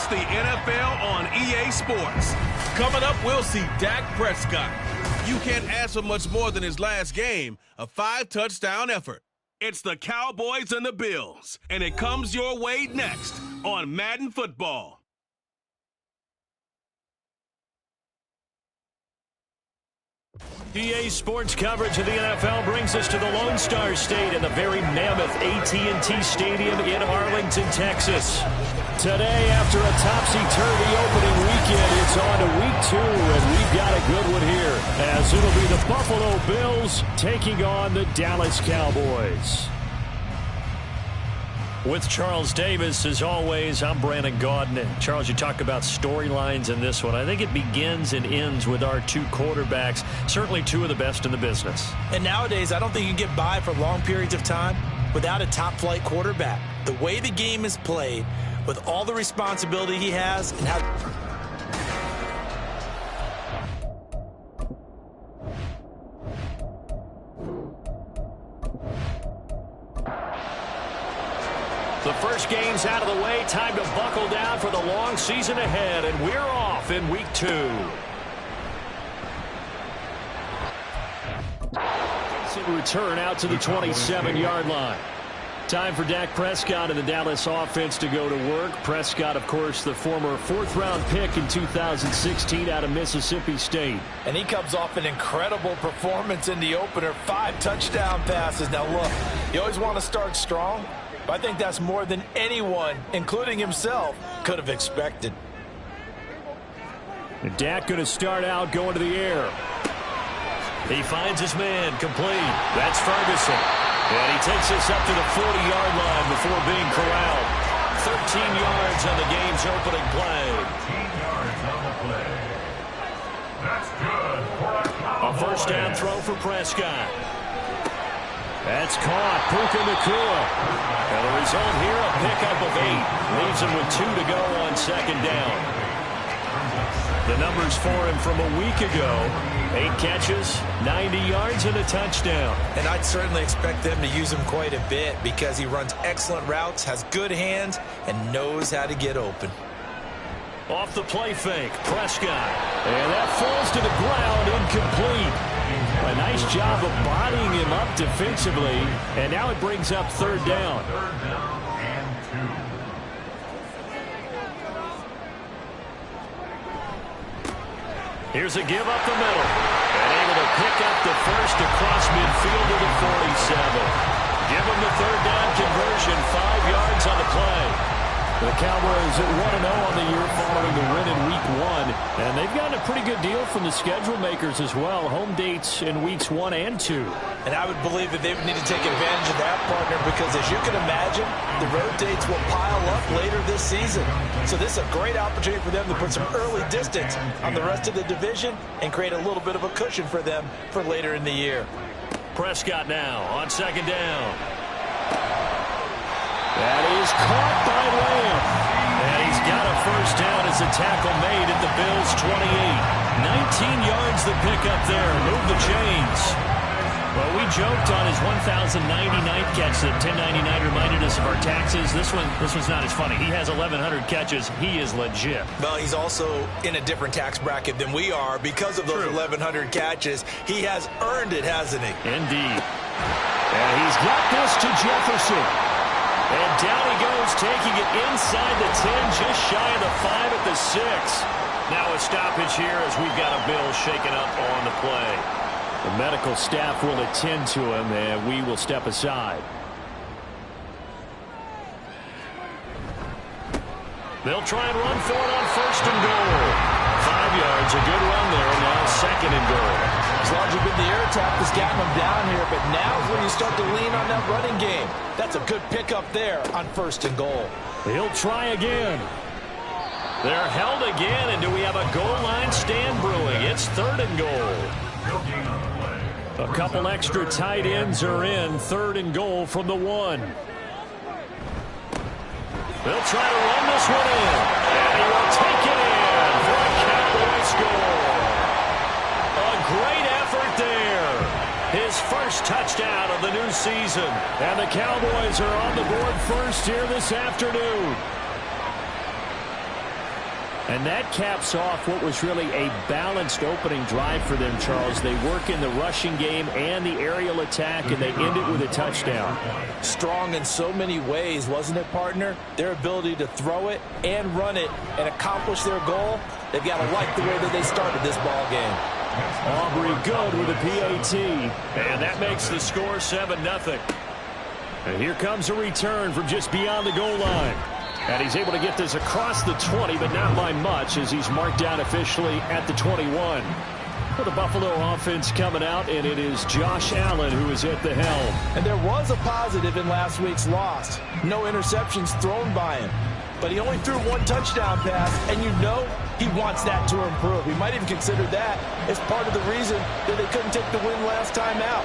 It's the NFL on EA Sports. Coming up, we'll see Dak Prescott. You can't ask for much more than his last game, a 5-touchdown effort. It's the Cowboys and the Bills, and it comes your way next on Madden Football. EA Sports coverage of the NFL brings us to the Lone Star State in the very mammoth AT&T Stadium in Arlington, Texas. Today, after a topsy-turvy opening weekend, it's on to week 2, and we've got a good one here, as it'll be the Buffalo Bills taking on the Dallas Cowboys. With Charles Davis, as always, I'm Brandon Gaudin. And Charles, you talk about storylines in this one. I think it begins and ends with our two quarterbacks, certainly two of the best in the business. And nowadays, I don't think you can get by for long periods of time without a top-flight quarterback. The way the game is played, with all the responsibility he has, and how... The first game's out of the way. Time to buckle down for the long season ahead, and we're off in week 2. Return out to the 27-yard line. Time for Dak Prescott and the Dallas offense to go to work. Prescott, of course, the former 4th-round pick in 2016 out of Mississippi State. And he comes off an incredible performance in the opener. 5 touchdown passes. Now, look, you always want to start strong. I think that's more than anyone, including himself, could have expected. And Dak going to start out going to the air. He finds his man complete. That's Ferguson. And he takes us up to the 40-yard line before being corralled. 13 yards on the game's opening play. 13 yards on the play. That's good for a Cowboy. A first down throw for Prescott. That's caught. Puka Nacua. And the result here, a pickup of 8. Leaves him with 2 to go on second down. The numbers for him from a week ago. 8 catches, 90 yards, and a touchdown. And I'd certainly expect them to use him quite a bit because he runs excellent routes, has good hands, and knows how to get open. Off the play fake, Prescott. And that falls to the ground, incomplete. A nice job of bodying him up defensively, and now it brings up 3rd down. 3rd down and 2. Here's a give up the middle, and able to pick up the first across midfield to the 47. Give him the 3rd down conversion, 5 yards on the play. The Cowboys at 1-0 on the year following the win in week 1. And they've gotten a pretty good deal from the schedule makers as well. Home dates in weeks 1 and 2. And I would believe that they would need to take advantage of that, partner, because as you can imagine, the road dates will pile up later this season. So this is a great opportunity for them to put some early distance on the rest of the division and create a little bit of a cushion for them for later in the year. Prescott now on second down. That is caught by Lamb. And he's got a first down as a tackle made at the Bills' 28. 19 yards the pickup there. Move the chains. Well, we joked on his 1,099th catch that 1099 reminded us of our taxes. This one's not as funny. He has 1,100 catches. He is legit. Well, he's also in a different tax bracket than we are because of those 1,100 catches. He has earned it, hasn't he? Indeed. And he's got this to Jefferson. And down he goes, taking it inside the 10, just shy of the 5 at the 6. Now a stoppage here as we've got a Bill shaken up on the play. The medical staff will attend to him, and we will step aside. They'll try and run for it on 1st and goal. 5 yards, a good run there, now 2nd and goal. As long as you've been the air attack that's gotten them down here, but now's when you start to lean on that running game. That's a good pickup there on 1st and goal. He'll try again. They're held again, and do we have a goal line stand brewing? It's 3rd and goal. A couple extra tight ends are in. 3rd and goal from the 1. They'll try to run this one in. And he will take it in for a Cowboy score. A great effort there. His first touchdown of the new season. And the Cowboys are on the board first here this afternoon. And that caps off what was really a balanced opening drive for them, Charles. They work in the rushing game and the aerial attack, and they end it with a touchdown. Strong in so many ways, wasn't it, partner? Their ability to throw it and run it and accomplish their goal, they've got to like the way that they started this ball game. Aubrey good with a PAT. And that makes the score 7-0. And here comes a return from just beyond the goal line. And he's able to get this across the 20, but not by much, as he's marked down officially at the 21. For the Buffalo offense coming out, and it is Josh Allen who is at the helm. And there was a positive in last week's loss. No interceptions thrown by him. But he only threw one touchdown pass, and you know he wants that to improve. We might even consider that as part of the reason that they couldn't take the win last time out.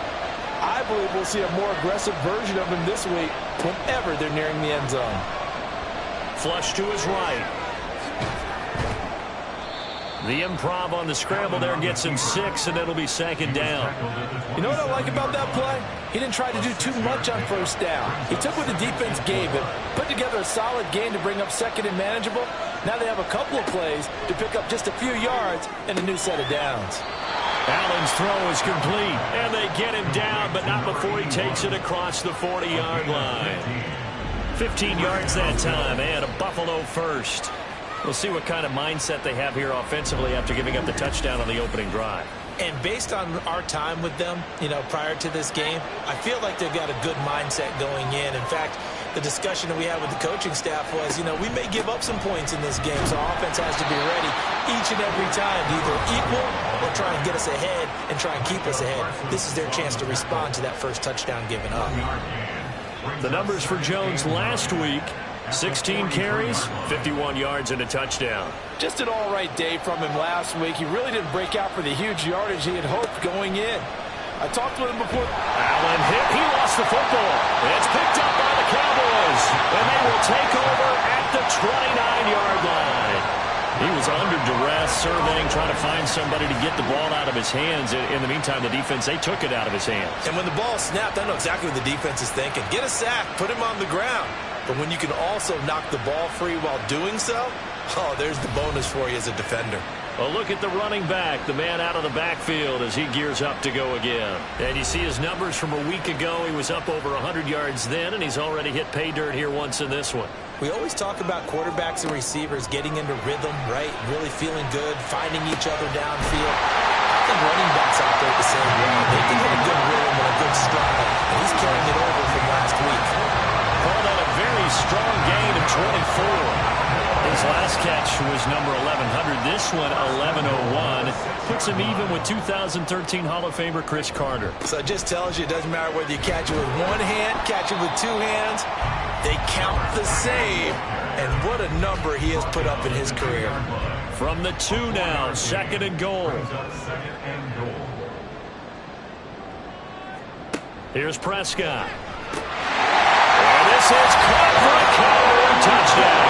I believe we'll see a more aggressive version of him this week whenever they're nearing the end zone. Flush to his right. The improv on the scramble there gets him 6, and it'll be 2nd down. You know what I like about that play? He didn't try to do too much on 1st down. He took what the defense gave him, put together a solid game to bring up 2nd and manageable. Now they have a couple of plays to pick up just a few yards and a new set of downs. Allen's throw is complete, and they get him down, but not before he takes it across the 40-yard line. 15 yards that time, and a Buffalo first. We'll see what kind of mindset they have here offensively after giving up the touchdown on the opening drive. And based on our time with them, prior to this game, I feel like they've got a good mindset going in. In fact, the discussion that we had with the coaching staff was, we may give up some points in this game, so our offense has to be ready each and every time to either equal or try and get us ahead and try and keep us ahead. This is their chance to respond to that first touchdown given up. The numbers for Jones last week: 16 carries, 51 yards, and a touchdown. Just an all-right day from him last week. He really didn't break out for the huge yardage he had hoped going in. I talked with him before. Allen hit. He lost the football. It's picked up by the Cowboys, and they will take over at the 29-yard line. He was under duress, surveying, trying to find somebody to get the ball out of his hands. In the meantime, the defense, they took it out of his hands. And when the ball snapped, I know exactly what the defense is thinking. Get a sack, put him on the ground. But when you can also knock the ball free while doing so, there's the bonus for you as a defender. A look at the running back, the man out of the backfield as he gears up to go again. And you see his numbers from a week ago. He was up over 100 yards then, and he's already hit pay dirt here once in this one. We always talk about quarterbacks and receivers getting into rhythm, right? Really feeling good, finding each other downfield. I think running backs operate the same way. They can get a good rhythm and a good stride, and he's carrying it over from last week. Called out a very strong gain of 24. His last catch was number 1,100. This one, 1,101. Puts him even with 2013 Hall of Famer Chris Carter. So it just tells you it doesn't matter whether you catch it with one hand, catch it with two hands. They count the same. And what a number he has put up in his career. From the 2 now, 2nd and goal. Here's Prescott. And this is caught for a Cowboy touchdown.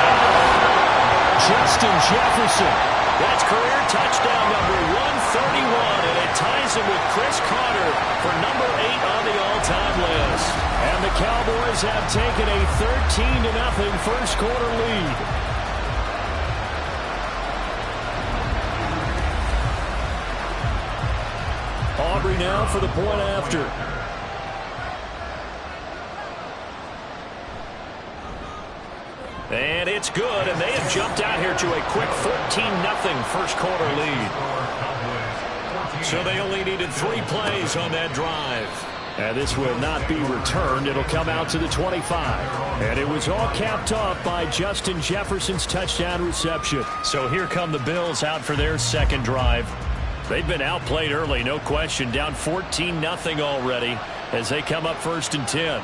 Justin Jefferson. That's career touchdown number 131, and it ties him with Chris Carter for number 8 on the all-time list. And the Cowboys have taken a 13-0 first quarter lead. Aubrey now for the point after. And it's good, and they have jumped out here to a quick 14-0 first quarter lead. So they only needed 3 plays on that drive. And this will not be returned. It'll come out to the 25. And it was all capped off by Justin Jefferson's touchdown reception. So here come the Bills out for their second drive. They've been outplayed early, no question. Down 14-0 already as they come up 1st and 10.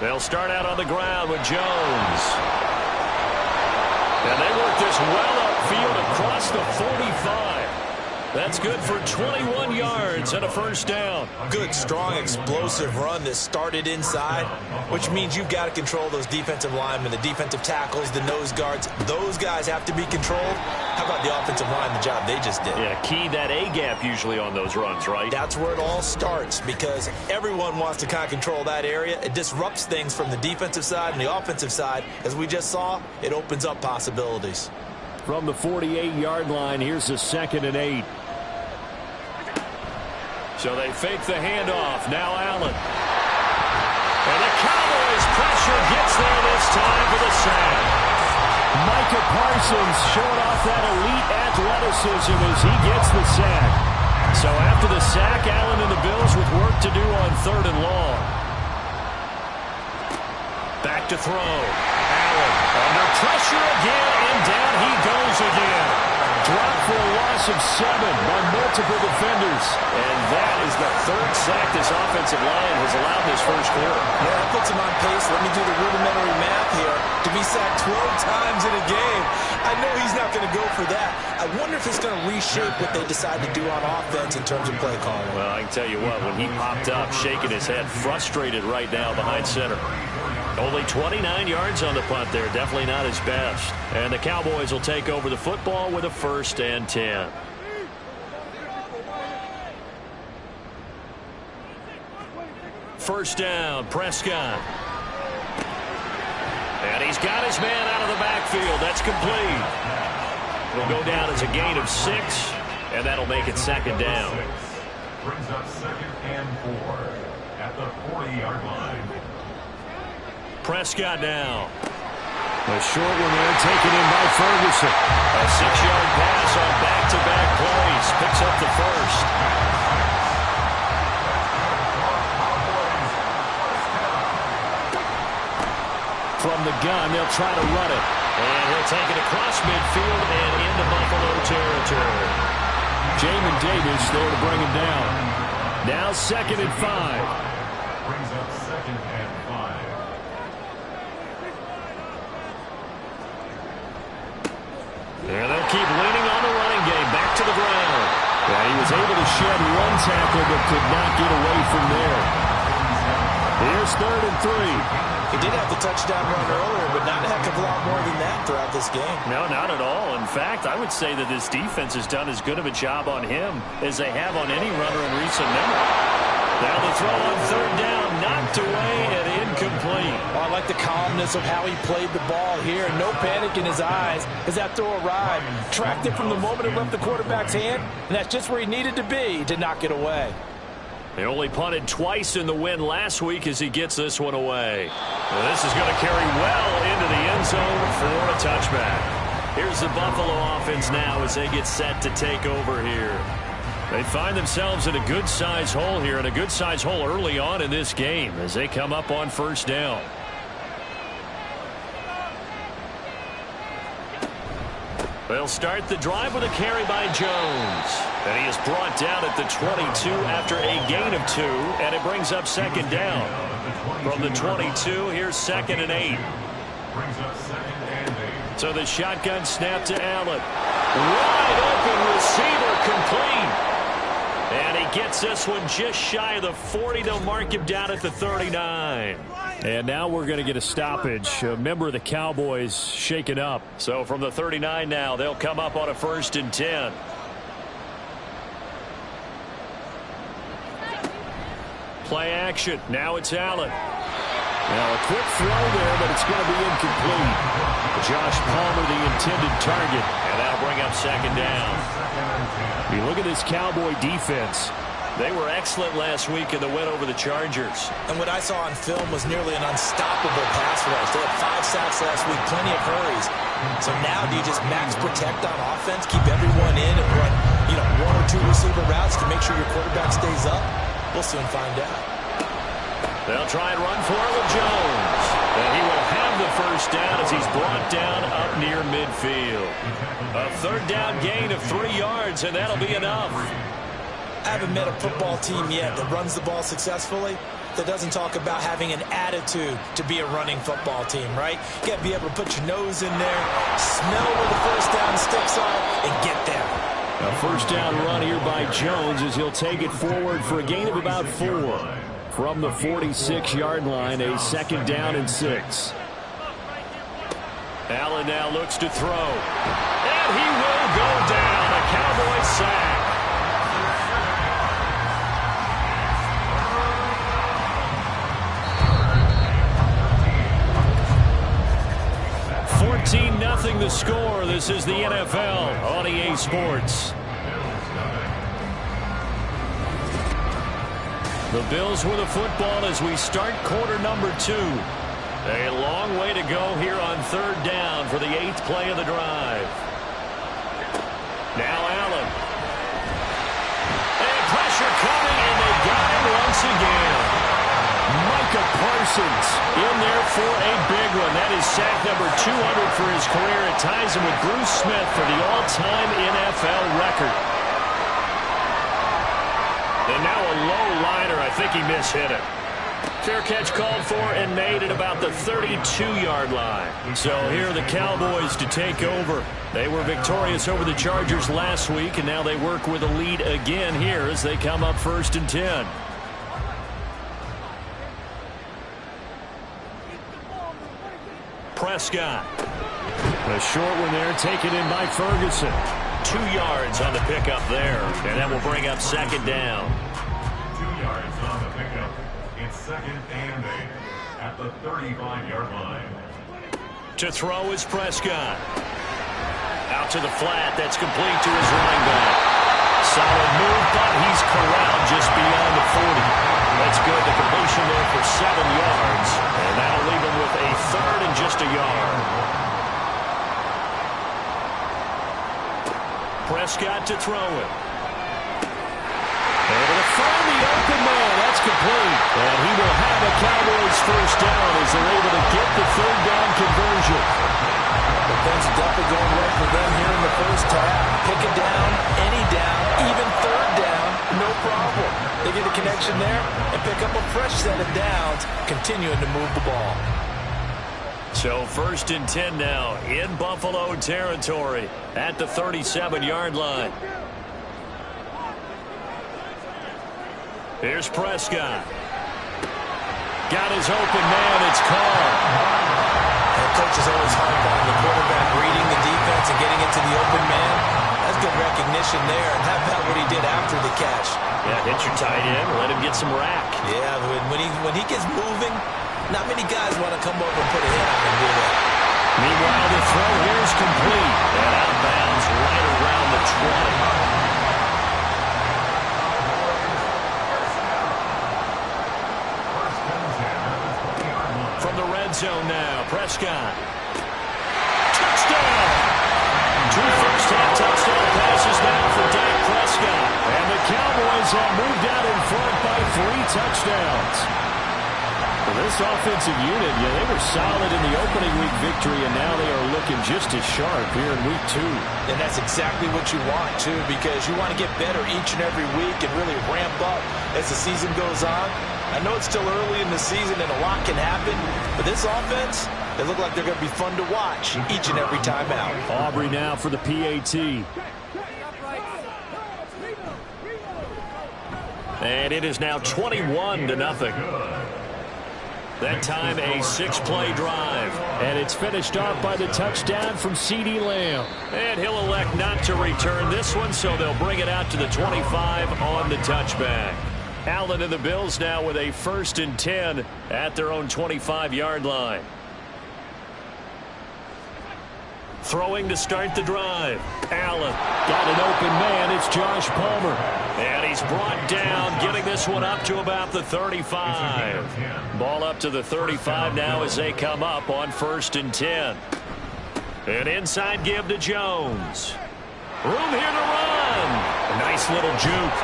They'll start out on the ground with Jones. And they work this well upfield across the 45. That's good for 21 yards and a first down. Good, strong, explosive run that started inside, which means you've got to control those defensive linemen, the defensive tackles, the nose guards. Those guys have to be controlled. How about the offensive line, the job they just did? Yeah, key that A-gap usually on those runs, right? That's where it all starts because everyone wants to kind of control that area. It disrupts things from the defensive side and the offensive side. As we just saw, it opens up possibilities. From the 48-yard line, here's a 2nd and 8. So they fake the handoff. Now Allen. And the Cowboys pressure gets there this time for the sack. Micah Parsons showing off that elite athleticism as he gets the sack. So after the sack, Allen and the Bills with work to do on 3rd and long. Back to throw. Allen under pressure again, and down he goes again. Dropped for a loss of 7 by multiple defenders. And that is the 3rd sack this offensive line has allowed this first quarter. Yeah, that puts him on pace. Let me do the rudimentary math here. To be sacked 12 times in a game, I know he's not going to go for that. I wonder if it's going to reshape what they decide to do on offense in terms of play calling. Well, I can tell you what, when he popped up, shaking his head, frustrated right now behind center. Only 29 yards on the punt there. Definitely not his best. And the Cowboys will take over the football with a 1st and 10. First down, Prescott. And he's got his man out of the backfield. That's complete. Will go down as a gain of 6, and that'll make it 2nd down. Brings up 2nd and 4 at the 40-yard line. Prescott now. A short one there taken in by Ferguson. A 6-yard pass on back-to-back plays. Picks up the 1st. From the gun, they'll try to run it. And he'll take it across midfield and into Buffalo territory. Jamin Davis there to bring him down. Now 2nd and 5. Brings up 2nd and 5. And they'll keep leaning on the running game. Back to the ground. Yeah, he was able to shed 1 tackle but could not get away from there. Here's 3rd and 3. He did have the touchdown run earlier, but not a heck of a lot more than that throughout this game. No, not at all. In fact, I would say that this defense has done as good of a job on him as they have on any runner in recent memory. Now the throw on 3rd down, knocked away and incomplete. Oh, I like the calmness of how he played the ball here. No panic in his eyes as that throw arrived. Tracked it from the moment it left the quarterback's hand, and that's just where he needed to be to knock it away. They only punted twice in the win last week as he gets this one away. Well, this is going to carry well into the end zone for a touchback. Here's the Buffalo offense now as they get set to take over here. They find themselves in a good-sized hole here, and a good-sized hole early on in this game as they come up on 1st down. They'll start the drive with a carry by Jones. And he is brought down at the 22 after a gain of 2, and it brings up 2nd down. From the 22, here's 2nd and 8. Brings up 2nd and 8. So the shotgun snap to Allen. Wide open receiver complete. And he gets this one just shy of the 40. They'll mark him down at the 39. And now we're going to get a stoppage. A member of the Cowboys shaken up. So from the 39 now, they'll come up on a 1st and 10. Play action. Now it's Allen. Now a quick throw there, but it's going to be incomplete. Josh Palmer, the intended target. And that'll bring up 2nd down. You look at this Cowboy defense. They were excellent last week in the win over the Chargers. And what I saw on film was nearly an unstoppable pass rush. They had 5 sacks last week, plenty of hurries. So now do you just max protect on offense, keep everyone in, and run 1 or 2 receiver routes to make sure your quarterback stays up? We'll soon find out. They'll try and run for it with Jones. And he will have the 1st down as he's brought down up near midfield. A 3rd down gain of 3 yards, and that'll be enough. I haven't met a football team yet that runs the ball successfully that doesn't talk about having an attitude to be a running football team, right? You got to be able to put your nose in there, smell where the 1st down sticks are, and get there. A 1st down run here by Jones as he'll take it forward for a gain of about 4. From the 46-yard line, a 2nd down and 6. Allen now looks to throw. And he will go down. A Cowboy sack. 3-0 the score. This is the NFL on EA Sports. The Bills with the football as we start quarter number 2. A long way to go here on 3rd down for the 8th play of the drive. Now Allen. And pressure coming, and they got him once again. Micah Parsons in there for a big one. That is sack number 200 for his career. It ties him with Bruce Smith for the all-time NFL record. And now a low liner. I think he mishit it. Fair catch called for and made at about the 32-yard line. So here are the Cowboys to take over. They were victorious over the Chargers last week, and now they work with a lead again here as they come up 1st and 10. Prescott. A short one there, taken in by Ferguson. 2 yards on the pickup there, and that will bring up 2nd down. 2 yards on the pickup. It's 2nd and 8 at the 35-yard line. To throw is Prescott. Out to the flat. That's complete to his running back. Solid move, but he's corralled just beyond the 40. That's good. The completion there for 7 yards, and that'll leave him with a 3rd and just a yard. Prescott to throw it. Able to find the open man. That's complete. And he will have a Cowboys 1st down as they're able to get the 3rd down conversion. But things are definitely going right for them here in the 1st half. Pick it down, any down, even 3rd down, no problem. They get a connection there and pick up a fresh set of downs, continuing to move the ball. So 1st and 10 now in Buffalo territory at the 37-yard line. Here's Prescott. Got his open man. It's caught. And coach is always hype on the quarterback reading the defense and getting into the open man. That's good recognition there. And how about what he did after the catch? Yeah, hit your tight end. Let him get some rack. Yeah, when he gets moving, not many guys want to come over and put a hit on him, do they? Meanwhile, the throw here is complete. And out of bounds right around the 20. From the red zone now, Prescott. Touchdown! 2 first-half touchdown passes now for Dak Prescott. And the Cowboys have moved out in front by 3 touchdowns. Well, this offensive unit, yeah, they were solid in the opening week victory, and now they are looking just as sharp here in week 2. And that's exactly what you want, too, because you want to get better each and every week and really ramp up as the season goes on. I know it's still early in the season and a lot can happen, but this offense, they look like they're going to be fun to watch each and every time out. Aubrey now for the PAT. And it is now 21-0. That time a 6-play drive. And it's finished off by the touchdown from CeeDee Lamb. And he'll elect not to return this one, so they'll bring it out to the 25 on the touchback. Allen and the Bills now with a 1st and 10 at their own 25-yard line. Throwing to start the drive. Allen got an open man. It's Josh Palmer. And he's brought down, getting this one up to about the 35. Ball up to the 35 now as they come up on 1st and 10. An inside give to Jones. Room here to run. A nice little juke.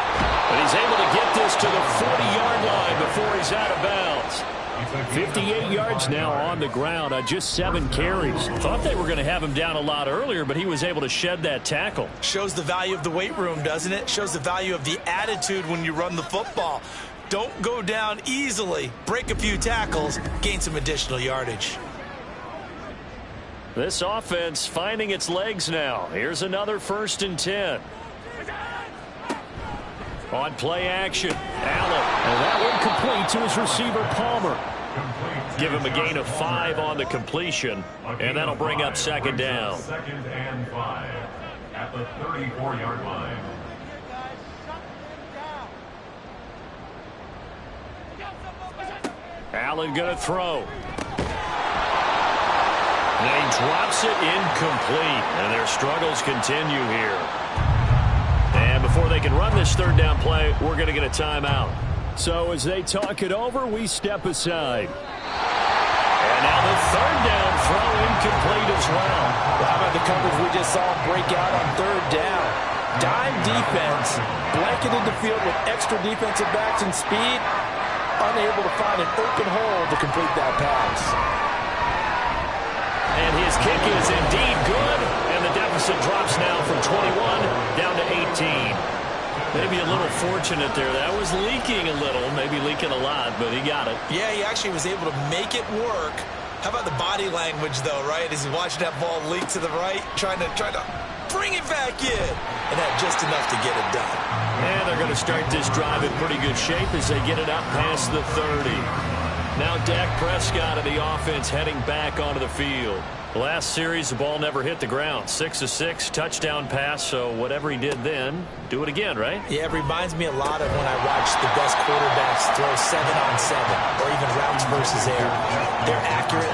But he's able to get this to the 40-yard line before he's out of bounds. 58 yards now on the ground on just 7 carries. Thought they were going to have him down a lot earlier, but he was able to shed that tackle. Shows the value of the weight room, doesn't it? Shows the value of the attitude when you run the football. Don't go down easily. Break a few tackles. Gain some additional yardage. This offense finding its legs now. Here's another 1st and 10. On play action, Allen. And that one complete to his receiver, Palmer. Give him a gain of 5 on the completion, and that'll bring up 2nd down. 2nd and 5 at the 34-yard line. Allen going to throw. And he drops it incomplete, and their struggles continue here. And before they can run this third down play, we're going to get a timeout. So as they talk it over, we step aside. And now the third down throw incomplete as well. Well, how about the coverage we just saw break out on third down? Dime defense, blanketed the field with extra defensive backs and speed, unable to find an open hole to complete that pass. And his kick is indeed good, and the deficit drops now from 21 down to 18. Maybe a little fortunate there. That was leaking a little, maybe leaking a lot, but he got it. Yeah, he actually was able to make it work. How about the body language, though, right? As he watched that ball leak to the right, trying to bring it back in, and had just enough to get it done. And they're going to start this drive in pretty good shape as they get it up past the 30. Now Dak Prescott of the offense heading back onto the field. Last series, the ball never hit the ground. 6 of 6, touchdown pass, so whatever he did then, do it again, right? Yeah, it reminds me a lot of when I watch the best quarterbacks throw 7-on-7 or even routes versus air. They're accurate.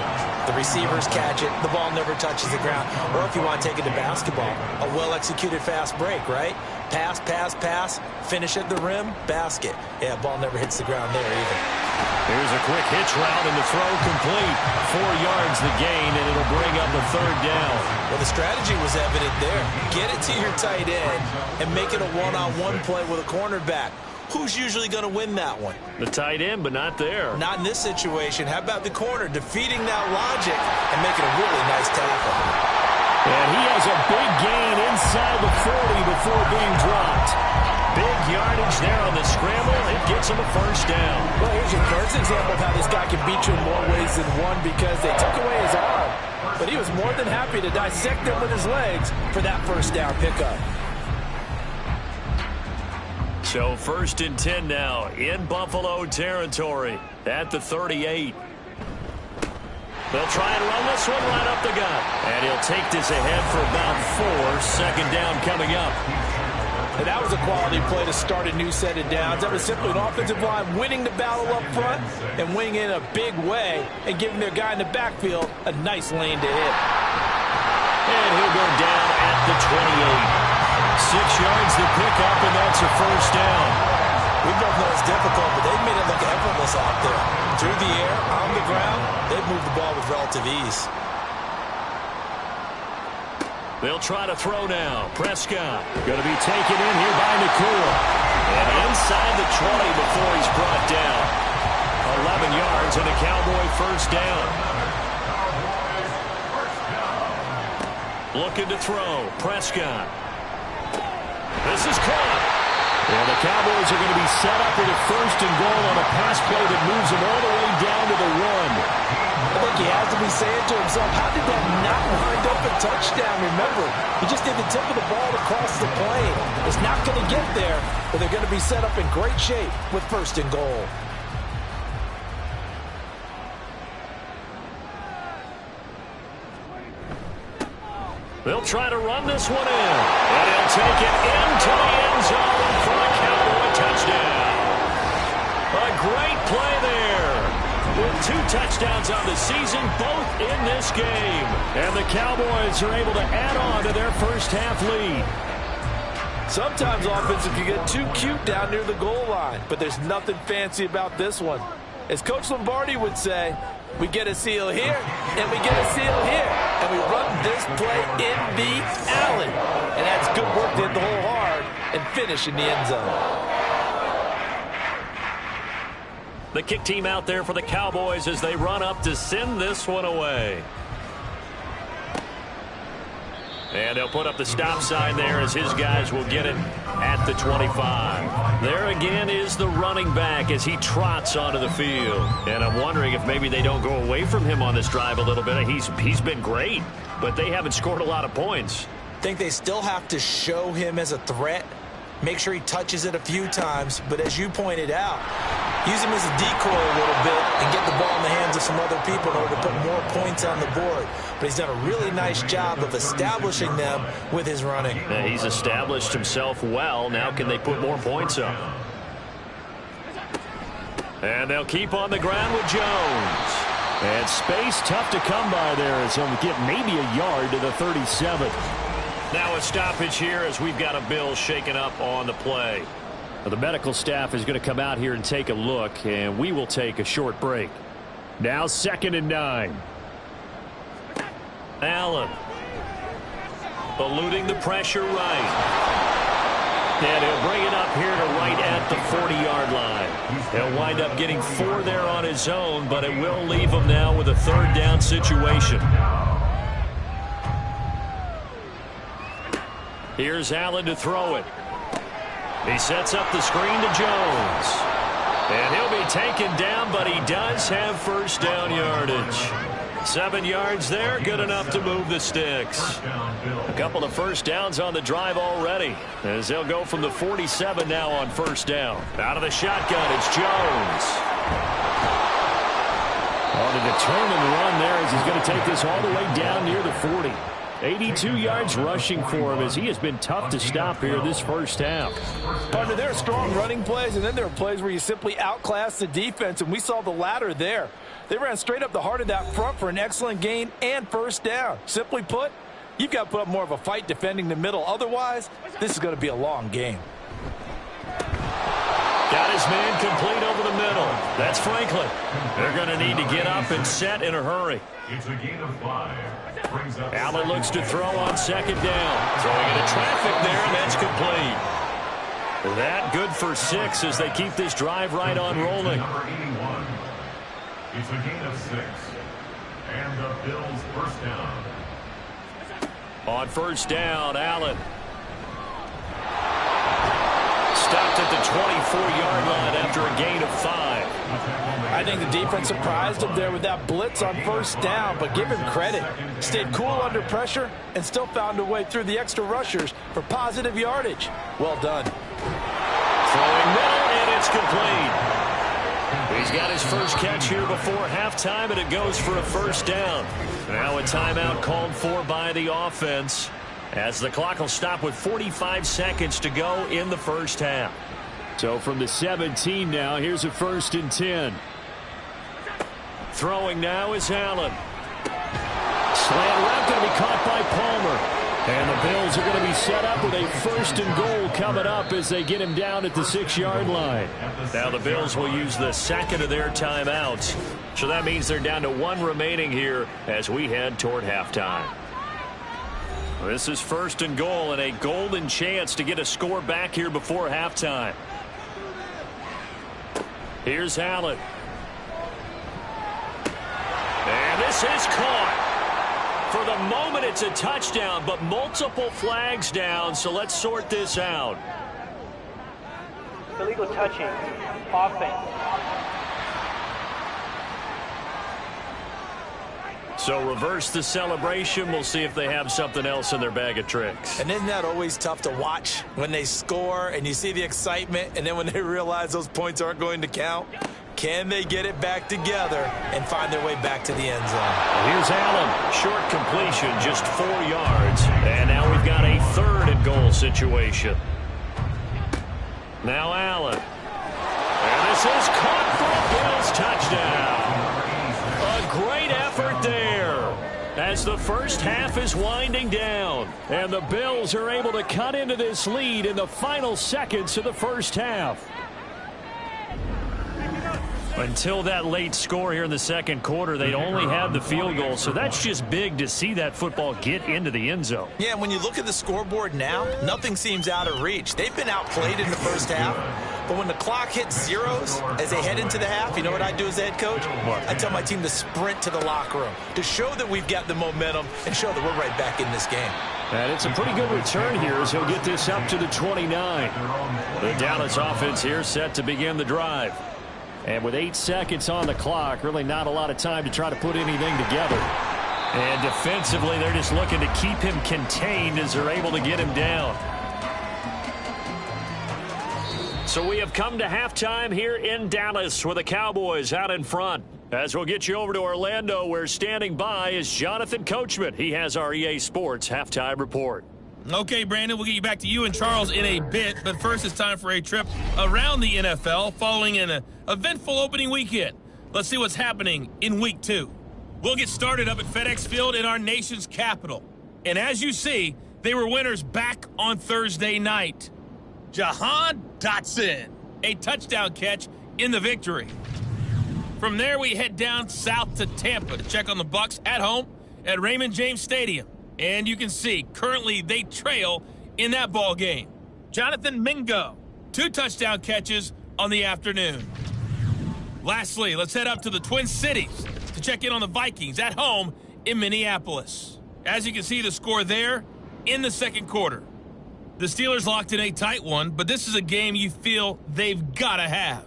The receivers catch it. The ball never touches the ground. Or if you want to take it to basketball, a well-executed fast break, right? Pass, pass, pass, finish at the rim, basket. Yeah, ball never hits the ground there either. Here's a quick hitch route and the throw complete. 4 yards the gain, and it'll bring up a third down. Well, the strategy was evident there. Get it to your tight end and make it a one-on-one play with a cornerback. Who's usually going to win that one? The tight end, but not there. Not in this situation. How about the corner defeating that logic and making a really nice tackle? And he has a big gain inside the 40 before being dropped. Big yardage there on the scramble. It gets him a first down. Well, here's your first example of how this guy can beat you in more ways than one because they took away his arm. But he was more than happy to dissect them with his legs for that first down pickup. So 1st and 10 now in Buffalo territory at the 38. They'll try and run this one right up the gut. And he'll take this ahead for about 4. Second down coming up. And that was a quality play to start a new set of downs. That was simply an offensive line winning the battle up front and winning in a big way and giving their guy in the backfield a nice lane to hit. And he'll go down at the 28. 6 yards to pick up, and that's a first down. We both know it's difficult, but they've made it look effortless out there. Through the air, on the ground, they've moved the ball with relative ease. They'll try to throw now. Prescott going to be taken in here by Nakua. And inside the 20 before he's brought down. 11 yards and a Cowboy first down. Looking to throw. Prescott. This is caught. And the Cowboys are going to be set up with a 1st and goal on a pass play that moves them all the way down to the 1. I think he has to be saying to himself, how did that not wind up a touchdown? Remember, he just did the tip of the ball across the plane. It's not going to get there, but they're going to be set up in great shape with 1st and goal. They'll try to run this one in. And he'll take it into the end zone for a Cowboy touchdown. A great play there. With 2 touchdowns on the season, both in this game. And the Cowboys are able to add on to their first half lead. Sometimes offensive can get too cute down near the goal line, but there's nothing fancy about this one. As Coach Lombardi would say, we get a seal here, and we get a seal here, and we run this play in the alley. And that's good work to hit the hole hard and finish in the end zone. The kick team out there for the Cowboys as they run up to send this one away. And they'll put up the stop sign there as his guys will get it at the 25. There again is the running back as he trots onto the field. And I'm wondering if maybe they don't go away from him on this drive a little bit. He's been great, but they haven't scored a lot of points. I think they still have to show him as a threat. Make sure he touches it a few times, but as you pointed out, use him as a decoy a little bit and get the ball in the hands of some other people in order to put more points on the board. But he's done a really nice job of establishing them with his running. Yeah, he's established himself well. Now can they put more points up? And they'll keep on the ground with Jones. And space tough to come by there as he'll get maybe a yard to the 37. Now a stoppage here as we've got a Bill shaken up on the play. Well, the medical staff is going to come out here and take a look, and we will take a short break. Now 2nd and 9. Allen. Eluding the pressure right. And he'll bring it up here to right at the 40-yard line. He'll wind up getting 4 there on his own, but it will leave him now with a 3rd down situation. Here's Allen to throw it. He sets up the screen to Jones. And he'll be taken down, but he does have 1st down yardage. 7 yards there, good enough to move the sticks. A couple of 1st downs on the drive already, as they'll go from the 47 now on 1st down. Out of the shotgun, it's Jones. On a determined run there as he's going to take this all the way down near the 40. 82 yards rushing for him as he has been tough to stop here this 1st half. Partner, there are strong running plays, and then there are plays where you simply outclass the defense, and we saw the latter there. They ran straight up the heart of that front for an excellent gain and 1st down. Simply put, you've got to put up more of a fight defending the middle. Otherwise, this is going to be a long game. Got his man complete over the middle. That's Franklin. They're going to need to get up and set in a hurry. It's a gain of 5. Allen looks to throw on 2nd down. Throwing into traffic there, and that's complete. That good for 6 as they keep this drive right on rolling. Number 81. It's a gain of 6. And the Bills' 1st down. On 1st down, Allen. Stopped at the 24-yard line after a gain of 5. I think the defense surprised him there with that blitz on 1st down, but give him credit. Stayed cool under pressure and still found a way through the extra rushers for positive yardage. Well done. Throwing middle, and it's complete. He's got his first catch here before halftime, and it goes for a 1st down. Now a timeout called for by the offense, as the clock will stop with 45 seconds to go in the 1st half. So from the 17 now, here's a 1st and 10. Throwing now is Allen. Slant route going to be caught by Palmer. And the Bills are going to be set up with a 1st and goal coming up as they get him down at the 6-yard line. Now the Bills will use the 2nd of their timeouts. So that means they're down to 1 remaining here as we head toward halftime. This is 1st and goal and a golden chance to get a score back here before halftime. Here's Allen. And this is caught. For the moment, it's a touchdown, but multiple flags down, so let's sort this out. Illegal touching. Offense. So reverse the celebration. We'll see if they have something else in their bag of tricks. And isn't that always tough to watch when they score and you see the excitement, and then when they realize those points aren't going to count? Can they get it back together and find their way back to the end zone? Here's Allen. Short completion, just 4 yards. And now we've got a 3rd and goal situation. Now Allen. And this is caught for a Bills touchdown. A great effort there as the 1st half is winding down. And the Bills are able to cut into this lead in the final seconds of the 1st half. Until that late score here in the 2nd quarter, they'd only had the field goal, so that's just big to see that football get into the end zone. Yeah, when you look at the scoreboard now, nothing seems out of reach. They've been outplayed in the 1st half, but when the clock hits zeros as they head into the half, you know what I do as the head coach? What? I tell my team to sprint to the locker room to show that we've got the momentum and show that we're right back in this game. And it's a pretty good return here as he'll get this up to the 29. The Dallas offense here set to begin the drive. And with 8 seconds on the clock, really not a lot of time to try to put anything together. And defensively, they're just looking to keep him contained as they're able to get him down. So we have come to halftime here in Dallas with the Cowboys out in front. As we'll get you over to Orlando, where standing by is Jonathan Coachman. He has our EA Sports halftime report. Okay, Brandon, we'll get you back to you and Charles in a bit, but first it's time for a trip around the NFL following an eventful opening weekend. Let's see what's happening in Week 2. We'll get started up at FedEx Field in our nation's capital. And as you see, they were winners back on Thursday night. Jahan Dotson, a touchdown catch in the victory. From there, we head down south to Tampa to check on the Bucs at home at Raymond James Stadium. And you can see, currently they trail in that ball game. Jonathan Mingo, 2 touchdown catches on the afternoon. Lastly, let's head up to the Twin Cities to check in on the Vikings at home in Minneapolis. As you can see, the score there in the second quarter. The Steelers locked in a tight one, but this is a game you feel they've got to have.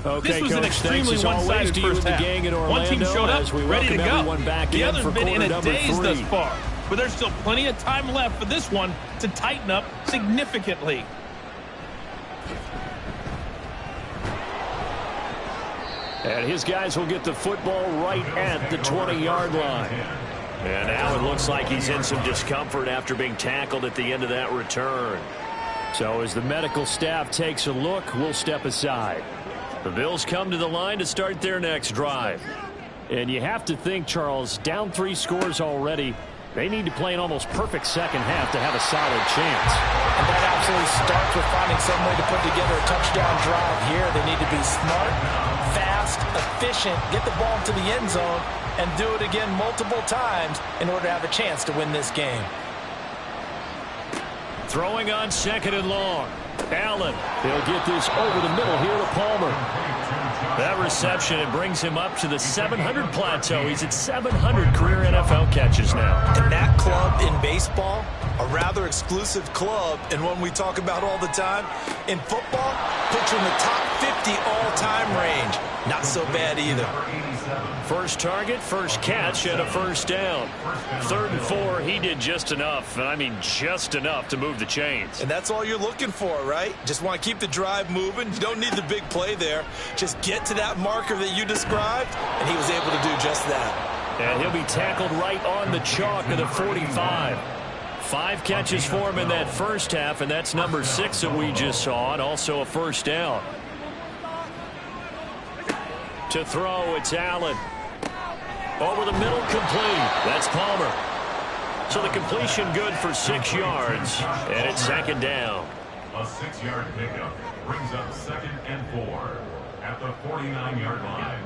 Okay, this was Coach, an extremely one-sided first half. One team showed up, ready to go. The other's been in a daze thus far, but there's still plenty of time left for this one to tighten up significantly. And his guys will get the football right at the 20-yard line. And now it looks like he's in some discomfort after being tackled at the end of that return. So as the medical staff takes a look, we'll step aside. The Bills come to the line to start their next drive. And you have to think, Charles, down 3 scores already. They need to play an almost perfect second half to have a solid chance. And that absolutely starts with finding some way to put together a touchdown drive here. They need to be smart, fast, efficient, get the ball to the end zone, and do it again multiple times in order to have a chance to win this game. Throwing on 2nd and long. Allen, he'll get this over the middle here to Palmer. That reception, it brings him up to the 700 plateau. He's at 700 career NFL catches now. And that club in baseball, a rather exclusive club, and one we talk about all the time. In football, puts you in the top 50 all-time range. Not so bad either. First target, first catch, and a first down. 3rd and 4, he did just enough, and I mean just enough to move the chains. And that's all you're looking for, right? Just want to keep the drive moving. You don't need the big play there. Just get to that marker that you described, and he was able to do just that. And he'll be tackled right on the chalk of the 45. 5 catches for him in that first half, and that's number 6 that we just saw, and also a first down. To throw, it's Allen. Over the middle, complete. That's Palmer. So the completion good for 6 yards, and it's 2nd down. A 6-yard pickup brings up 2nd and 4 at the 49-yard line.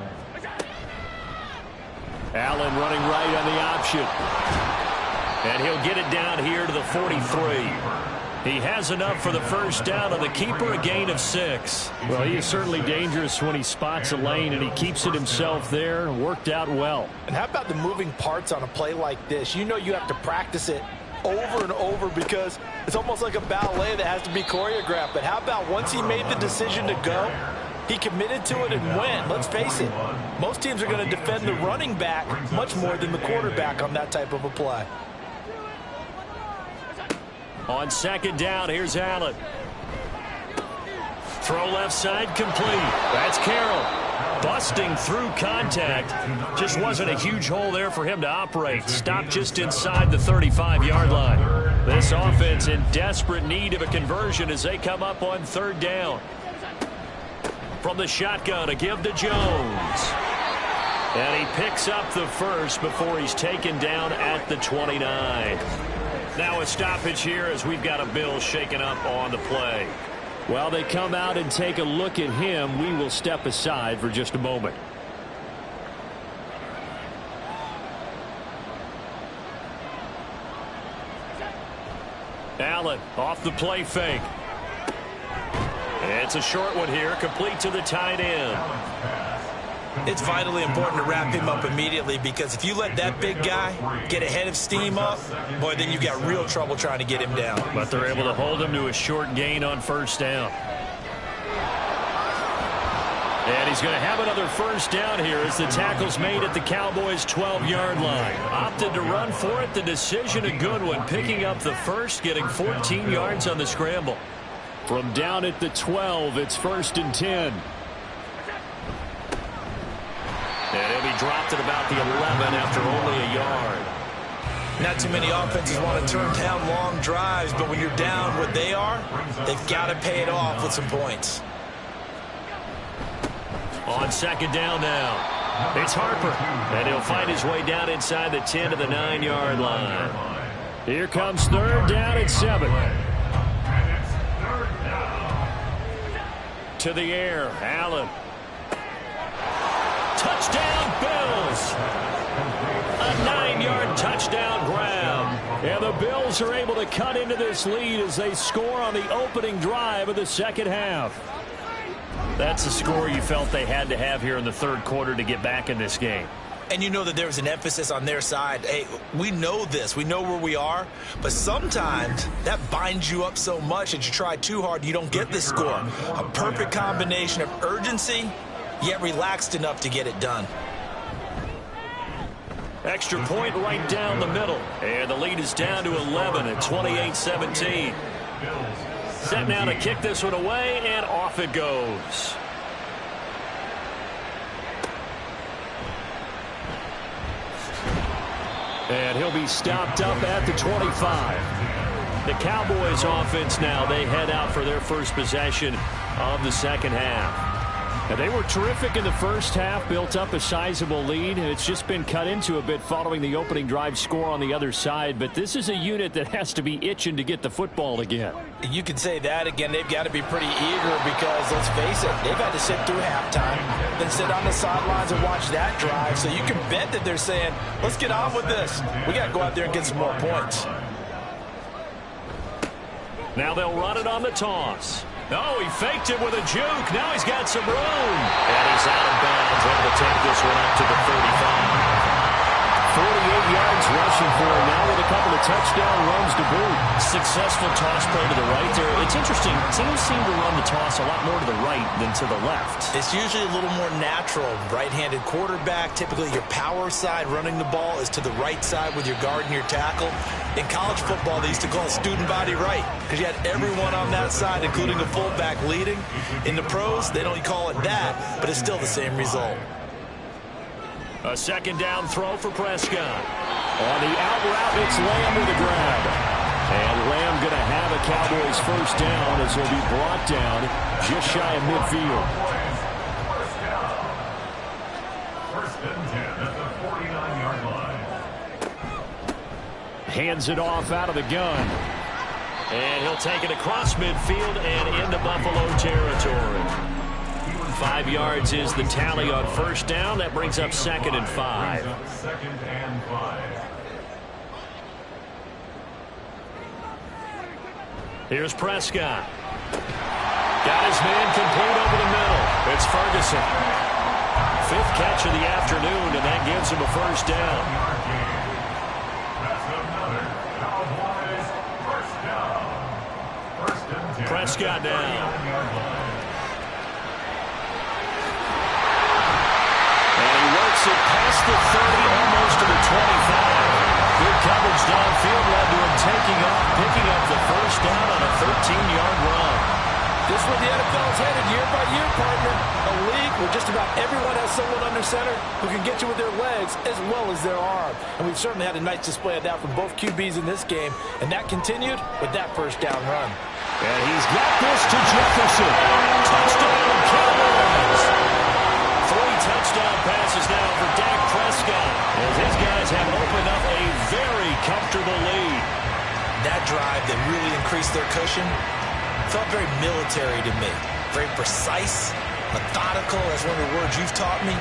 Allen running right on the option. And he'll get it down here to the 43. He has enough for the first down on the keeper, a gain of 6. Well, he is certainly dangerous when he spots a lane, and he keeps it himself there. Worked out well. And how about the moving parts on a play like this? You know you have to practice it over and over because it's almost like a ballet that has to be choreographed. But how about once he made the decision to go, he committed to it and went. Let's face it, most teams are going to defend the running back much more than the quarterback on that type of a play. On 2nd down, here's Allen. Throw left side, complete. That's Carroll. Busting through contact. Just wasn't a huge hole there for him to operate. Stopped just inside the 35-yard line. This offense in desperate need of a conversion as they come up on 3rd down. From the shotgun, a give to Jones. And he picks up the first before he's taken down at the 29. Now a stoppage here as we've got a Bill shaken up on the play. While they come out and take a look at him, we will step aside for just a moment. Allen off the play fake. It's a short one here, complete to the tight end. It's vitally important to wrap him up immediately because if you let that big guy get ahead of steam up, boy, then you've got real trouble trying to get him down. But they're able to hold him to a short gain on first down. And he's going to have another first down here as the tackle's made at the Cowboys' 12-yard line. Opted to run for it. The decision a good one, picking up the first, getting 14 yards on the scramble. From down at the 12, it's 1st and 10. And he'll be dropped at about the 11 after only a yard. Not too many offenses want to turn down long drives, but when you're down what they are, they've got to pay it off with some points. On second down now, it's Harper, and he'll find his way down inside the 10 to the 9-yard line. Here comes third down and 7. To the air, Allen. Touchdown, Bills! A 9-yard touchdown grab. And the Bills are able to cut into this lead as they score on the opening drive of the second half. That's a score you felt they had to have here in the third quarter to get back in this game. And you know that there was an emphasis on their side. Hey, we know this. We know where we are. But sometimes that binds you up so much that you try too hard and you don't get the score. A perfect combination of urgency, yet relaxed enough to get it done. Extra point right down the middle. And the lead is down to 11 at 28-17. Set now to kick this one away, and off it goes. And he'll be stopped up at the 25. The Cowboys offense now, they head out for their first possession of the second half. And they were terrific in the first half, built up a sizable lead, and it's just been cut into a bit following the opening drive score on the other side. But this is a unit that has to be itching to get the football again. You can say that again. They've got to be pretty eager because, let's face it, they've had to sit through halftime, then sit on the sidelines and watch that drive. So you can bet that they're saying, let's get on with this. We got to go out there and get some more points. Now they'll run it on the toss. No, he faked it with a juke. Now he's got some room. And he's out of bounds, able to take this one up to the 35. 48 yards rushing for him now with a couple of touchdown runs to boot. Successful toss play to the right there. It's interesting. Teams seem to run the toss a lot more to the right than to the left. It's usually a little more natural. Right-handed quarterback, typically your power side running the ball is to the right side with your guard and your tackle. In college football, they used to call it student body right because you had everyone on that side, including a fullback leading. In the pros, they don't call it that, but it's still the same result. A second down throw for Prescott. On the out route, it's Lamb with a grab. And Lamb going to have a Cowboys first down as he'll be brought down just shy of midfield. First and 10 at the 49-yard line. Hands it off out of the gun. And he'll take it across midfield and into Buffalo territory. 5 yards is the tally on first down. That brings up 2nd and 5. Second and 5. Here's Prescott. Got his man complete over the middle. It's Ferguson. 5th catch of the afternoon, and that gives him a first down. That's another Cowboys first down. First and 10. Prescott down. It past the 30, almost to the 25. Good coverage downfield led to him taking off, picking up the first down on a 13-yard run. This is where the NFL is headed year by year, partner. A league where just about everyone has someone under center who can get you with their legs as well as their arm. And we've certainly had a nice display of that from both QBs in this game. And that continued with that first down run. And he's got this to Jefferson. Touchdown, Cowboys. 3 touchdown passes now for Dak Prescott as his guys have opened up a very comfortable lead. That drive that really increased their cushion felt very military to me. Very precise, methodical, that's one of the words you've taught me.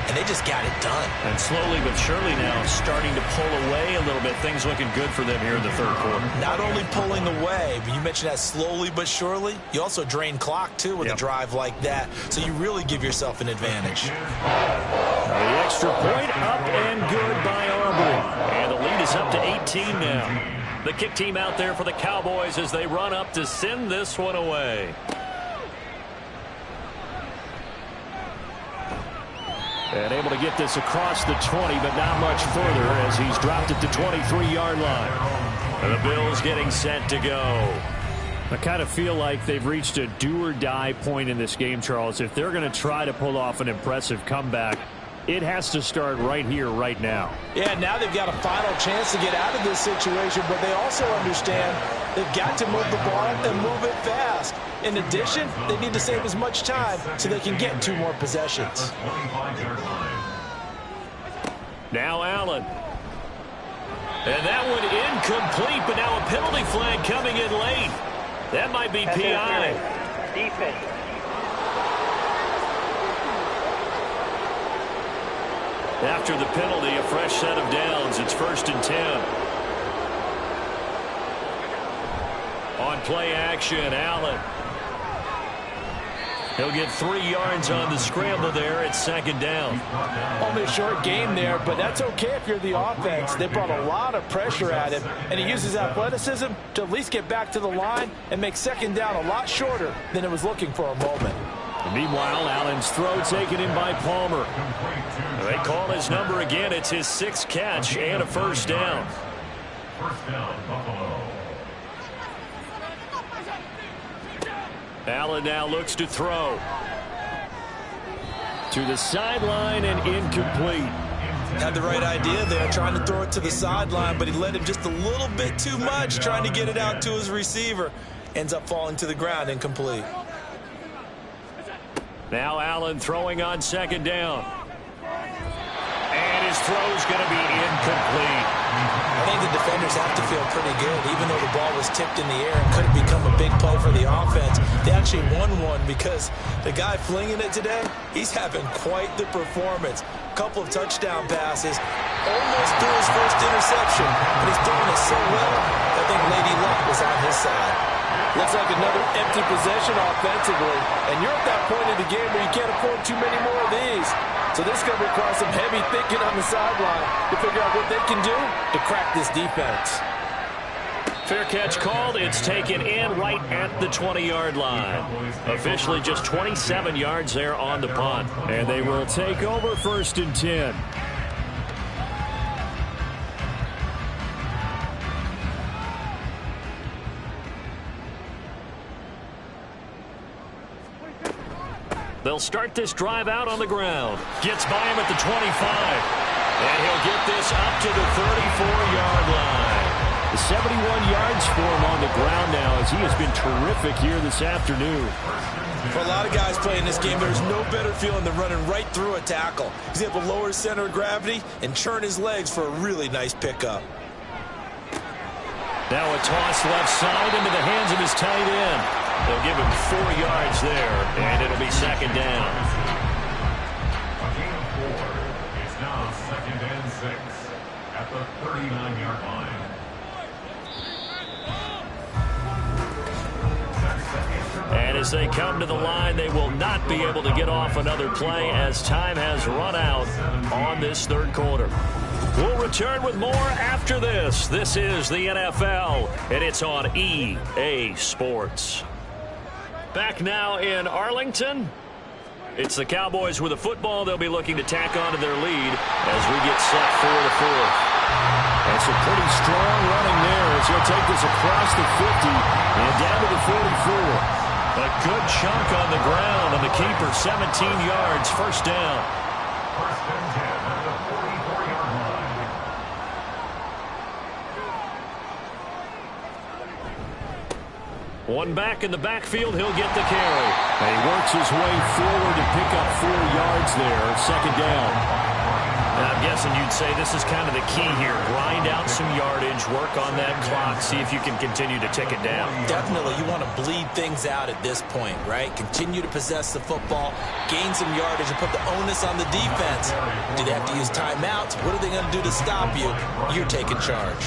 And they just got it done. And slowly but surely now starting to pull away a little bit. Things looking good for them here in the third quarter. Not only pulling away, but you mentioned that slowly but surely. You also drain clock, too, with a drive like that. So you really give yourself an advantage. The extra point up and good by Aubrey. And the lead is up to 18 now. The kick team out there for the Cowboys as they run up to send this one away. And able to get this across the 20, but not much further as he's dropped at the 23-yard line. And the Bills getting set to go. I kind of feel like they've reached a do-or-die point in this game, Charles. If they're going to try to pull off an impressive comeback, It has to start right here, right now. Yeah, now they've got a final chance to get out of this situation, but they also understand they've got to move the ball and move it fast. In addition, they need to save as much time so they can get 2 more possessions. Now Allen. And that one incomplete, but now a penalty flag coming in late. That might be PI. Defense. After the penalty, a fresh set of downs. It's 1st and 10. On play action, Allen. He'll get 3 yards on the scramble there. It's 2nd down. Only a short game there, but that's okay if you're the offense. They brought a lot of pressure at him, and he uses athleticism to at least get back to the line and make 2nd down a lot shorter than it was looking for a moment. And meanwhile, Allen's throw taken in by Palmer. They call his number again. It's his 6th catch and a 1st down. First down, Buffalo. Allen now looks to throw. To the sideline and incomplete. Had the right idea there, trying to throw it to the sideline, but he led him just a little bit too much, trying to get it out to his receiver. Ends up falling to the ground, incomplete. Now Allen throwing on 2nd down. And his throw's going to be incomplete. I think the defenders have to feel pretty good, even though the ball was tipped in the air and could have become a big play for the offense. They actually won one because the guy flinging it today, he's having quite the performance. A couple of touchdown passes, almost threw his first interception, but he's throwing it so well, I think Lady Luck was on his side. Looks like another empty possession offensively, and you're at that point in the game where you can't afford too many more of these. So this is going to require some heavy thinking on the sideline to figure out what they can do to crack this defense. Fair catch called. It's taken in right at the 20-yard line. Officially just 27 yards there on the punt. And they will take over 1st and 10. They'll start this drive out on the ground. Gets by him at the 25. And he'll get this up to the 34-yard line. 71 yards for him on the ground now as he has been terrific here this afternoon. For a lot of guys playing this game, there's no better feeling than running right through a tackle. He's able to lower his center of gravity and churn his legs for a really nice pickup. Now a toss left side into the hands of his tight end. They'll give him 4 yards there, and it'll be 2nd down. A gain of 4. It's now 2nd and 6 at the 39-yard line. And as they come to the line, they will not be able to get off another play as time has run out on this 3rd quarter. We'll return with more after this. This is the NFL, and it's on EA Sports. Back now in Arlington. It's the Cowboys with a football. They'll be looking to tack on to their lead as we get set for the 4th. That's a pretty strong running there as he'll take this across the 50 and down to the 44. A good chunk on the ground, and the keeper 17 yards, 1st down. 1st and 10 at the 44-yard line. One back in the backfield, he'll get the carry. And he works his way forward to pick up 4 yards there, 2nd down. And I'm guessing you'd say this is kind of the key here. Grind out some yardage, work on that clock, see if you can continue to tick it down. Definitely, you want to bleed things out at this point, right? Continue to possess the football, gain some yardage, and put the onus on the defense. Do they have to use timeouts? What are they going to do to stop you? You're taking charge.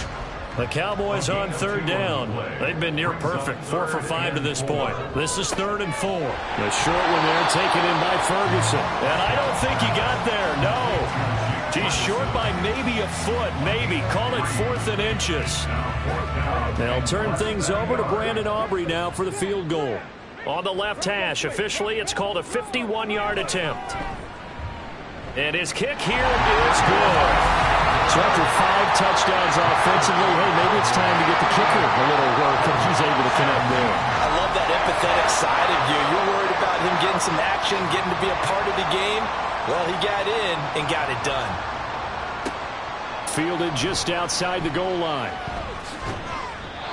The Cowboys on 3rd down. They've been near perfect, 4 for 5 to this point. This is 3rd and 4. The short one there taken in by Ferguson. And I don't think he got there, no. He's short by maybe a foot, maybe. Call it 4th and inches. They'll turn things over to Brandon Aubrey now for the field goal. On the left hash, officially it's called a 51-yard attempt. And his kick here is good. So after 5 touchdowns offensively, hey, maybe it's time to get the kicker a little work, and he's able to connect there. I love that empathetic side of you. You're worried about him getting some action, getting to be a part of the game. Well, he got in and got it done. Fielded just outside the goal line.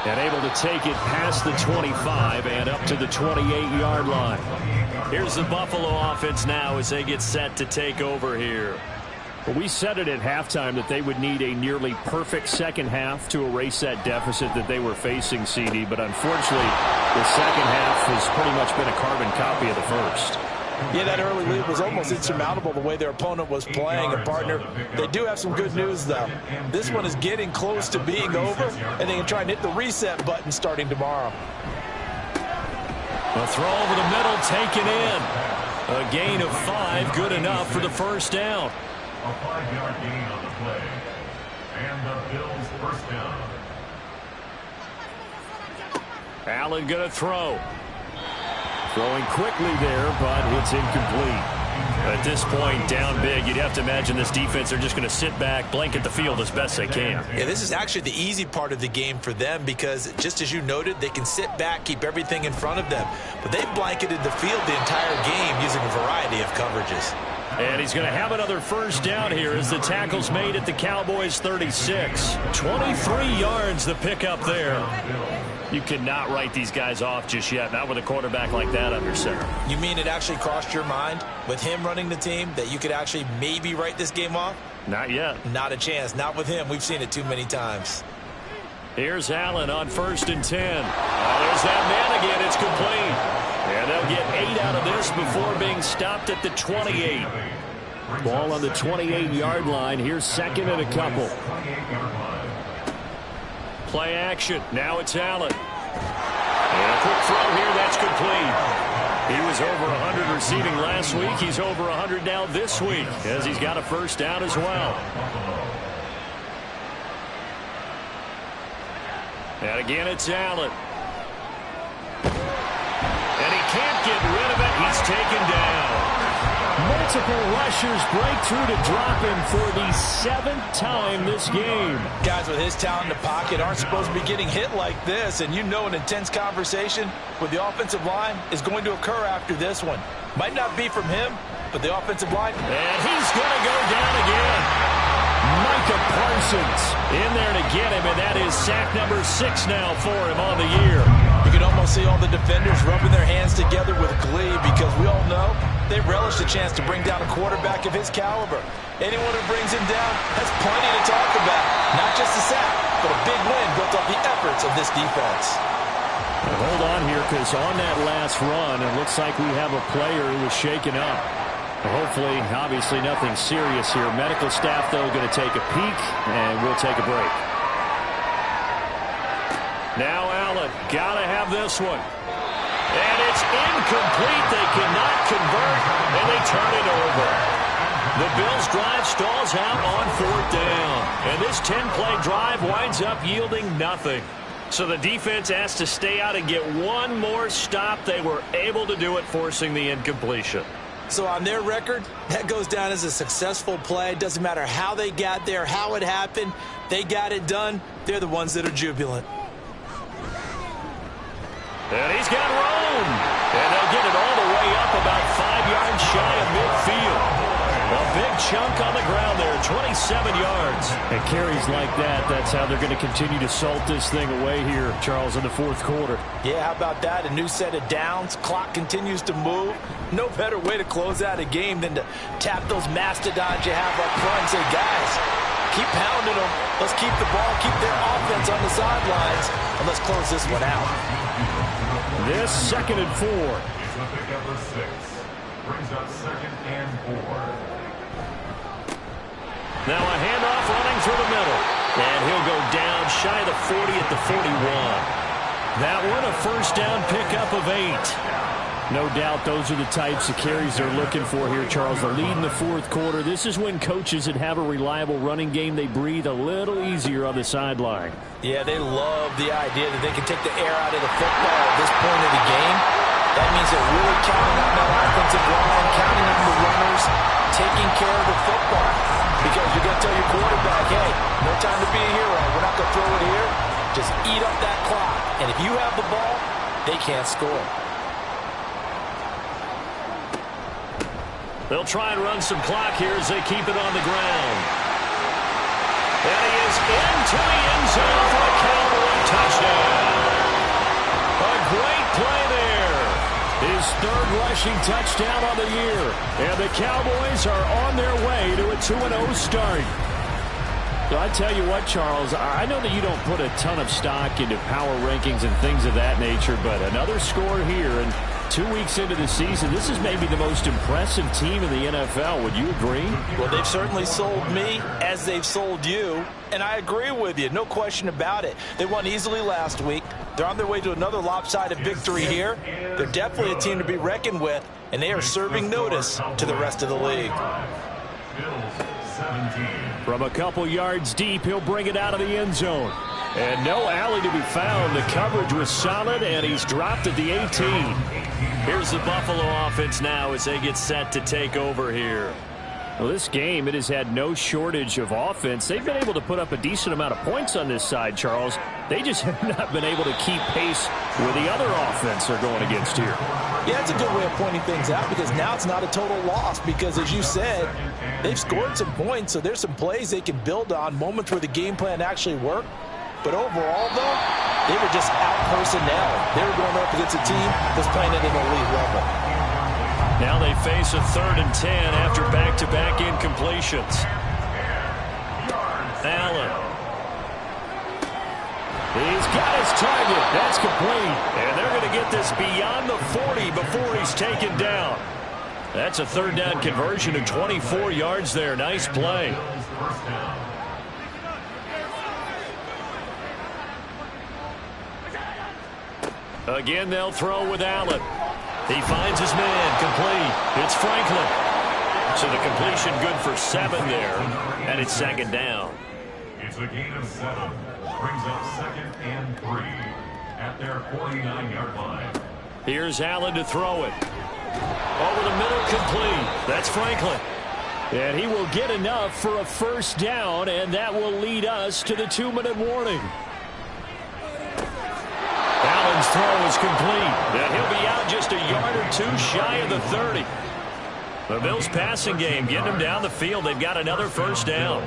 And able to take it past the 25 and up to the 28-yard line. Here's the Buffalo offense now as they get set to take over here. Well, we said it at halftime that they would need a nearly perfect second half to erase that deficit that they were facing, CD. But unfortunately, the second half has pretty much been a carbon copy of the first. Yeah, that early lead was almost insurmountable the way their opponent was playing. And, partner, they do have some good news, though. This one is getting close to being over, and they can try and hit the reset button starting tomorrow. A throw over the middle, taken in. A gain of 5, good enough for the first down. A 5-yard gain on the play. And the Bills first down. Allen going to throw. Throwing quickly there, but it's incomplete. At this point, down big, you'd have to imagine this defense are just going to sit back, blanket the field as best they can. Yeah, this is actually the easy part of the game for them because, just as you noted, they can sit back, keep everything in front of them. But they've blanketed the field the entire game using a variety of coverages. And he's going to have another first down here as the tackle's made at the Cowboys' 36. 23 yards the pickup there. You cannot write these guys off just yet, not with a quarterback like that under center. You mean it actually crossed your mind with him running the team that you could actually maybe write this game off? Not yet. Not a chance. Not with him. We've seen it too many times. Here's Allen on 1st and 10. There's that man again. It's complete. And they'll get 8 out of this before being stopped at the 28. Ball on the 28-yard line. Here's 2nd and a couple. Play action. Now it's Allen. And a quick throw here. That's complete. He was over 100 receiving last week. He's over 100 now this week as he's got a first down as well. And again, it's Allen. And he can't get rid of it. He's taken down. Multiple rushers break through to drop him for the 7th time this game. Guys with his talent in the pocket aren't supposed to be getting hit like this, and you know an intense conversation with the offensive line is going to occur after this one. Might not be from him, but the offensive line. And he's going to go down again. Micah Parsons in there to get him, and that is sack number 6 now for him on the year. You can almost see all the defenders rubbing their hands together with glee because we all know they relish the chance to bring down a quarterback of his caliber. Anyone who brings him down has plenty to talk about. Not just a sack, but a big win built off the efforts of this defense. Hold on here, because on that last run, it looks like we have a player who was shaken up. Hopefully, obviously nothing serious here. Medical staff, though, going to take a peek, and we'll take a break. Now Allen, got to have this one. And it's incomplete. They cannot convert, and they turn it over. The Bills' drive stalls out on 4th down. And this 10-play drive winds up yielding nothing. So the defense has to stay out and get one more stop. They were able to do it, forcing the incompletion. So on their record, that goes down as a successful play. It doesn't matter how they got there, how it happened. They got it done. They're the ones that are jubilant. And he's got room. And they'll get it all the way up about 5 yards shy of midfield. A big chunk on the ground there, 27 yards. And carries like that, that's how they're going to continue to salt this thing away here, Charles, in the 4th quarter. Yeah, how about that? A new set of downs. Clock continues to move. No better way to close out a game than to tap those mastodons you have up front and say, guys, keep pounding them. Let's keep the ball, keep their offense on the sidelines, and let's close this one out. This 2nd and 4. It's the pickup of 6. Brings up 2nd and 4. Now a handoff running through the middle. And he'll go down shy of the 40 at the 41. That one a first down pickup of 8. No doubt those are the types of carries they're looking for here, Charles. The lead in the 4th quarter. This is when coaches that have a reliable running game, they breathe a little easier on the sideline. Yeah, they love the idea that they can take the air out of the football at this point of the game. That means they're really counting on that offensive line, counting on the runners, taking care of the football. Because you're going to tell your quarterback, hey, no time to be a hero. We're not going to throw it here. Just eat up that clock. And if you have the ball, they can't score. They'll try and run some clock here as they keep it on the ground. And he is into the end zone for a Cowboy touchdown. A great play there. His third rushing touchdown on the year. And the Cowboys are on their way to a 2-0 start. So I tell you what, Charles, I know that you don't put a ton of stock into power rankings and things of that nature, but another score here, and 2 weeks into the season, this is maybe the most impressive team in the NFL. Would you agree? Well, they've certainly sold me as they've sold you, and I agree with you. No question about it. They won easily last week. They're on their way to another lopsided victory here. They're definitely a team to be reckoned with, and they are serving notice to the rest of the league. From a couple yards deep, he'll bring it out of the end zone. And no alley to be found. The coverage was solid, and he's dropped at the 18. Here's the Buffalo offense now as they get set to take over here. Well, this game, it has had no shortage of offense. They've been able to put up a decent amount of points on this side, Charles. They just have not been able to keep pace with the other offense they're going against here. Yeah, it's a good way of pointing things out because now it's not a total loss because, as you said, they've scored some points, so there's some plays they can build on, moments where the game plan actually worked. But overall, though, they were just out-personnel. They were going up against a team that's playing at an elite level. Now they face a 3rd and 10 after back-to-back incompletions. Allen. He's got his target. That's complete. And they're going to get this beyond the 40 before he's taken down. That's a 3rd down conversion of 24 yards there. Nice play. Again, they'll throw with Allen. He finds his man, complete. It's Franklin. So the completion good for 7 there, and it's 2nd down. It's a gain of 7. Brings up 2nd and 3 at their 49-yard line. Here's Allen to throw it. Over the middle, complete. That's Franklin. And he will get enough for a 1st down, and that will lead us to the 2-minute warning. Allen's throw is complete, and he'll be out just a yard or 2 shy of the 30. The Bills' passing game getting them down the field. They've got another 1st down.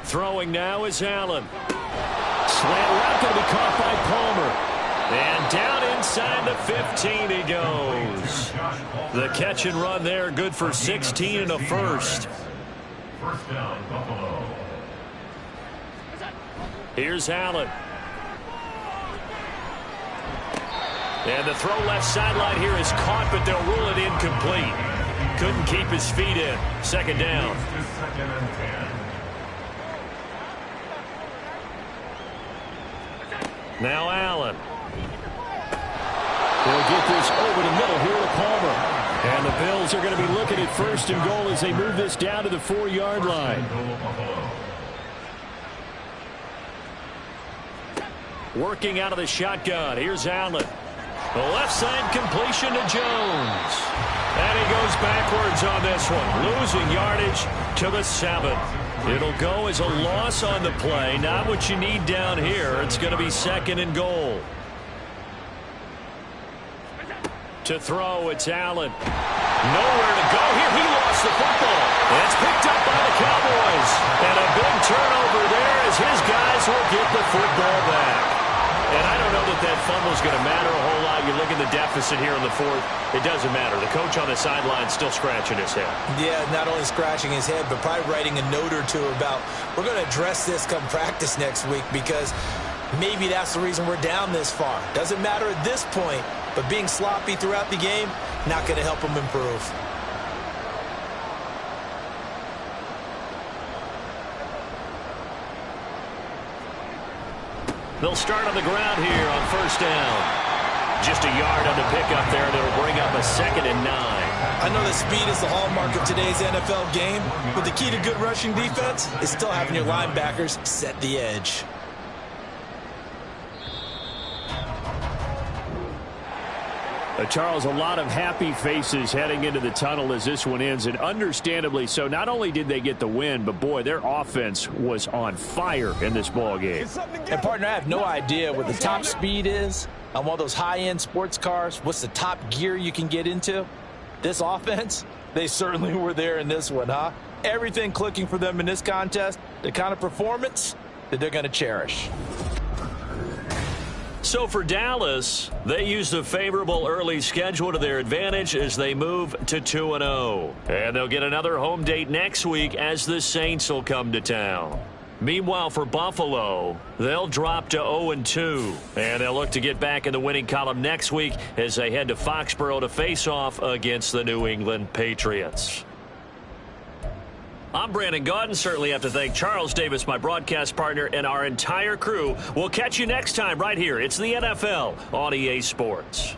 Throwing now is Allen. Slant route going to be caught by Palmer. And down inside the 15 he goes. The catch and run there, good for 16 and a 1st. 1st down, Buffalo. Here's Allen. And the throw left sideline here is caught, but they'll rule it incomplete. Couldn't keep his feet in. 2nd down. 2nd and 10. Now Allen. They'll get this over the middle here to Palmer. And the Bills are going to be looking at 1st and goal as they move this down to the 4-yard line. Working out of the shotgun. Here's Allen. The left side completion to Jones. And he goes backwards on this one. Losing yardage to the 7. It'll go as a loss on the play. Not what you need down here. It's going to be 2nd and goal. To throw, it's Allen. Nowhere to go here. He lost the football. And it's picked up by the Cowboys. And a big turnover there as his guys will get the football back. And I don't know that fumble's going to matter a whole lot. You look at the deficit here in the 4th. It doesn't matter. The coach on the sideline still scratching his head. Yeah, not only scratching his head, but probably writing a note or two about, we're going to address this come practice next week because maybe that's the reason we're down this far. Doesn't matter at this point, but being sloppy throughout the game, not going to help him improve. They'll start on the ground here on 1st down. Just a yard on the pickup there. That'll bring up a 2nd and 9. I know that speed is the hallmark of today's NFL game, but the key to good rushing defense is still having your linebackers set the edge. Charles, a lot of happy faces heading into the tunnel as this one ends, and understandably so. Not only did they get the win, but, boy, their offense was on fire in this ball game. And, partner, I have no idea what the top speed is on one of those high-end sports cars. What's the top gear you can get into? This offense, they certainly were there in this one, huh? Everything clicking for them in this contest, the kind of performance that they're going to cherish. So for Dallas, they used a favorable early schedule to their advantage as they move to 2-0. And they'll get another home date next week as the Saints will come to town. Meanwhile, for Buffalo, they'll drop to 0-2. And they'll look to get back in the winning column next week as they head to Foxborough to face off against the New England Patriots. I'm Brandon Gaudin. Certainly have to thank Charles Davis, my broadcast partner, and our entire crew. We'll catch you next time right here. It's the NFL on EA Sports.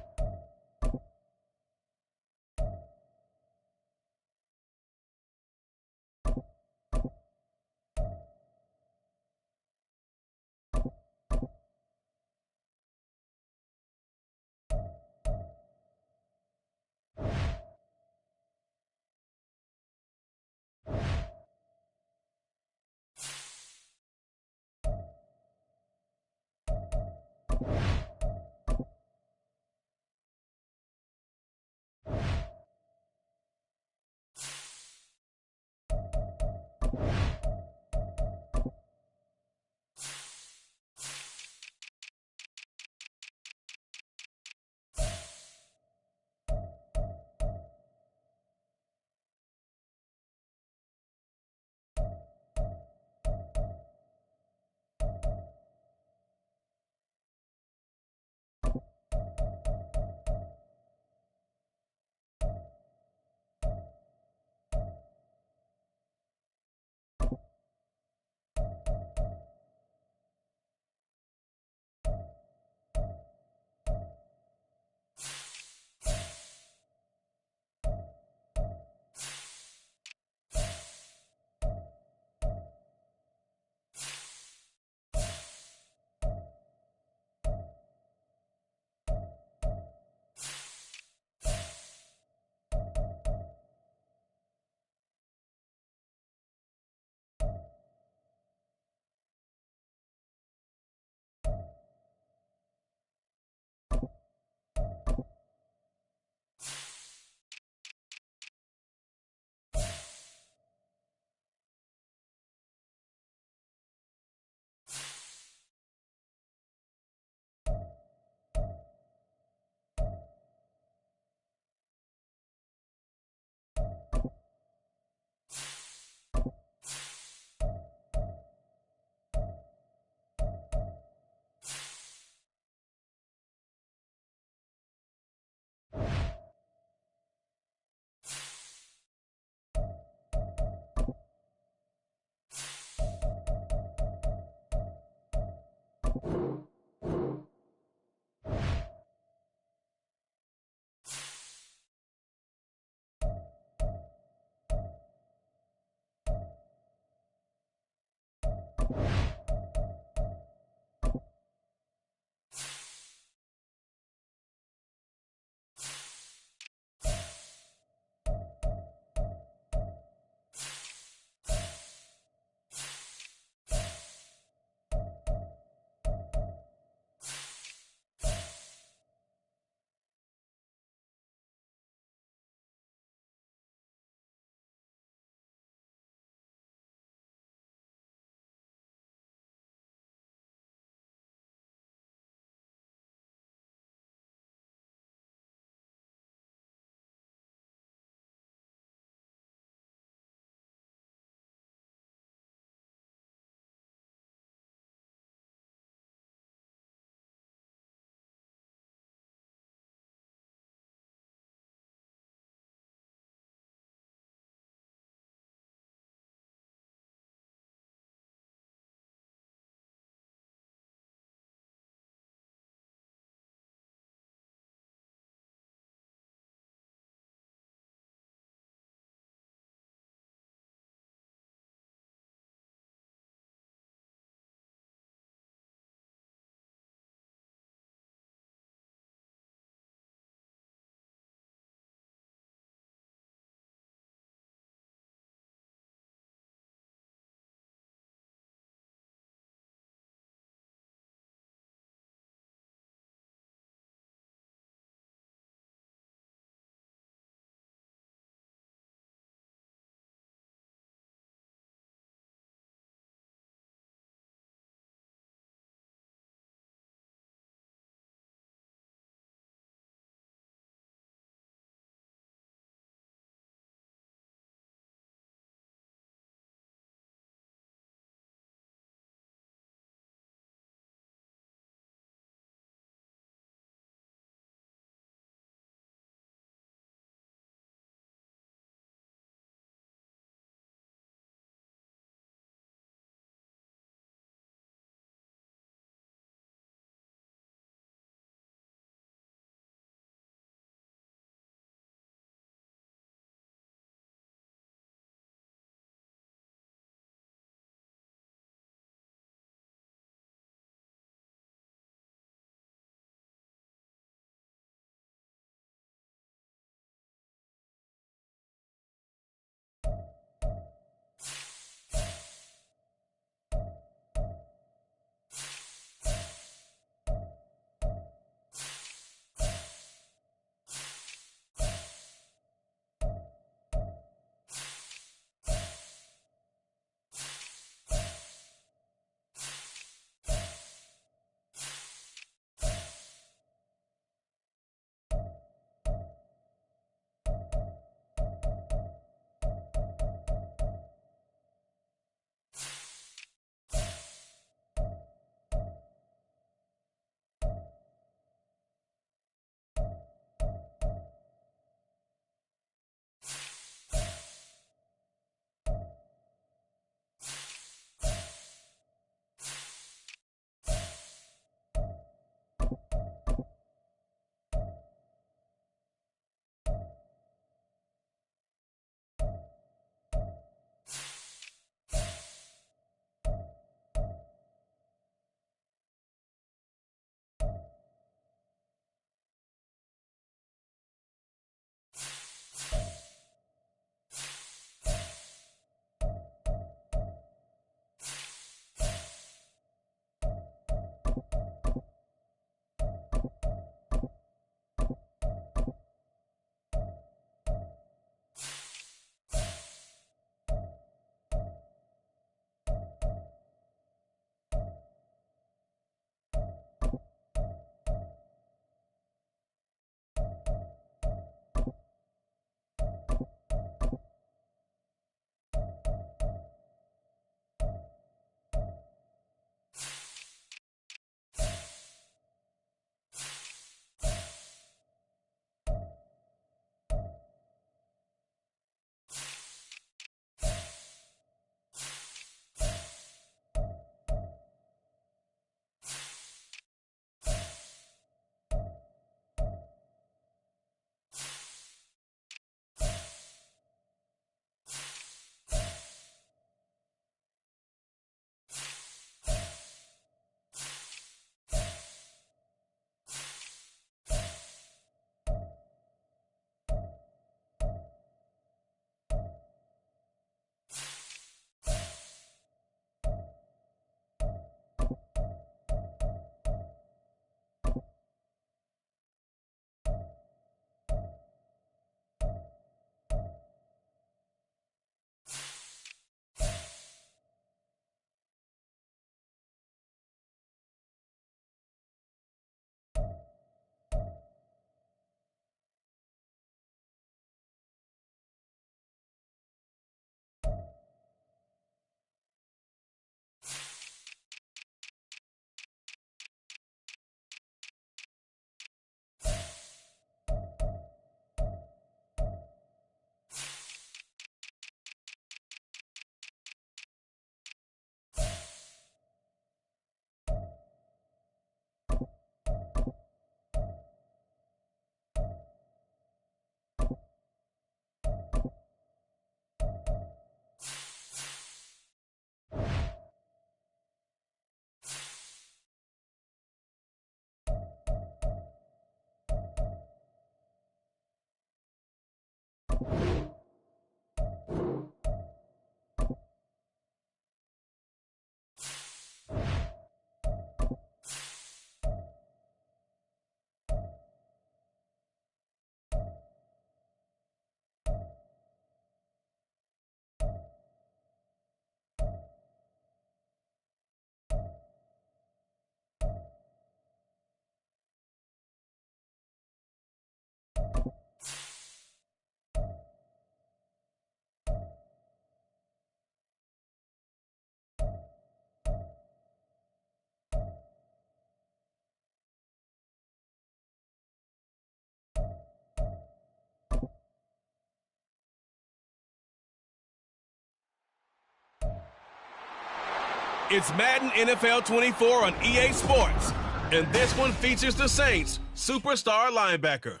It's Madden NFL 24 on EA Sports, and this one features the Saints' superstar linebacker,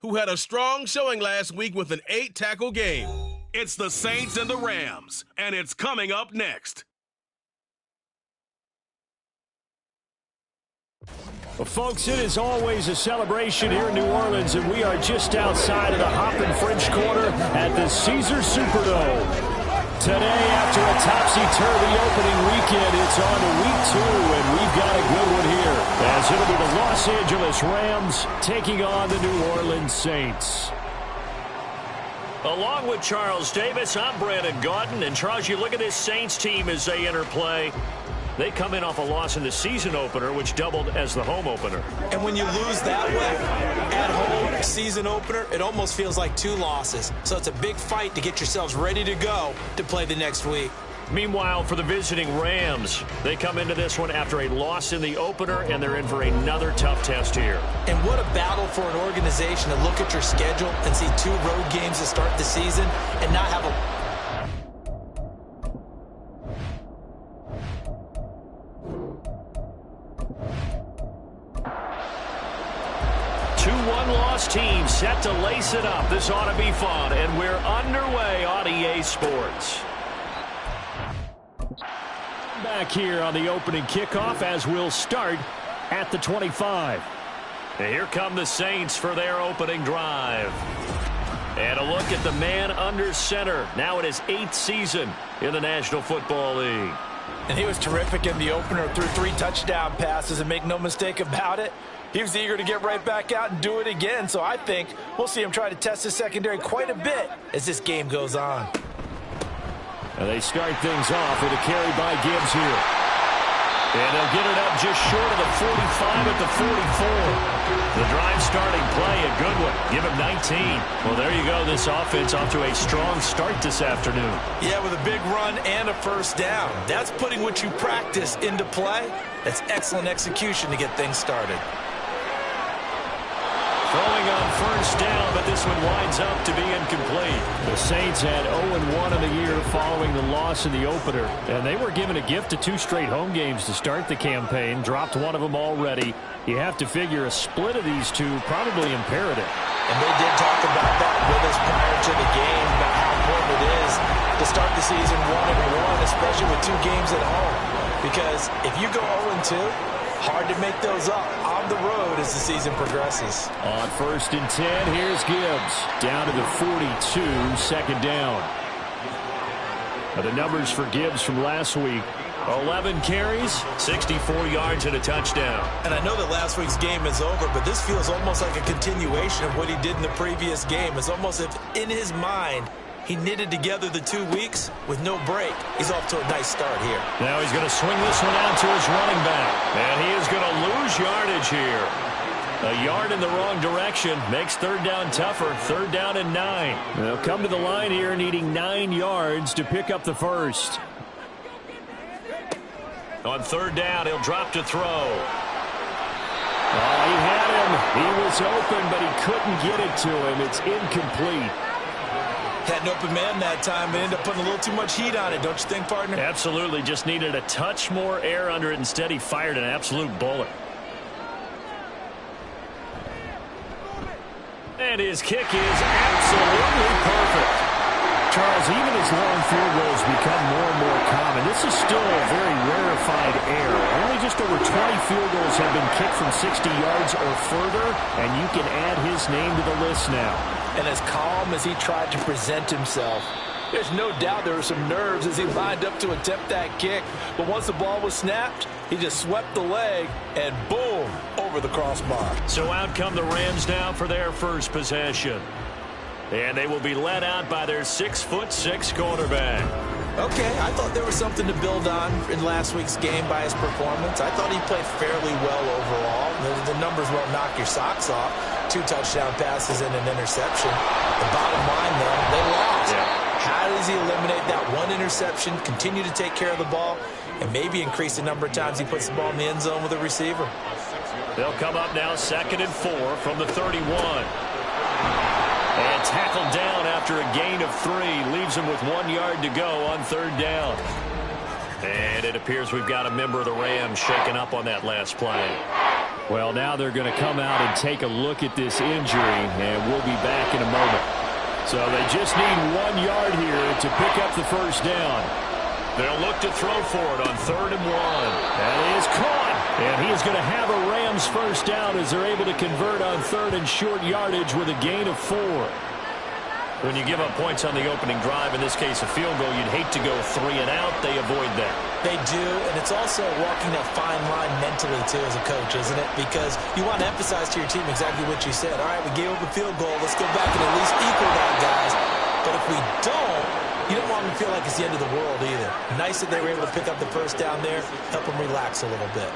who had a strong showing last week with an 8-tackle game. It's the Saints and the Rams, and it's coming up next. Well, folks, it is always a celebration here in New Orleans, and we are just outside of the Hoppin' French Quarter at the Caesars Superdome. Today, after a topsy-turvy opening weekend, it's on to week 2, and we've got a good one here, as it'll be the Los Angeles Rams taking on the New Orleans Saints. Along with Charles Davis, I'm Brandon Gaudin, and Charles, you look at this Saints team as they enter play. They come in off a loss in the season opener, which doubled as the home opener. And when you lose that way, at home, season opener, it almost feels like 2 losses. So it's a big fight to get yourselves ready to go to play the next week. Meanwhile, for the visiting Rams, they come into this one after a loss in the opener, and they're in for another tough test here. And what a battle for an organization to look at your schedule and see 2 road games to start the season and not have a... 2-1 loss team set to lace it up. This ought to be fun, and we're underway on EA Sports. Back here on the opening kickoff as we'll start at the 25. And here come the Saints for their opening drive. And a look at the man under center, now in his 8th season in the National Football League. And he was terrific in the opener, threw 3 touchdown passes, and make no mistake about it, he was eager to get right back out and do it again. So I think we'll see him try to test his secondary quite a bit as this game goes on. And they start things off with a carry by Gibbs here. And they'll get it up just short of the 45 at the 44. The drive starting play, a good one. Give him 19. Well, there you go. This offense off to a strong start this afternoon. Yeah, with a big run and a first down. That's putting what you practice into play. That's excellent execution to get things started. Throwing on first down, but this one winds up to be incomplete. The Saints had 0-1 in the year following the loss in the opener, and they were given a gift of 2 straight home games to start the campaign, dropped one of them already. You have to figure a split of these 2 probably imperative. And they did talk about that with us prior to the game, about how important it is to start the season 1-1, especially with 2 games at home. Because if you go 0-2, hard to make those up on the road as the season progresses. On 1st and 10, here's Gibbs. Down to the 42, 2nd down. Now the numbers for Gibbs from last week: 11 carries, 64 yards, and a touchdown. And I know that last week's game is over, but this feels almost like a continuation of what he did in the previous game. It's almost as if in his mind, he knitted together the 2 weeks with no break. He's off to a nice start here. Now he's going to swing this one out to his running back. And he is going to lose yardage here. A yard in the wrong direction makes 3rd down tougher. 3rd down and 9. They'll come to the line here needing 9 yards to pick up the first. On 3rd down, he'll drop to throw. Oh, he had him. He was open, but he couldn't get it to him. It's incomplete. Had an open man that time, but ended up putting a little too much heat on it, don't you think, partner? Absolutely. Just needed a touch more air under it. Instead, he fired an absolute bullet. And his kick is absolutely perfect. Charles, even as long field goals become more and more common, this is still a very rarefied error. Only just over 20 field goals have been kicked from 60 yards or further, and you can add his name to the list now. And as calm as he tried to present himself, there's no doubt there were some nerves as he lined up to attempt that kick. But once the ball was snapped, he just swept the leg and boom, over the crossbar. So out come the Rams now for their first possession. And they will be led out by their 6'6" quarterback. Okay, I thought there was something to build on in last week's game by his performance. I thought he played fairly well overall. The numbers won't knock your socks off. 2 touchdown passes and an interception. The bottom line, though, they lost. Yeah. How does he eliminate that 1 interception, continue to take care of the ball, and maybe increase the number of times he puts the ball in the end zone with a receiver? They'll come up now 2nd and 4 from the 31. And tackled down after a gain of 3. Leaves him with 1 yard to go on 3rd down. And it appears we've got a member of the Rams shaken up on that last play. Well, now they're going to come out and take a look at this injury, and we'll be back in a moment. So they just need 1 yard here to pick up the first down. They'll look to throw for it on 3rd and 1. That is caught. And he is going to have a Rams first down as they're able to convert on 3rd and short yardage with a gain of 4. When you give up points on the opening drive, in this case a field goal, you'd hate to go 3 and out. They avoid that. They do, and it's also walking that fine line mentally, too, as a coach, isn't it? Because you want to emphasize to your team exactly what you said. All right, we gave up a field goal. Let's go back and at least equal that, guys. But if we don't, you don't want them to feel like it's the end of the world either. Nice that they were able to pick up the first down there, help them relax a little bit.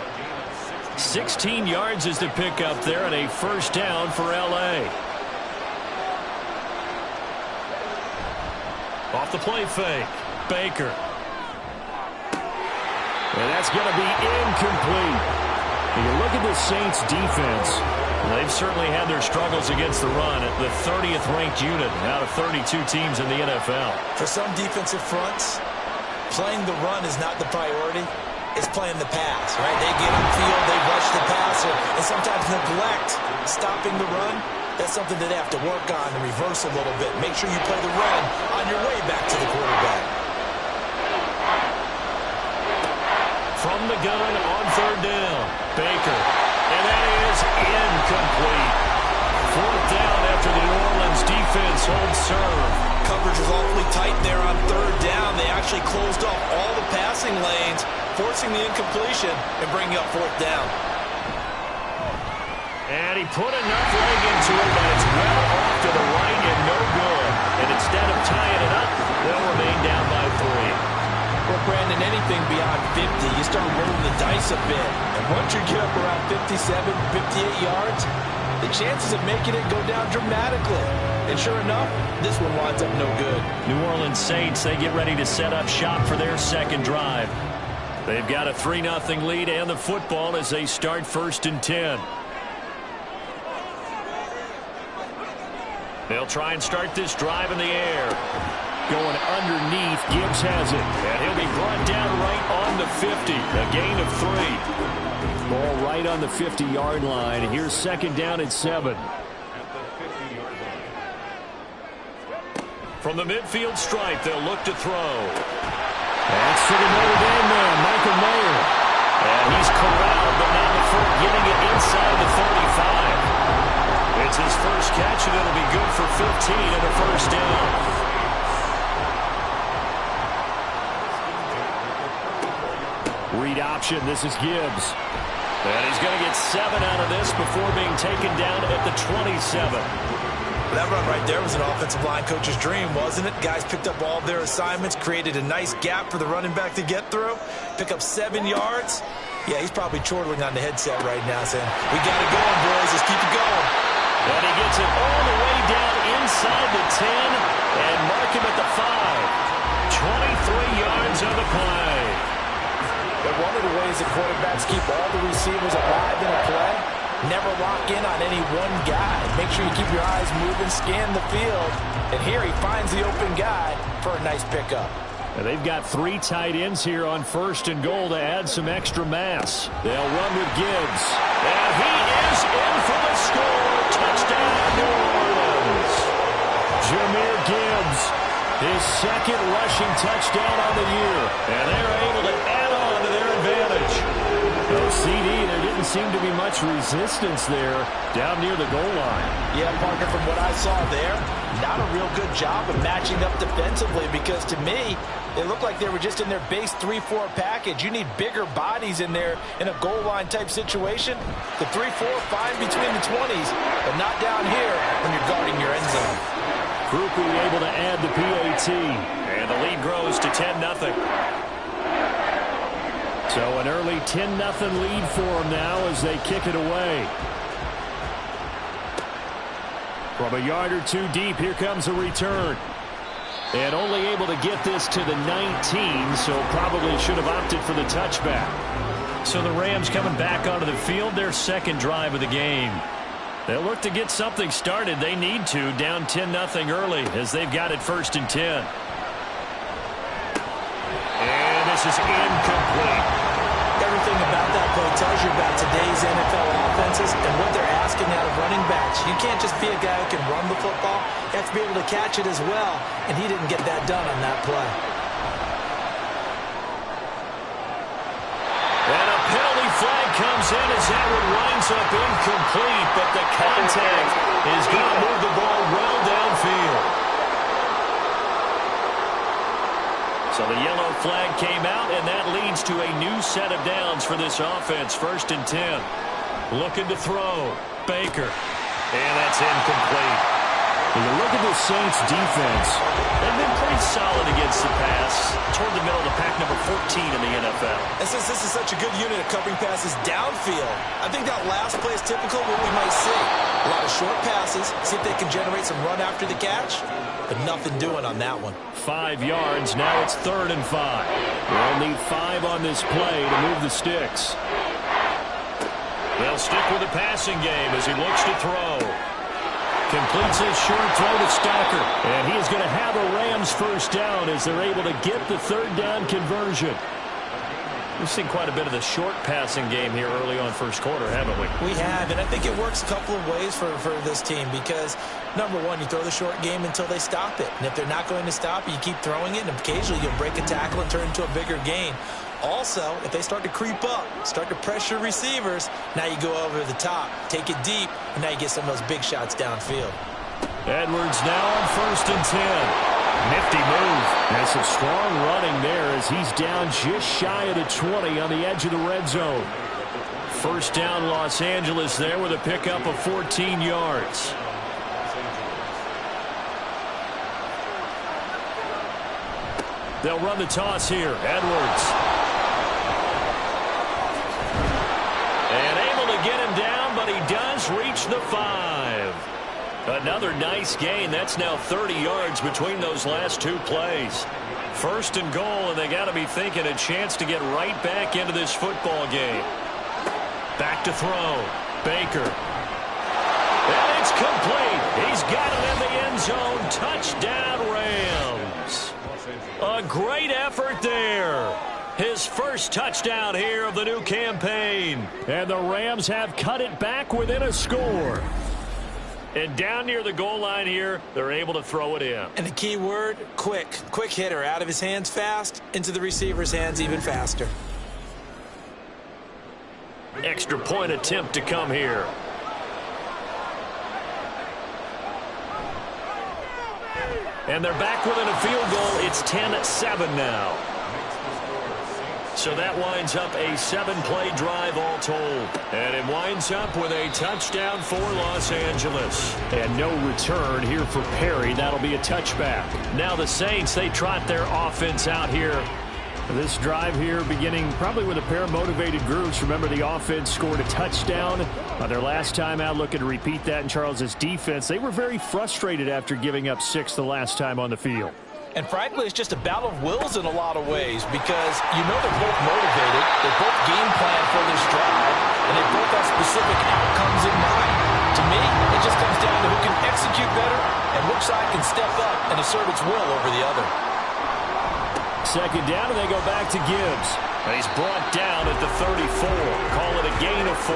16 yards is the pickup there, and a first down for L.A. Off the play fake, Baker. And that's going to be incomplete. When you look at the Saints defense, they've certainly had their struggles against the run at the 30th ranked unit out of 32 teams in the NFL. For some defensive fronts, playing the run is not the priority. It's playing the pass, right? They get upfield, they rush the passer, and sometimes neglect stopping the run. That's something that they have to work on and reverse a little bit. Make sure you play the run on your way back to the quarterback. From the gun on 3rd down, Baker. And that is incomplete. 4th down after the New Orleans defense holds serve. Coverage was awfully tight there on 3rd down. They actually closed off all the passing lanes, forcing the incompletion and bringing up 4th down. And he put enough leg into it, but it's well off to the right and no good. And instead of tying it up, they'll remain down by 3. Well, Brandon, anything beyond 50, you start rolling the dice a bit. And once you get up around 57, 58 yards, the chances of making it go down dramatically. And sure enough, this one winds up no good. New Orleans Saints, they get ready to set up shop for their second drive. They've got a 3-0 lead and the football as they start 1st and 10. They'll try and start this drive in the air. Going underneath, Gibbs has it. And he'll be brought down right on the 50. A gain of 3. Ball right on the 50-yard line. Here's 2nd down and 7. From the midfield stripe, they'll look to throw. That's for the Notre Dame man, Michael Mayer. And he's corralled, but not before getting it inside the 35. It's his first catch, and it'll be good for 15 and a first down. Read option. This is Gibbs. And he's going to get 7 out of this before being taken down at the 27. That run right there was an offensive line coach's dream, wasn't it? Guys picked up all their assignments, created a nice gap for the running back to get through, pick up 7 yards. Yeah, he's probably chortling on the headset right now saying, we got it going, boys. Let's keep it going. And he gets it all the way down inside the 10 and mark him at the 5. 23 yards on the play. But one of the ways that quarterbacks keep all the receivers alive in a play, never lock in on any one guy. Make sure you keep your eyes moving, scan the field. And here he finds the open guy for a nice pickup. And they've got 3 tight ends here on 1st and goal to add some extra mass. They'll run with Gibbs. And he is in for the score. Touchdown, New Orleans. Jahmyr Gibbs, his 2nd rushing touchdown on the year. And they're able to add on to their advantage. No CD, there didn't seem to be much resistance there down near the goal line. Yeah, partner, from what I saw there, not a real good job of matching up defensively because to me, it looked like they were just in their base 3-4 package. You need bigger bodies in there in a goal line type situation. The 3-4, fine between the 20s, but not down here when you're guarding your end zone. Kruku able to add the PAT. And the lead grows to 10-0. So an early 10-0 lead for them now as they kick it away. From a yard or 2 deep, here comes a return. And only able to get this to the 19, so probably should have opted for the touchback. So the Rams coming back onto the field, their 2nd drive of the game. They'll look to get something started. They need to, down 10-0 early as they've got it 1st and 10. And this pass is incomplete. Everything about that play tells you about today's NFL offenses and what they're asking out of running backs. You can't just be a guy who can run the football. You have to be able to catch it as well, and he didn't get that done on that play. And a penalty flag comes in as that one winds up incomplete, but the contact is going to move the ball well downfield. So the yellow flag came out, and that leads to a new set of downs for this offense. 1st and 10. Looking to throw. Baker. And that's incomplete. When you look at the Saints defense, they've been pretty solid against the pass. Toward the middle of the pack, number 14 in the NFL. And since this is such a good unit of covering passes downfield, I think that last play is typical of what we might see. A lot of short passes, see if they can generate some run after the catch, but nothing doing on that one. 5 yards, now it's 3rd and 5. they'll need 5 on this play to move the sticks. They'll stick with the passing game as he looks to throw. Completes his short throw to Stalker. And he is going to have a Rams first down as they're able to get the 3rd down conversion. We've seen quite a bit of the short passing game here early on first quarter, haven't we? We have, and I think it works a couple of ways for this team because, number one, you throw the short game until they stop it. And if they're not going to stop it, you keep throwing it, and occasionally you'll break a tackle and turn into a bigger gain. Also, if they start to creep up, start to pressure receivers, now you go over the top, take it deep, and now you get some of those big shots downfield. Edwards now on 1st and 10. Nifty move. And some strong running there as he's down just shy of the 20 on the edge of the red zone. First down, Los Angeles there with a pickup of 14 yards. They'll run the toss here. Edwards. And able to get him down, but he does reach the 5. Another nice gain. That's now 30 yards between those last 2 plays. 1st and goal, and they got to be thinking a chance to get right back into this football game. Back to throw. Baker. And it's complete. He's got it in the end zone. Touchdown, Rams. A great effort there. His first touchdown here of the new campaign. And the Rams have cut it back within a score. And down near the goal line here, they're able to throw it in. And the key word, quick. Quick hitter. Out of his hands fast, into the receiver's hands even faster. Extra point attempt to come here. And they're back within a field goal. It's 10-7 now. So that winds up a 7-play drive all told. And it winds up with a touchdown for Los Angeles. And no return here for Perry. That'll be a touchback. Now the Saints, they trot their offense out here. This drive here beginning probably with a pair of motivated groups. Remember, the offense scored a touchdown on their last time out. Looking to repeat that in Charles's defense. They were very frustrated after giving up 6 the last time on the field. And frankly, it's just a battle of wills in a lot of ways because you know they're both motivated, they both game plan for this drive, and they both have specific outcomes in mind. To me, it just comes down to who can execute better and which side can step up and assert its will over the other. 2nd down, and they go back to Gibbs. And he's brought down at the 34. Call it a gain of 4.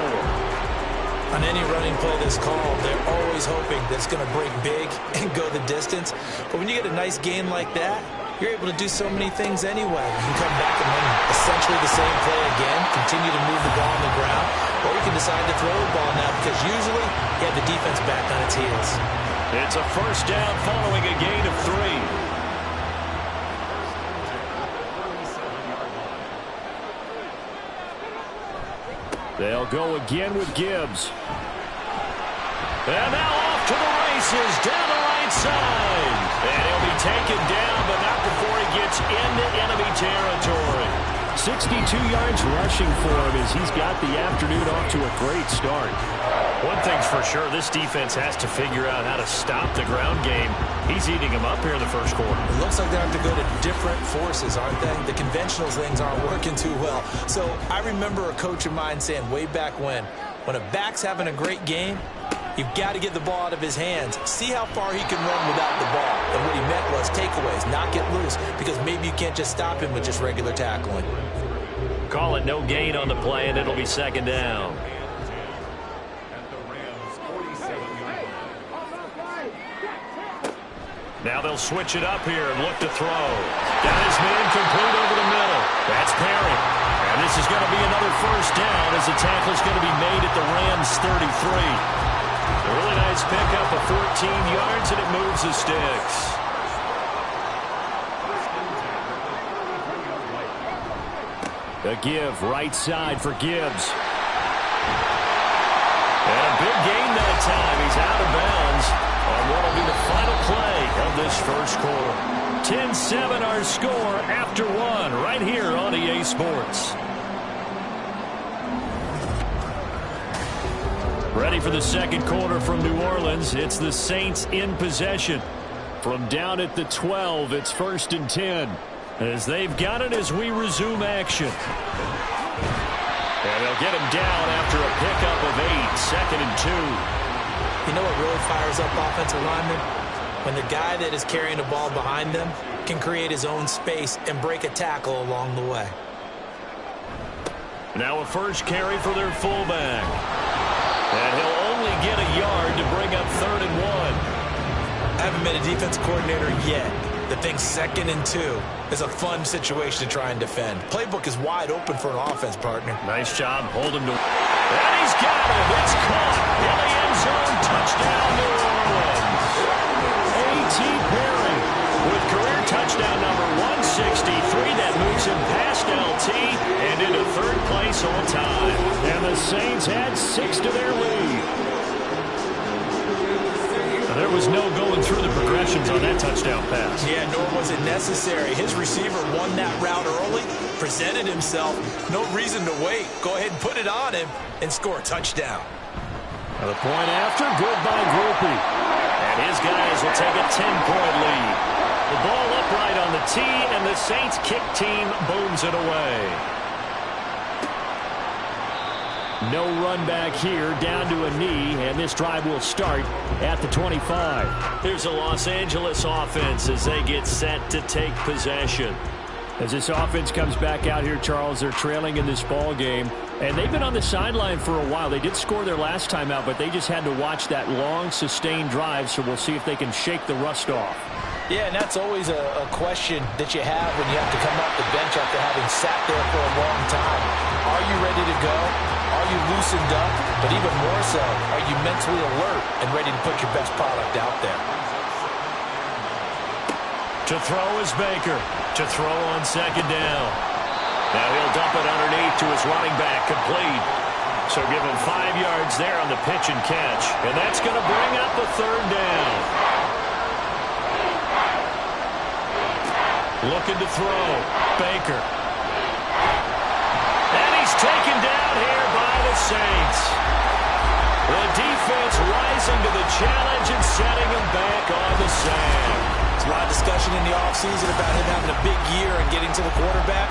On any running play that's called, they're always hoping that it's going to break big and go the distance. But when you get a nice gain like that, you're able to do so many things anyway. You can come back and run essentially the same play again, continue to move the ball on the ground, or you can decide to throw the ball now because usually you have the defense back on its heels. It's a first down following a gain of 3. They'll go again with Gibbs. And now off to the races down the right side. And he'll be taken down, but not before he gets into enemy territory. 62 yards rushing for him as he's got the afternoon off to a great start. One thing's for sure, this defense has to figure out how to stop the ground game. He's eating them up here in the first quarter. It looks like they have to go to different forces, aren't they? The conventional things aren't working too well. So I remember a coach of mine saying way back when a back's having a great game, You've got to get the ball out of his hands. See how far he can run without the ball. And what he meant was takeaways, not get loose, because maybe you can't just stop him with just regular tackling. Call it no gain on the play, and it'll be second down. Now they'll switch it up here and look to throw. Got his man complete over the middle. That's Perry. And this is going to be another first down as the tackle's going to be made at the Rams 33. A really nice pickup of 14 yards, and it moves the sticks. A give right side for Gibbs. And a big gain that time. He's out of bounds on what will be the final play of this first quarter. 10-7 our score after one right here on EA Sports. Ready for the second quarter from New Orleans. It's the Saints in possession. From down at the 12, it's 1st and 10. As they've got it as we resume action. And they'll get him down after a pickup of 8, 2nd and 2. You know what really fires up offensive linemen? When the guy that is carrying the ball behind them can create his own space and break a tackle along the way. Now a first carry for their fullback. And he'll only get a yard to bring up 3rd and 1. I haven't been a defense coordinator yet that thinks 2nd and 2 is a fun situation to try and defend. Playbook is wide open for an offense, partner. Nice job holding to. And he's got him. It's caught in the end zone. Touchdown, New Orleans. A.T. Perry with career touchdown number 163. That moves him past LT and into 3rd place on time. And the Saints add 6 to their lead. There was no going through the progressions on that touchdown pass. Yeah, nor was it necessary. His receiver won that route early, presented himself. No reason to wait. Go ahead and put it on him and score a touchdown. And the point after, good by Groupie. And his guys will take a 10-point lead. The ball upright on the tee, and the Saints kick team booms it away. No run back here, down to a knee, and this drive will start at the 25. Here's a Los Angeles offense as they get set to take possession. As this offense comes back out here, Charles, they're trailing in this ball game, and they've been on the sideline for a while. They did score their last time out, but they just had to watch that long, sustained drive, so we'll see if they can shake the rust off. Yeah, and that's always a question that you have when you have to come off the bench after having sat there for a long time. Are you ready to go? Are you loosened up? But even more so, are you mentally alert and ready to put your best product out there? To throw is Baker. To throw on 2nd down. Now he'll dump it underneath to his running back, complete. So give him 5 yards there on the pitch and catch. And that's going to bring up a 3rd down. Looking to throw. Baker. And he's taken down here by the Saints. The defense rising to the challenge and setting him back on the sand. There's a lot of discussion in the offseason about him having a big year and getting to the quarterback.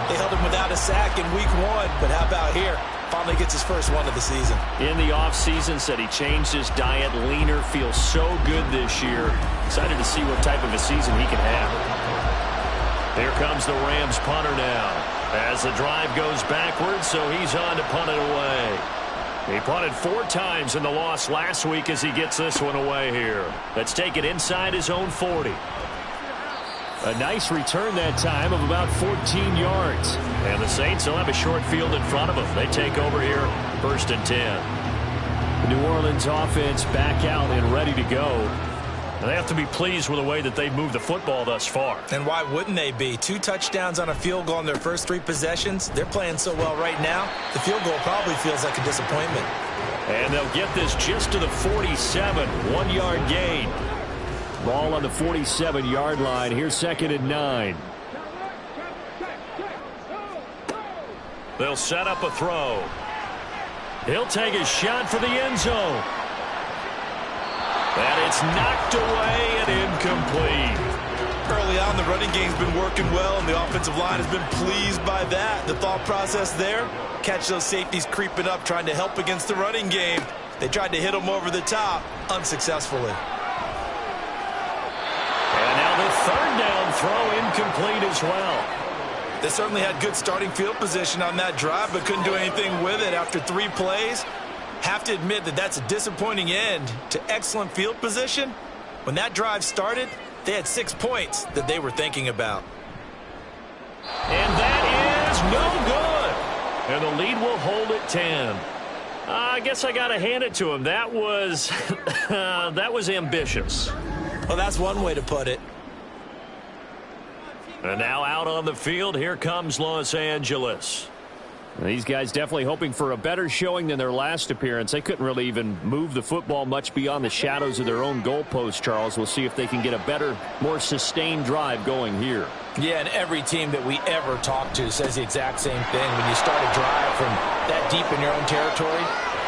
They held him without a sack in week 1, but how about here? Finally gets his first one of the season. In the offseason, said he changed his diet, leaner, feels so good this year. Excited to see what type of a season he can have. Here comes the Rams punter now. As the drive goes backwards, so he's on to punt it away. He punted 4 times in the loss last week as he gets this one away here. Let's take it inside his own 40. A nice return that time of about 14 yards. And the Saints will have a short field in front of them. They take over here, 1st and 10. The New Orleans offense back out and ready to go. And they have to be pleased with the way that they've moved the football thus far. And why wouldn't they be? 2 touchdowns on a field goal in their first 3 possessions. They're playing so well right now, the field goal probably feels like a disappointment. And they'll get this just to the 47, 1-yard gain. Ball on the 47-yard line. Here's 2nd and 9. They'll set up a throw. He'll take a shot for the end zone. And it's knocked away and incomplete. Early on, the running game's been working well, and the offensive line has been pleased by that. The thought process there, catch those safeties creeping up, trying to help against the running game. They tried to hit him over the top unsuccessfully. And now the third down throw incomplete as well. They certainly had good starting field position on that drive, but couldn't do anything with it after 3 plays. Have to admit that that's a disappointing end to excellent field position. When that drive started, they had 6 points that they were thinking about. And that is no good. And the lead will hold at 10. I guess I got to hand it to him. That was that was ambitious. Well, that's one way to put it. And now out on the field, here comes Los Angeles. These guys definitely hoping for a better showing than their last appearance. They couldn't really even move the football much beyond the shadows of their own goalpost, Charles. We'll see if they can get a better, more sustained drive going here. Yeah, and every team that we ever talk to says the exact same thing. When you start a drive from that deep in your own territory,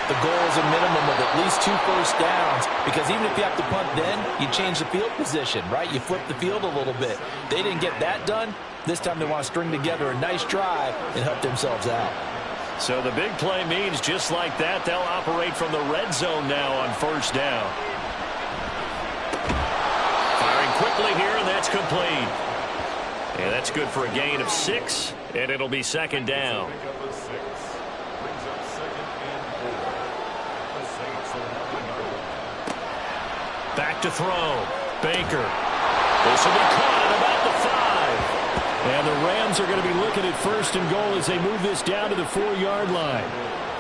the goal is a minimum of at least 2 first downs, because even if you have to punt then, you change the field position, right? You flip the field a little bit. They didn't get that done. This time they want to string together a nice drive and help themselves out. So the big play means just like that, they'll operate from the red zone now on first down. Firing quickly here, and that's complete. And that's good for a gain of 6, and it'll be second down. Back to throw. Baker. This will be caught at about the 5. And the Rams are going to be looking at first and goal as they move this down to the 4-yard line.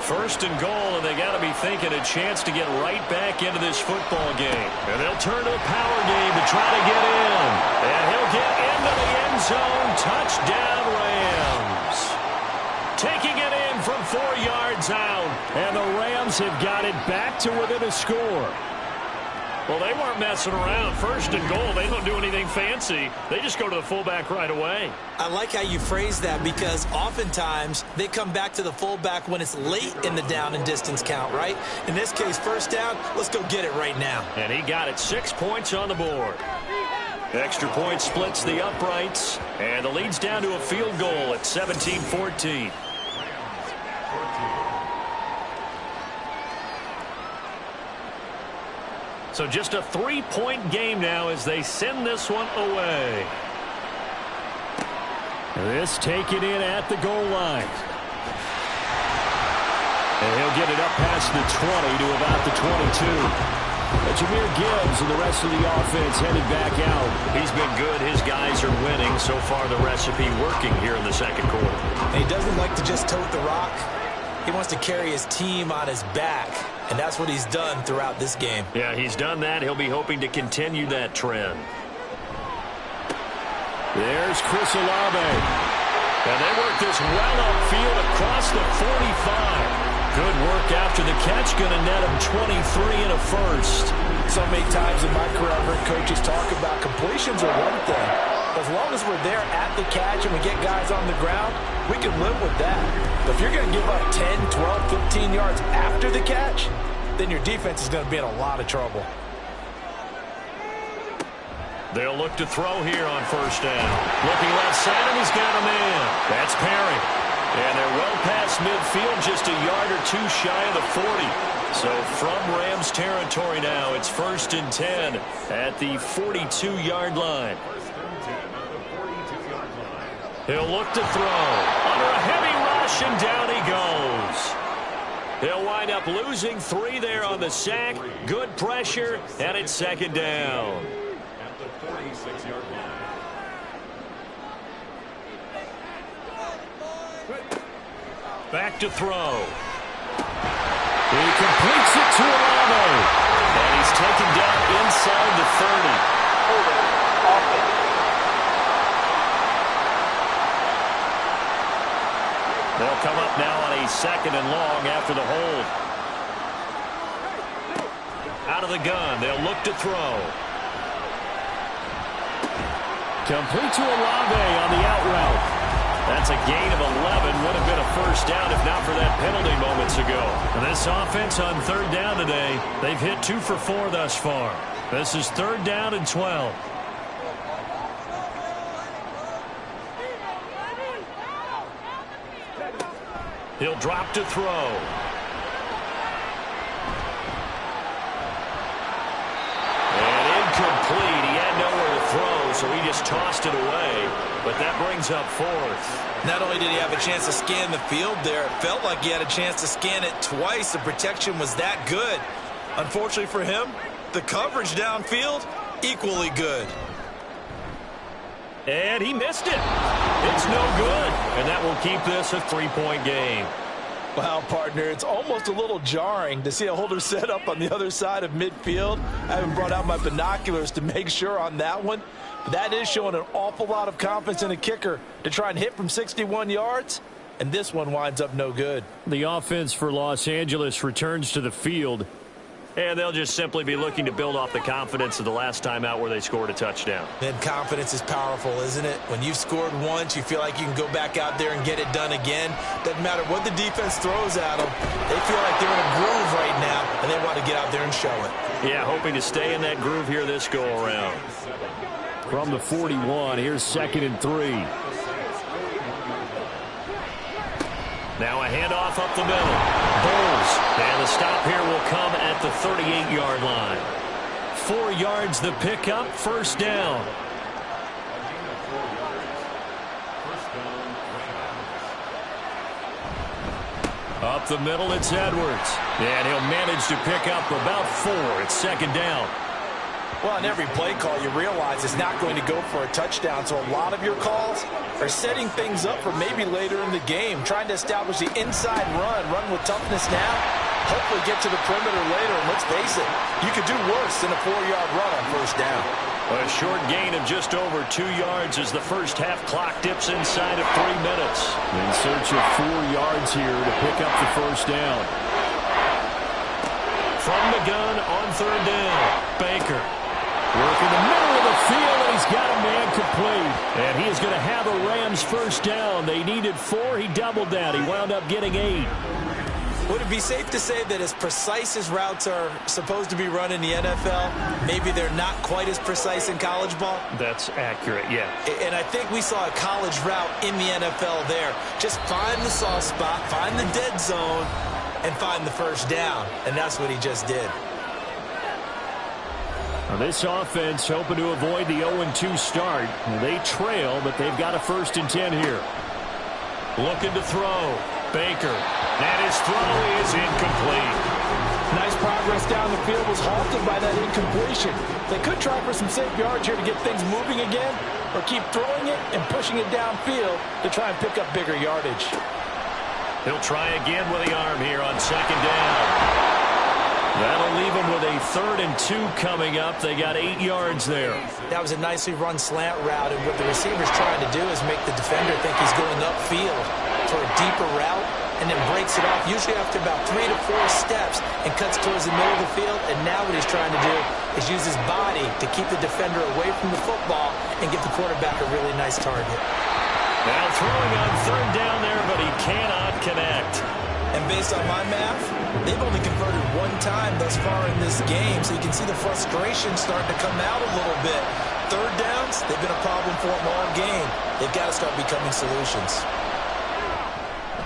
First and goal, and they got to be thinking a chance to get right back into this football game. And they'll turn to the power game to try to get in. And he'll get into the end zone. Touchdown, Rams. Taking it in from 4 yards out. And the Rams have got it back to within a score. Well, they weren't messing around. First and goal, they don't do anything fancy. They just go to the fullback right away. I like how you phrase that, because oftentimes they come back to the fullback when it's late in the down and distance count, right? In this case, first down, let's go get it right now. And he got it. 6 points on the board. Extra point splits the uprights, and the lead's down to a field goal at 17-14. So just a 3-point game now as they send this one away. This taken in at the goal line. And he'll get it up past the 20 to about the 22. Jameer Gibbs and the rest of the offense headed back out. He's been good. His guys are winning. So far the recipe working here in the second quarter. And he doesn't like to just tote the rock. He wants to carry his team on his back. And that's what he's done throughout this game. Yeah, he's done that. He'll be hoping to continue that trend. There's Chris Olave. And they work this well upfield across the 45. Good work after the catch. Going to net him 23 and a first. So many times in my career, I've heard coaches talk about completions are one thing. As long as we're there at the catch and we get guys on the ground, we can live with that. But if you're going to give up 10, 12, 15 yards after the catch, then your defense is going to be in a lot of trouble. They'll look to throw here on first down. Looking left side, and he's got a man. That's Perry. And they're well past midfield, just a yard or 2 shy of the 40. So from Rams territory now, it's 1st and 10 at the 42-yard line. He'll look to throw. Under a heavy rush, and down he goes. He'll wind up losing 3 there on the sack. Good pressure, and it's second down. At the 46-yard line. Back to throw. He completes it to Olave. And he's taken down inside the 30. Holding offense. They'll come up now on a 2nd and long after the hold. Out of the gun, they'll look to throw. Complete to Olave on the out route. That's a gain of 11. Would have been a first down if not for that penalty moments ago. And this offense on 3rd down today, they've hit 2 for 4 thus far. This is 3rd down and 12. He'll drop to throw. just tossed it away, but that brings up fourth. Not only did he have a chance to scan the field there, it felt like he had a chance to scan it twice. The protection was that good. Unfortunately for him, the coverage downfield, equally good. And he missed it. It's no good. And that will keep this a 3-point game. Wow, partner, it's almost a little jarring to see a holder set up on the other side of midfield. I haven't brought out my binoculars to make sure on that one. But that is showing an awful lot of confidence in a kicker to try and hit from 61 yards. And this one winds up no good. The offense for Los Angeles returns to the field. And they'll just simply be looking to build off the confidence of the last time out where they scored a touchdown. Man, confidence is powerful, isn't it? When you've scored once, you feel like you can go back out there and get it done again. Doesn't matter what the defense throws at them. They feel like they're in a groove right now, and they want to get out there and show it. Yeah, hoping to stay in that groove here this go-around. From the 41, here's 2nd and 3. Now a handoff up the middle. Bulls. And the stop here will come at the 38-yard line. 4 yards the pickup, first down. Up the middle, it's Edwards. And he'll manage to pick up about 4. It's 2nd down. Well, on every play call, you realize it's not going to go for a touchdown, so a lot of your calls are setting things up for maybe later in the game, trying to establish the inside run with toughness now, hopefully get to the perimeter later, and let's face it, you could do worse than a 4-yard run on first down. A short gain of just over 2 yards as the first half clock dips inside of 3 minutes. In search of 4 yards here to pick up the first down. From the gun on 3rd down, Baker. Working the middle of the field, and he's got a man complete. And he is going to have a Rams first down. They needed 4. He doubled that. He wound up getting 8. Would it be safe to say that as precise as routes are supposed to be run in the NFL, maybe they're not quite as precise in college ball? That's accurate, yeah. And I think we saw a college route in the NFL there. Just find the soft spot, find the dead zone, and find the first down. And that's what he just did. Now this offense hoping to avoid the 0-2 start. They trail, but they've got a 1st and 10 here. Looking to throw. Baker. And his throw is incomplete. Nice progress down the field was halted by that incompletion. They could try for some safe yards here to get things moving again, or keep throwing it and pushing it downfield to try and pick up bigger yardage. He'll try again with the arm here on 2nd down. That'll leave him with a 3rd and 2 coming up. They got 8 yards there. That was a nicely run slant route, and what the receiver's trying to do is make the defender think he's going upfield for a deeper route, and then breaks it off, usually after about 3 to 4 steps, and cuts towards the middle of the field. And now what he's trying to do is use his body to keep the defender away from the football and give the quarterback a really nice target. Now throwing on 3rd down there, but he cannot connect. And based on my math, they've only converted 1 time thus far in this game, so you can see the frustration starting to come out a little bit. 3rd downs, they've been a problem for them all game. They've got to start becoming solutions.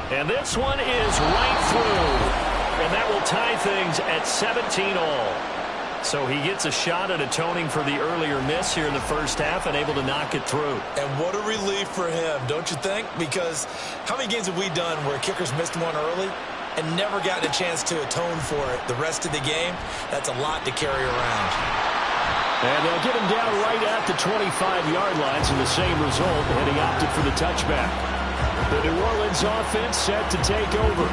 And this one is right through. And that will tie things at 17 all. So he gets a shot at atoning for the earlier miss here in the first half and able to knock it through. And what a relief for him, don't you think? Because how many games have we done where kickers missed one early and never gotten a chance to atone for it the rest of the game? That's a lot to carry around. And they'll get him down right at the 25-yard line, so the same result, and he opted for the touchback. The New Orleans offense set to take over.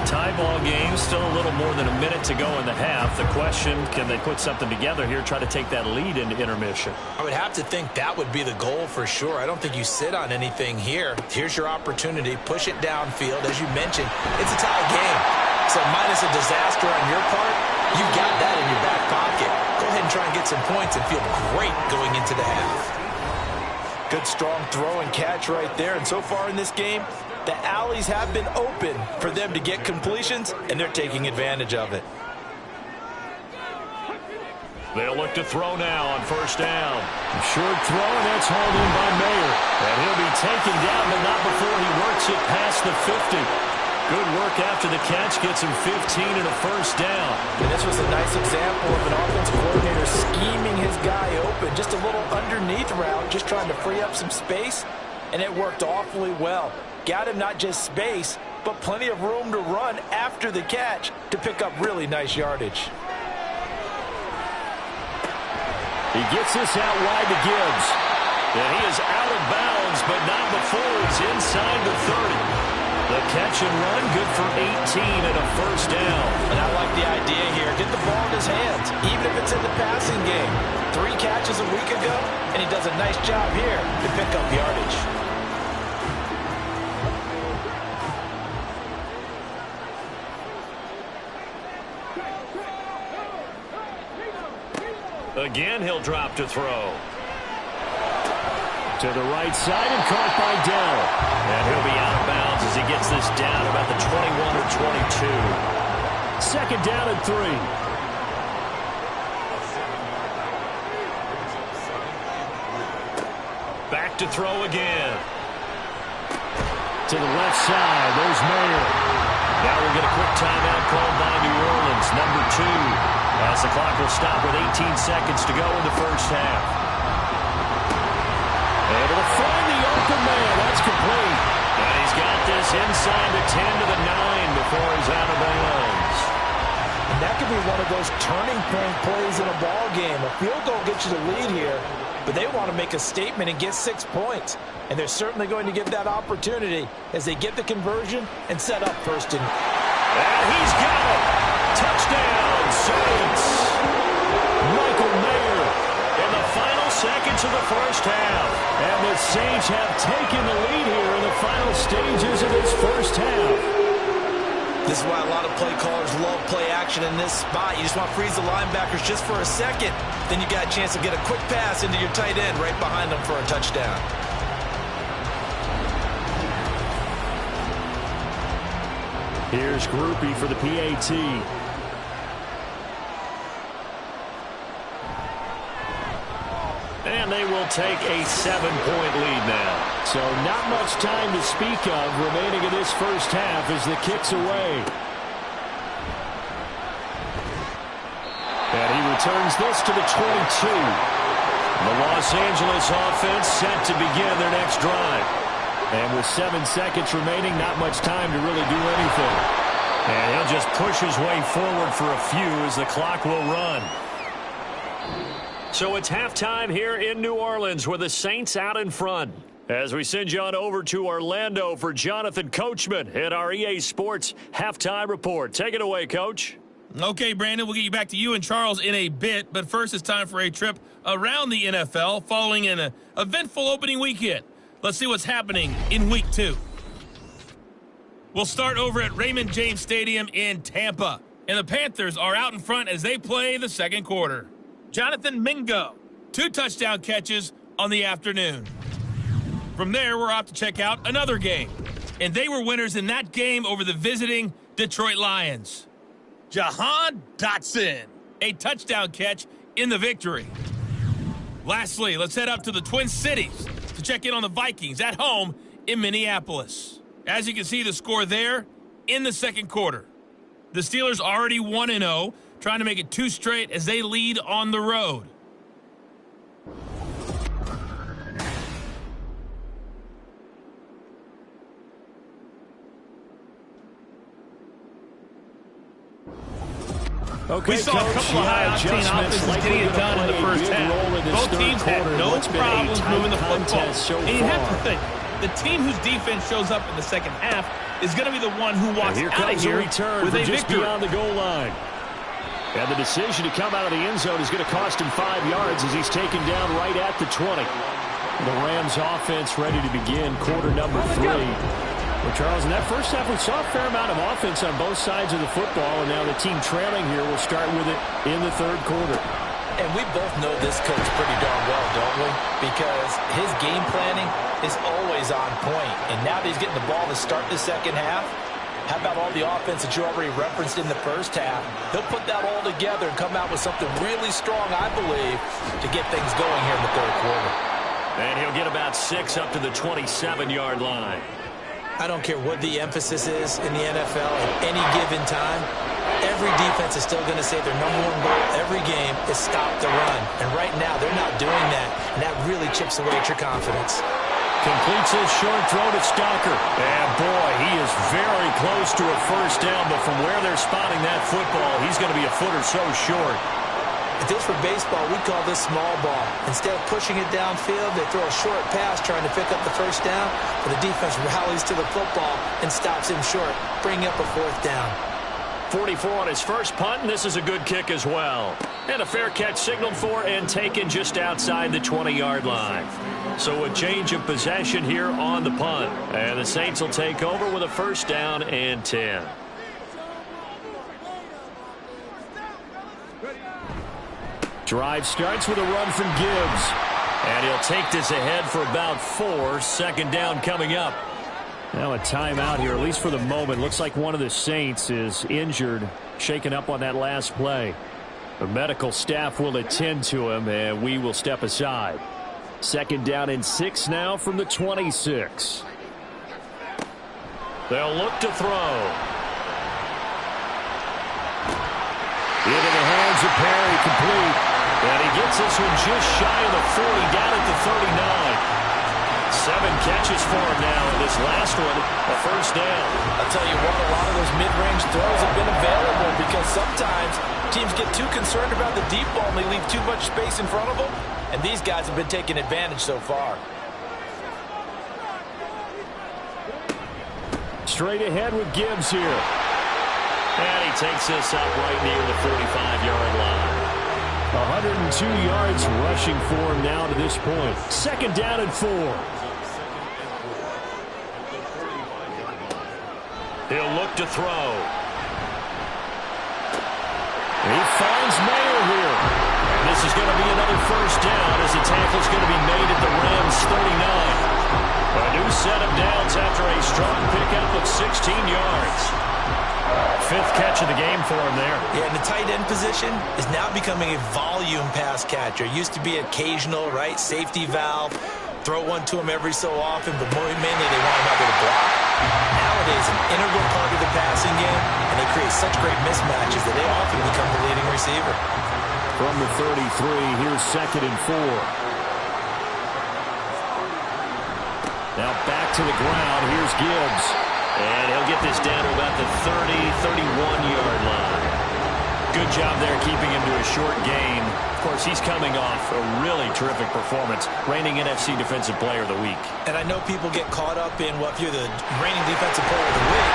Tie ball game, still a little more than a minute to go in the half. The question, can they put something together here, try to take that lead into intermission? I would have to think that would be the goal for sure. I don't think you sit on anything here. Here's your opportunity. Push it downfield. As you mentioned, it's a tie game. So minus a disaster on your part, you've got that in your back pocket. Go ahead and try and get some points and feel great going into the half. Good strong throw and catch right there. And so far in this game, the alleys have been open for them to get completions, and they're taking advantage of it. They'll look to throw now on first down. A short throw, and that's hauled in by Mayer. And he'll be taken down, but not before he works it past the 50. Good work after the catch, gets him 15 and a first down. And this was a nice example of an offensive coordinator scheming his guy open. Just a little underneath route, just trying to free up some space, and it worked awfully well. Got him not just space, but plenty of room to run after the catch to pick up really nice yardage. He gets this out wide to Gibbs. And he is out of bounds, but not before he's inside the 30. The catch and run, good for 18 and a first down. And I like the idea here. Get the ball in his hands, even if it's in the passing game. 3 catches a week ago, and he does a nice job here to pick up yardage. Again, he'll drop to throw. To the right side and caught by Dell. And he'll be out of bounds as he gets this down about the 21 or 22. Second down and 3. Back to throw again. To the left side, there's Mayer. Now we'll get a quick timeout called by New Orleans, number 2. As the clock will stop with 18 seconds to go in the first half. Able to find the open man. That's complete. And he's got this inside the 10 to the 9 before he's out of bounds. And that could be one of those turning point plays in a ball game. A field goal gets you the lead here, but they want to make a statement and get 6 points. And they're certainly going to get that opportunity as they get the conversion and set up first and... And he's got it. Touchdown, Saints. Michael Mayer in the final seconds of the first half. And the Saints have taken the lead here in the final stages of this first half. This is why a lot of play callers love play action in this spot. You just want to freeze the linebackers just for a second. Then you got a chance to get a quick pass into your tight end right behind them for a touchdown. Here's Groupie for the PAT. And they will take a 7-point lead now. So not much time to speak of remaining in this first half as the kick's away. And he returns this to the 22. The Los Angeles offense set to begin their next drive. And with 7 seconds remaining, not much time to really do anything. And he'll just push his way forward for a few as the clock will run. So it's halftime here in New Orleans with the Saints out in front. As we send you on over to Orlando for Jonathan Coachman at our EA Sports Halftime Report. Take it away, Coach. Okay, Brandon, we'll get you back to you and Charles in a bit. But first, it's time for a trip around the NFL following an eventful opening weekend. Let's see what's happening in Week 2. We'll start over at Raymond James Stadium in Tampa. And the Panthers are out in front as they play the second quarter. Jonathan Mingo, 2 touchdown catches on the afternoon. From there, we're off to check out another game. And they were winners in that game over the visiting Detroit Lions. Jahan Dotson, a touchdown catch in the victory. Lastly, let's head up to the Twin Cities to check in on the Vikings at home in Minneapolis. As you can see, the score there in the second quarter. The Steelers already 1-0, trying to make it 2 straight as they lead on the road. Okay, we saw a couple of high-octane offenses getting it done in the first half. Both teams had no problems moving the football. And you have to think, the team whose defense shows up in the second half is going to be the one who walks out of here with a just victory. Beyond the goal line. And the decision to come out of the end zone is going to cost him 5 yards as he's taken down right at the 20. The Rams offense ready to begin quarter number 3. Well, Charles, in that first half, we saw a fair amount of offense on both sides of the football, and now the team trailing here will start with it in the third quarter. And we both know this coach pretty darn well, don't we? Because his game planning is always on point. And now that he's getting the ball to start the second half, how about all the offense that you already referenced in the first half? He'll put that all together and come out with something really strong, I believe, to get things going here in the third quarter. And he'll get about 6 up to the 27-yard line. I don't care what the emphasis is in the NFL at any given time. Every defense is still going to say their #1 goal every game is stop the run. And right now, they're not doing that, and that really chips away at your confidence. Completes his short throw to Stalker. And boy, he is very close to a first down, but from where they're spotting that football, he's going to be a foot or so short. If this were baseball, we'd call this small ball. Instead of pushing it downfield, they throw a short pass trying to pick up the first down, but the defense rallies to the football and stops him short, bringing up a 4th down. 44 on his first punt, and this is a good kick as well. And a fair catch signaled for and taken just outside the 20-yard line. So a change of possession here on the punt. And the Saints will take over with a first down and 10. Drive starts with a run from Gibbs. And he'll take this ahead for about 4. Second down coming up. Now a timeout here, at least for the moment. Looks like one of the Saints is injured, shaken up on that last play. The medical staff will attend to him, and we will step aside. Second down and 6 now from the 26. They'll look to throw. Into the hands of Perry, complete. And he gets this one just shy of the 40, down at the 39. 7 catches for him now, and this last one, a first down. I'll tell you what, a lot of those mid-range throws have been available because sometimes teams get too concerned about the deep ball and they leave too much space in front of them, and these guys have been taking advantage so far. Straight ahead with Gibbs here. And he takes this up right near the 45-yard line. 102 yards rushing for him now to this point. Second down and 4. He'll look to throw. He finds Mayer here. And this is going to be another first down as the tackle's going to be made at the Rams' 39. A new set of downs after a strong pickup of 16 yards. 5th catch of the game for him there. Yeah, and the tight end position is now becoming a volume pass catcher. Used to be occasional, right? Safety valve. Throw one to him every so often, but mainly they want him out there to block. Nowadays, an integral part of the passing game, and they create such great mismatches that they often become the leading receiver. From the 33, here's second and 4. Now back to the ground. Here's Gibbs. And he'll get this down to about the 30, 31-yard line. Good job there keeping him to a short gain. Of course, he's coming off a really terrific performance, reigning NFC Defensive Player of the Week. And I know people get caught up in, well, if you're the reigning Defensive Player of the Week,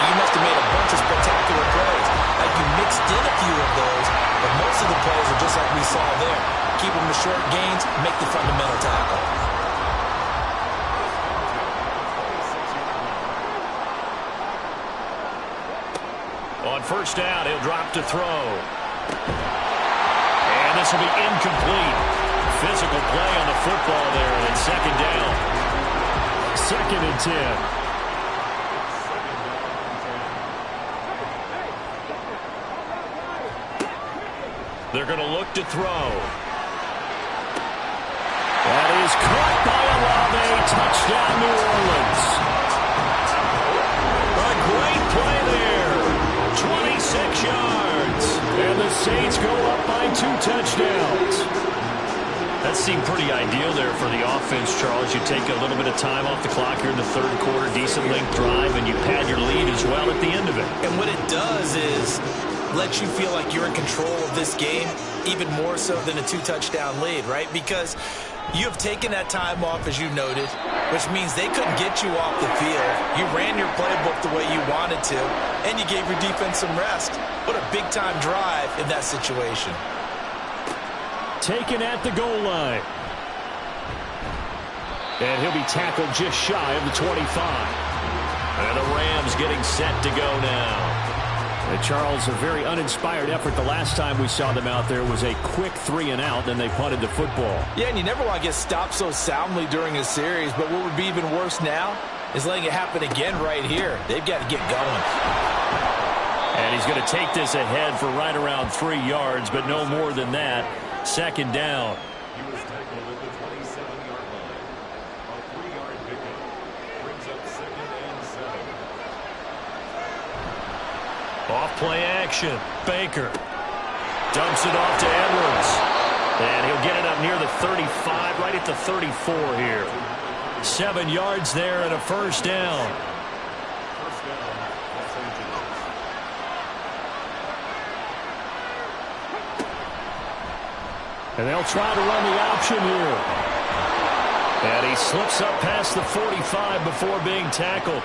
you must have made a bunch of spectacular plays. Like you mixed in a few of those, but most of the plays are just like we saw there. Keep them to short gains, make the fundamental tackle. On first down, he'll drop to throw. And this will be incomplete. Physical play on the football there, and it's second down. Second and 10. They're going to look to throw. That is caught by Olave. Touchdown, New Orleans. A great play there. 26 yards. And the Saints go up by 2 touchdowns. That seemed pretty ideal there for the offense, Charles. You take a little bit of time off the clock here in the third quarter, decent length drive, and you pad your lead as well at the end of it. And what it does is let you feel like you're in control of this game, even more so than a 2-touchdown lead, right? Because you have taken that time off, as you noted, which means they couldn't get you off the field. You ran your playbook the way you wanted to, and you gave your defense some rest. What a big-time drive in that situation. Taken at the goal line. And he'll be tackled just shy of the 25. And the Rams getting set to go now. And Charles, a very uninspired effort. The last time we saw them out there was a quick 3-and-out, then they punted the football. Yeah, and you never want to get stopped so soundly during a series, but what would be even worse now is letting it happen again right here. They've got to get going. And he's going to take this ahead for right around 3 yards, but no more than that. Second down. He was tackled at the 27-yard line. A 3-yard pickup brings up 2nd and 7. Off play action. Baker dumps it off to Edwards. And he'll get it up near the 35, right at the 34 here. 7 yards there and a first down. And they'll try to run the option here. And he slips up past the 45 before being tackled.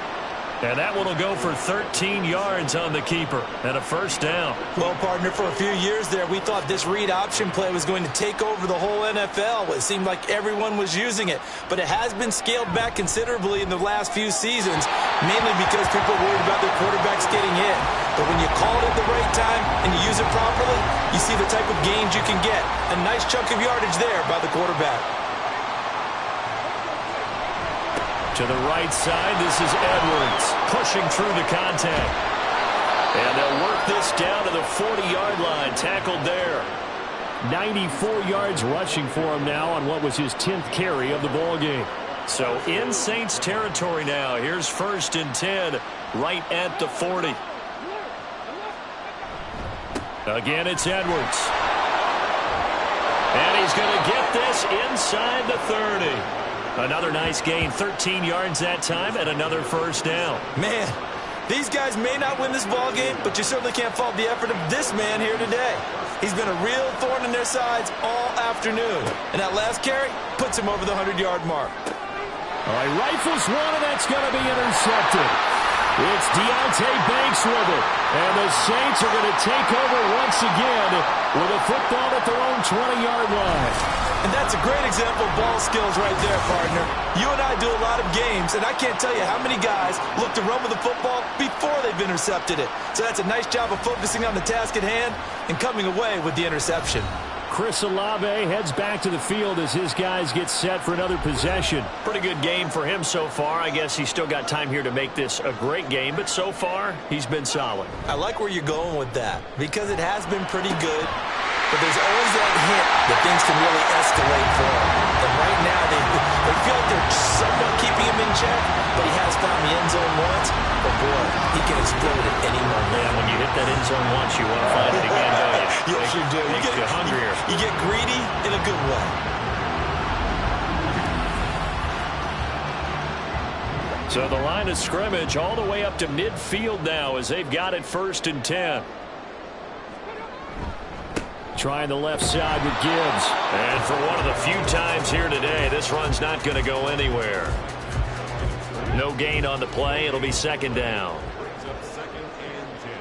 And that one will go for 13 yards on the keeper and a first down. Well, partner, for a few years there, we thought this read option play was going to take over the whole NFL. It seemed like everyone was using it. But it has been scaled back considerably in the last few seasons, mainly because people are worried about their quarterbacks getting hit. But when you call it at the right time and you use it properly, you see the type of gains you can get. A nice chunk of yardage there by the quarterback. To the right side, this is Edwards pushing through the contact. And they'll work this down to the 40-yard line, tackled there. 94 yards rushing for him now on what was his 10th carry of the ball game. So in Saints territory now. Here's 1st and 10 right at the 40. Again, it's Edwards. And he's going to get this inside the 30. Another nice gain, 13 yards that time, and another first down. Man, these guys may not win this ball game, but you certainly can't fault the effort of this man here today. He's been a real thorn in their sides all afternoon. And that last carry puts him over the 100-yard mark. All right, rifles one, and that's going to be intercepted. It's Deontay Banks with it. And the Saints are going to take over once again with a football at their own 20-yard line. And that's a great example of ball skills right there, partner. You and I do a lot of games, and I can't tell you how many guys look to run with the football before they've intercepted it. So that's a nice job of focusing on the task at hand and coming away with the interception. Chris Olave heads back to the field as his guys get set for another possession. Pretty good game for him so far. I guess he's still got time here to make this a great game, but so far, he's been solid. I like where you're going with that because it has been pretty good. But there's always that hint that things can really escalate for him. And right now, they feel like they're somewhat keeping him in check, but he has found the end zone once. But boy, he can explode at any moment. Man, when you hit that end zone once, you want to find it again, don't you? Yes, you do. You get hungrier. You get greedy in a good way. So the line of scrimmage all the way up to midfield now as they've got it 1st and 10. Trying the left side with Gibbs. And for one of the few times here today, this run's not going to go anywhere. No gain on the play. It'll be 2nd down. Brings up 2nd and 10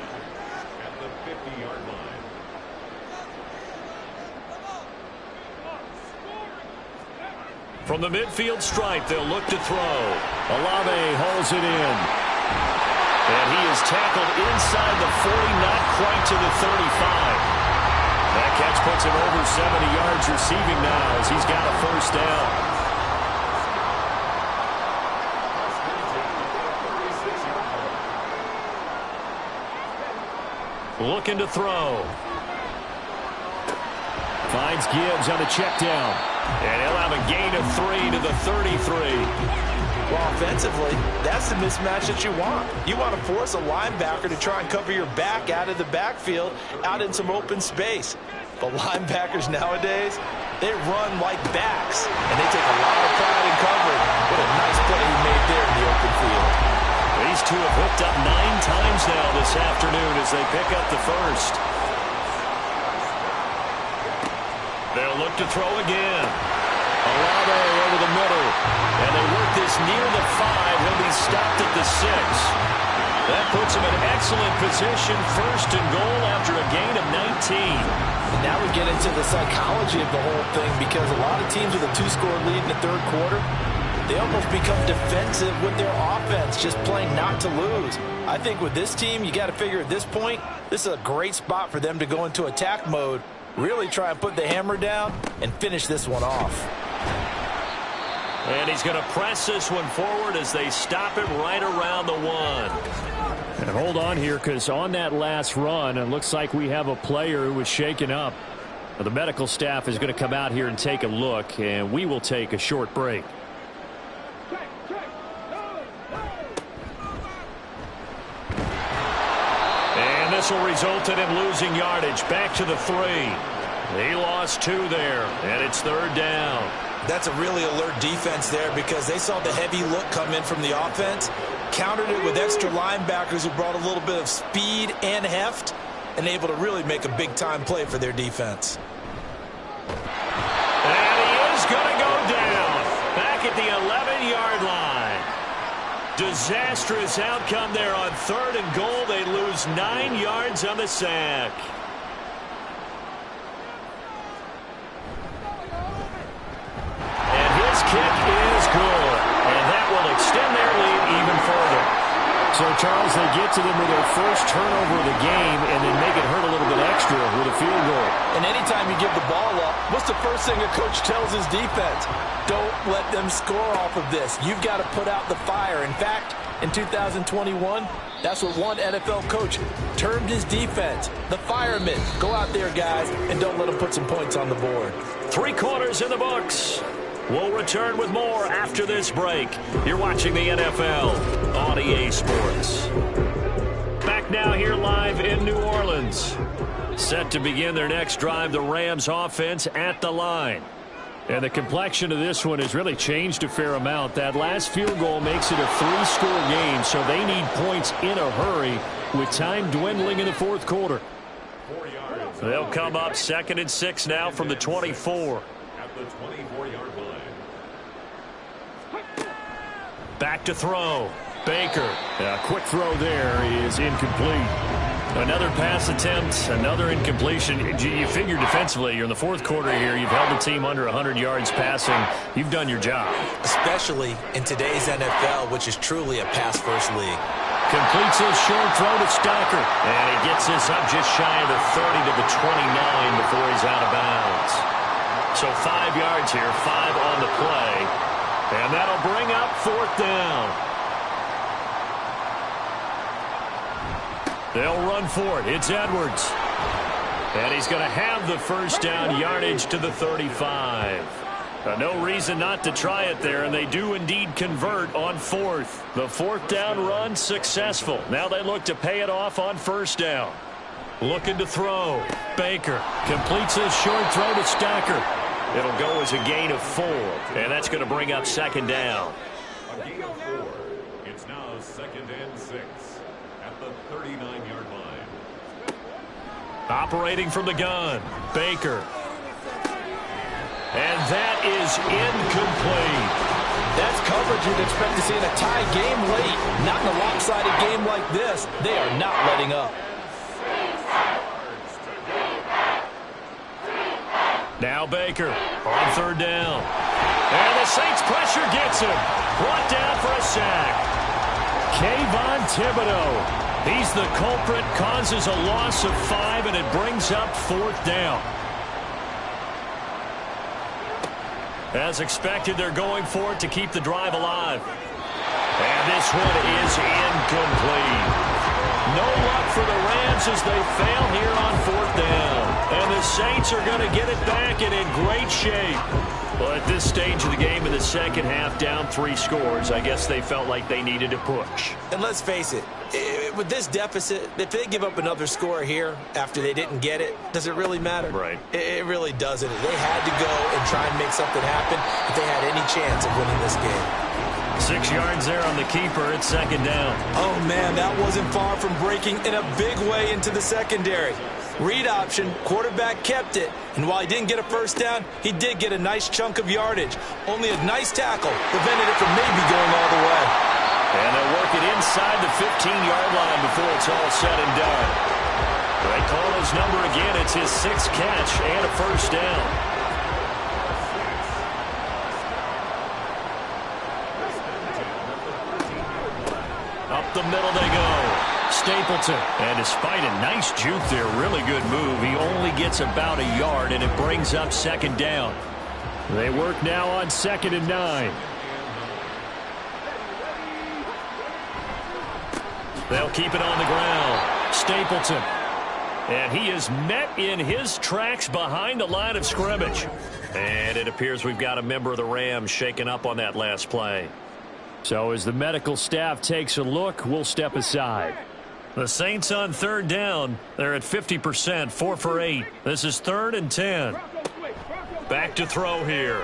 at the 50-yard line. From the midfield stripe, they'll look to throw. Olave hauls it in. And he is tackled inside the 40, not quite to the 35. That catch puts him over 70 yards receiving now as he's got a first down. Looking to throw. Finds Gibbs on the check down. And he'll have a gain of 3 to the 33. Well, offensively, that's the mismatch that you want. You want to force a linebacker to try and cover your back out of the backfield, out in some open space. But linebackers nowadays, they run like backs, and they take a lot of pride in covering. What a nice play he made there in the open field. These two have hooked up 9 times now this afternoon as they pick up the first. They'll look to throw again. Olave over the middle. And they work this near the 5. He'll be stopped at the 6. That puts him in excellent position, 1st and goal after a gain of 19. And now we get into the psychology of the whole thing because a lot of teams with a 2-score lead in the 3rd quarter, they almost become defensive with their offense, just playing not to lose. I think with this team, you got to figure at this point, this is a great spot for them to go into attack mode, really try and put the hammer down and finish this one off. And he's going to press this one forward as they stop him right around the 1. And hold on here because on that last run, it looks like we have a player who was shaken up. The medical staff is going to come out here and take a look, and we will take a short break. And this reversal resulted in losing yardage. Back to the 3. He lost 2 there, and it's 3rd down. That's a really alert defense there because they saw the heavy look come in from the offense, countered it with extra linebackers who brought a little bit of speed and heft, and able to really make a big-time play for their defense. And he is going to go down back at the 11-yard line. Disastrous outcome there on 3rd and goal. They lose 9 yards on the sack. And his kick is good. And that will extend their lead even further. So, Charles, they get to them with their first turnover of the game and then make it hurt a little bit extra with a field goal. And anytime you give the ball up, what's the first thing a coach tells his defense? Don't let them score off of this. You've got to put out the fire. In fact, in 2021, that's what one NFL coach termed his defense. The firemen. Go out there, guys, and don't let them put some points on the board. 3 quarters in the books. We'll return with more after this break. You're watching the NFL on EA Sports. Back now here live in New Orleans. Set to begin their next drive, the Rams offense at the line. And the complexion of this one has really changed a fair amount. That last field goal makes it a 3-score game, so they need points in a hurry with time dwindling in the 4th quarter. They'll come up 2nd and 6 now from the 24. At the 24-yard line. Back to throw. Baker. A quick throw there is incomplete. Another pass attempt, another incompletion. You figure defensively, you're in the 4th quarter here. You've held the team under 100 yards passing. You've done your job. Especially in today's NFL, which is truly a pass-first league. Completes his short throw to Stocker. And he gets this up just shy of the 30 to the 29 before he's out of bounds. So 5 yards here, 5 on the play. And that'll bring up 4th down. They'll run for it. It's Edwards. And he's going to have the first down, yardage to the 35. No reason not to try it there, and they do indeed convert on 4th. The 4th down run successful. Now they look to pay it off on 1st down. Looking to throw. Baker completes his short throw to Stocker. It'll go as a gain of 4, and that's going to bring up 2nd down. A gain of 4. It's now 2nd and 6 at the 39-yard line. Operating from the gun, Baker. And that is incomplete. That's coverage you'd expect to see in a tie game late. Not in a lopsided game like this. They are not letting up. Now Baker on 3rd down. And the Saints pressure gets him. Brought down for a sack. Kayvon Thibodeau. He's the culprit, causes a loss of 5, and it brings up 4th down. As expected, they're going for it to keep the drive alive. And this one is incomplete. No luck for the Rams as they fail here on 4th down. And the Saints are going to get it back and in great shape. Well, at this stage of the game in the 2nd half, down 3 scores, I guess they felt like they needed to push. And let's face it, with this deficit, if they give up another score here after they didn't get it, does it really matter? Right. It really doesn't. They had to go and try and make something happen if they had any chance of winning this game. 6 yards there on the keeper. It's 2nd down. Oh, man, that wasn't far from breaking in a big way into the secondary. Read option, quarterback kept it, and while he didn't get a first down, he did get a nice chunk of yardage. Only a nice tackle prevented it from maybe going all the way. And they'll work it inside the 15-yard line before it's all said and done. They call his number again. It's his 6th catch and a first down. Up the middle they go. Stapleton. And despite a nice juke there, really good move, he only gets about a yard, and it brings up 2nd down. They work now on 2nd and 9. They'll keep it on the ground. Stapleton. And he is met in his tracks behind the line of scrimmage. And it appears we've got a member of the Rams shaken up on that last play. So as the medical staff takes a look, we'll step aside. The Saints on third down. They're at 50%, 4 for 8. This is 3rd and 10. Back to throw here.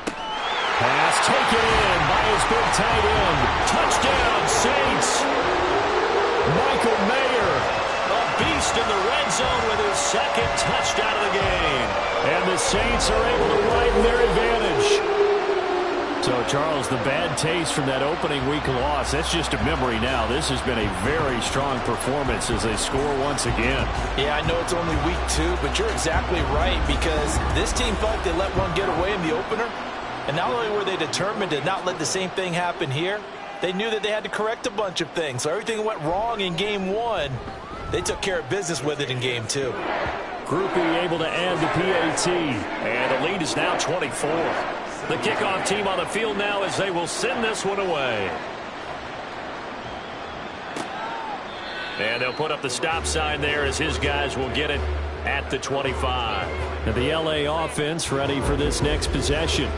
Pass taken in by his big tight end. Touchdown, Saints. Michael Mayer. A beast in the red zone with his 2nd touchdown of the game. And the Saints are able to widen their advantage. So, Charles, the bad taste from that opening week loss, that's just a memory now. This has been a very strong performance as they score once again. Yeah, I know it's only week 2, but you're exactly right, because this team felt they let one get away in the opener. And not only were they determined to not let the same thing happen here, they knew that they had to correct a bunch of things. So everything went wrong in game 1. They took care of business with it in game 2. Groupie able to add the PAT. And the lead is now 24. The kickoff team on the field now as they will send this one away. And they'll put up the stop sign there as his guys will get it at the 25. And the LA offense ready for this next possession.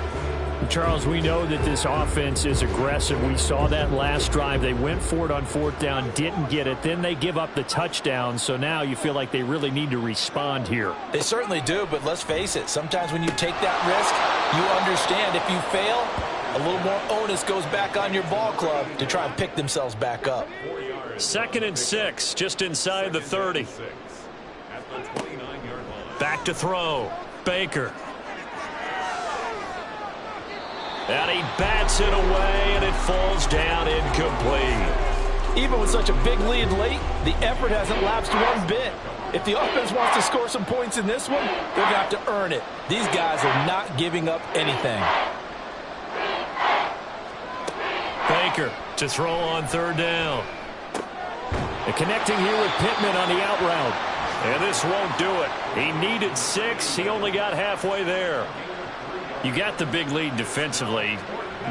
Charles, we know that this offense is aggressive. We saw that last drive. They went for it on 4th down, didn't get it. Then they give up the touchdown. So now you feel like they really need to respond here. They certainly do, but let's face it. Sometimes when you take that risk, you understand if you fail, a little more onus goes back on your ball club to try and pick themselves back up. 2nd and 6, just inside the 30. Back to throw. Baker. And he bats it away, and it falls down incomplete. Even with such a big lead late, the effort hasn't lapsed one bit. If the offense wants to score some points in this one, they're going to have to earn it. These guys are not giving up anything. Baker to throw on 3rd down. And connecting here with Pittman on the out route. And this won't do it. He needed 6. He only got halfway there. You got the big lead defensively,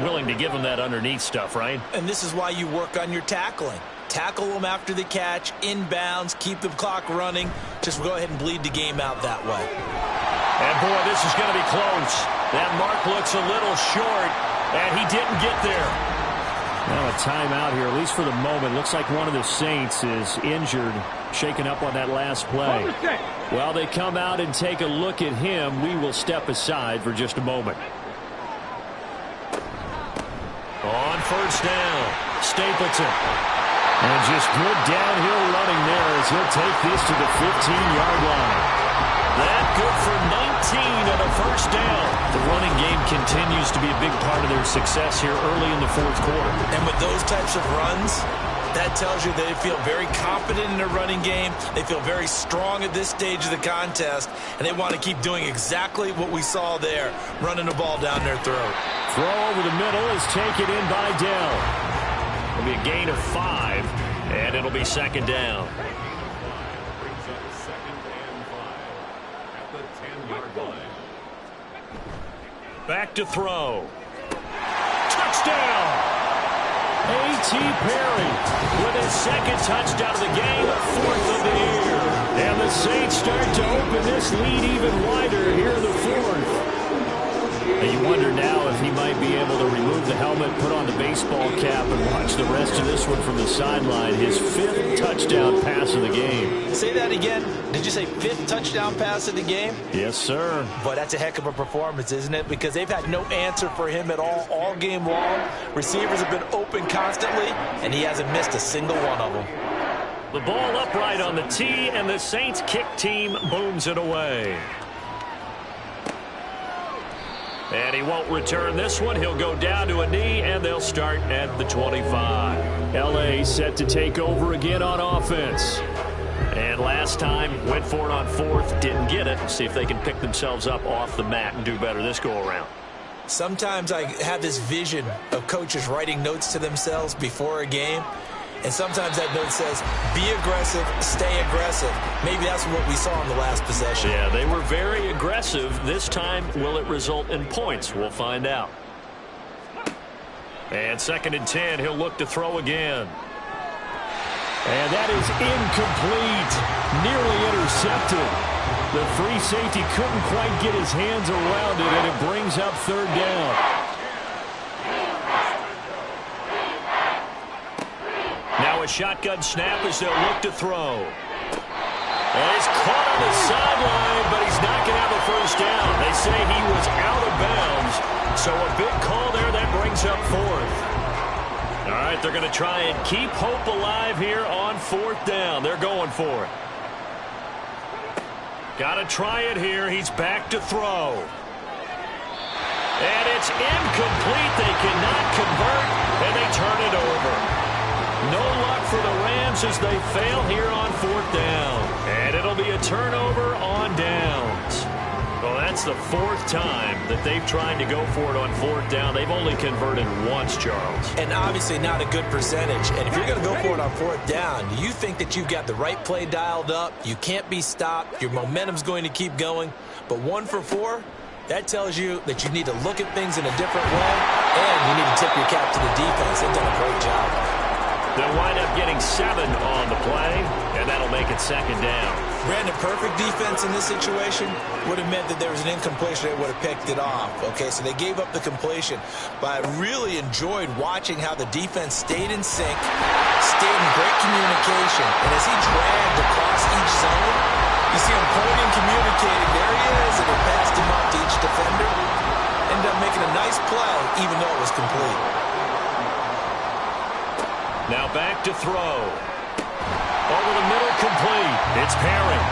willing to give them that underneath stuff, right? And this is why you work on your tackling. Tackle them after the catch, inbounds, keep the clock running. Just go ahead and bleed the game out that way. And, boy, this is going to be close. That mark looks a little short, and he didn't get there. Now a timeout here, at least for the moment. Looks like one of the Saints is injured, shaken up on that last play. While they come out and take a look at him, we will step aside for just a moment. On 1st down, Stapleton. And just good downhill running there as he'll take this to the 15-yard line. That good for 19 and a 1st down. The running game continues to be a big part of their success here early in the 4th quarter. And with those types of runs, that tells you they feel very confident in their running game. They feel very strong at this stage of the contest, and they want to keep doing exactly what we saw there, running the ball down their throat. Throw over the middle is taken in by Dell. It'll be a gain of 5, and it'll be 2nd down. Back to throw. Touchdown! A.T. Perry With his 2nd touchdown of the game, 4th of the year. And the Saints start to open this lead even wider here in the 4th. And you wonder now if he might be able to remove the helmet, put on the baseball cap, and watch the rest of this one from the sideline. His 5th touchdown pass of the game. Say that again. Did you say 5th touchdown pass of the game? Yes, sir. But that's a heck of a performance, isn't it? Because they've had no answer for him at all game long. Receivers have been open constantly, and he hasn't missed a single one of them. The ball upright on the tee, and the Saints kick team booms it away. And he won't return this one. He'll go down to a knee, and they'll start at the 25. L.A. set to take over again on offense. And last time, went for it on 4th, didn't get it. See if they can pick themselves up off the mat and do better this go-around. Sometimes I have this vision of coaches writing notes to themselves before a game. And sometimes that note says, be aggressive, stay aggressive. Maybe that's what we saw in the last possession. Yeah, they were very aggressive. This time, will it result in points? We'll find out. And 2nd and 10, he'll look to throw again. And that is incomplete. Nearly intercepted. The free safety couldn't quite get his hands around it, and it brings up 3rd down. Now a shotgun snap as they'll look to throw. And he's caught on the sideline, but he's not going to have a first down. They say he was out of bounds, so a big call there that brings up fourth. All right, they're going to try and keep hope alive here on fourth down. They're going for it. Got to try it here. He's back to throw. And it's incomplete. They cannot convert, and they turn it over. No luck for the Rams as they fail here on fourth down. And it'll be a turnover on downs. Well, that's the fourth time that they've tried to go for it on fourth down. They've only converted once, Charles. And obviously not a good percentage. And if you're going to go for it on fourth down, you think that you've got the right play dialed up. You can't be stopped. Your momentum's going to keep going. But 1 for 4, that tells you that you need to look at things in a different way. And you need to tip your cap to the defense. They've done a great job. They'll wind up getting 7 on the play, and that'll make it second down. Brandon, perfect defense in this situation would have meant that there was an incompletion. They would have picked it off. Okay, so they gave up the completion. But I really enjoyed watching how the defense stayed in sync, stayed in great communication. And as he dragged across each zone, you see him pointing, communicating. There he is, and he passed him up to each defender. Ended up making a nice play, even though it was complete. Now back to throw. Over the middle, complete. It's Perry.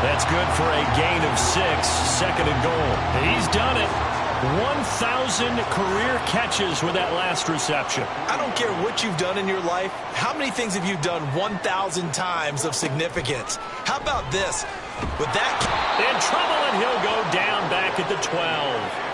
That's good for a gain of 6, second and goal. He's done it. 1,000 career catches with that last reception. I don't care what you've done in your life. How many things have you done 1,000 times of significance? How about this? With that... In trouble, and he'll go down back at the 12.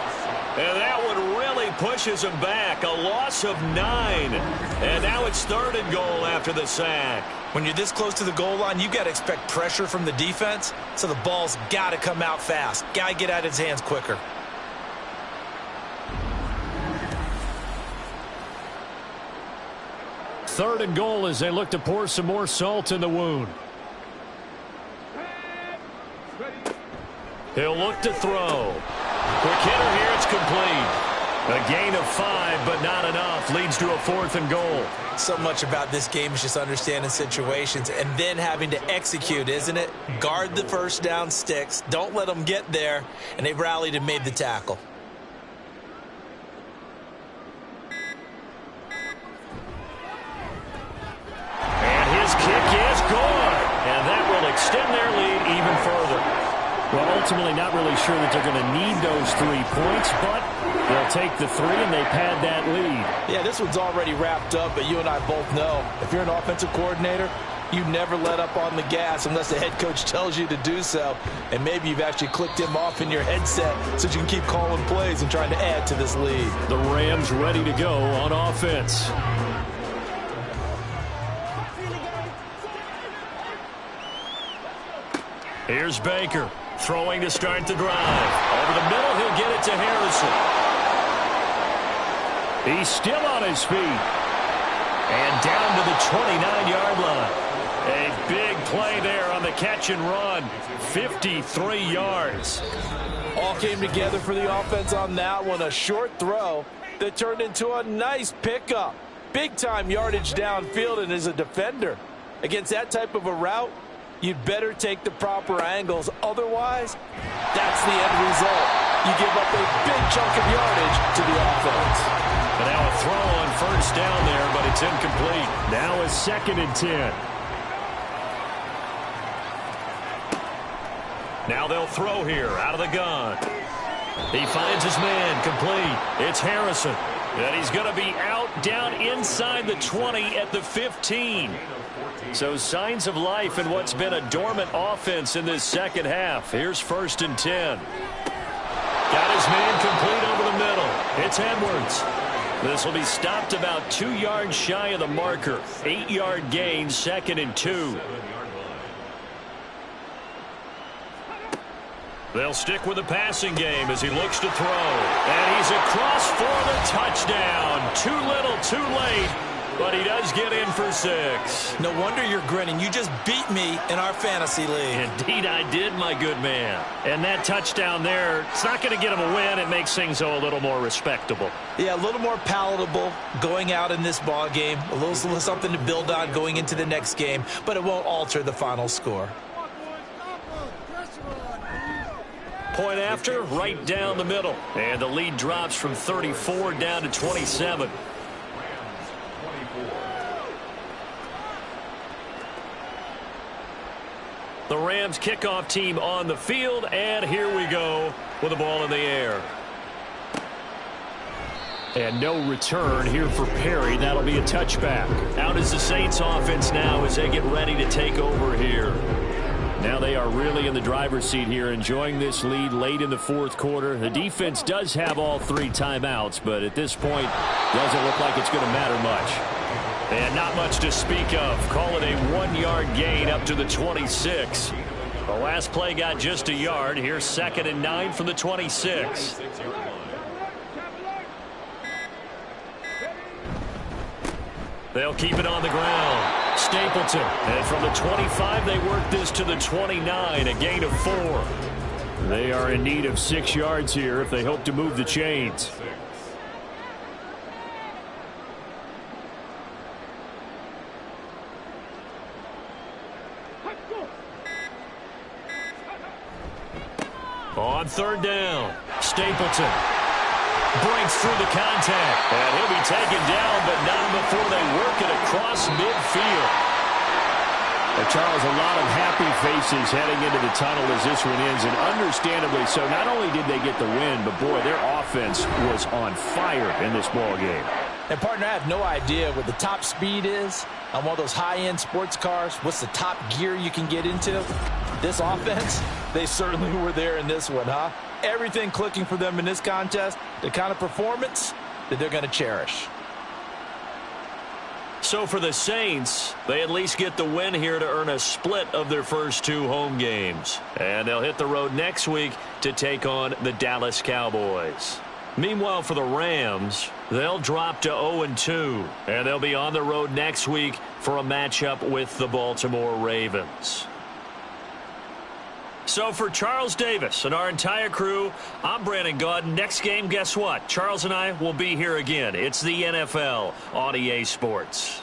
And that one really pushes him back. A loss of 9. And now it's third and goal after the sack. When you're this close to the goal line, you've got to expect pressure from the defense. So the ball's got to come out fast. Got to get out of his hands quicker. Third and goal as they look to pour some more salt in the wound. He'll look to throw. Quick hitter here, it's complete. A gain of 5, but not enough. Leads to a 4th and goal. So much about this game is just understanding situations and then having to execute, isn't it? Guard the first down sticks. Don't let them get there. And they've rallied and made the tackle. And his kick is good. And that will extend their lead even further. Well, ultimately not really sure that they're going to need those 3 points, but they'll take the 3 and they pad that lead. Yeah, this one's already wrapped up, but you and I both know if you're an offensive coordinator, you never let up on the gas unless the head coach tells you to do so. And maybe you've actually clicked him off in your headset so you can keep calling plays and trying to add to this lead. The Rams ready to go on offense. Here's Baker. Throwing to start the drive. Over the middle, he'll get it to Harrison. He's still on his feet. And down to the 29-yard line. A big play there on the catch and run. 53 yards. All came together for the offense on that one. A short throw that turned into a nice pickup. Big-time yardage downfield, and as a defender against that type of a route, you'd better take the proper angles. Otherwise, that's the end result. You give up a big chunk of yardage to the offense. And now a throw on first down there, but it's incomplete. Now a 2nd and 10. Now they'll throw here out of the gun. He finds his man, complete. It's Harrison. And he's going to be out down inside the 20 at the 15. So signs of life in what's been a dormant offense in this second half. Here's 1st and 10. Got his man complete over the middle. It's Edwards. This will be stopped about 2 yards shy of the marker. 8-yard gain, 2nd and 2. They'll stick with the passing game as he looks to throw. And he's across for the touchdown. Too little, too late. But he does get in for 6. No wonder you're grinning. You just beat me in our fantasy league. Indeed I did, my good man. And that touchdown there, it's not going to get him a win. It makes things a little more respectable. Yeah, a little more palatable going out in this ball game. A little something to build on going into the next game, but it won't alter the final score. Point after, right down the middle. And the lead drops from 34 down to 27. The Rams kickoff team on the field, and here we go with the ball in the air. And no return here for Perry. That'll be a touchback. Out is the Saints offense now as they get ready to take over here. Now they are really in the driver's seat here, enjoying this lead late in the fourth quarter. The defense does have all 3 timeouts, but at this point, doesn't look like it's going to matter much. And not much to speak of. Call it a 1-yard gain up to the 26. The last play got just a yard. Here's 2nd and 9 from the 26. They'll keep it on the ground. Stapleton. And from the 25, they work this to the 29, a gain of 4. They are in need of 6 yards here if they hope to move the chains. On 3rd down, Stapleton breaks through the contact. And he'll be taken down, but not before they work it across midfield. Charles, a lot of happy faces heading into the tunnel as this one ends, and understandably so. Not only did they get the win, but, boy, their offense was on fire in this ball game. And, partner, I have no idea what the top speed is on one of those high-end sports cars. What's the top gear you can get into? This offense, they certainly were there in this one, huh? Everything clicking for them in this contest, the kind of performance that they're going to cherish. So for the Saints, they at least get the win here to earn a split of their first 2 home games. And they'll hit the road next week to take on the Dallas Cowboys. Meanwhile, for the Rams, they'll drop to 0-2. And they'll be on the road next week for a matchup with the Baltimore Ravens. So for Charles Davis and our entire crew, I'm Brandon Gaudin. Next game, guess what? Charles and I will be here again. It's the NFL on EA Sports.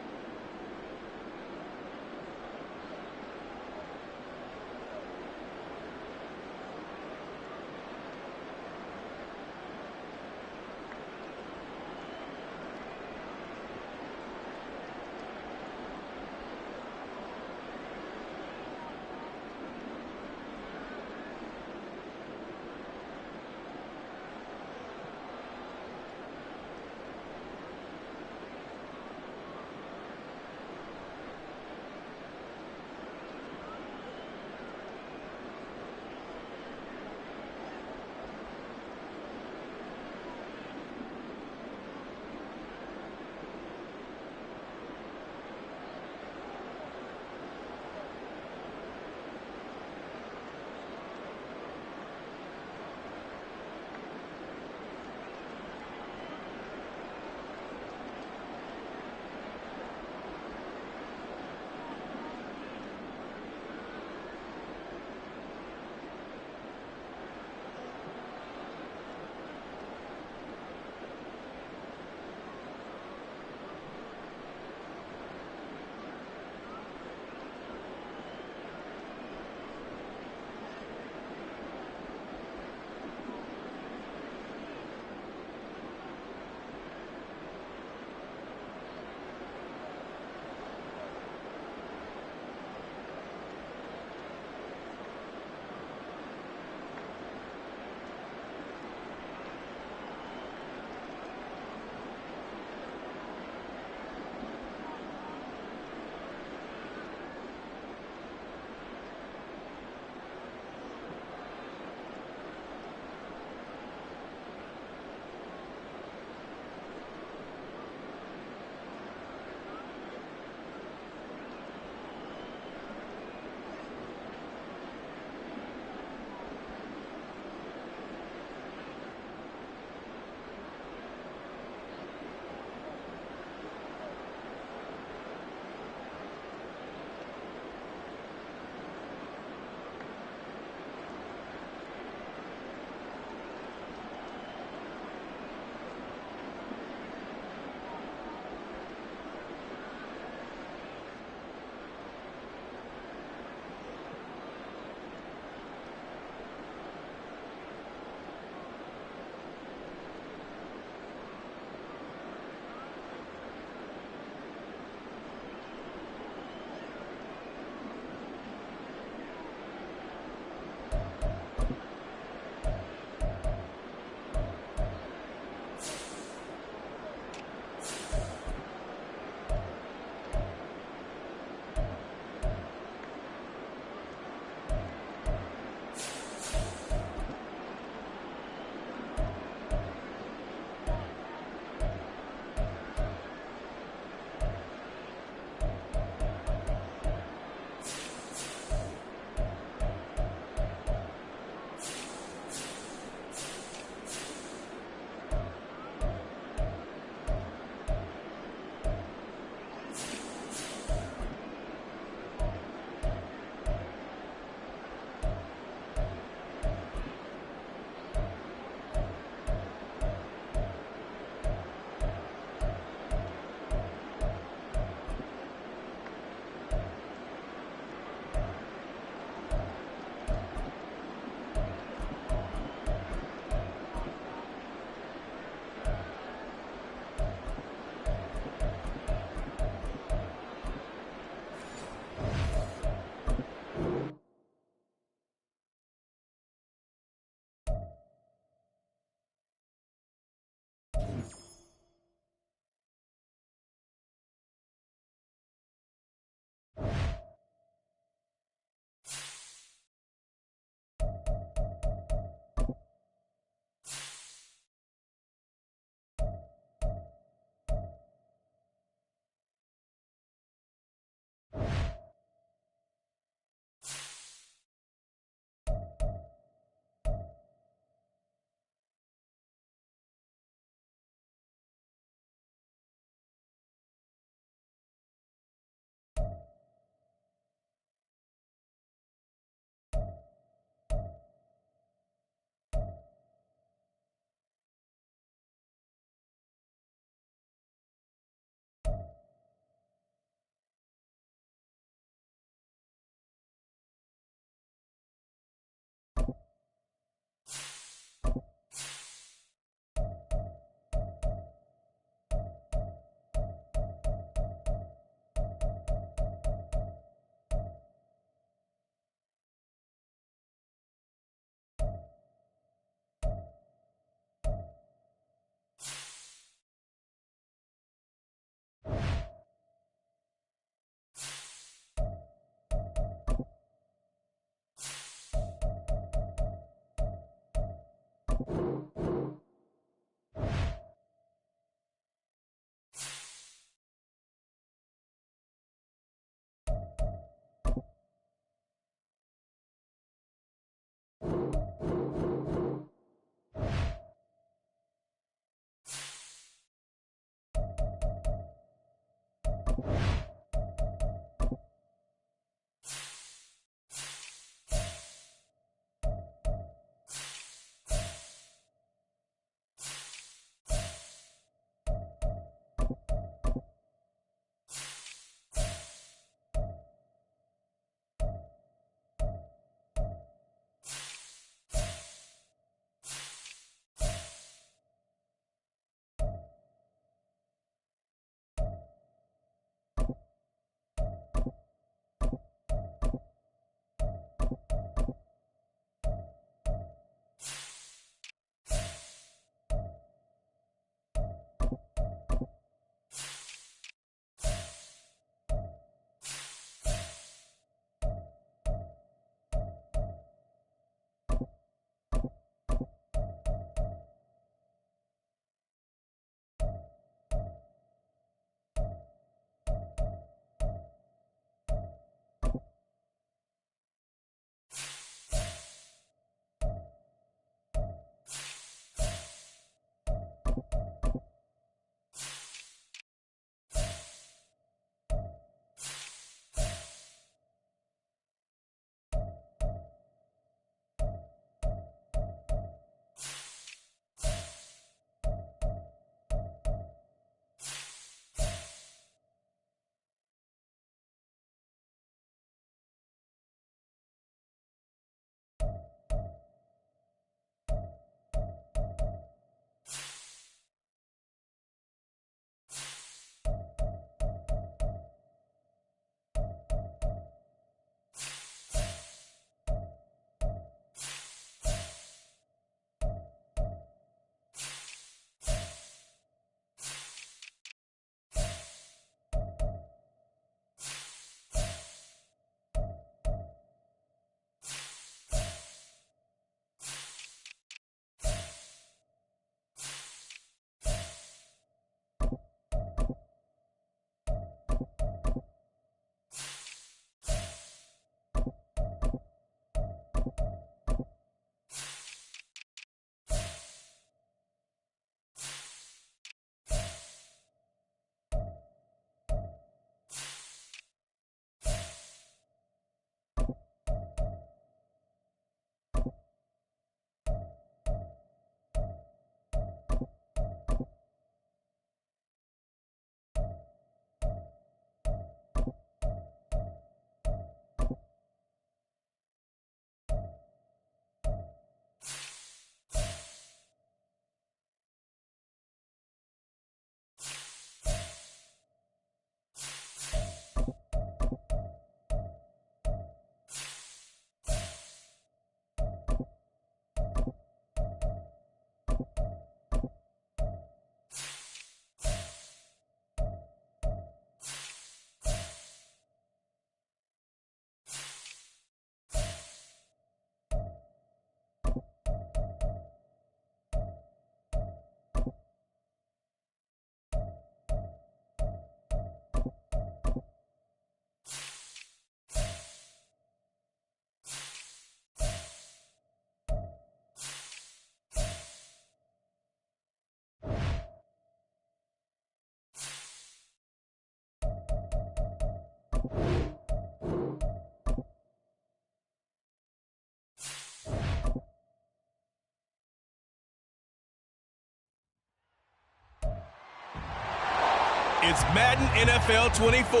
It's Madden NFL 24,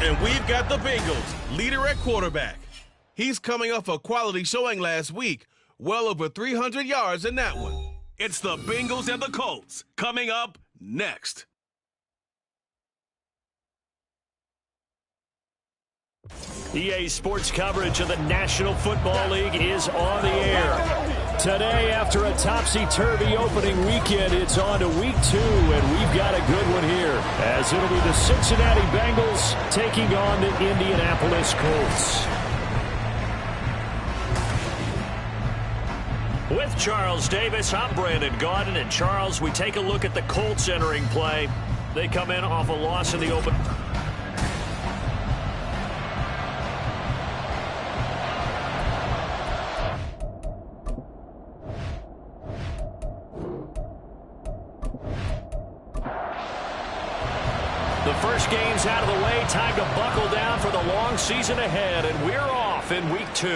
and we've got the Bengals, leader at quarterback. He's coming off a quality showing last week, well over 300 yards in that one. It's the Bengals and the Colts, coming up next. EA Sports coverage of the National Football League is on the air. Today, after a topsy-turvy opening weekend, it's on to week 2, and we've got a good one here, as it'll be the Cincinnati Bengals taking on the Indianapolis Colts. With Charles Davis, I'm Brandon Gaudin, and Charles, we take a look at the Colts entering play. They come in off a loss in the open. The first game's out of the way. Time to buckle down for the long season ahead, and we're off in week 2.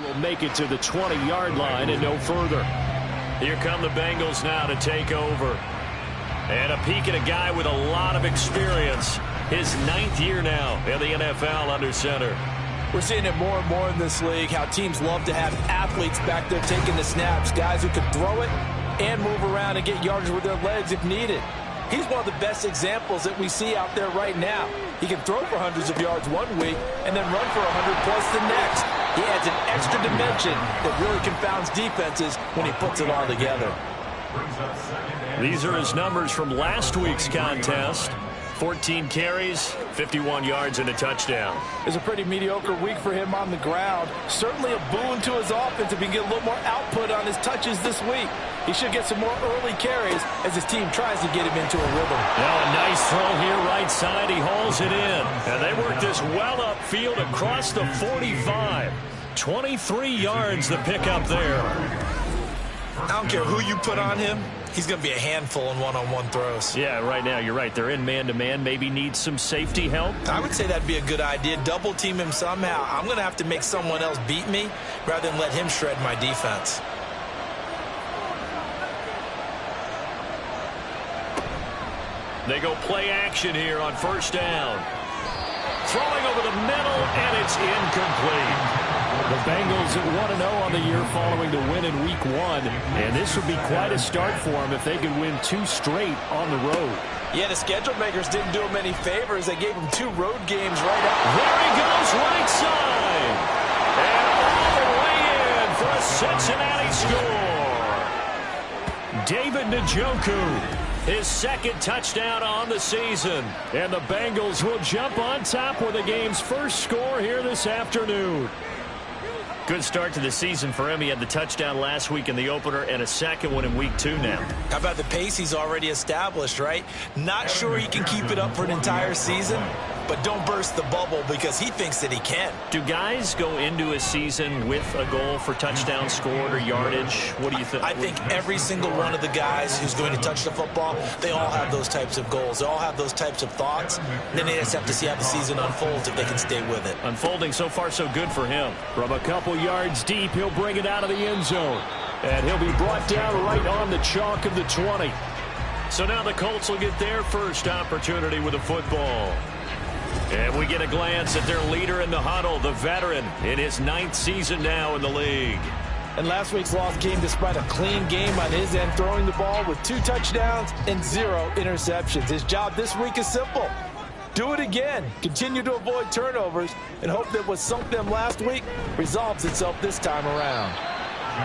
We'll make it to the 20-yard line and no further. Here come the Bengals now to take over. And a peek at a guy with a lot of experience. His 9th year now in the NFL under center. We're seeing it more and more in this league, how teams love to have athletes back there taking the snaps, guys who can throw it and move around and get yardage with their legs if needed. He's one of the best examples that we see out there right now. He can throw for hundreds of yards one week and then run for 100-plus the next. He adds an extra dimension that really confounds defenses when he puts it all together. These are his numbers from last week's contest. 14 carries, 51 yards, and a touchdown. It's a pretty mediocre week for him on the ground. Certainly a boon to his offense if he can get a little more output on his touches this week. He should get some more early carries as his team tries to get him into a rhythm. Now a nice throw here right side. He hauls it in. And they work this well upfield across the 45. 23 yards the pickup there. I don't care who you put on him. He's going to be a handful in one-on-one throws. Yeah, right now, you're right. They're in man-to-man. Maybe need some safety help. I would say that'd be a good idea. Double team him somehow. I'm going to have to make someone else beat me rather than let him shred my defense. They go play action here on first down. Throwing over the middle, and it's incomplete. The Bengals at 1-0 on the year following the win in week 1. And this would be quite a start for them if they could win 2 straight on the road. Yeah, the schedule makers didn't do him any favors. They gave him 2 road games right up. There he goes, right side. And all the way in for a Cincinnati score. David Njoku, his 2nd touchdown on the season. And the Bengals will jump on top with the game's first score here this afternoon. Good start to the season for him. He had the touchdown last week in the opener and a 2nd one in week 2 now. How about the pace he's already established, right? Not sure he can keep it up for an entire season, but don't burst the bubble because he thinks that he can. Do guys go into a season with a goal for touchdown scored or yardage? What do you think? I think every single one of the guys who's going to touch the football, they all have those types of goals. They all have those types of thoughts. And then they just have to see how the season unfolds if they can stay with it. Unfolding so far so good for him. From a couple yards deep, he'll bring it out of the end zone. And he'll be brought down right on the chalk of the 20. So now the Colts will get their first opportunity with the football. And we get a glance at their leader in the huddle, the veteran, in his 9th season now in the league. And last week's loss came despite a clean game on his end, throwing the ball with 2 touchdowns and 0 interceptions. His job this week is simple. Do it again. Continue to avoid turnovers and hope that what sunk them last week resolves itself this time around.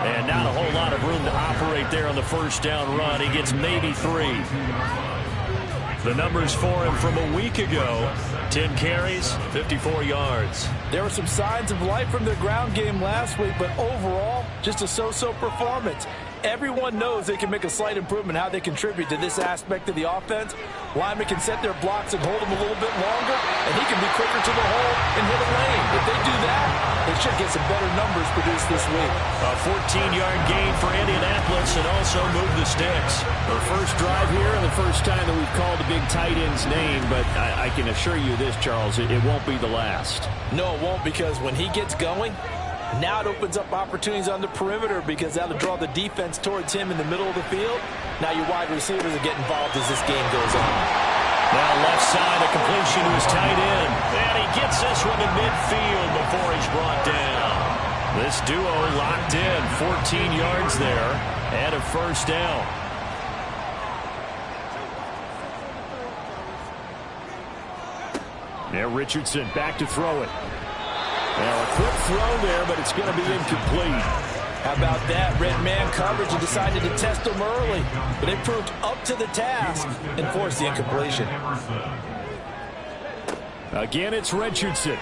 And not a whole lot of room to operate there on the first down run. He gets maybe 3. The numbers for him from a week ago: 10 carries, 54 yards. There were some signs of life from their ground game last week, but overall, just a so-so performance. Everyone knows they can make a slight improvement how they contribute to this aspect of the offense. Linemen can set their blocks and hold them a little bit longer, and he can be quicker to the hole and hit a lane. If they do that, they should get some better numbers produced this week. A 14-yard gain for Indianapolis and also move the sticks. Their first drive here and the first time that we've called a big tight end's name, but I can assure you this, Charles, it won't be the last. No, it won't, because when he gets going, now it opens up opportunities on the perimeter because that'll draw the defense towards him in the middle of the field. Now your wide receivers will get involved as this game goes on. Now left side, a completion to his tight end. And he gets this one to midfield before he's brought down. This duo locked in, 14 yards there, and a first down. Now Richardson back to throw it. Now a quick throw there, but it's going to be incomplete. How about that? Red man coverage and decided to test him early. But it proved up to the task and forced the incompletion. Again, it's Richardson.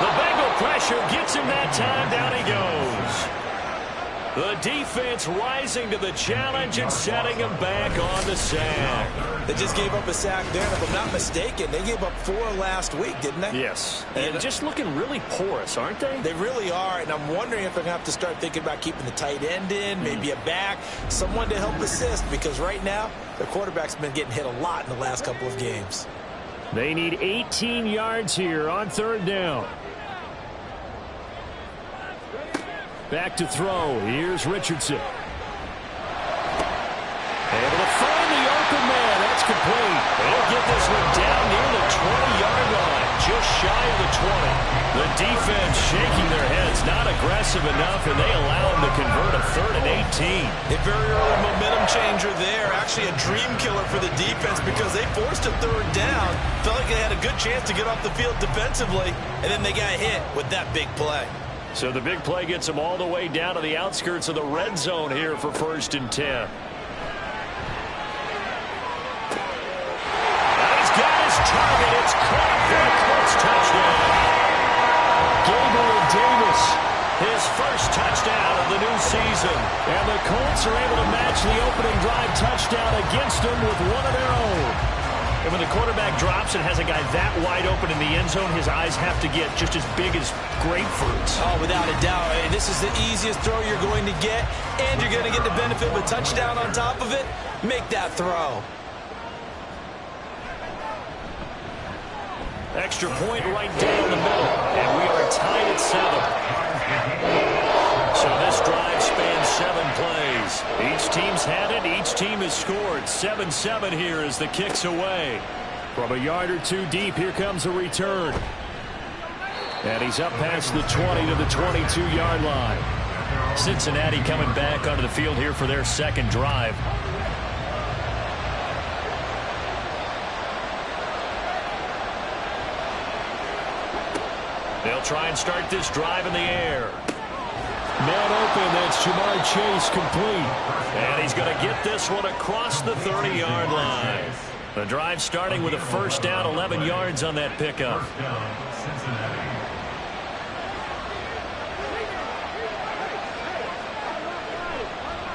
The Bengal pressure gets him that time. Down he goes. The defense rising to the challenge and setting him back on the sack. They just gave up a sack there, and if I'm not mistaken, they gave up 4 last week, didn't they? Yes. And just looking really porous, aren't they? They really are, and I'm wondering if they're going to have to start thinking about keeping the tight end in, maybe a back, someone to help assist, because right now, their quarterback's been getting hit a lot in the last couple of games. They need 18 yards here on third down. Back to throw. Here's Richardson. Able to find the open man. That's complete. They'll get this one down near the 20-yard line, just shy of the 20. The defense shaking their heads, not aggressive enough, and they allow them to convert a 3rd and 18. A very early momentum changer there. Actually a dream killer for the defense because they forced a 3rd down. Felt like they had a good chance to get off the field defensively, and then they got hit with that big play. So the big play gets them all the way down to the outskirts of the red zone here for 1st and 10. He's got his target. It's caught for a Colts touchdown. Gabriel Davis, his first touchdown of the new season. And the Colts are able to match the opening drive touchdown against them with one of their own. And when the quarterback drops and has a guy that wide open in the end zone, his eyes have to get just as big as grapefruits. Oh, without a doubt. This is the easiest throw you're going to get, and you're going to get the benefit of a touchdown on top of it. Make that throw. Extra point right down the middle, and we are tied at 7. So this drive spans 7 plays. Each team's had it. Each team has scored. 7-7 here as the kick's away. From a yard or 2 deep, here comes a return. And he's up past the 20 to the 22-yard line. Cincinnati coming back onto the field here for their 2nd drive. They'll try and start this drive in the air. Man open, that's Jamar Chase, complete. And he's going to get this one across the 30-yard line. The drive starting with a 1st down, 11 yards on that pickup.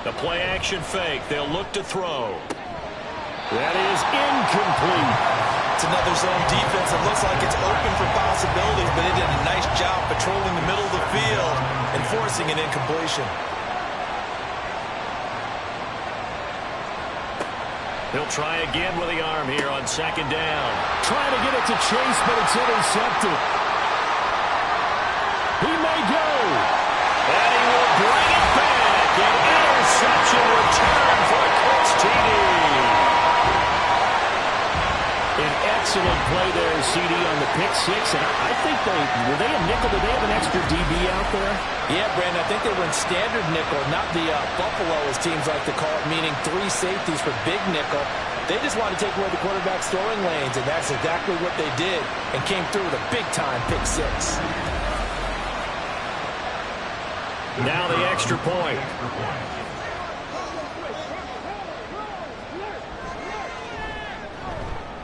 The play action fake. They'll look to throw. That is incomplete. It's another zone defense that looks like it's open for possibilities, but it did a nice job patrolling the middle of the field and forcing an incompletion. He'll try again with the arm here on 2nd down. Trying to get it to Chase, but it's intercepted. He may go. And he will bring it back. An interception return for a Colts TD. An excellent play there, CD, on the pick 6. And I think were they a nickel? Did they have an extra DB out there? Yeah, Brandon, I think they were in standard nickel, not the Buffalo, as teams like to call it, meaning 3 safeties for big nickel. They just wanted to take away the quarterback's throwing lanes, and that's exactly what they did, and came through with a big-time pick 6. Now the extra point.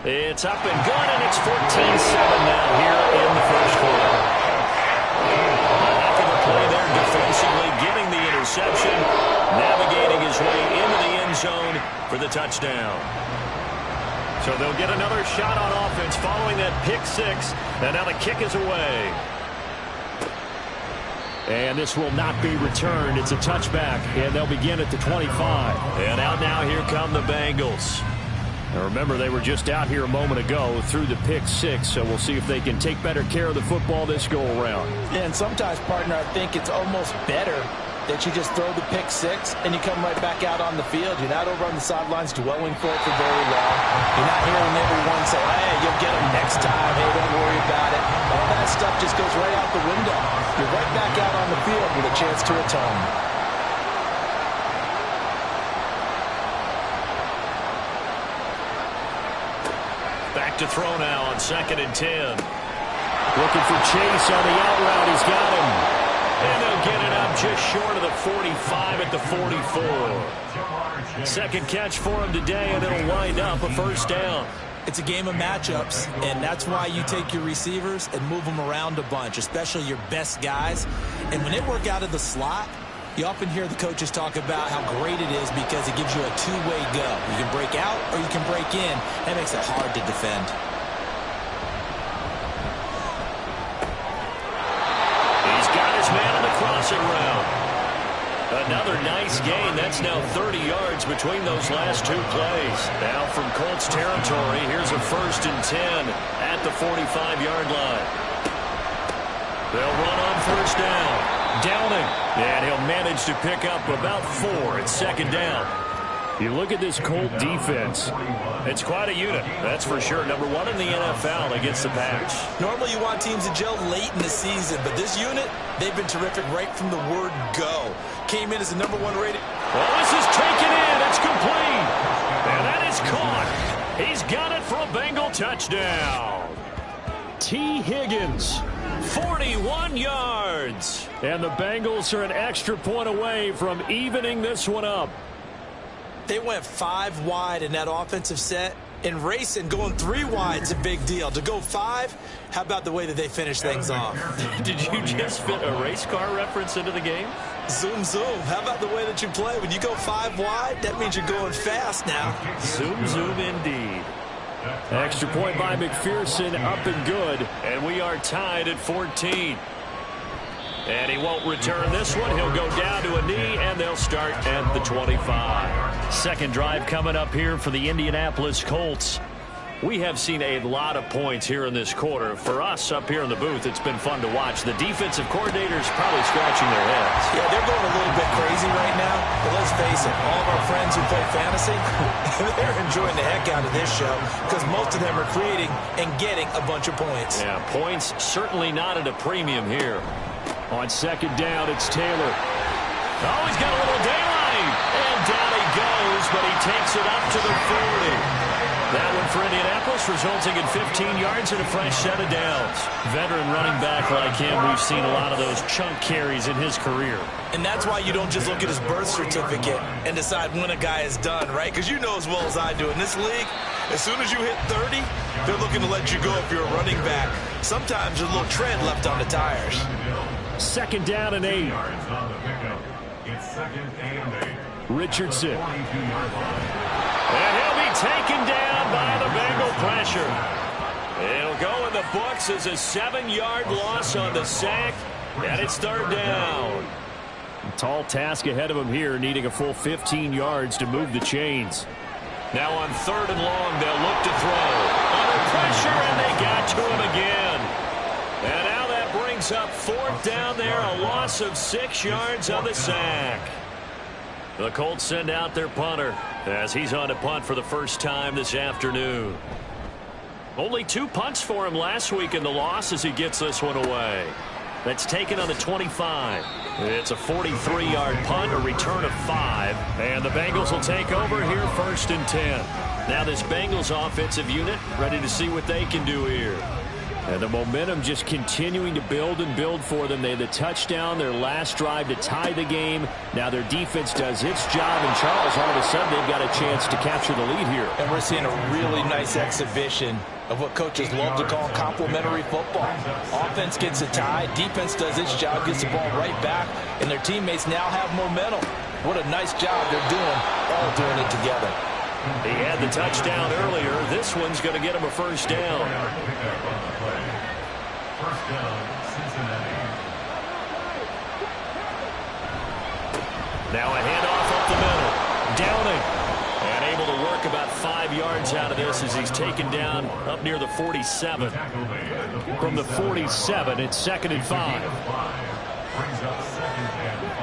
It's up and good, and it's 14-7 now here in the 1st quarter. After the play there defensively, getting the interception, navigating his way into the end zone for the touchdown. So they'll get another shot on offense following that pick 6, and now the kick is away. And this will not be returned. It's a touchback, and they'll begin at the 25. And out now, here come the Bengals. Now remember, they were just out here a moment ago through the pick six, so we'll see if they can take better care of the football this go-around. Yeah, and sometimes, partner, I think it's almost better that you just throw the pick six and you come right back out on the field. You're not over on the sidelines dwelling for it for very long. You're not hearing everyone say, hey, you'll get them next time. Hey, don't worry about it. All that stuff just goes right out the window. You're right back out on the field with a chance to atone. Back to throw now on 2nd and 10. Looking for Chase on the out route. He's got him. And they'll get it up just short of the 45 at the 44. Second catch for him today, and it'll wind up a first down. It's a game of matchups, and that's why you take your receivers and move them around a bunch, especially your best guys. And when they work out of the slot, you often hear the coaches talk about how great it is because it gives you a two-way go. You can break out or you can break in. That makes it hard to defend. Man on the crossing route. Another nice gain. That's now 30 yards between those last two plays. Now from Colts territory, here's a 1st and 10 at the 45-yard line. They'll run on first down. Downing. And he'll manage to pick up about 4 at 2nd down. You look at this Colt defense. It's quite a unit, that's for sure. Number 1 in the NFL against the pass. Normally you want teams to gel late in the season, but this unit, they've been terrific right from the word go. Came in as the number 1 rated. Well, this is taken in. It's complete. And that is caught. He's got it for a Bengal touchdown. T. Higgins. 41 yards. And the Bengals are an extra point away from evening this one up. They went 5 wide in that offensive set. And racing, going 3 wide is a big deal. To go 5, how about the way that they finish things off? Did you just fit a race car reference into the game? Zoom, zoom. How about the way that you play? When you go 5 wide, that means you're going fast now. Zoom, zoom indeed. Extra point by McPherson, up and good. And we are tied at 14. And he won't return this one. He'll go down to a knee, and they'll start at the 25. Second drive coming up here for the Indianapolis Colts. We have seen a lot of points here in this quarter. For us up here in the booth, it's been fun to watch. The defensive coordinators probably scratching their heads. Yeah, they're going a little bit crazy right now. But let's face it, all of our friends who play fantasy, they're enjoying the heck out of this show because most of them are creating and getting a bunch of points. Yeah, points certainly not at a premium here. On 2nd down, it's Taylor. Oh, he's got a little daylight. And down he goes, but he takes it up to the 40. That one for Indianapolis, resulting in 15 yards and a fresh set of downs. Veteran running back like him, we've seen a lot of those chunk carries in his career. And that's why you don't just look at his birth certificate and decide when a guy is done, right? Because you know as well as I do, in this league, as soon as you hit 30, they're looking to let you go if you're a running back. Sometimes there's a little tread left on the tires. 2nd down and 8. Richardson. And he'll be taken down by the Bengal pressure. It'll go in the books as a 7-yard loss on the sack, and it's 3rd down. A tall task ahead of him here, needing a full 15 yards to move the chains. Now on 3rd and long, they'll look to throw. Under pressure, and they got to him again. And now that brings up 4th down there, a loss of 6 yards on the sack. The Colts send out their punter as he's on to punt for the first time this afternoon. Only 2 punts for him last week in the loss as he gets this one away. That's taken on the 25. It's a 43-yard punt, a return of 5. And the Bengals will take over here 1st and 10. Now this Bengals offensive unit ready to see what they can do here. And the momentum just continuing to build and build for them. They had the touchdown, their last drive to tie the game. Now their defense does its job, and Charles, all of a sudden, they've got a chance to capture the lead here. And we're seeing a really nice exhibition of what coaches love to call complementary football. Offense gets a tie, defense does its job, gets the ball right back, and their teammates now have momentum. What a nice job they're doing, all doing it together. He had the touchdown earlier. This one's going to get him a 1st down. Now a handoff up the middle. Downing. And able to work about 5 yards out of this as he's taken down up near the 47. From the 47, it's 2nd and 5. Brings up 2nd and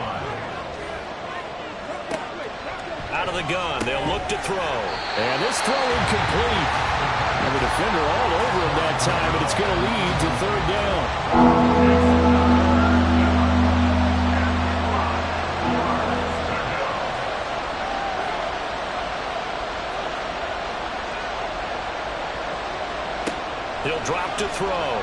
5. Out of the gun. They'll look to throw. And this throw incomplete. And the defender all over him that time, and it's going to lead to 3rd down. He'll drop to throw.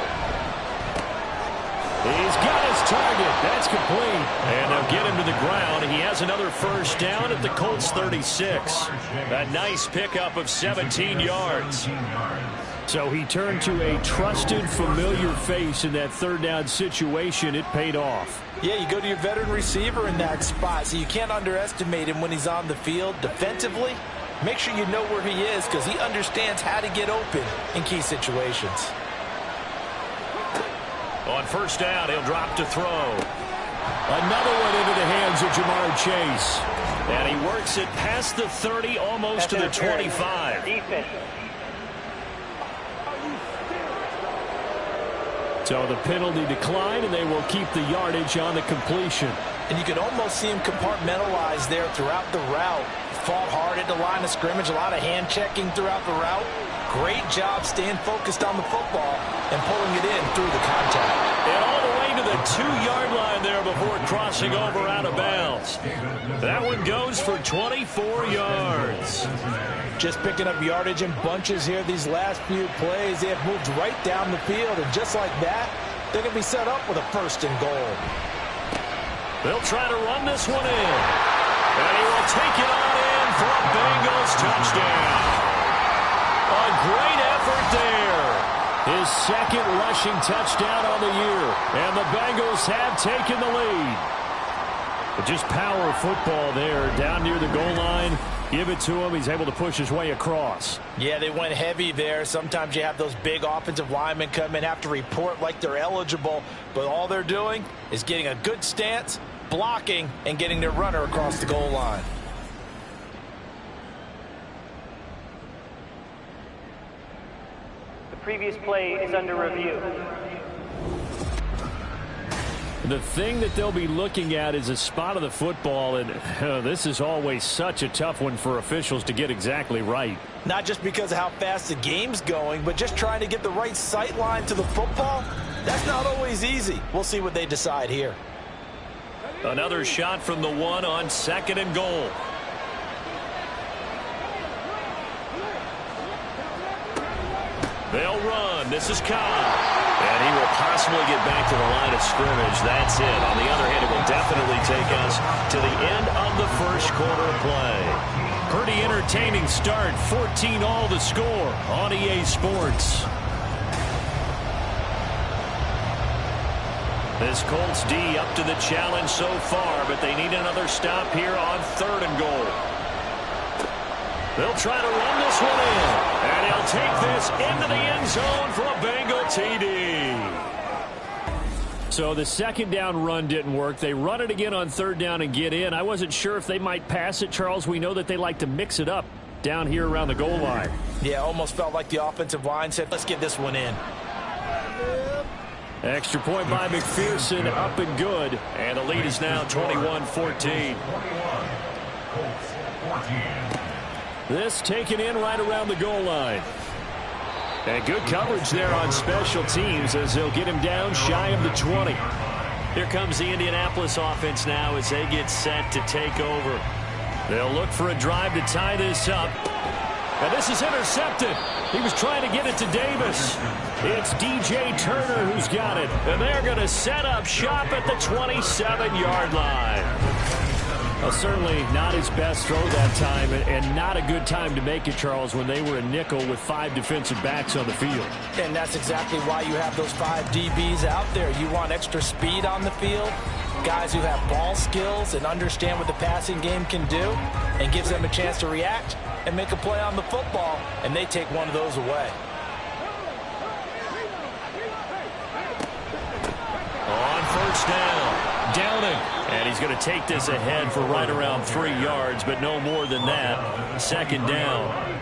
He's got his target. That's complete. And they'll get him to the ground. He has another 1st down at the Colts 36. A nice pickup of 17 yards. So he turned to a trusted, familiar face in that 3rd down situation. It paid off. Yeah, you go to your veteran receiver in that spot, so you can't underestimate him when he's on the field. Defensively, make sure you know where he is because he understands how to get open in key situations. On 1st down, he'll drop to throw. Another one into the hands of Jamar Chase. And he works it past the 30, almost to the 25. Defense. So the penalty declined, and they will keep the yardage on the completion. And you could almost see him compartmentalize there throughout the route. Fought hard at the line of scrimmage, a lot of hand checking throughout the route. Great job staying focused on the football and pulling it in through the contact. And all the way to the 2-yard line there before crossing over out of bounds. That one goes for 24 yards. Just picking up yardage in bunches here these last few plays. They have moved right down the field, and just like that, they're going to be set up with a 1st and goal. They'll try to run this one in. And he will take it on in for a Bengals touchdown. A great effort there. His 2nd rushing touchdown on the year. And the Bengals have taken the lead. But just power football there down near the goal line. Give it to him. He's able to push his way across. Yeah, they went heavy there. Sometimes you have those big offensive linemen come in, have to report like they're eligible. But all they're doing is getting a good stance, blocking, and getting their runner across the goal line. The previous play is under review. The thing that they'll be looking at is a spot of the football, and this is always such a tough one for officials to get exactly right. Not just because of how fast the game's going, but just trying to get the right sight line to the football. That's not always easy. We'll see what they decide here. Another shot from the 1 on 2nd and goal. They'll run. This is Cobb. And he will possibly get back to the line of scrimmage. That's it. On the other hand, it will definitely take us to the end of the 1st quarter of play. Pretty entertaining start. 14-all the score on EA Sports. This Colts D up to the challenge so far, but they need another stop here on 3rd and goal. They'll try to run this one in. And he'll take this into the end zone for a Bengal TD. So the 2nd down run didn't work. They run it again on 3rd down and get in. I wasn't sure if they might pass it, Charles. We know that they like to mix it up down here around the goal line. Yeah, almost felt like the offensive line said, let's get this one in. Extra point by McPherson, up and good. And the lead is now 21-14. This taken in right around the goal line. And good coverage there on special teams as they'll get him down shy of the 20. Here comes the Indianapolis offense now as they get set to take over. They'll look for a drive to tie this up. And this is intercepted. He was trying to get it to Davis. It's DJ Turner who's got it. And they're going to set up shop at the 27-yard line. Well, certainly not his best throw that time, and not a good time to make it, Charles, when they were a nickel with 5 defensive backs on the field. And that's exactly why you have those 5 DBs out there. You want extra speed on the field, guys who have ball skills and understand what the passing game can do, and gives them a chance to react and make a play on the football, and they take one of those away. On 1st down, Downing. And he's going to take this ahead for right around 3 yards, but no more than that. Second down.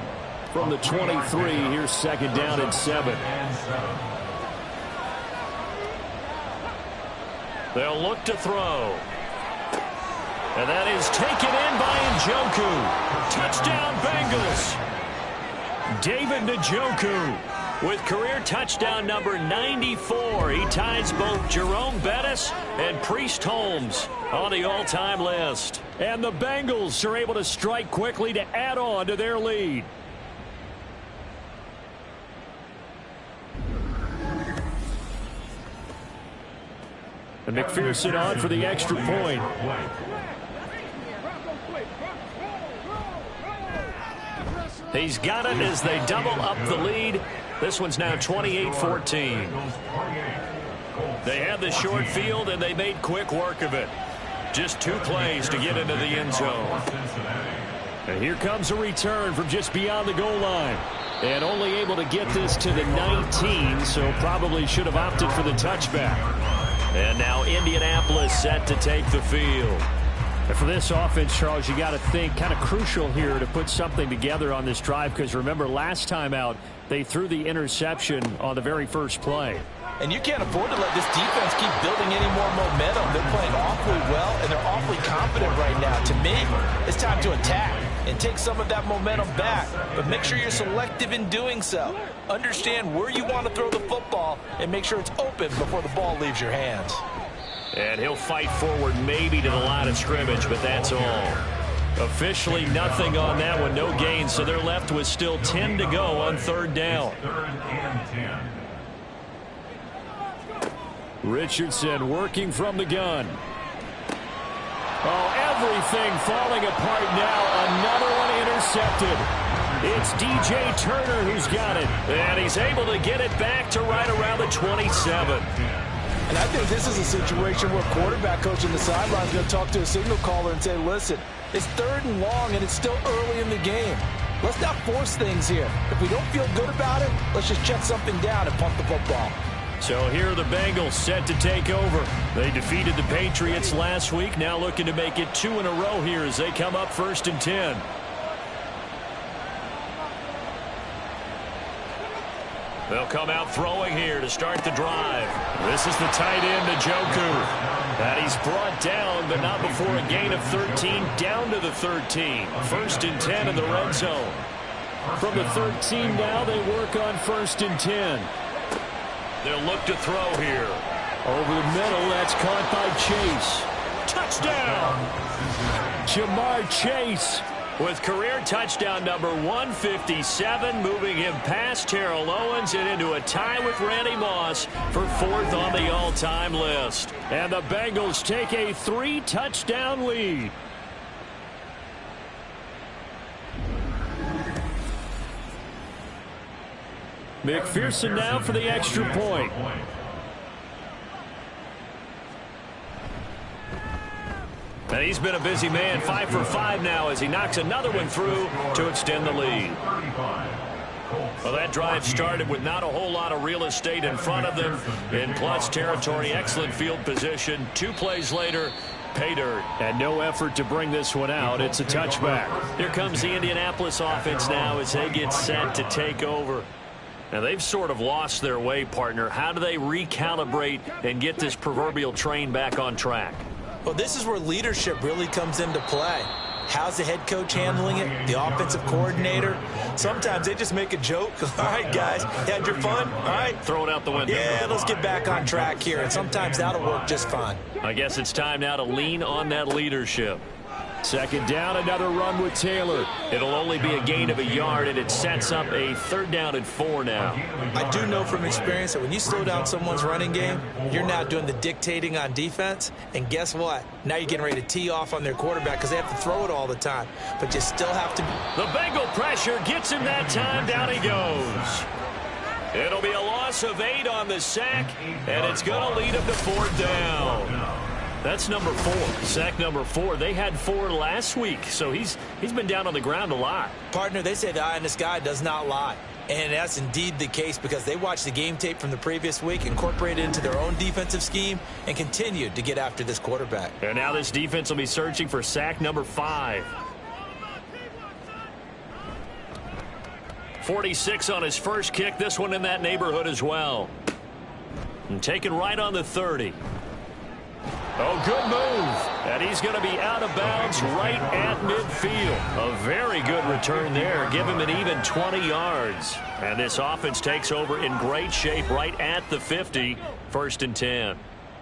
From the 23, here's second down and 7. They'll look to throw. And that is taken in by Njoku. Touchdown, Bengals. David Njoku with career touchdown number 94. He ties both Jerome Bettis and Priest Holmes on the all-time list. And the Bengals are able to strike quickly to add on to their lead. And McPherson on for the extra point. He's got it as they double up the lead. This one's now 28-14. They had the short field, and they made quick work of it. Just 2 plays to get into the end zone. And here comes a return from just beyond the goal line. And only able to get this to the 19, so probably should have opted for the touchback. And now Indianapolis set to take the field. And for this offense, Charles, you got to think kind of crucial here to put something together on this drive, because remember last time out they threw the interception on the very first play. And you can't afford to let this defense keep building any more momentum. They're playing awfully well, and they're awfully confident right now. To me, it's time to attack and take some of that momentum back. But make sure you're selective in doing so. Understand where you want to throw the football and make sure it's open before the ball leaves your hands. And he'll fight forward maybe to the line of scrimmage, but that's all. Officially nothing on that one, no gain, so they're left with still 10 to go on third down. Richardson working from the gun. Oh, everything falling apart now. Another one intercepted. It's DJ Turner who's got it. And he's able to get it back to right around the 27. And I think this is a situation where quarterback coach in the sideline is going to talk to a signal caller and say, listen, it's 3rd and long and it's still early in the game. Let's not force things here. If we don't feel good about it, let's just check something down and pump the football. So here are the Bengals set to take over. They defeated the Patriots last week, now looking to make it 2 in a row here as they come up 1st and 10. They'll come out throwing here to start the drive. This is the tight end, Njoku. And he's brought down, but not before a gain of 13, down to the 13. 1st and 10 in the red zone. From the 13 now, they work on 1st and 10. They'll look to throw here. Over the middle, that's caught by Chase. Touchdown! Jamar Chase with career touchdown number 157, moving him past Terrell Owens and into a tie with Randy Moss for 4th on the all-time list. And the Bengals take a 3-touchdown lead. McPherson now for the extra point. And he's been a busy man, 5 for 5 now as he knocks another one through to extend the lead. Well, that drive started with not a whole lot of real estate in front of them in plus territory, excellent field position. 2 plays later, pay dirt. And no effort to bring this one out. It's a touchback. Here comes the Indianapolis offense now as they get set to take over. Now, they've sort of lost their way, partner. How do they recalibrate and get this proverbial train back on track? Well, this is where leadership really comes into play. How's the head coach handling it? The offensive coordinator? Sometimes they just make a joke. All right, guys, you had your fun? All right. Throw it out the window. Yeah, let's get back on track here. And sometimes that'll work just fine. I guess it's time now to lean on that leadership. Second down, another run with Taylor. It'll only be a gain of a yard, and it sets up a 3rd down and 4 now. I do know from experience that when you slow down someone's running game, you're now doing the dictating on defense. And guess what? Now you're getting ready to tee off on their quarterback because they have to throw it all the time. But you still have to. The Bengal pressure gets him that time. Down he goes. It'll be a loss of 8 on the sack, and it's going to lead him to 4th down. That's number 4, sack number 4. They had 4 last week, so he's been down on the ground a lot. Partner, they say the eye in the sky does not lie. And that's indeed the case because they watched the game tape from the previous week, incorporated it into their own defensive scheme, and continued to get after this quarterback. And now this defense will be searching for sack number 5. 46 on his first kick. This one in that neighborhood as well. And taken right on the 30. Oh, good move. And he's going to be out of bounds right at midfield. A very good return there. Give him an even 20 yards. And this offense takes over in great shape right at the 50. 1st and 10.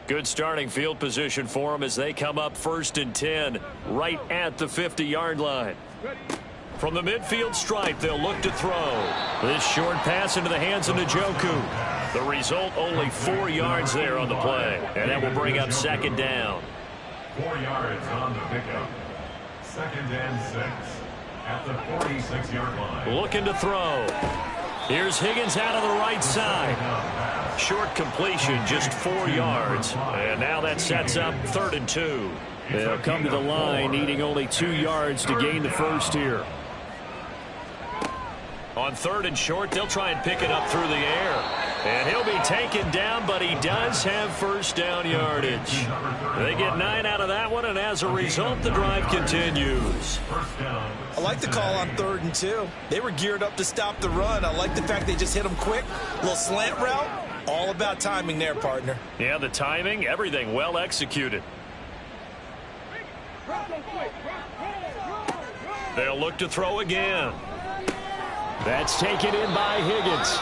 Good starting field position for them as they come up 1st and 10 right at the 50-yard line. From the midfield stripe, they'll look to throw. This short pass into the hands of Njoku. The result, only 4 yards there on the play. And that will bring up 2nd down. 4 yards on the pickup. 2nd and 6 at the 46-yard line. Looking to throw. Here's Higgins out of the right side. Short completion, just 4 yards. And now that sets up 3rd and 2. They'll come to the line, needing only 2 yards to gain the first here. On 3rd and short, they'll try and pick it up through the air. And he'll be taken down, but he does have 1st down yardage. They get 9 out of that one, and as a result, the drive continues. I like the call on 3rd and 2. They were geared up to stop the run. I like the fact they just hit them quick. A little slant route. All about timing there, partner. Yeah, the timing, everything well executed. They'll look to throw again. That's taken in by Higgins.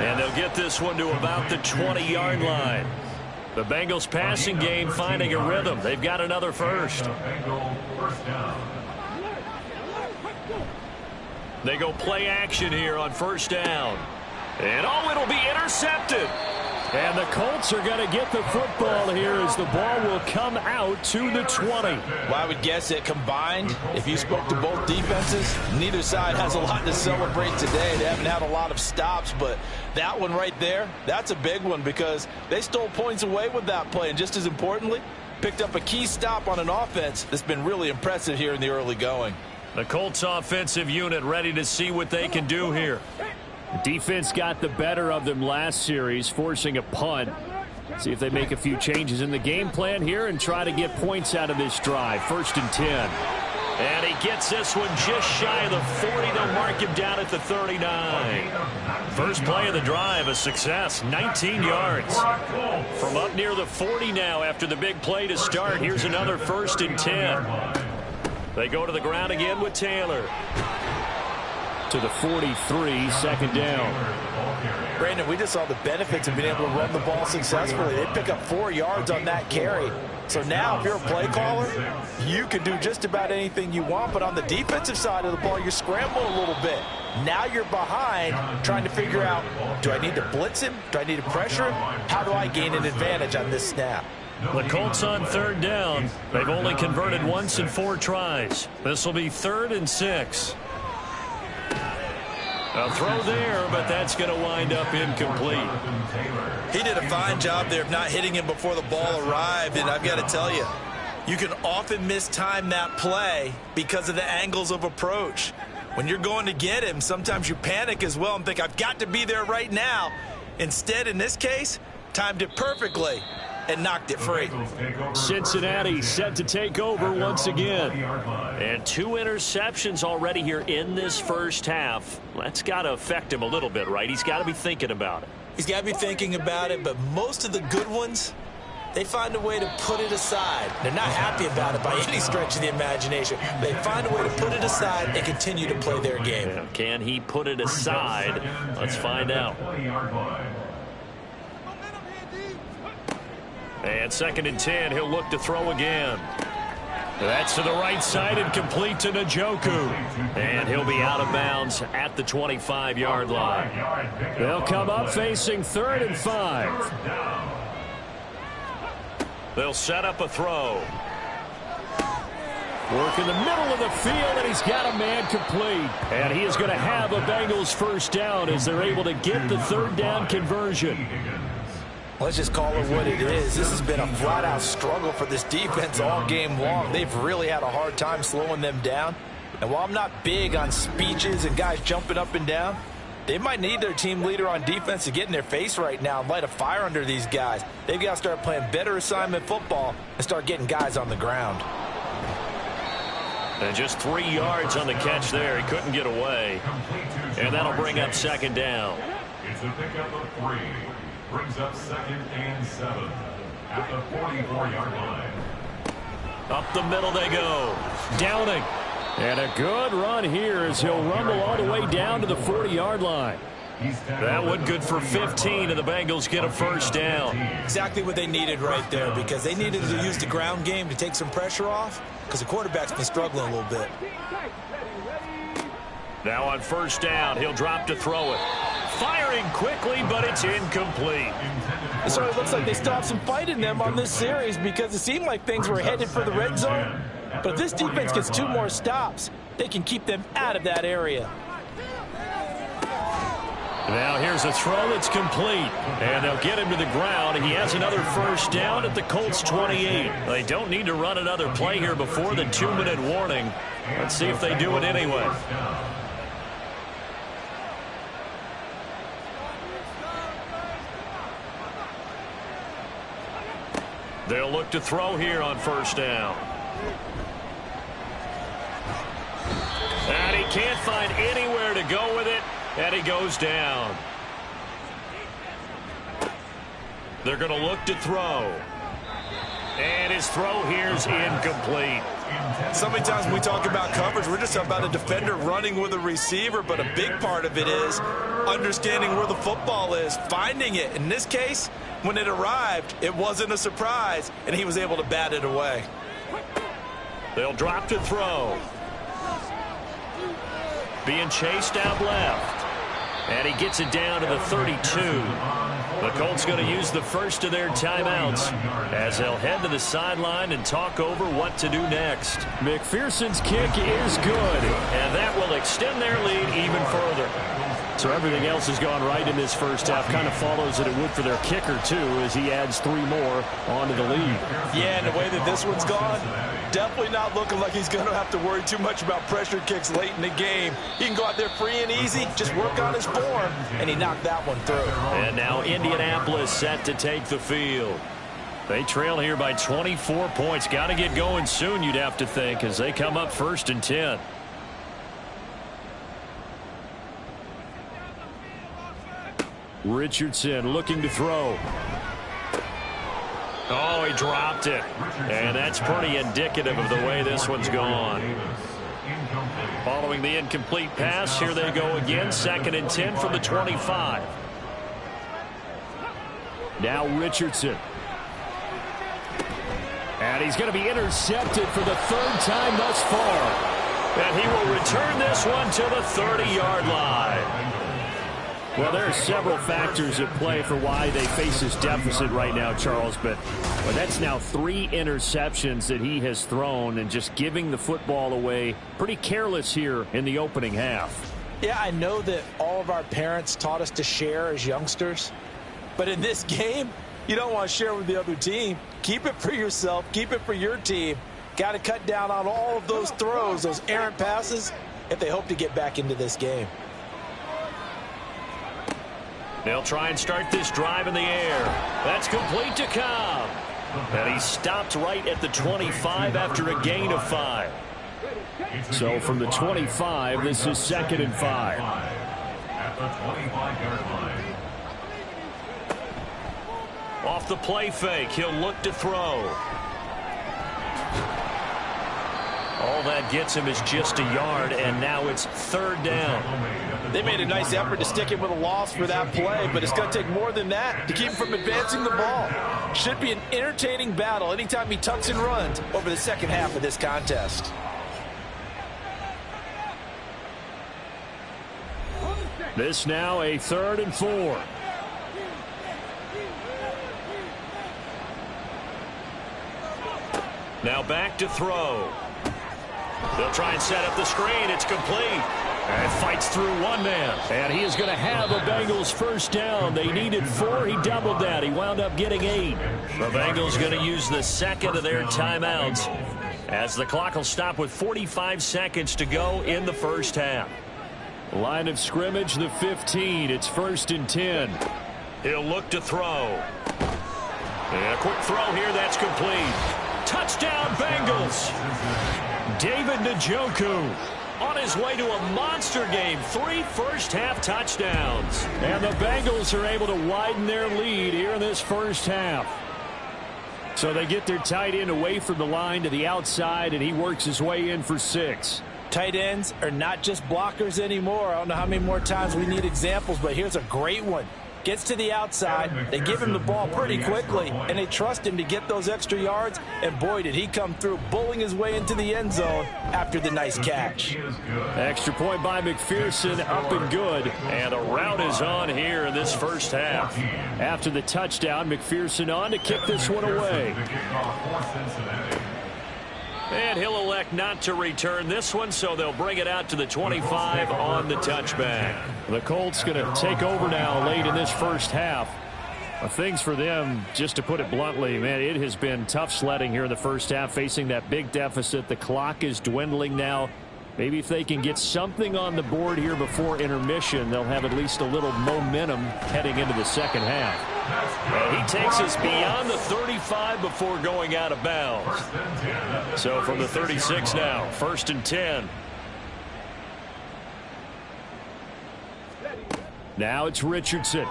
And they'll get this one to about the 20-yard line. The Bengals passing game finding a rhythm. They've got another first. They go play action here on 1st down. And oh, it'll be intercepted. And the Colts are going to get the football here as the ball will come out to the 20. Well, I would guess that combined, if you spoke to both defenses, neither side has a lot to celebrate today. They haven't had a lot of stops, but that one right there, that's a big one because they stole points away with that play. And just as importantly, picked up a key stop on an offense that's been really impressive here in the early going. The Colts offensive unit ready to see what they can do here. Defense got the better of them last series, forcing a punt. See if they make a few changes in the game plan here and try to get points out of this drive. 1st and 10. And he gets this one just shy of the 40. They'll mark him down at the 39. First play of the drive, a success, 19 yards. From up near the 40 now after the big play to start. Here's another 1st and 10. They go to the ground again with Taylor. To the 43, 2nd down. Brandon, we just saw the benefits of being able to run the ball successfully. They pick up 4 yards on that carry. So now if you're a play caller, you can do just about anything you want. But on the defensive side of the ball, you're scrambling a little bit. Now you're behind trying to figure out, do I need to blitz him? Do I need to pressure him? How do I gain an advantage on this snap? The Colts on 3rd down. They've only converted once in 4 tries. This will be 3rd and 6. A throw there, but that's going to wind up incomplete. He did a fine job there of not hitting him before the ball arrived, and I've got to tell you, you can often mistime that play because of the angles of approach. When you're going to get him, sometimes you panic as well and think, I've got to be there right now. Instead, in this case, timed it perfectly and knocked it free. Cincinnati set to take over once again. And 2 interceptions already here in this first half. That's got to affect him a little bit, right? He's got to be thinking about it. He's got to be thinking about it, but most of the good ones, they find a way to put it aside. They're not happy about it by any stretch of the imagination. They find a way to put it aside and continue to play their game. Yeah, can he put it aside? Let's find out. And 2nd and 10, he'll look to throw again. That's to the right side and complete to Njoku. And he'll be out of bounds at the 25-yard line. They'll come up facing 3rd and 5. They'll set up a throw. Work in the middle of the field, and he's got a man complete. And he is going to have a Bengals 1st down as they're able to get the 3rd down conversion. Let's just call it what it is. This has been a flat-out struggle for this defense all game long. They've really had a hard time slowing them down. And while I'm not big on speeches and guys jumping up and down, They might need their team leader on defense to get in their face right now and light a fire under these guys. They've got to start playing better assignment football and start getting guys on the ground. And just 3 yards on the catch there. He couldn't get away. And that'll bring up second down. It's a pickup of 3. Brings up 2nd and 7 at the 44-yard line. Up the middle they go. Downing. And a good run here as he'll rumble all the way down to the 40-yard line. That one good for 15, and the Bengals get a first down. Exactly what they needed right there, because they needed to use the ground game to take some pressure off, because the quarterback's been struggling a little bit. Now on first down, he'll drop to throw it. Firing quickly, but it's incomplete. It certainly looks like they still have some fight in them on this series, because it seemed like things were headed for the red zone. But if this defense gets 2 more stops, they can keep them out of that area. Now here's a throw that's complete, and they'll get him to the ground. He has another first down at the Colts 28. They don't need to run another play here before the 2-minute warning. Let's see if they do it anyway. They'll look to throw here on first down. And he can't find anywhere to go with it, and he goes down. They're going to look to throw. And his throw here's incomplete. So many times when we talk about coverage, we're just about a defender running with a receiver, but a big part of it is understanding where the football is, finding it. In this case, when it arrived, it wasn't a surprise, and he was able to bat it away. They'll drop to throw. Being chased out left. And he gets it down to the 32. The Colts going to use the first of their timeouts as they'll head to the sideline and talk over what to do next. McPherson's kick is good. And that will extend their lead even further. So everything else has gone right in this first half. Kind of follows that it would for their kicker, too, as he adds 3 more onto the lead. Yeah, and the way that this one's gone, definitely not looking like he's going to have to worry too much about pressure kicks late in the game. He can go out there free and easy, just work on his form, and he knocked that one through. And now Indianapolis set to take the field. They trail here by 24 points. Got to get going soon, you'd have to think, as they come up 1st and 10. Richardson looking to throw. Oh, he dropped it. And that's pretty indicative of the way this one's gone. Following the incomplete pass, here they go again. 2nd and 10 from the 25. Now Richardson. And he's going to be intercepted for the 3rd time thus far. And he will return this one to the 30-yard line. Well, there are several factors at play for why they face this deficit right now, Charles, but that's now 3 interceptions that he has thrown and just giving the football away pretty careless here in the opening half. Yeah, I know that all of our parents taught us to share as youngsters, but in this game, you don't want to share with the other team. Keep it for yourself. Keep it for your team. Got to cut down on all of those throws, those errant passes, if they hope to get back into this game. They'll try and start this drive in the air. That's complete to Cobb. And he stopped right at the 25 after a gain of 5. So from the 25, this is 2nd and 5. At the 25-yard line. Off the play fake, he'll look to throw. All that gets him is just a yard, and now it's 3rd down. They made a nice effort to stick him with a loss for that play, but it's going to take more than that to keep him from advancing the ball. Should be an entertaining battle anytime he tucks and runs over the second half of this contest. This now a 3rd and 4. Now back to throw. They'll try and set up the screen. It's complete. And fights through one man. And he is going to have a Bengals first down. They needed 4. He doubled that. He wound up getting 8. The Bengals going to use the 2nd of their timeouts as the clock will stop with 45 seconds to go in the first half. Line of scrimmage, the 15. It's 1st and 10. He'll look to throw. And a quick throw here. That's complete. Touchdown, Bengals. David Njoku On his way to a monster game. 3 first-half touchdowns. And the Bengals are able to widen their lead here in this first half. So they get their tight end away from the line to the outside, and he works his way in for 6. Tight ends are not just blockers anymore. I don't know how many more times we need examples, but here's a great one. Gets to the outside, they give him the ball pretty quickly, and they trust him to get those extra yards, and boy, did he come through, bowling his way into the end zone after the nice catch. Extra point by McPherson, up and good. And a route is on here in this first half. After the touchdown, McPherson on to kick this one away. And he'll elect not to return this one, so they'll bring it out to the 25 on the touchback. The Colts going to take over now late in this first half. Things for them, just to put it bluntly, man, it has been tough sledding here in the first half, facing that big deficit. The clock is dwindling now. Maybe if they can get something on the board here before intermission, they'll have at least a little momentum heading into the second half. And he takes us beyond the 35 before going out of bounds. So from the 36 now, 1st and 10. Now it's Richardson.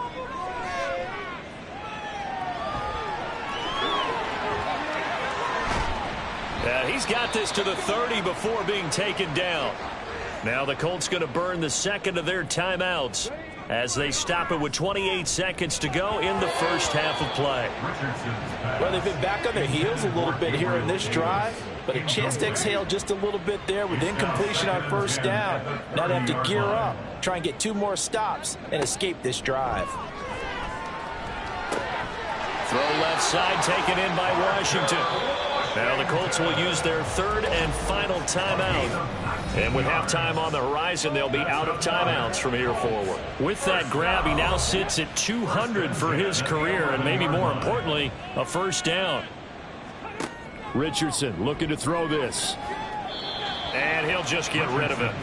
He's got this to the 30 before being taken down. Now the Colts going to burn the second of their timeouts as they stop it with 28 seconds to go in the first half of play. Well, they've been back on their heels a little bit here in this drive, but a chance to exhale just a little bit there with incompletion on first down. Now they have to gear up, try and get 2 more stops and escape this drive. Throw left side taken in by Washington. Now the Colts will use their 3rd and final timeout. And with halftime on the horizon, they'll be out of timeouts from here forward. With that grab, he now sits at 200 for his career, and maybe more importantly, a first down. Richardson looking to throw this. And he'll just get rid of it.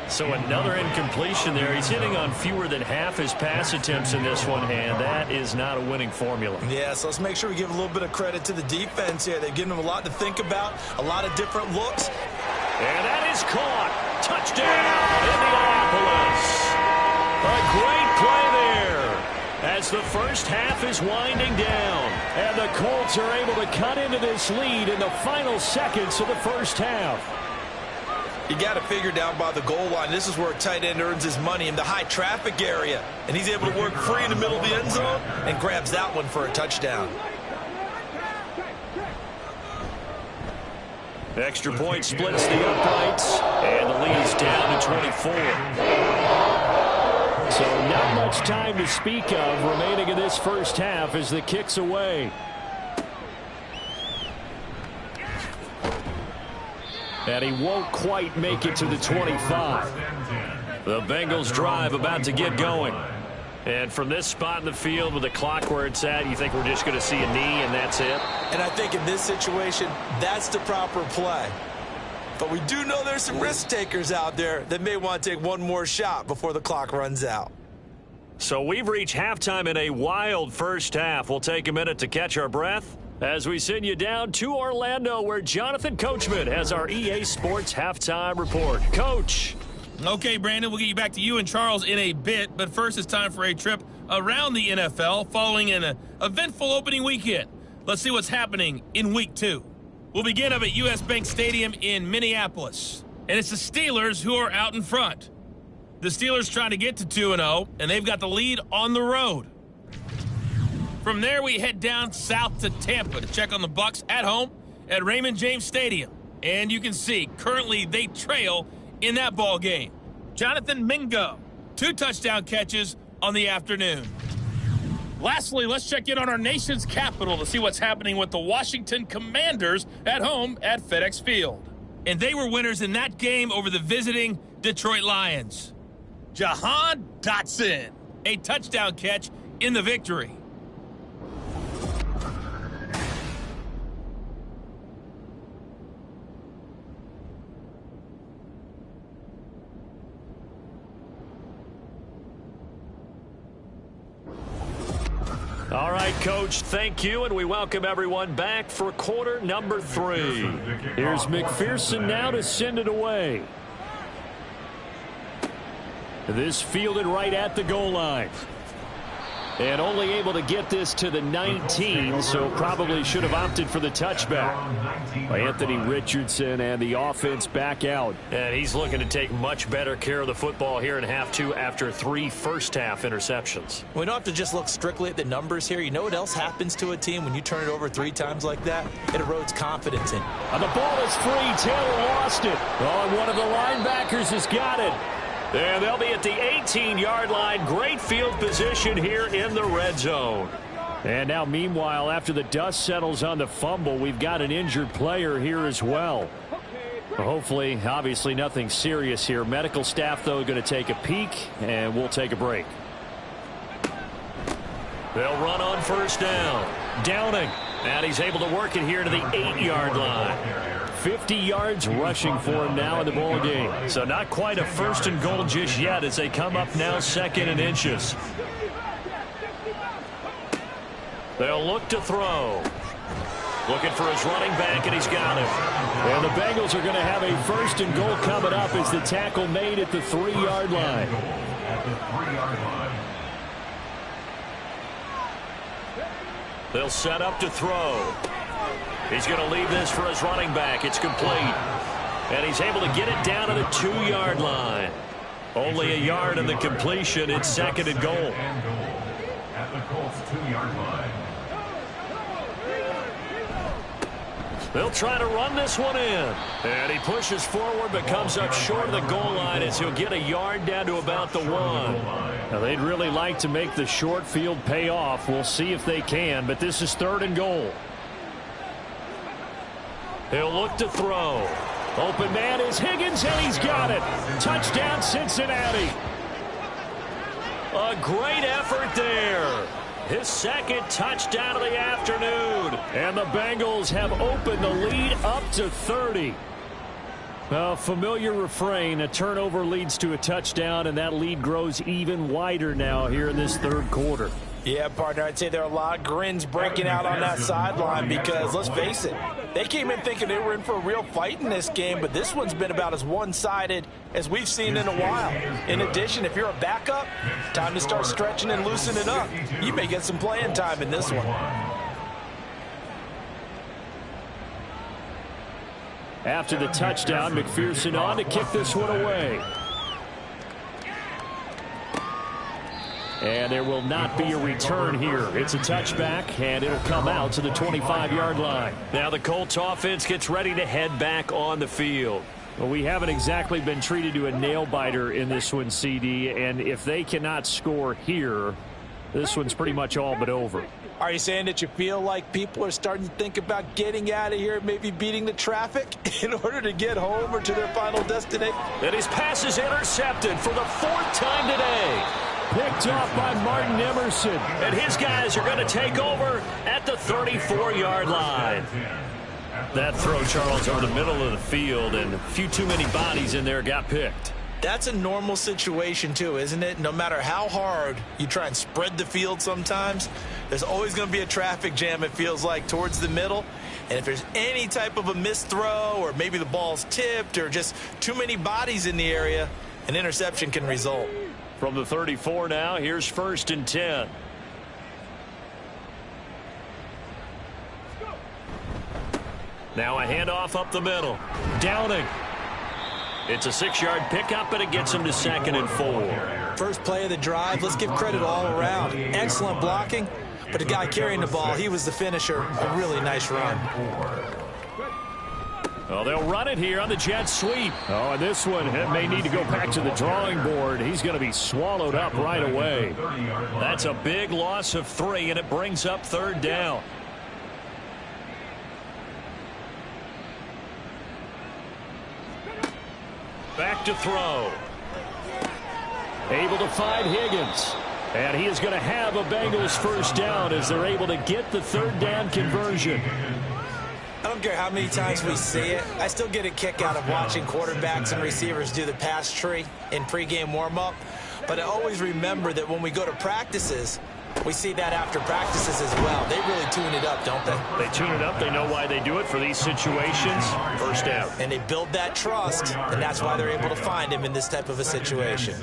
So another incompletion there. He's hitting on fewer than half his pass attempts in this one, and that is not a winning formula. Yeah, so let's make sure we give a little bit of credit to the defense here. They've given them a lot to think about, a lot of different looks. And that is caught. Touchdown, Indianapolis. A great play there as the first half is winding down. And the Colts are able to cut into this lead in the final seconds of the first half. You got to figure down by the goal line. This is where a tight end earns his money, in the high traffic area. And he's able to work free in the middle of the end zone and grabs that one for a touchdown. Extra point splits the uprights, and the lead is down to 24. So not much time to speak of remaining in this first half as the kick's away. And he won't quite make it to the 25. The Bengals drive about to get going. And from this spot in the field with the clock where it's at, you think we're just going to see a knee and that's it? And I think in this situation, that's the proper play. But we do know there's some risk takers out there that may want to take one more shot before the clock runs out. So we've reached halftime in a wild first half. We'll take a minute to catch our breath as we send you down to Orlando, where Jonathan Coachman has our EA Sports halftime report. Coach. Okay, Brandon, we'll get you back to you and Charles in a bit, but first it's time for a trip around the NFL following an eventful opening weekend. Let's see what's happening in Week 2. We'll begin up at U.S. Bank Stadium in Minneapolis, and it's the Steelers who are out in front. The Steelers trying to get to 2-0, and they've got the lead on the road. From there, we head down south to Tampa to check on the Bucs at home at Raymond James Stadium. And you can see, currently they trail in that ball game. Jonathan Mingo, 2 touchdown catches on the afternoon. Lastly, let's check in on our nation's capital to see what's happening with the Washington Commanders at home at FedEx Field. And they were winners in that game over the visiting Detroit Lions. Jahan Dotson, a touchdown catch in the victory. All right, Coach, thank you, and we welcome everyone back for quarter number 3. Here's McPherson now to send it away. This fielded right at the goal line. And only able to get this to the 19, so probably should have opted for the touchback. Anthony Richardson and the offense back out. And he's looking to take much better care of the football here in half 2 after 3 first-half interceptions. We don't have to just look strictly at the numbers here. You know what else happens to a team when you turn it over 3 times like that? It erodes confidence in. And the ball is free. Taylor lost it. Oh, and one of the linebackers has got it. And they'll be at the 18-yard line. Great field position here in the red zone. And now, meanwhile, after the dust settles on the fumble, we've got an injured player here as well. Hopefully, obviously, nothing serious here. Medical staff, though, going to take a peek, and we'll take a break. They'll run on first down. Downing. And he's able to work it here to the 8-yard line. 50 yards rushing for him now in the ball game. So not quite a first and goal just yet as they come up now 2nd and inches. They'll look to throw. Looking for his running back, and he's got him. And the Bengals are going to have a first and goal coming up as the tackle made at the 3-yard line. At the 3-yard line. They'll set up to throw. He's going to leave this for his running back. It's complete. And he's able to get it down to the 2-yard line. Only a yard in the completion. It's 2nd and goal. At the Colts 2-yard line. They'll try to run this one in. And he pushes forward but comes up short of the goal line as he'll get a yard down to about the 1. Now, they'd really like to make the short field pay off. We'll see if they can, but this is 3rd and goal. He'll look to throw. Open man is Higgins, and he's got it. Touchdown, Cincinnati. A great effort there. His 2nd touchdown of the afternoon. And the Bengals have opened the lead up to 30. A familiar refrain, a turnover leads to a touchdown, and that lead grows even wider now here in this 3rd quarter. Yeah, partner, I'd say there are a lot of grins breaking out on that sideline because, let's face it, they came in thinking they were in for a real fight in this game, but this one's been about as one-sided as we've seen in a while. In addition, if you're a backup, time to start stretching and loosening up. You may get some playing time in this one. After the touchdown, McPherson on to kick this one away. And there will not be a return here. It's a touchback, and it'll come out to the 25-yard line. Now the Colts offense gets ready to head back on the field. Well, we haven't exactly been treated to a nail-biter in this one, CD, and if they cannot score here, this one's pretty much all but over. Are you saying that you feel like people are starting to think about getting out of here, maybe beating the traffic in order to get home or to their final destination? And his pass is intercepted for the 4th time today. Picked off by Martin Emerson. And his guys are going to take over at the 34-yard line. That throw, Charles, over the middle of the field, and a few too many bodies in there got picked. That's a normal situation, too, isn't it? No matter how hard you try and spread the field sometimes, there's always going to be a traffic jam, it feels like, towards the middle. And if there's any type of a missed throw or maybe the ball's tipped or just too many bodies in the area, an interception can result. From the 34 now, here's 1st and 10. Now a handoff up the middle. Downing. It's a 6-yard pickup, but it gets him to 2nd and 4. First play of the drive, let's give credit all around. Excellent blocking, but the guy carrying the ball, he was the finisher. A really nice run. Well, they'll run it here on the jet sweep. Oh, and this one may need to go back to the drawing board. He's going to be swallowed up right away. That's a big loss of 3, and it brings up 3rd down. Back to throw. Able to find Higgins. And he is going to have a Bengals first down as they're able to get the 3rd down conversion. I don't care how many times we see it. I still get a kick out of watching quarterbacks and receivers do the pass tree in pregame warm-up. But I always remember that when we go to practices, We see that after practices as well. They really tune it up, don't they? They tune it up. They know why they do it for these situations. First down. And they build that trust, and that's why they're able to find him in this type of a situation.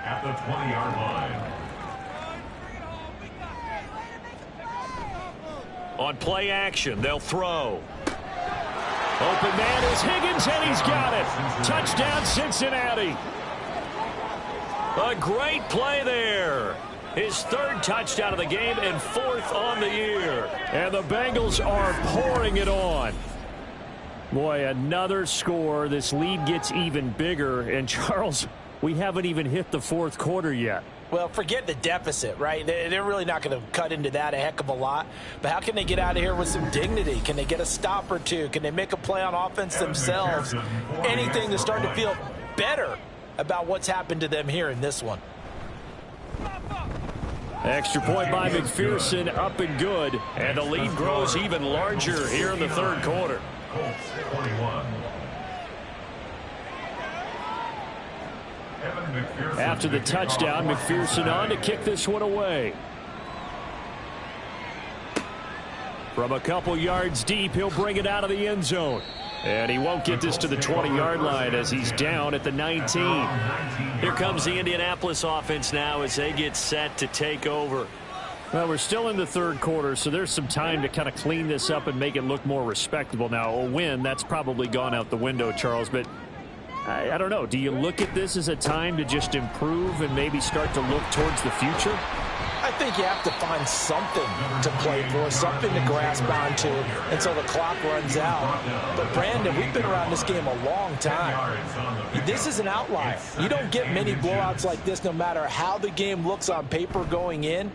At the 20-yard line. On play action, they'll throw. Open man is Higgins, and he's got it. Touchdown, Cincinnati. A great play there. His third touchdown of the game and fourth on the year. And the Bengals are pouring it on. Boy, another score. This lead gets even bigger. And, Charles, we haven't even hit the fourth quarter yet. Well, forget the deficit, right? They're really not going to cut into that a heck of a lot. But how can they get out of here with some dignity? Can they get a stop or two? Can they make a play on offense themselves? Anything to start to feel better about what's happened to them here in this one. Extra point by McPherson, up and good. And the lead grows even larger here in the third quarter. After the touchdown, McPherson on to kick this one away. From a couple yards deep, he'll bring it out of the end zone. And he won't get this to the 20-yard line as he's down at the 19. Here comes the Indianapolis offense now as they get set to take over. Well, we're still in the third quarter, so there's some time to kind of clean this up and make it look more respectable. Now, a win, that's probably gone out the window, Charles, but I don't know. Do you look at this as a time to just improve and maybe start to look towards the future? I think you have to find something to play for, something to grasp onto until the clock runs out. But, Brandon, we've been around this game a long time. This is an outlier. You don't get many blowouts like this no matter how the game looks on paper going in.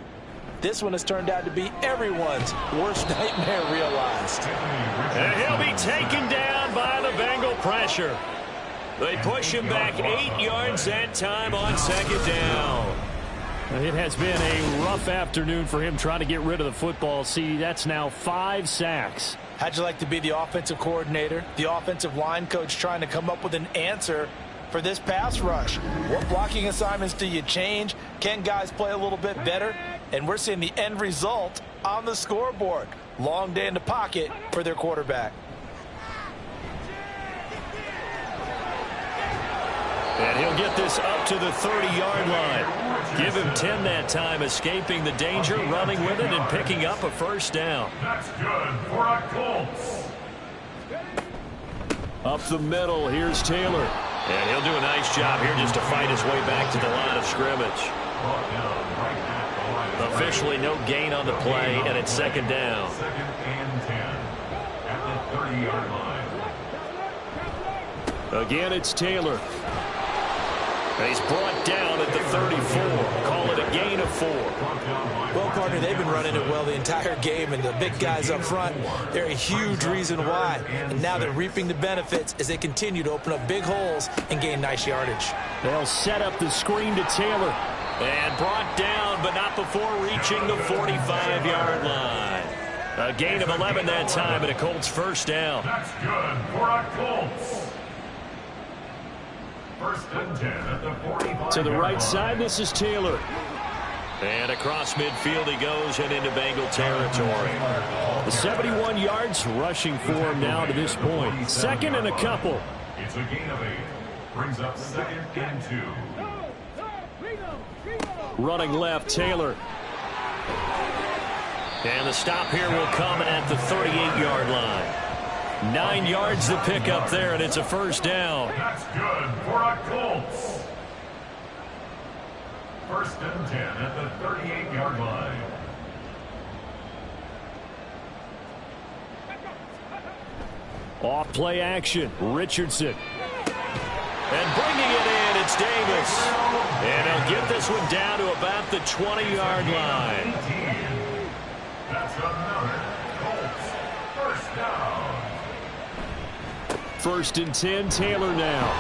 This one has turned out to be everyone's worst nightmare realized. And he'll be taken down by the Bengal pressure. They push him back 8 yards that time on second down. It has been a rough afternoon for him trying to get rid of the football. See, that's now 5 sacks. How'd you like to be the offensive coordinator, the offensive line coach trying to come up with an answer for this pass rush? What blocking assignments do you change? Can guys play a little bit better? And we're seeing the end result on the scoreboard. Long day in the pocket for their quarterback. And he'll get this up to the 30-yard line. Give him 10 that time, escaping the danger, running with it, and picking up a first down. That's good for a Colts. Up the middle, here's Taylor. And he'll do a nice job here just to fight his way back to the line of scrimmage. Officially no gain on the play, and it's second down. Second and 10 at the 30-yard line. Again, it's Taylor. And he's brought down at the 34. Call it a gain of 4. Well, partner, they've been running it well the entire game, and the big guys up front, they're a huge reason why. And now they're reaping the benefits as they continue to open up big holes and gain nice yardage. They'll set up the screen to Taylor. And brought down, but not before reaching the 45-yard line. A gain of 11 that time, and a Colts first down. That's good for a Colts. First and 10 at the 45. To the right side, this is Taylor. And across midfield he goes and into Bengal territory. The 71 yards rushing for him now to this point. Second and a couple. It's a gain of 8. Brings up second and 2. Running left, Taylor. And the stop here will come at the 38-yard line. 9 yards to pick up there, and it's a first down. That's good for a Colts. First and 10 at the 38-yard line. Off play action, Richardson. And bringing it in, it's Davis. And he'll get this one down to about the 20-yard line. That's another Colts first down. First and 10, Taylor now.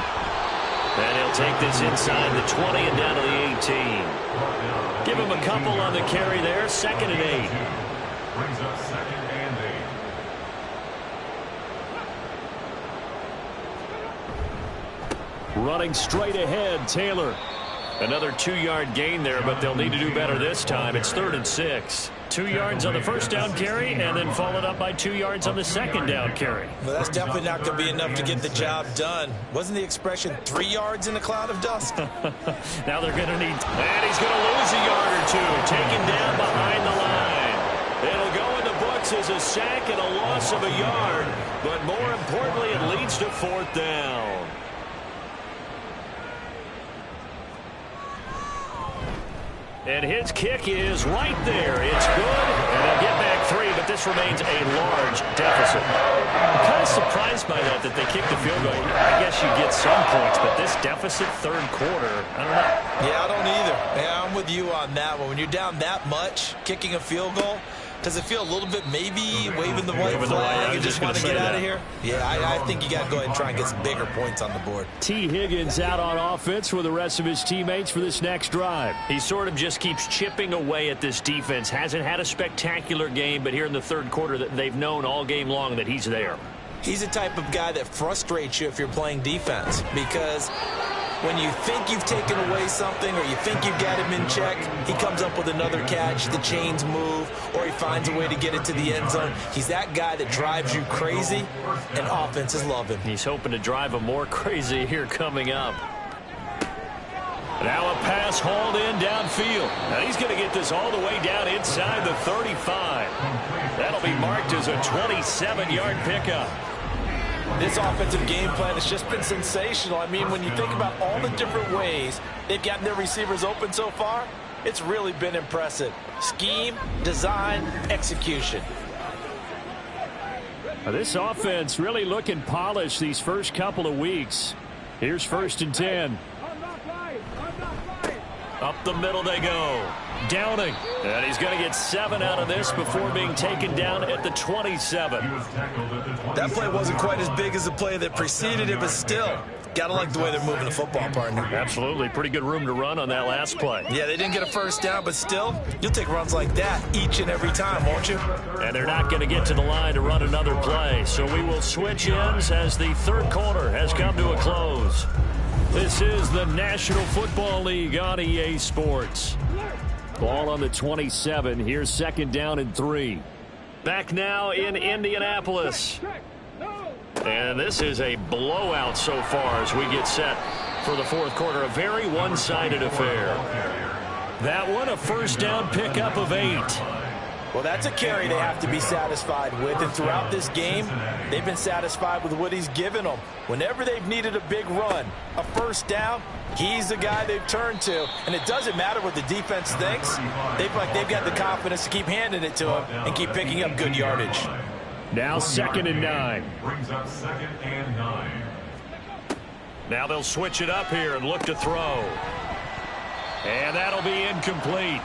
And he'll take this inside the 20 and down to the 18. Give him a couple on the carry there, second and 8. Brings up second and 8. Running straight ahead, Taylor. Another 2-yard gain there, but they'll need to do better this time. It's 3rd and 6. 2 yards on the first down carry, and then followed up by 2 yards on the second down carry. Well, that's definitely not going to be enough to get the job done. Wasn't the expression 3 yards in a cloud of dust? Now they're going to need, and he's going to lose a yard or two, taken down behind the line. It'll go in the books as a sack and a loss of a yard, but more importantly, it leads to 4th down. And his kick is right there. It's good, and they'll get back 3, but this remains a large deficit. I'm kind of surprised by that they kicked the field goal. I guess you get some points, but this deficit 3rd quarter, I don't know. Yeah, I don't either. Yeah, I'm with you on that one. When you're down that much, kicking a field goal, does it feel a little bit maybe waving the white flag and just want to get out of here? Yeah, I think you got to go ahead and try and get some bigger points on the board. T. Higgins out on offense with the rest of his teammates for this next drive. He sort of just keeps chipping away at this defense. Hasn't had a spectacular game, but here in the 3rd quarter, that they've known all game long that he's there. He's the type of guy that frustrates you if you're playing defense, because when you think you've taken away something or you think you've got him in check, he comes up with another catch, the chains move, or he finds a way to get it to the end zone. He's that guy that drives you crazy, and offenses love him. He's hoping to drive him more crazy here coming up. Now a pass hauled in downfield. Now he's going to get this all the way down inside the 35. That'll be marked as a 27-yard pickup. This offensive game plan has just been sensational. I mean, when you think about all the different ways they've gotten their receivers open so far, it's really been impressive. Scheme, design, execution. Now this offense really looking polished these first couple of weeks. Here's 1st and 10. Up the middle they go. Downing. And he's going to get 7 out of this before being taken down at the 27. That play wasn't quite as big as the play that preceded it, but still, got to like the way they're moving the football, partner. Absolutely. Pretty good room to run on that last play. Yeah, they didn't get a first down, but still, you'll take runs like that each and every time, won't you? And they're not going to get to the line to run another play. So we will switch ends as the 3rd quarter has come to a close. This is the National Football League on EA Sports. Ball on the 27. Here's 2nd down and 3. Back now in Indianapolis. And this is a blowout so far as we get set for the 4th quarter. A very one-sided affair. That one a first down pickup of 8. Well, that's a carry they have to be satisfied with. And throughout this game, they've been satisfied with what he's given them. Whenever they've needed a big run, a first down, he's the guy they've turned to. And it doesn't matter what the defense thinks. They've got the confidence to keep handing it to him and keep picking up good yardage. Now 2nd and 9. Brings up 2nd and 9. Now they'll switch it up here and look to throw. And that'll be incomplete.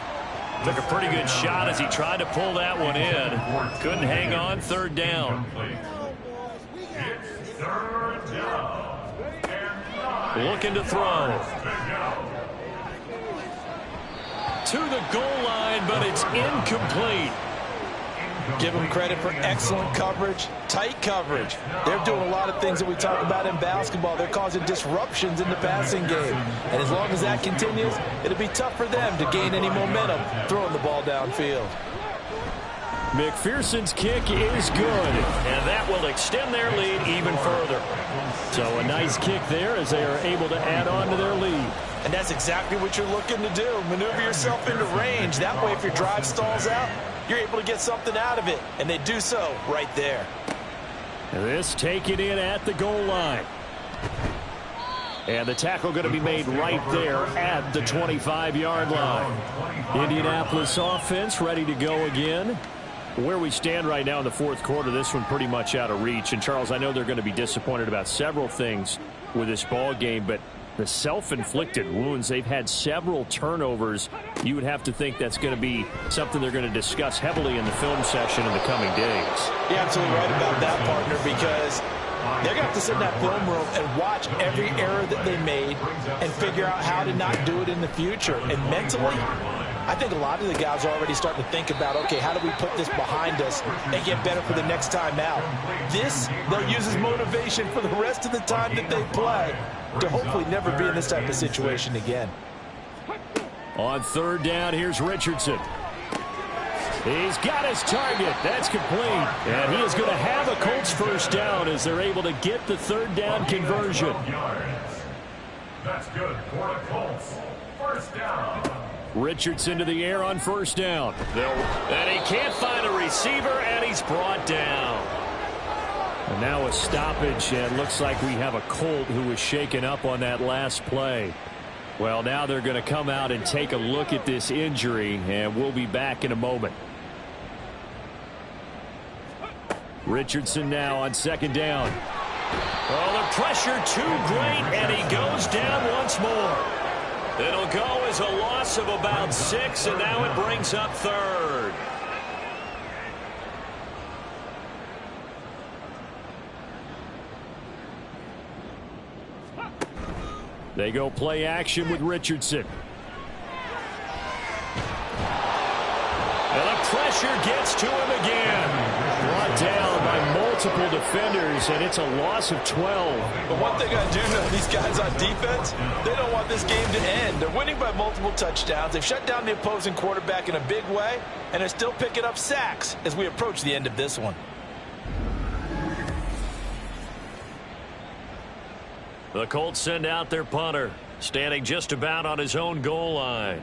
Took a pretty good shot as he tried to pull that one in. Couldn't hang on. 3rd down. It's 3rd down. Looking to throw. To the goal line, but it's incomplete. Give them credit for excellent coverage, tight coverage. They're doing a lot of things that we talk about in basketball. They're causing disruptions in the passing game. And as long as that continues, it'll be tough for them to gain any momentum throwing the ball downfield. McPherson's kick is good, and that will extend their lead even further. So a nice kick there as they are able to add on to their lead. And that's exactly what you're looking to do. Maneuver yourself into range. That way, if your drive stalls out, you're able to get something out of it. And they do so right there. This taken in at the goal line. And the tackle going to be made right there at the 25-yard line. Indianapolis offense ready to go again. Where we stand right now in the 4th quarter, this one pretty much out of reach. And, Charles, I know they're going to be disappointed about several things with this ball game, but the self-inflicted wounds, they've had several turnovers. You would have to think that's going to be something they're going to discuss heavily in the film section in the coming days. You're absolutely right about that, partner, because they're going to have to sit in that film room and watch every error that they made and figure out how to not do it in the future. And mentally, I think a lot of the guys are already starting to think about, okay, how do we put this behind us and get better for the next time out? This, they'll use as motivation for the rest of the time that they play to hopefully never be in this type of situation again. On third down, here's Richardson. He's got his target. That's complete. And he is going to have a Colts first down as they're able to get the third down conversion. That's good for the Colts. First down. Richardson to the air on first down. And he can't find a receiver, and he's brought down. And now a stoppage, and looks like we have a Colt who was shaken up on that last play. Well, now they're going to come out and take a look at this injury, and we'll be back in a moment. Richardson now on second down. Oh, the pressure too great, and he goes down once more. It'll go as a loss of about 6, and now it brings up third. They go play action with Richardson. And the pressure gets to him again. Brought down by multiple defenders, and it's a loss of 12. But one thing I do know, these guys on defense, they don't want this game to end. They're winning by multiple touchdowns. They've shut down the opposing quarterback in a big way, and they're still picking up sacks as we approach the end of this one. The Colts send out their punter, standing just about on his own goal line.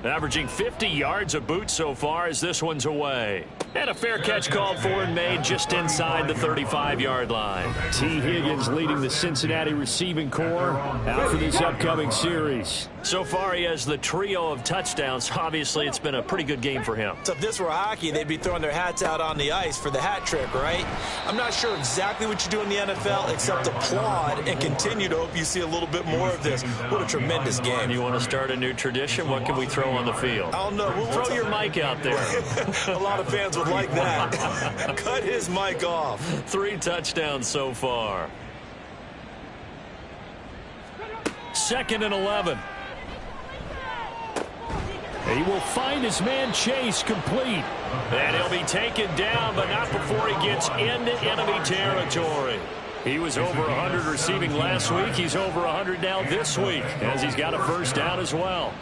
Averaging 50 yards a boot so far as this one's away. And a fair catch called for and made just inside the 35-yard line. T. Higgins leading the Cincinnati receiving corps out for this upcoming series. So far, he has the trio of touchdowns. Obviously, it's been a pretty good game for him. So if this were hockey, they'd be throwing their hats out on the ice for the hat trick, right? I'm not sure exactly what you do in the NFL except applaud and continue to hope you see a little bit more of this. What a tremendous game. You want to start a new tradition? What can we throw on the field? I don't know. We'll throw your mic out there. A lot of fans would like that. Cut his mic off. 3 touchdowns so far. 2nd and 11. He will find his man Chase complete. And he'll be taken down, but not before he gets into enemy territory. He was over 100 receiving last week. He's over 100 now this week, as he's got a first down as well.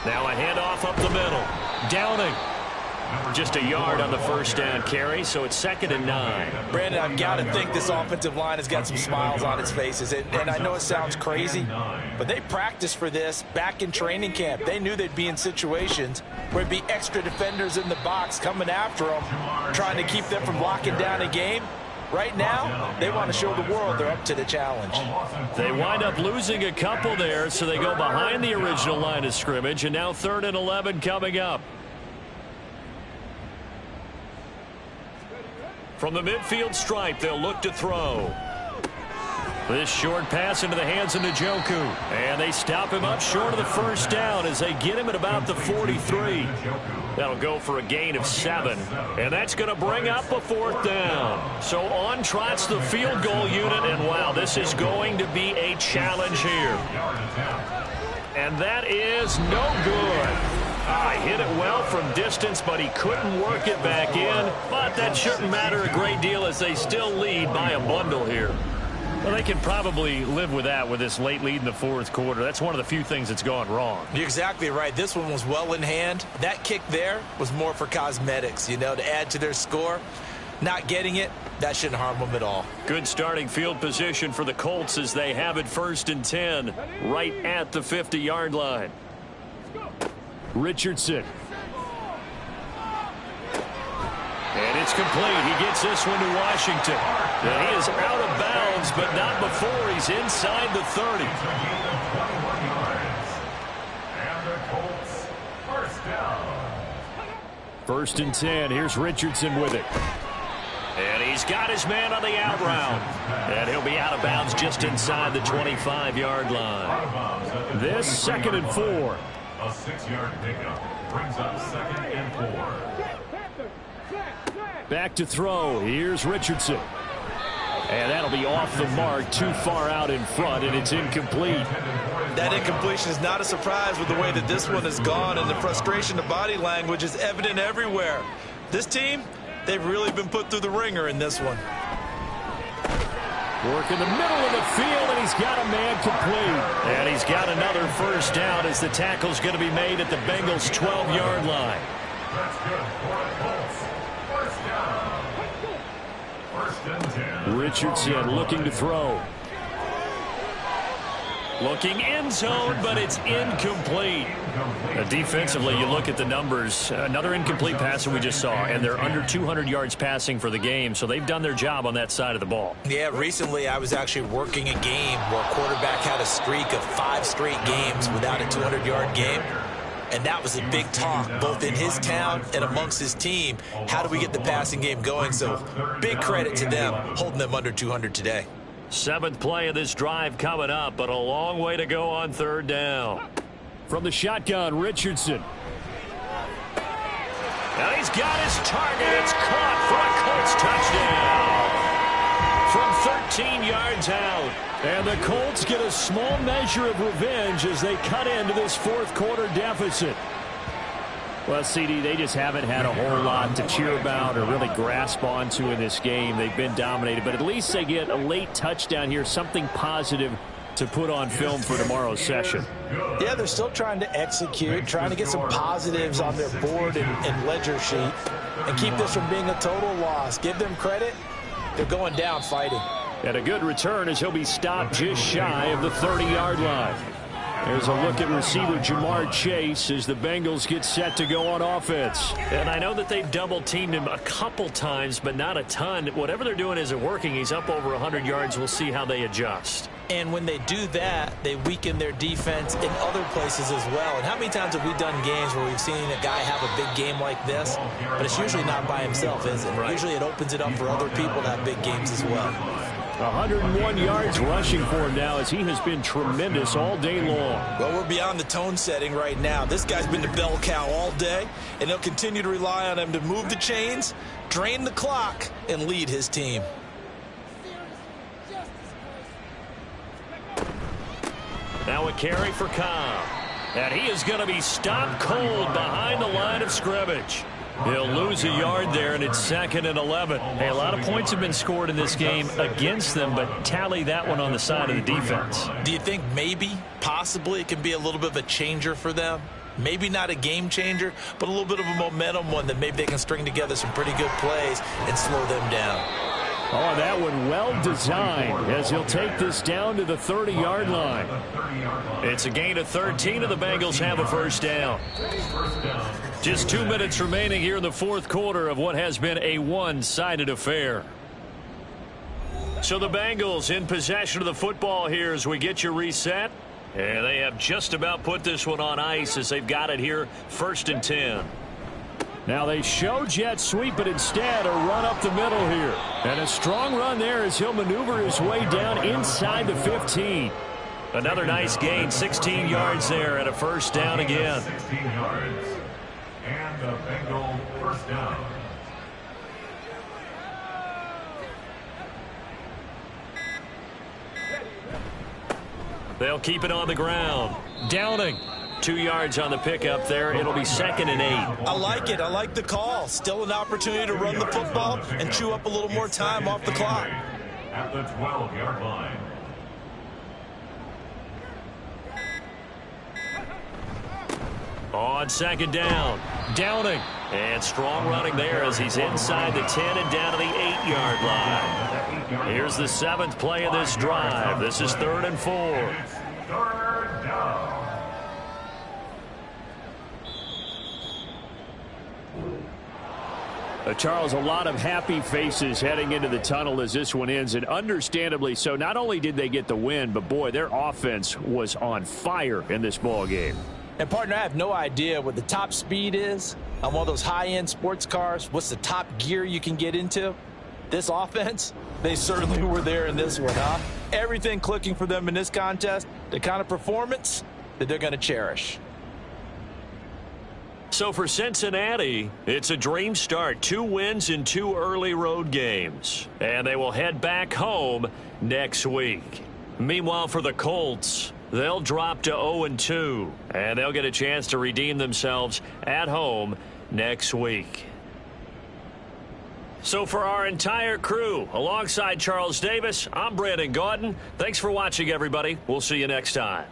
Now a handoff up the middle. Downing. Just a yard on the first down carry, so it's 2nd and 9. Brandon, I've got to think this offensive line has got some smiles on its faces. And I know it sounds crazy, but they practiced for this back in training camp. They knew they'd be in situations where there'd be extra defenders in the box coming after them, trying to keep them from locking down a game. Right now, they want to show the world they're up to the challenge. They wind up losing a couple there, so they go behind the original line of scrimmage, and now 3rd and 11 coming up. From the midfield stripe, they'll look to throw. This short pass into the hands of Njoku. And they stop him up short of the first down as they get him at about the 43. That'll go for a gain of 7. And that's going to bring up a 4th down. So on trots the field goal unit. And wow, this is going to be a challenge here. And that is no good. Hit it well from distance, but he couldn't work it back in. But that shouldn't matter a great deal as they still lead by a bundle here. Well, they can probably live with that with this late lead in the 4th quarter. That's one of the few things that's gone wrong. You're exactly right. This one was well in hand. That kick there was more for cosmetics, you know, to add to their score. Not getting it, that shouldn't harm them at all. Good starting field position for the Colts as they have it 1st and 10 right at the 50-yard line. Richardson. And it's complete. He gets this one to Washington. And he is out of bounds, but not before he's inside the 30. And the Colts, first down. 1st and 10. Here's Richardson with it. And he's got his man on the out route. And he'll be out of bounds just inside the 25-yard line. This 2nd and 4. A 6-yard pickup brings up 2nd and 4. Back to throw. Here's Richardson. And that'll be off the mark, too far out in front, and it's incomplete. That incompletion is not a surprise with the way that this one has gone, and the frustration, the body language is evident everywhere. This team, they've really been put through the ringer in this one. Work in the middle of the field, and he's got a man complete. And he's got another first down as the tackle's going to be made at the Bengals' 12-yard line. That's good for the Colts. First down. First and 10. Richardson looking to throw. Looking end zone, but it's incomplete. Defensively, you look at the numbers. Another incomplete pass that we just saw, and they're under 200 yards passing for the game, so they've done their job on that side of the ball. Yeah, recently I was actually working a game where a quarterback had a streak of 5 straight games without a 200-yard game. And that was a big talk, both in his town and amongst his team. How do we get the passing game going? So big credit to them, holding them under 200 today. 7th play of this drive coming up, but a long way to go on 3rd down. From the shotgun, Richardson. And he's got his target. It's caught for a Colts touchdown. From 13 yards out. And the Colts get a small measure of revenge as they cut into this 4th quarter deficit. Well, CD, they just haven't had a whole lot to cheer about or really grasp onto in this game. They've been dominated, but at least they get a late touchdown here, something positive to put on film for tomorrow's session. Yeah, they're still trying to execute, trying to get some positives on their board and ledger sheet and keep this from being a total loss. Give them credit. They're going down fighting. And a good return as he'll be stopped just shy of the 30-yard line. There's a look at receiver Jamar Chase as the Bengals get set to go on offense. And I know that they've double-teamed him a couple times, but not a ton. Whatever they're doing isn't working. He's up over 100 yards. We'll see how they adjust. And when they do that, they weaken their defense in other places as well. And how many times have we done games where we've seen a guy have a big game like this, but it's usually not by himself, is it? Right. Usually it opens it up for other people to have big games as well. 101 yards rushing for him now as he has been tremendous all day long. Well, we're beyond the tone setting right now. This guy's been the bell cow all day, and they'll continue to rely on him to move the chains, drain the clock, and lead his team. Now a carry for Cobb. And he is going to be stopped cold behind the line of scrimmage. He'll lose a yard there, and it's 2nd and 11. Hey, a lot of points have been scored in this game against them, but tally that one on the side of the defense. Do you think maybe, possibly, it can be a little bit of a changer for them? Maybe not a game changer, but a little bit of a momentum one that maybe they can string together some pretty good plays and slow them down. Oh, that one well designed as he'll take this down to the 30-yard line. It's a gain of 13, and the Bengals have a first down. Just 2 minutes remaining here in the 4th quarter of what has been a one-sided affair. So the Bengals in possession of the football here as we get you reset. And they have just about put this one on ice as they've got it here, 1st and 10. Now they show jet sweep, but instead a run up the middle here. And a strong run there as he'll maneuver his way down inside the 15. Another nice gain, 16 yards there and a first down again. 16 yards. And the Bengal first down. They'll keep it on the ground. Downing. 2 yards on the pickup there. It'll be 2nd and 8. I like it. I like the call. Still an opportunity to run the football and chew up a little more time off the clock. At the 12-yard line. On 2nd down. Downing. And strong running there as he's inside the 10 and down to the 8-yard line. Here's the 7th play of this drive. This is 3rd and 4. Third down. Charles, a lot of happy faces heading into the tunnel as this one ends, and understandably so. Not only did they get the win, but boy, their offense was on fire in this ball game. And partner, I have no idea what the top speed is on one of those high-end sports cars. What's the top gear you can get into? This offense, they certainly were there in this one, huh? Everything clicking for them in this contest, the kind of performance that they're going to cherish. So for Cincinnati, it's a dream start. 2 wins in 2 early road games. And they will head back home next week. Meanwhile, for the Colts, they'll drop to 0-2. And they'll get a chance to redeem themselves at home next week. So for our entire crew, alongside Charles Davis, I'm Brandon Gaudin. Thanks for watching, everybody. We'll see you next time.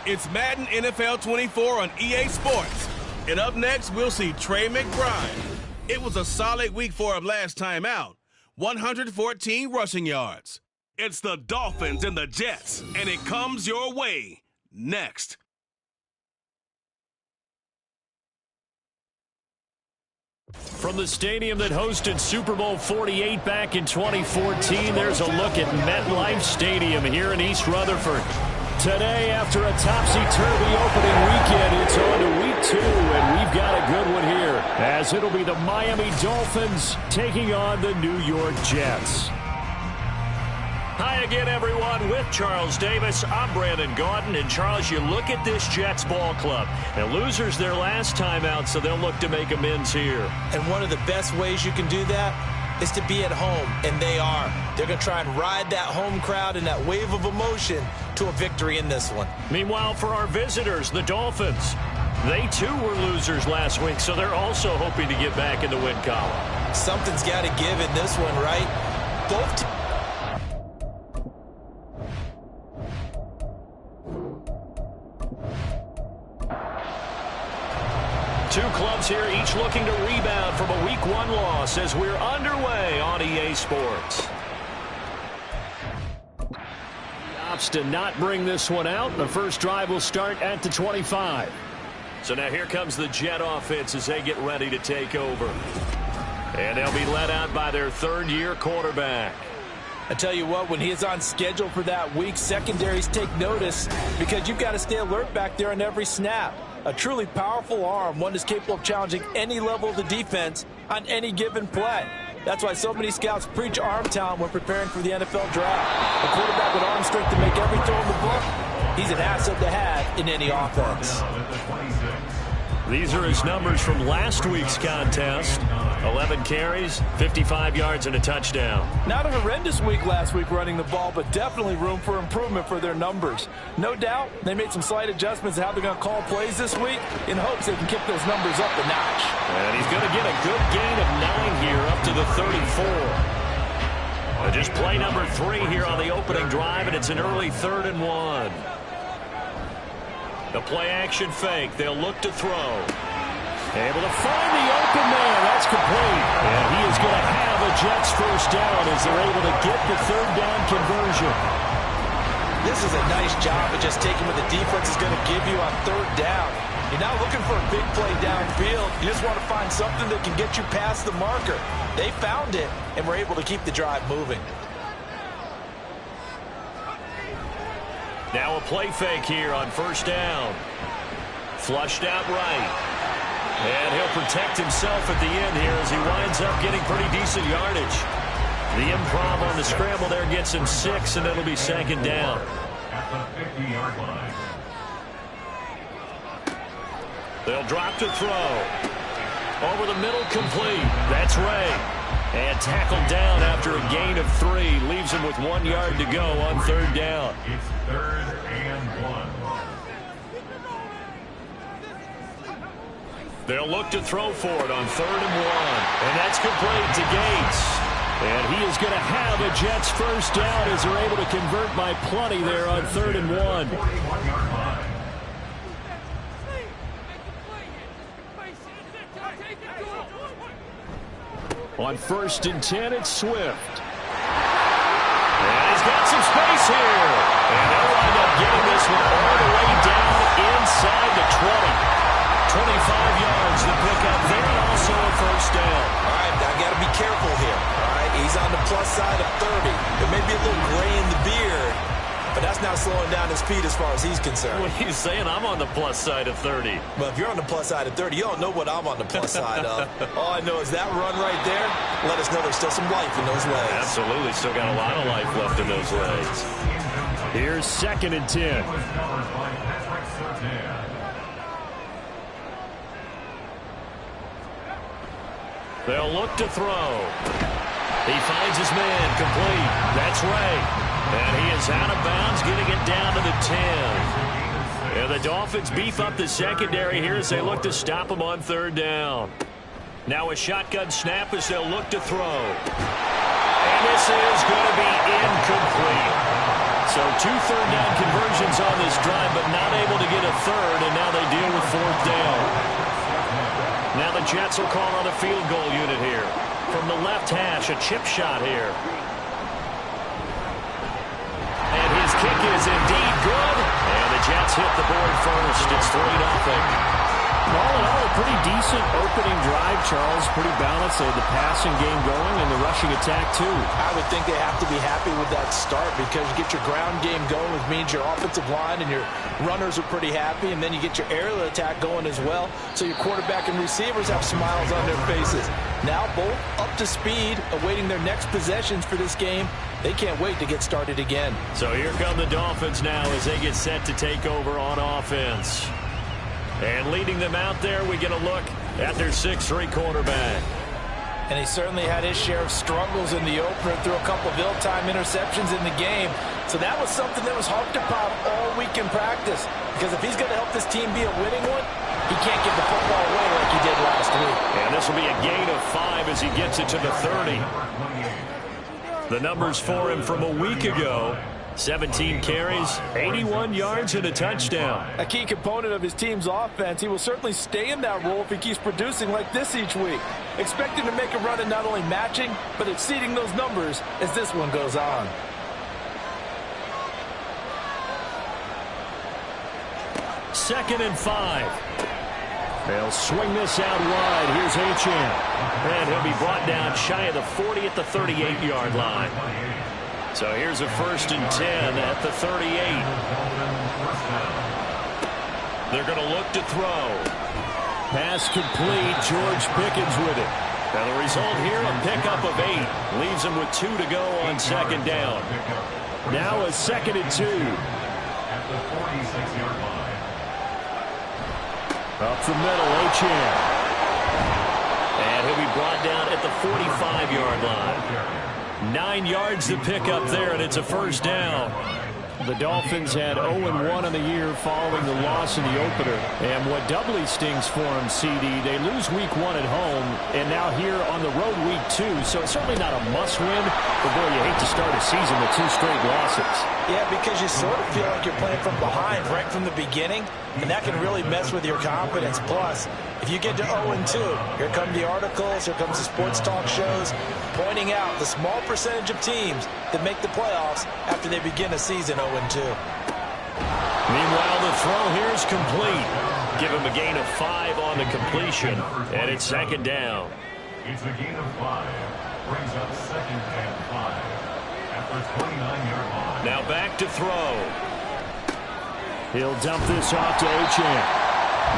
It's Madden NFL 24 on EA Sports. And up next, we'll see Trey McBride. It was a solid week for him last time out. 114 rushing yards. It's the Dolphins and the Jets, and it comes your way next. From the stadium that hosted Super Bowl 48 back in 2014, there's a look at MetLife Stadium here in East Rutherford. Today, after a topsy-turvy opening weekend, it's on to week 2, and we've got a good one here, as it'll be the Miami Dolphins taking on the New York Jets. Hi again, everyone. With Charles Davis, I'm Brandon Gaudin. And, Charles, you look at this Jets ball club. And losers their last time out, so they'll look to make amends here. And one of the best ways you can do that is to be at home, and they are. They're going to try and ride that home crowd and that wave of emotion to a victory in this one. Meanwhile, for our visitors, the Dolphins, they too were losers last week, so they're also hoping to get back in the win column. Something's got to give in this one, right? Both teams. Two clubs here, each looking to rebound from a Week 1 loss as we're underway on EA Sports. Opts to not bring this one out. The first drive will start at the 25. So now here comes the Jet offense as they get ready to take over. And they'll be led out by their third-year quarterback. I tell you what, when he is on schedule for that week, secondaries take notice because you've got to stay alert back there on every snap. A truly powerful arm, one that's capable of challenging any level of the defense on any given play. That's why so many scouts preach arm talent when preparing for the NFL draft. A quarterback with arm strength to make every throw in the book, he's an asset to have in any offense. These are his numbers from last week's contest. 11 carries, 55 yards, and a touchdown. Not a horrendous week last week running the ball, but definitely room for improvement for their numbers. No doubt they made some slight adjustments to how they're going to call plays this week in hopes they can kick those numbers up a notch. And he's going to get a good gain of 9 here up to the 34. Just play number 3 here on the opening drive, and it's an early 3rd and 1. The play-action fake. They'll look to throw. Able to find the open man. That's complete. And he is going to have a Jets first down as they're able to get the third down conversion. This is a nice job of just taking what the defense is going to give you on third down. You're not looking for a big play downfield. You just want to find something that can get you past the marker. They found it and were able to keep the drive moving. Now a play fake here on first down. Flushed out right. And he'll protect himself at the end here as he winds up getting pretty decent yardage. The improv on the scramble there gets him 6, and it'll be second down. At the 50-yard line. They'll drop to throw. Over the middle, complete. That's Ray. And tackled down after a gain of 3. Leaves him with 1 yard to go on third down. It's 3rd and 1. They'll look to throw for it on 3rd and 1. And that's complete to Gates. And he is going to have a Jets first down as they're able to convert by plenty there on 3rd and 1. 41-yard line. On 1st and 10, it's Swift. And he's got some space here. And they'll wind up getting this one all the way down inside the 20. 25 yards to pick up there, and also a first down. All right, I got to be careful here. All right, he's on the plus side of 30. There may be a little gray in the beard, but that's not slowing down his speed as far as he's concerned. What are you saying? I'm on the plus side of 30. Well, if you're on the plus side of 30, you don't know what I'm on the plus side of. All I know is that run right there, let us know there's still some life in those legs. Absolutely. Still got a lot of life left in those legs. Here's 2nd and 10. They'll look to throw. He finds his man, complete. That's Ray. And he is out of bounds, getting it down to the 10. And the Dolphins beef up the secondary here as they look to him on 3rd down. Now a shotgun snap as they'll look to throw. And this is going to be incomplete. So 2 third-down conversions on this drive, but not able to get a third, and now they deal with 4th down. Now the Jets will call on a field goal unit here. From the left hash, a chip shot here. And his kick is indeed good. And the Jets hit the board first. It's 3-0. All in all, a pretty decent opening drive, Charles. Pretty balanced. They had the passing game going and the rushing attack, too. I would think they have to be happy with that start because you get your ground game going, which means your offensive line and your runners are pretty happy, and then you get your aerial attack going as well, so your quarterback and receivers have smiles on their faces. Now both up to speed, awaiting their next possessions for this game. They can't wait to get started again. So here come the Dolphins now as they get set to take over on offense. And leading them out there, we get a look at their 6'3" quarterback. And he certainly had his share of struggles in the opener, threw a couple of ill-timed interceptions in the game. So that was something that was harped upon all week in practice. Because if he's going to help this team be a winning one, he can't give the football away like he did last week. And this will be a gain of 5 as he gets it to the 30. The numbers for him from a week ago: 17 carries, 81 yards, and a touchdown. A key component of his team's offense. He will certainly stay in that role if he keeps producing like this each week. Expect him to make a run at not only matching, but exceeding those numbers as this one goes on. Second and 5. They'll swing this out wide. Here's Achane. And he'll be brought down shy of the 40 at the 38-yard line. So here's a 1st and 10 at the 38. They're going to look to throw. Pass complete. George Pickens with it. Now the result here, a pickup of 8. Leaves him with 2 to go on 2nd down. Now a 2nd and 2. At the 46-yard line. Up the middle, Achane. And he'll be brought down at the 45-yard line. 9 yards to pick up there, and it's a 1st down. The Dolphins had 0-1 in the year following the loss in the opener. And what doubly stings for them, CD, they lose week 1 at home, and now here on the road week 2. So it's certainly not a must-win, but boy, you hate to start a season with 2 straight losses. Yeah, because you sort of feel like you're playing from behind right from the beginning, and that can really mess with your confidence. Plus, if you get to 0-2, here come the articles, here comes the sports talk shows, pointing out the small percentage of teams that make the playoffs after they begin a season 0-2. Meanwhile, the throw here is complete. Give him a gain of 5 on the completion, and it's 2nd down. It's a gain of 5. Brings up 2nd and 5 at the 29-yard line. Now back to throw. He'll dump this off to Achane.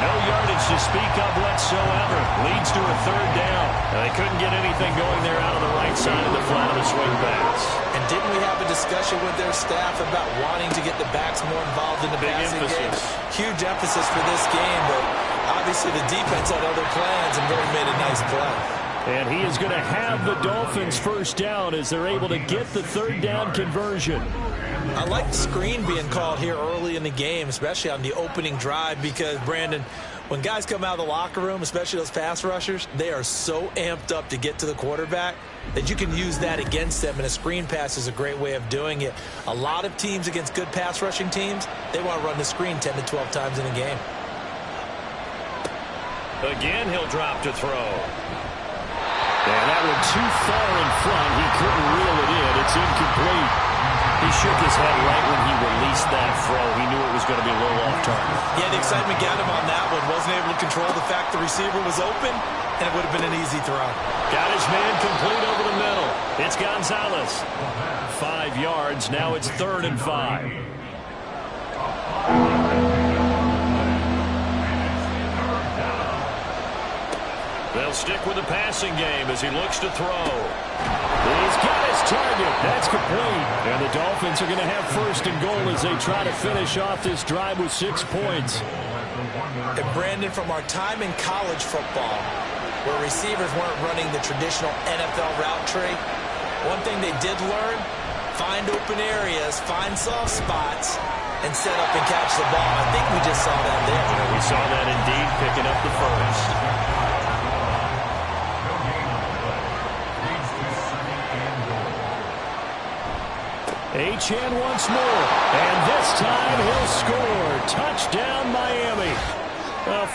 No yardage to speak of whatsoever. Leads to a 3rd down. They couldn't get anything going there out on the right side of the flat of the swing backs. And didn't we have a discussion with their staff about wanting to get the backs more involved in the passing game? Huge emphasis for this game, but obviously the defense had other plans and really made a nice play. And he is going to have the Dolphins 1st down as they're able to get the 3rd down conversion. I like the screen being called here early in the game, especially on the opening drive, because, Brandon, when guys come out of the locker room, especially those pass rushers, they are so amped up to get to the quarterback that you can use that against them, and a screen pass is a great way of doing it. A lot of teams against good pass rushing teams, they want to run the screen 10 to 12 times in a game. Again, he'll drop to throw. And that one too far in front. He couldn't reel it in. It's incomplete. He shook his head right when he released that throw. He knew it was going to be a little off target. Yeah, the excitement got him on that one. Wasn't able to control the fact the receiver was open, and it would have been an easy throw. Got his man complete over the middle. It's Gonzalez. 5 yards. Now it's 3rd and 5. They'll stick with the passing game as he looks to throw. He's got his target. That's complete. And the Dolphins are going to have 1st and goal as they try to finish off this drive with 6 points. And Brandon, from our time in college football, where receivers weren't running the traditional NFL route tree, one thing they did learn, find open areas, find soft spots, and set up and catch the ball. I think we just saw that there. We saw that indeed, picking up the 1st. Achane once more. And this time he'll score. Touchdown, Miami.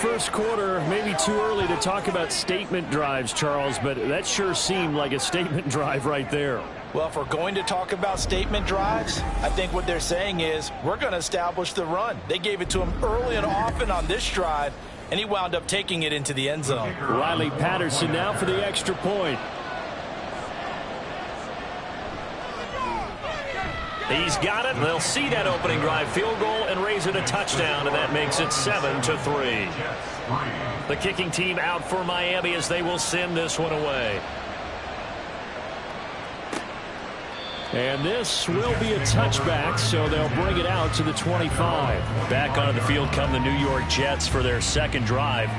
First quarter, maybe too early to talk about statement drives, Charles, but that sure seemed like a statement drive right there. Well, if we're going to talk about statement drives, I think what they're saying is we're going to establish the run. They gave it to him early and often on this drive, and he wound up taking it into the end zone. Riley Patterson now for the extra point. He's got it. They'll see that opening drive field goal and raise it a touchdown, and that makes it 7-3. The kicking team out for Miami as they will send this one away. And this will be a touchback, so they'll bring it out to the 25. Back onto the field come the New York Jets for their second drive.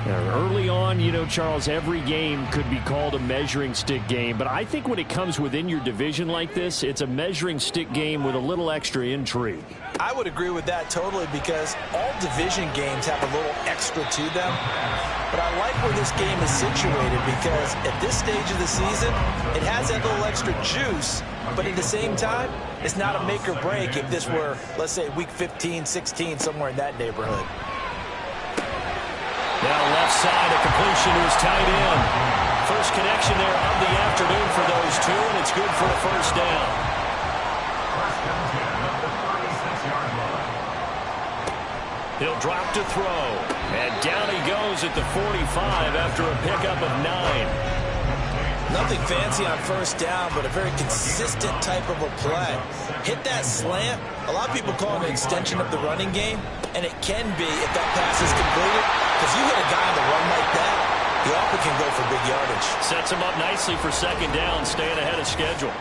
Early on, you know, Charles, every game could be called a measuring stick game. But I think when it comes within your division like this, it's a measuring stick game with a little extra intrigue. I would agree with that totally because all division games have a little extra to them. But I like where this game is situated because at this stage of the season, it has that little extra juice. But at the same time, it's not a make or break if this were, let's say, week 15, 16, somewhere in that neighborhood. Now left side, a completion to his tight end. First connection there of the afternoon for those two, and it's good for a first down. He'll drop to throw. And down he goes at the 45 after a pickup of 9. Nothing fancy on first down, but a very consistent type of a play. Hit that slant. A lot of people call it an extension of the running game, and it can be if that pass is completed. Because you hit a guy on the run like that, he often can go for big yardage. Sets him up nicely for second down, staying ahead of schedule.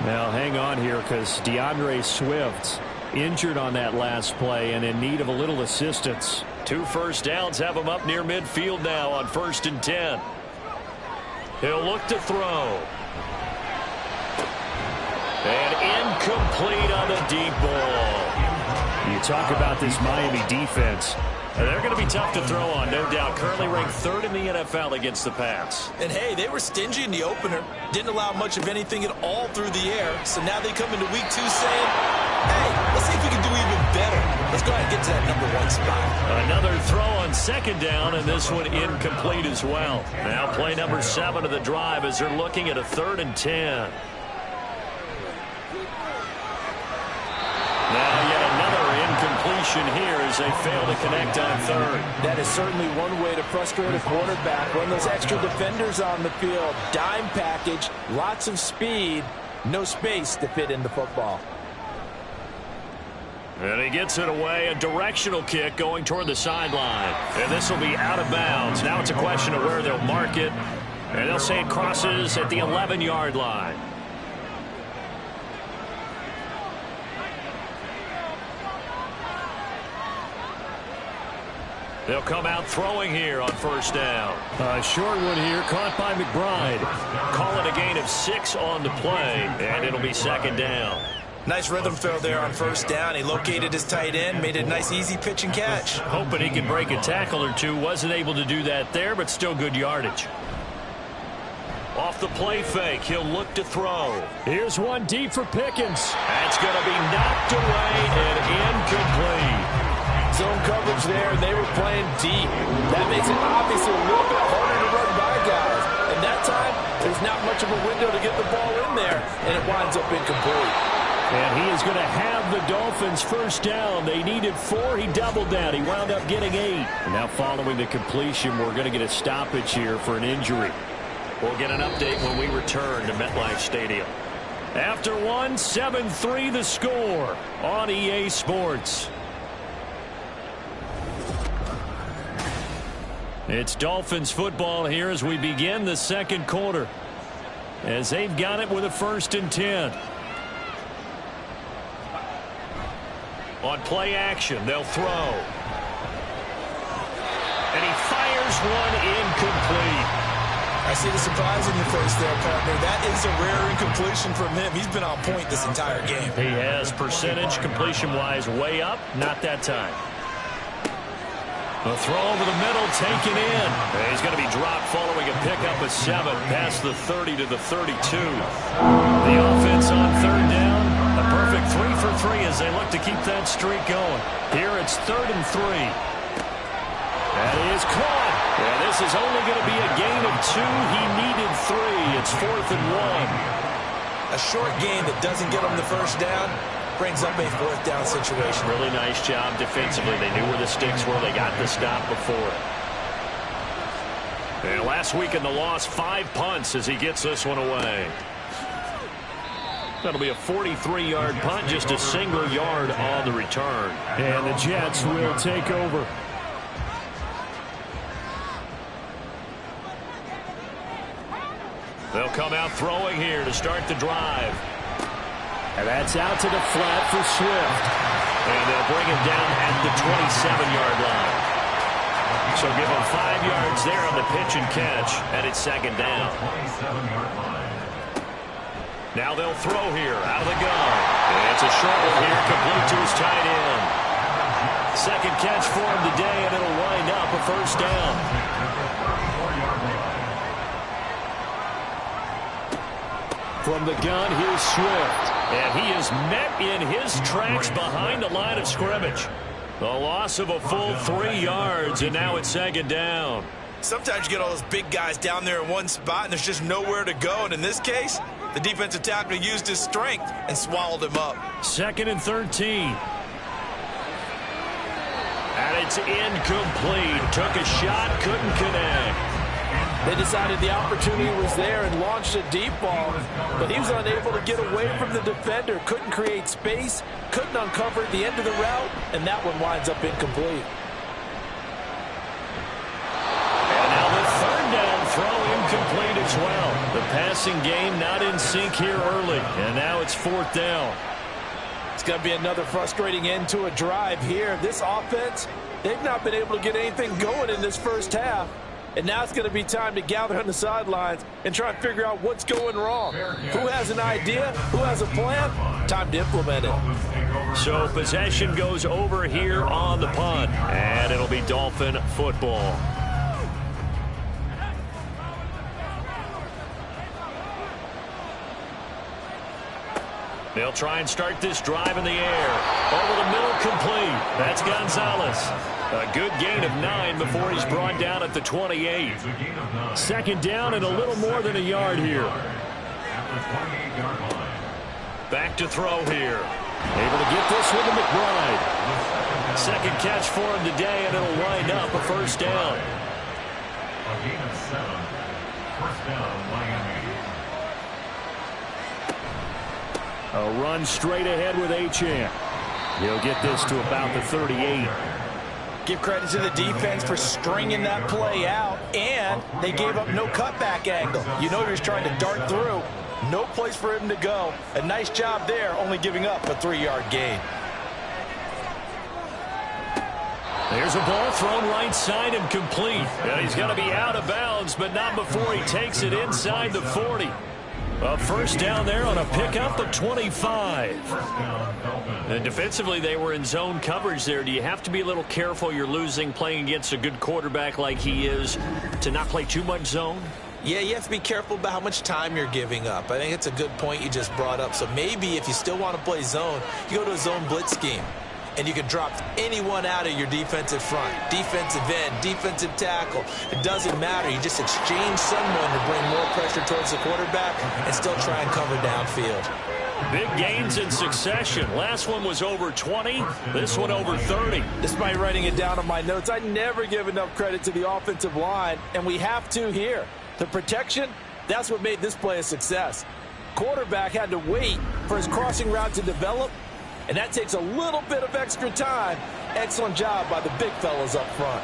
Now hang on here because DeAndre Swift injured on that last play and in need of a little assistance. 2 first downs have him up near midfield now on 1st and 10. He'll look to throw. And incomplete on the deep ball. You talk about this Miami defense. They're going to be tough to throw on, no doubt. Currently ranked 3rd in the NFL against the pass. And, hey, they were stingy in the opener. Didn't allow much of anything at all through the air. So now they come into week 2 saying, hey, let's see if we can do even better. Let's go ahead and get to that #1 spot. Another throw on second down, and this one incomplete as well. Now play number 7 of the drive as they're looking at a 3rd and 10. Now yet another incompletion here as they fail to connect on 3rd. That is certainly one way to frustrate a quarterback. Run those extra defenders on the field. Dime package, lots of speed, no space to fit in the football. And he gets it away, a directional kick going toward the sideline. And this will be out of bounds. Now it's a question of where they'll mark it. And they'll say it crosses at the 11-yard line. They'll come out throwing here on first down. A short one here, caught by McBride. Call it a gain of 6 on the play, and it'll be second down. Nice rhythm throw there on first down. He located his tight end, made it a nice easy pitch and catch. Hoping he could break a tackle or two. Wasn't able to do that there, but still good yardage. Off the play fake, he'll look to throw. Here's one deep for Pickens. That's going to be knocked away and incomplete. Zone coverage there, and they were playing deep. That makes it obviously a little bit harder to run by guys. And that time, there's not much of a window to get the ball in there, and it winds up incomplete. And he is going to have the Dolphins first down. They needed 4. He doubled that. He wound up getting 8. And now following the completion, we're going to get a stoppage here for an injury. We'll get an update when we return to MetLife Stadium. After 1, 7-3 the score on EA Sports. It's Dolphins football here as we begin the second quarter. As they've got it with a 1st and 10. On play action, they'll throw. And he fires one incomplete. I see the surprise in your face there, partner. That is a rare incompletion from him. He's been on point this entire game. He has percentage completion-wise way up. Not that time. A throw over the middle, taken in. He's going to be dropped following a pickup of 7 past the 30 to the 32. The offense on 3rd down. A perfect 3 for 3 as they look to keep that streak going. Here it's 3rd and 3. That is caught. And this is only going to be a gain of 2. He needed 3. It's 4th and 1. A short gain that doesn't get him the first down brings up a 4th down situation. Really nice job defensively. They knew where the sticks were. They got the stop before. And last week in the loss, 5 punts as he gets this one away. That'll be a 43-yard punt, just a single yard on the return. And the Jets will take over. They'll come out throwing here to start the drive. And that's out to the flat for Swift. And they'll bring him down at the 27-yard line. So give him 5 yards there on the pitch and catch, and it's 2nd down. Now they'll throw here out of the gun. And it's a short one here, complete to his tight end. 2nd catch for him today, and it'll wind up a 1st down. From the gun, here's Swift. And he is met in his tracks behind the line of scrimmage. The loss of a full 3 yards, and now it's 2nd down. Sometimes you get all those big guys down there in one spot, and there's just nowhere to go. And in this case, the defensive tackle used his strength and swallowed him up. 2nd and 13. And it's incomplete. Took a shot, couldn't connect. They decided the opportunity was there and launched a deep ball, but he was unable to get away from the defender, couldn't create space, couldn't uncover the end of the route, and that one winds up incomplete. And now the 3rd down throw incomplete as well. The passing game not in sync here early, and now it's 4th down. It's going to be another frustrating end to a drive here. This offense, they've not been able to get anything going in this first half. And now it's going to be time to gather on the sidelines and try and figure out what's going wrong. Who has an idea? Who has a plan? Time to implement it. So possession goes over here on the punt, and it'll be Dolphin football. They'll try and start this drive in the air. Over the middle, complete. That's Gonzalez. A good gain of 9 before he's brought down at the 28. 2nd down and a little more than a yard here. Back to throw here. Able to get this one to McBride. 2nd catch for him today, and it'll wind up a 1st down. A gain of 7. 1st down, Miami. A run straight ahead with Achane. He'll get this to about the 38. Give credit to the defense for stringing that play out, and they gave up no cutback angle. You know he was trying to dart through. No place for him to go. A nice job there, only giving up a 3-yard gain. There's a ball thrown right side and complete. And he's going to be out of bounds, but not before he takes it inside the 40. A 1st down there on a pickup of 25. And defensively, they were in zone coverage there. Do you have to be a little careful? You're losing playing against a good quarterback like he is to not play too much zone? Yeah, you have to be careful about how much time you're giving up. I think it's a good point you just brought up. So maybe if you still want to play zone, you go to a zone blitz scheme. And you can drop anyone out of your defensive front. Defensive end, defensive tackle. It doesn't matter. You just exchange someone to bring more pressure towards the quarterback and still try and cover downfield. Big gains in succession. Last one was over 20. This one over 30. Despite writing it down on my notes, I never give enough credit to the offensive line, and we have to here. The protection, that's what made this play a success. Quarterback had to wait for his crossing route to develop, and that takes a little bit of extra time. Excellent job by the big fellas up front.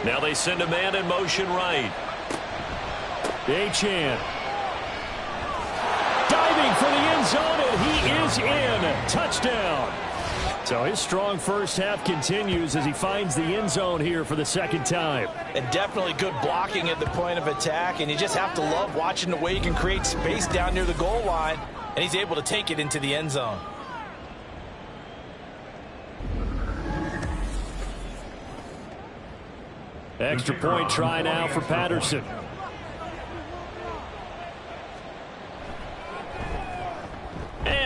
Now they send a man in motion right. Achane. Diving for the end zone, and he is in. Touchdown. So his strong first half continues as he finds the end zone here for the 2nd time. And definitely good blocking at the point of attack, and you just have to love watching the way he can create space down near the goal line. And he's able to take it into the end zone. Extra point try now for Patterson.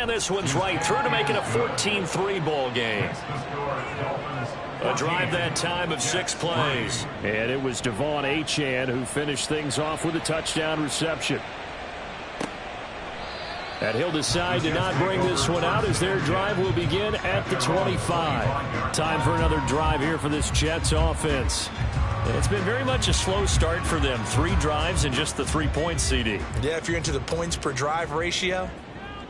And this one's right through to make it a 14-3 ball game. A drive that time of 6 plays. And it was Devon Achane who finished things off with a touchdown reception. And he'll decide to not bring this one out as their drive will begin at the 25. Time for another drive here for this Jets offense. It's been very much a slow start for them. 3 drives and just the 3 points, CD. Yeah, if you're into the points per drive ratio,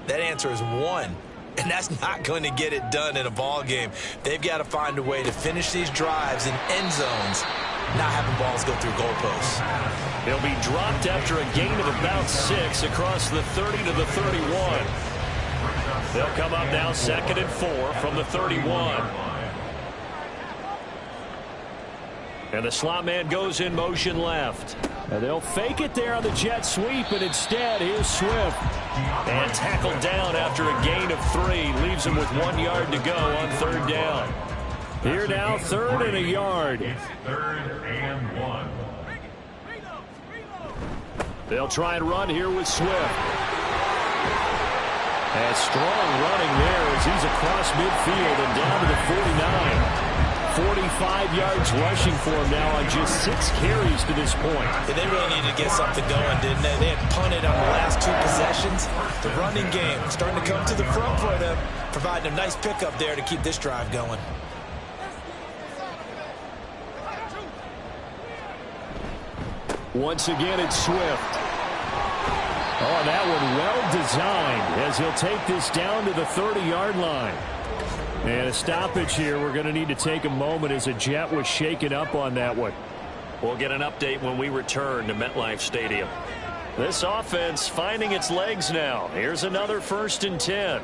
that answer is 1. And that's not going to get it done in a ball game. They've got to find a way to finish these drives in end zones, not having balls go through goalposts. He'll be dropped after a gain of about 6 across the 30 to the 31. They'll come up now 2nd and 4 from the 31. And the slot man goes in motion left. And they'll fake it there on the jet sweep, and instead, here's Swift. And tackled down after a gain of 3. Leaves him with 1 yard to go on 3rd down. Here now, 3rd and a yard. It's 3rd and 1. They'll try and run here with Swift. And strong running there as he's across midfield and down to the 49. 45 yards rushing for him now on just 6 carries to this point. Yeah, they really needed to get something going, didn't they? They had punted on the last 2 possessions. The running game starting to come to the front for them, providing a nice pickup there to keep this drive going. Once again, it's Swift. Oh, that one well designed as he'll take this down to the 30-yard line. And a stoppage here. We're going to need to take a moment as a Jet was shaken up on that one. We'll get an update when we return to MetLife Stadium. This offense finding its legs now. Here's another 1st and 10.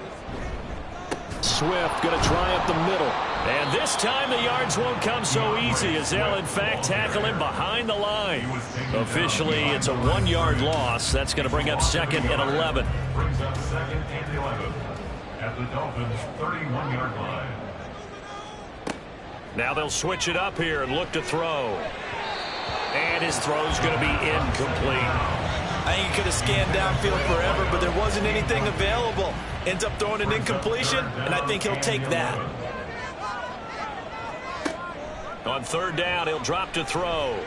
Swift going to try up the middle. And this time the yards won't come so easy as they'll in fact tackle him behind the line. Officially, it's a 1-yard loss. That's going to bring up 2nd and 11. Brings up 2nd and 11 at the Dolphins' 31-yard line. Now they'll switch it up here and look to throw. And his throw's going to be incomplete. I think he could have scanned downfield forever, but there wasn't anything available. Ends up throwing an incompletion, and I think he'll take that. On 3rd down, he'll drop to throw.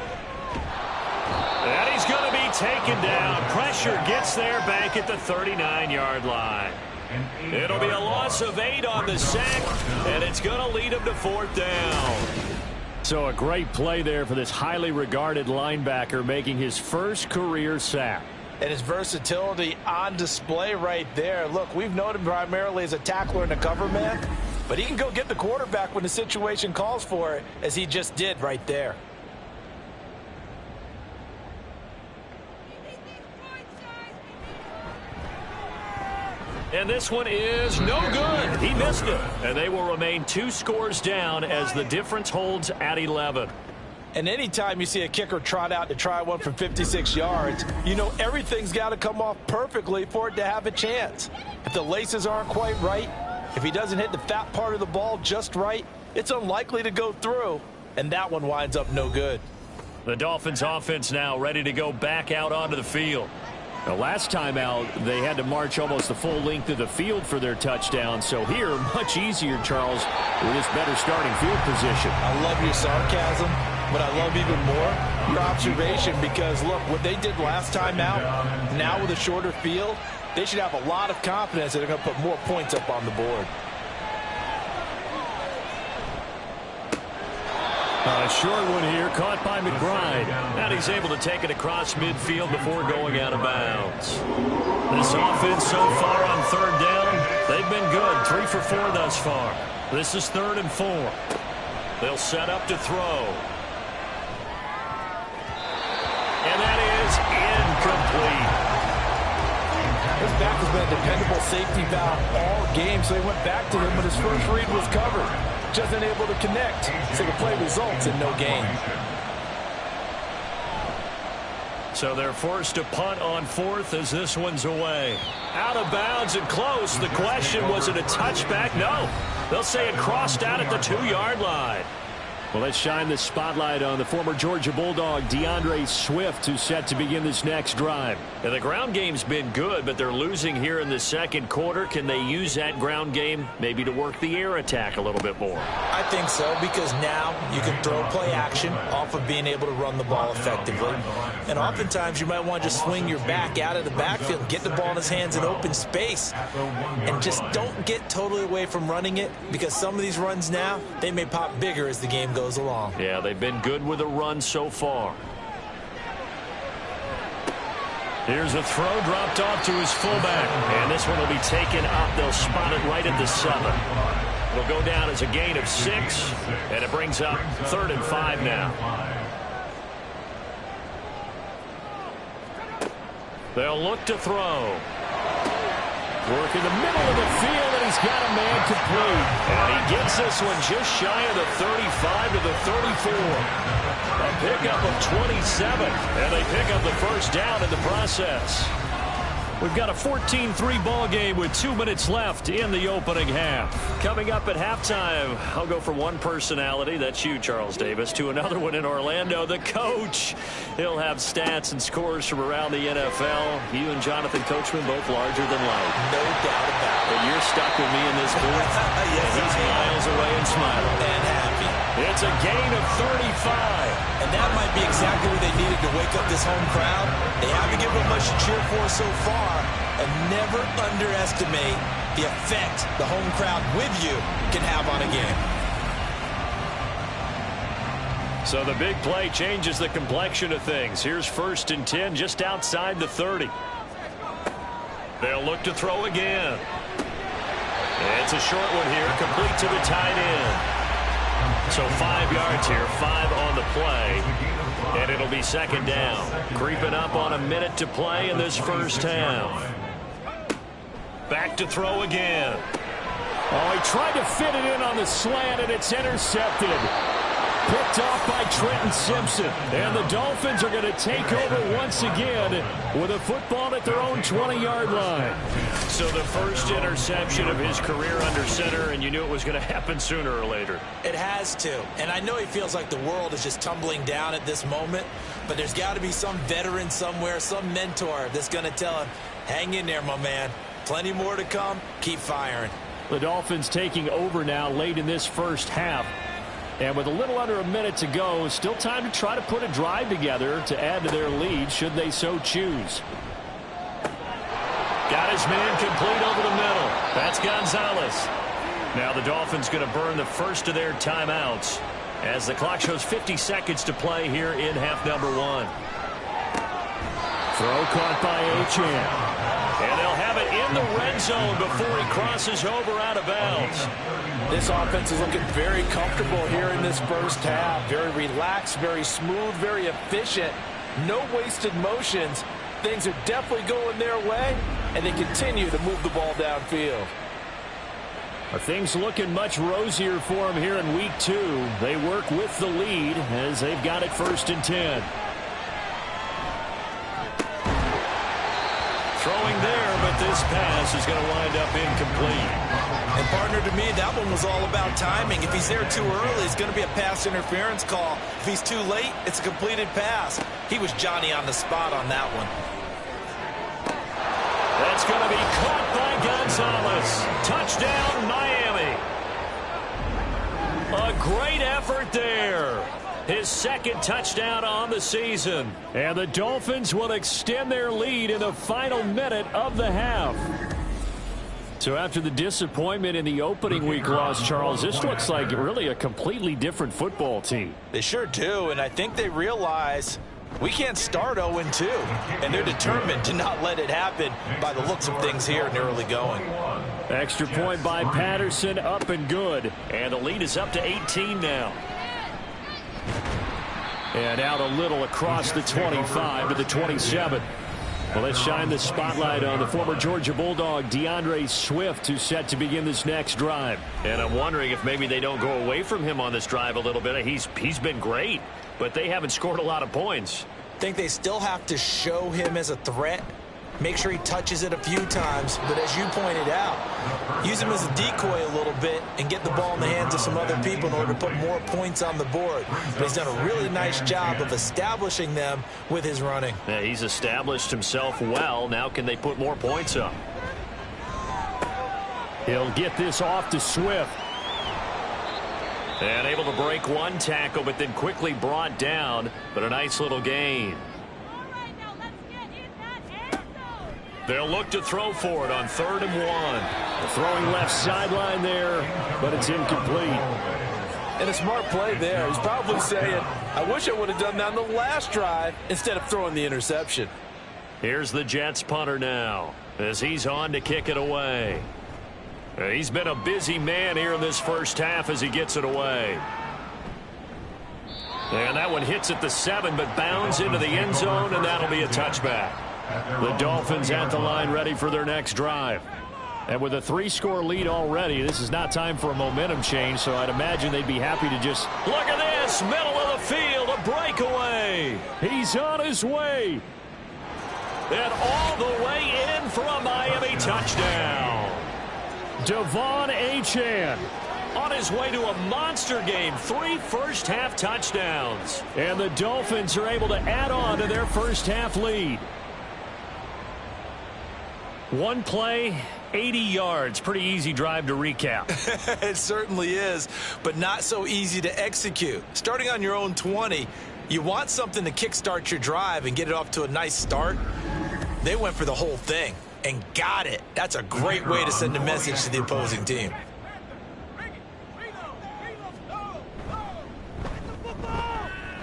And he's going to be taken down. Pressure gets there back at the 39-yard line. It'll be a loss of 8 on the sack, and it's going to lead him to 4th down. So a great play there for this highly regarded linebacker making his first career sack. And his versatility on display right there. Look, we've known him primarily as a tackler and a cover man, but he can go get the quarterback when the situation calls for it, as he just did right there. And this one is no good. He missed it. And they will remain 2 scores down as the difference holds at 11. And anytime you see a kicker trot out to try one from 56 yards, you know everything's got to come off perfectly for it to have a chance. If the laces aren't quite right, if he doesn't hit the fat part of the ball just right, it's unlikely to go through. And that one winds up no good. The Dolphins offense now ready to go back out onto the field. The last time out, they had to march almost the full length of the field for their touchdown. So here, much easier, Charles, with this better starting field position. I love your sarcasm, but I love even more your observation, because, look, what they did last time out, now with a shorter field, they should have a lot of confidence that they're going to put more points up on the board. A short one here, caught by McBride. And he's able to take it across midfield before going out of bounds. This offense so far on 3rd down, they've been good. 3 for 4 thus far. This is 3rd and 4. They'll set up to throw. And that is incomplete. His back has been a dependable safety valve all game, so he went back to him, but his first read was covered. Just unable to connect, so the play results in no gain. So they're forced to punt on 4th as this one's away. Out of bounds and close. The question, was it a touchback? No. They'll say it crossed out at the 2-yard line. Well, let's shine the spotlight on the former Georgia Bulldog, DeAndre Swift, who's set to begin this next drive. And the ground game's been good, but they're losing here in the second quarter. Can they use that ground game maybe to work the air attack a little bit more? I think so, because now you can throw play action off of being able to run the ball effectively. And oftentimes you might want to just swing your back out of the backfield, get the ball in his hands in open space, and just don't get totally away from running it, because some of these runs now, they may pop bigger as the game goes along. Yeah, they've been good with a run so far. Here's a throw dropped off to his fullback. And this one will be taken up. They'll spot it right at the 7. It'll go down as a gain of 6. And it brings up 3rd and 5 now. They'll look to throw. Work in the middle of the field, and he's got a man complete. And he gets this one just shy of the 35 to the 34. A pickup of 27, and they pick up the first down in the process. We've got a 14-3 ball game with 2 minutes left in the opening half. Coming up at halftime, I'll go from one personality, that's you, Charles Davis, to another one in Orlando, the coach. He'll have stats and scores from around the NFL. You and Jonathan Coachman both larger than life. No doubt about it. But you're stuck with me in this booth. Yes, and he's miles away and smiling. And happy. It's a gain of 35. And that might be exactly what they needed to wake up this home crowd. They haven't given them much to cheer for so far. And never underestimate the effect the home crowd with you can have on a game. So the big play changes the complexion of things. Here's 1st and 10 just outside the 30. They'll look to throw again. It's a short one here, complete to the tight end. So 5 yards here, 5 on the play, and it'll be 2nd down. Creeping up on a minute to play in this first half. Back to throw again. Oh, he tried to fit it in on the slant, and it's intercepted. Picked off by Trenton Simpson. And the Dolphins are going to take over once again with a football at their own 20-yard line. So the first interception of his career under center, and you knew it was going to happen sooner or later. It has to. And I know he feels like the world is just tumbling down at this moment, but there's got to be some veteran somewhere, some mentor that's going to tell him, hang in there, my man. Plenty more to come. Keep firing. The Dolphins taking over now late in this first half. And with a little under a minute to go, still time to try to put a drive together to add to their lead should they so choose. Got his man complete over the middle. That's Gonzalez. Now the Dolphins going to burn the first of their timeouts as the clock shows 50 seconds to play here in half number 1. Throw caught by Achane. And they'll have it in the red zone before he crosses over out of bounds. This offense is looking very comfortable here in this first half. Very relaxed, very smooth, very efficient. No wasted motions. Things are definitely going their way, and they continue to move the ball downfield. Are things looking much rosier for them here in week 2. They work with the lead as they've got it 1st and 10. Throwing there, but this pass is going to wind up incomplete. And partner, to me, that one was all about timing. If he's there too early, it's going to be a pass interference call. If he's too late, it's a completed pass. He was Johnny on the spot on that one. That's going to be caught by Gonzalez. Touchdown, Miami. A great effort there. His 2nd touchdown on the season. And the Dolphins will extend their lead in the final minute of the half. So after the disappointment in the opening week loss, Charles, this looks like really a completely different football team. They sure do, and I think they realize we can't start 0-2, and they're determined to not let it happen by the looks of things here in the early going. Extra point by Patterson, up and good. And the lead is up to 18 now. And out a little across the 25 to the 27. Well, let's shine the spotlight on the former Georgia Bulldog, DeAndre Swift, who's set to begin this next drive. And I'm wondering if maybe they don't go away from him on this drive a little bit. He's been great, but they haven't scored a lot of points. I think they still have to show him as a threat Make sure he touches it a few times, but as you pointed out, use him as a decoy a little bit and get the ball in the hands of some other people in order to put more points on the board. But he's done a really nice job of establishing them with his running. Yeah, he's established himself well. Now can they put more points up? He'll get this off to Swift. And able to break one tackle, but then quickly brought down. But a nice little gain. They'll look to throw for it on 3rd and 1. Throwing left sideline there, but it's incomplete. And a smart play there. He's probably saying, I wish I would have done that on the last drive instead of throwing the interception. Here's the Jets punter now as he's on to kick it away. He's been a busy man here in this first half as he gets it away. And that one hits at the 7, but bounds into the end zone, and that'll be a touchback. The Dolphins at the line ready for their next drive. And with a 3-score lead already, this is not time for a momentum change, so I'd imagine they'd be happy to just... Look at this! Middle of the field, a breakaway! He's on his way! And all the way in for a Miami touchdown! Devon Achane on his way to a monster game. 3 first-half touchdowns. And the Dolphins are able to add on to their first-half lead. One play, 80 yards. Pretty easy drive to recap. It certainly is, but not so easy to execute. Starting on your own 20, you want something to kickstart your drive and get it off to a nice start. They went for the whole thing and got it. That's a great way to send a message to the opposing team.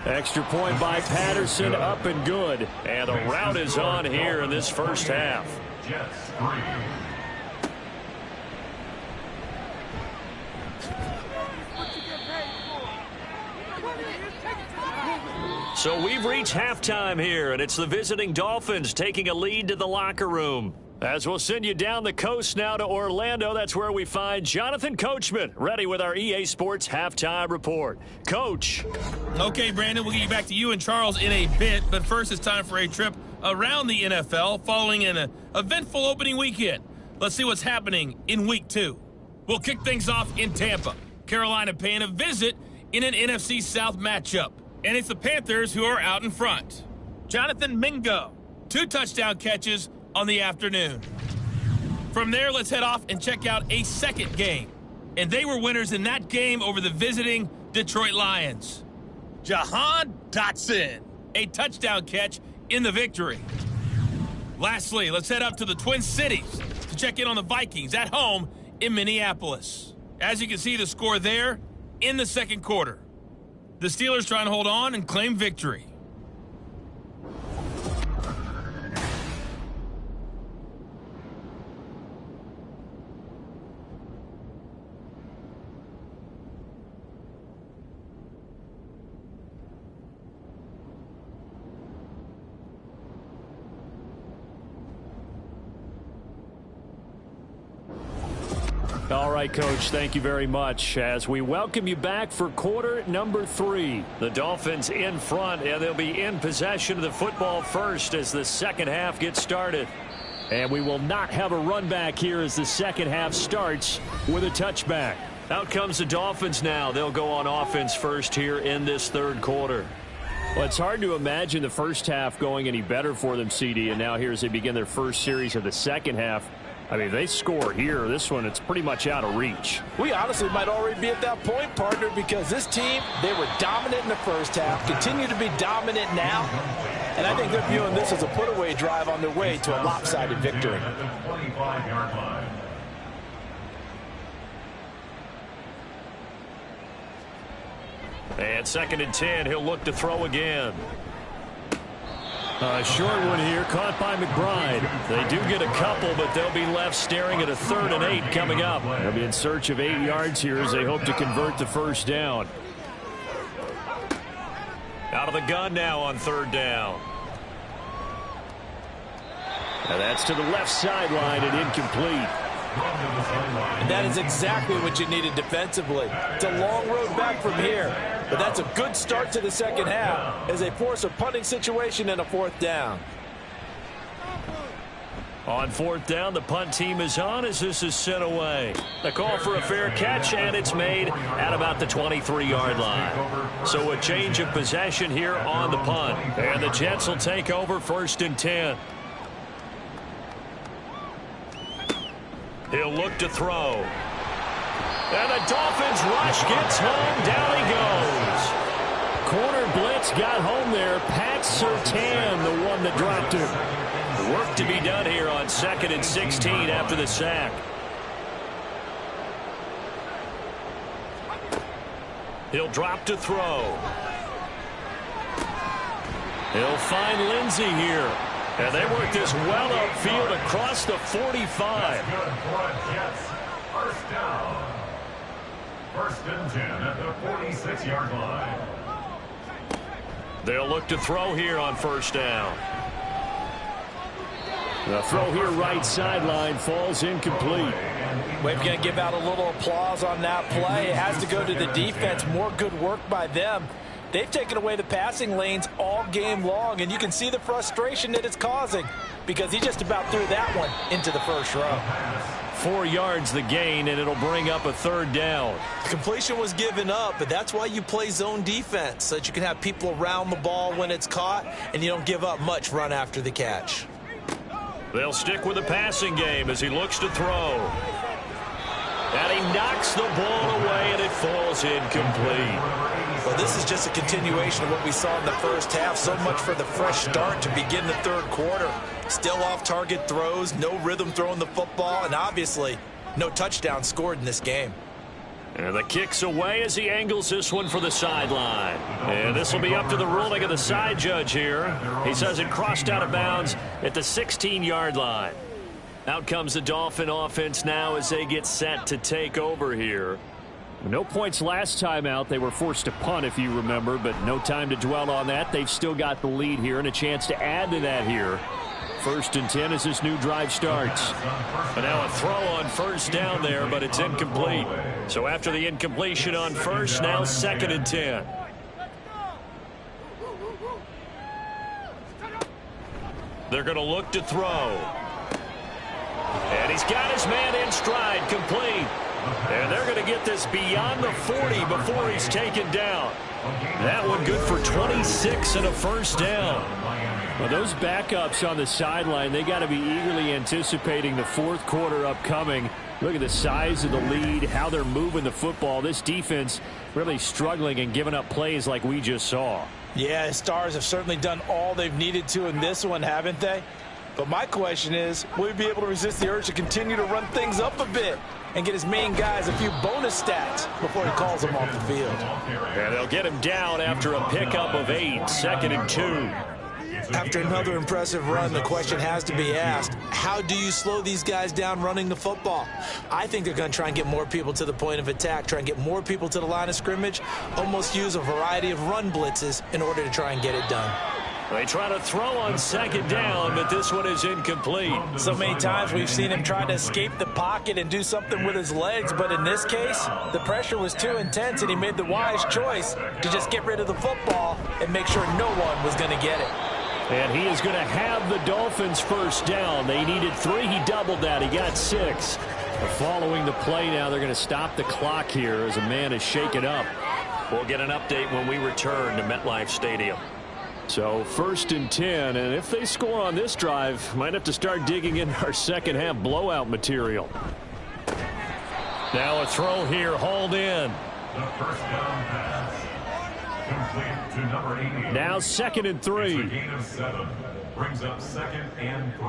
Extra point by Patterson, up and good. And the route is on here in this first half. Jets 3. So we've reached halftime here, and it's the visiting Dolphins taking a lead to the locker room. As we'll send you down the coast now to Orlando, that's where we find Jonathan Coachman, ready with our EA Sports Halftime Report. Coach. Okay, Brandon, we'll get back to you and Charles in a bit, but first it's time for a trip around the NFL following an eventful opening weekend. Let's see what's happening in Week 2. We'll kick things off in Tampa. Carolina paying a visit in an NFC South matchup. And it's the Panthers who are out in front. Jonathan Mingo, 2 touchdown catches on the afternoon. From there, let's head off and check out a second game. And they were winners in that game over the visiting Detroit Lions. Jahan Dotson, a touchdown catch in the victory. Lastly, let's head up to the Twin Cities to check in on the Vikings at home in Minneapolis. As you can see, the score there in the second quarter. The Steelers trying to hold on and claim victory. All right, Coach, thank you very much. As we welcome you back for quarter number 3. The Dolphins in front, and they'll be in possession of the football first as the second half gets started. And we will not have a run back here as the second half starts with a touchback. Out comes the Dolphins now. They'll go on offense first here in this third quarter. Well, it's hard to imagine the first half going any better for them, CD, and now here as they begin their first series of the second half. I mean, they score here. This one, it's pretty much out of reach. We honestly might already be at that point, partner, because this team, they were dominant in the first half, continue to be dominant now, and I think they're viewing this as a put-away drive on their way to a lopsided victory. At the 25-yard line. And 2nd and 10, he'll look to throw again. A short one here, caught by McBride. They do get a couple, but they'll be left staring at a 3rd and 8 coming up. They'll be in search of 8 yards here as they hope to convert the first down. Out of the gun now on 3rd down. And that's to the left sideline and incomplete. And that is exactly what you needed defensively. It's a long road back from here, but that's a good start to the second half as they force a punting situation and a 4th down. On fourth down, the punt team is on as this is sent away. The call for a fair catch, and it's made at about the 23-yard line. So a change of possession here on the punt. And the Jets will take over 1st and 10. He'll look to throw. And the Dolphins rush gets home. Down he goes. Corner blitz got home there. Pat Surtain, the one that dropped him. Work to be done here on 2nd and 16 after the sack. He'll drop to throw. He'll find Lindsey here. And they work this well upfield across the 45. First down. 1st and 10 at the 46-yard line. They'll look to throw here on 1st down. The throw here right sideline falls incomplete. We're going to give out a little applause on that play. It has to go to the defense. More good work by them. They've taken away the passing lanes all game long, and you can see the frustration that it's causing because he just about threw that one into the first row. 4 yards the gain, and it'll bring up a 3rd down. The completion was given up, but that's why you play zone defense, so that you can have people around the ball when it's caught, and you don't give up much run after the catch. They'll stick with the passing game as he looks to throw. And he knocks the ball away, and it falls incomplete. Well, this is just a continuation of what we saw in the first half. So much for the fresh start to begin the 3rd quarter. Still off-target throws, no rhythm throwing the football, and obviously no touchdown scored in this game. And the kick's away as he angles this one for the sideline. And this will be up to the ruling of the side judge here. He says it crossed out of bounds at the 16-yard line. Out comes the Dolphin offense now as they get set to take over here. No points last time out. They were forced to punt, if you remember, but no time to dwell on that. They've still got the lead here and a chance to add to that here. 1st and 10 as this new drive starts. And now a throw on 1st down there, but it's incomplete. So after the incompletion on 1st, now 2nd and 10. They're going to look to throw. And he's got his man in stride, complete. And they're going to get this beyond the 40 before he's taken down. That one good for 26 and a 1st down. Well, those backups on the sideline, they got to be eagerly anticipating the 4th quarter upcoming. Look at the size of the lead, how they're moving the football. This defense really struggling and giving up plays like we just saw. Yeah, Stars have certainly done all they've needed to in this one, haven't they? But my question is, will he be able to resist the urge to continue to run things up a bit and get his main guys a few bonus stats before he calls them off the field? And they'll get him down after a pickup of 8, 2nd and 2. After another impressive run, the question has to be asked, how do you slow these guys down running the football? I think they're going to try and get more people to the point of attack, try and get more people to the line of scrimmage, almost use a variety of run blitzes in order to try and get it done. They try to throw on 2nd down, but this one is incomplete. So many times we've seen him try to escape the pocket and do something with his legs, but in this case, the pressure was too intense, and he made the wise choice to just get rid of the football and make sure no one was going to get it. And he is going to have the Dolphins 1st down. They needed 3. He doubled that. He got 6. Following the play now, they're going to stop the clock here as a man is shaken up. We'll get an update when we return to MetLife Stadium. So 1st and 10, and if they score on this drive, might have to start digging in our second half blowout material. Now a throw here, hauled in. The 1st down pass. Complete to number 80. Now 2nd and 3. It's a gain of 7. Brings up 2nd and 3.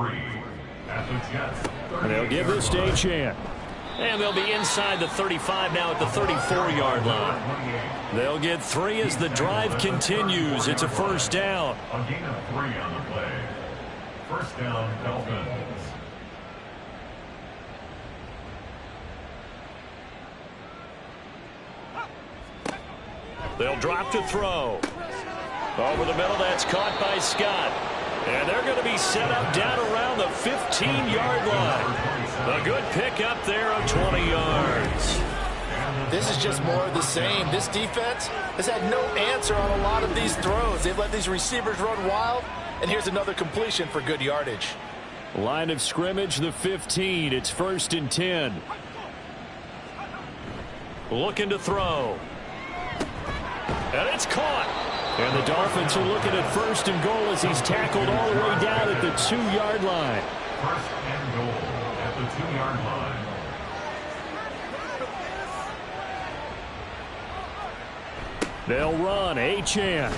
At the Jets. And they'll give this to Achane. And they'll be inside the 35 now at the 34-yard line. They'll get 3 as the drive continues. It's a 1st down. A gain of 3 on the play. 1st down, Dolphins. They'll drop to throw. Over the middle, that's caught by Scott. And they're going to be set up down around the 15-yard line. A good pickup there of 20 yards. This is just more of the same. This defense has had no answer on a lot of these throws. They've let these receivers run wild, and here's another completion for good yardage. Line of scrimmage, the 15. It's 1st and 10. Looking to throw. And it's caught. And the Dolphins are looking at 1st and goal as he's tackled all the way down at the 2-yard line. 1st and goal at the 2-yard line. They'll run. Achane.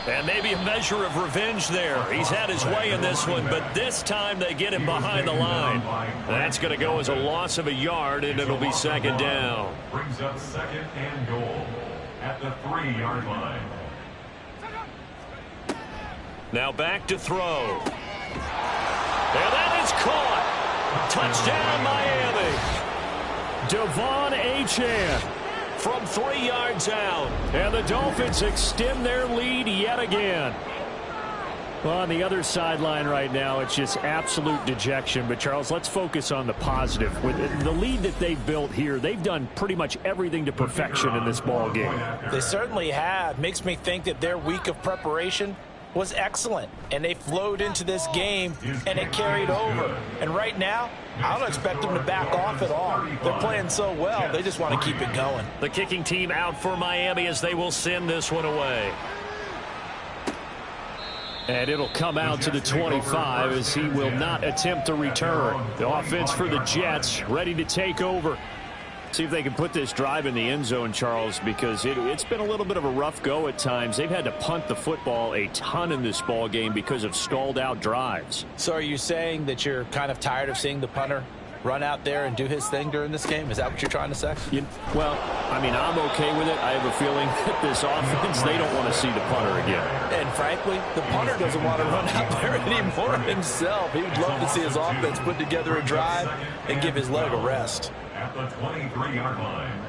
And maybe a measure of revenge there. He's had his way in this one, but this time they get him behind the line. That's going to go as a loss of a yard, and it'll be 2nd down. Brings up 2nd and goal at the 3-yard line. Now back to throw. And that is caught. Touchdown, Miami. Devon Achane from 3 yards out. And the Dolphins extend their lead yet again. Well, on the other sideline right now, it's just absolute dejection. But, Charles, let's focus on the positive. With the lead that they've built here, they've done pretty much everything to perfection in this ball game. They certainly have. Makes me think that their week of preparation was excellent, and they flowed into this game, and it carried over. And right now, I don't expect them to back off at all. They're playing so well, they just want to keep it going. The kicking team out for Miami as they will send this one away. And it'll come out to the 25 as he will not attempt to return. The offense for the Jets ready to take over. See if they can put this drive in the end zone, Charles, because it's been a little bit of a rough go at times. They've had to punt the football a ton in this ball game because of stalled out drives. So are you saying that you're kind of tired of seeing the punter run out there and do his thing during this game? Is that what you're trying to say? Well, I mean, I'm okay with it. I have a feeling that this offense, they don't want to see the punter again. And frankly, the punter doesn't want to run out there anymore himself. He would love to see his offense put together a drive and give his leg a rest. At the 23-yard line.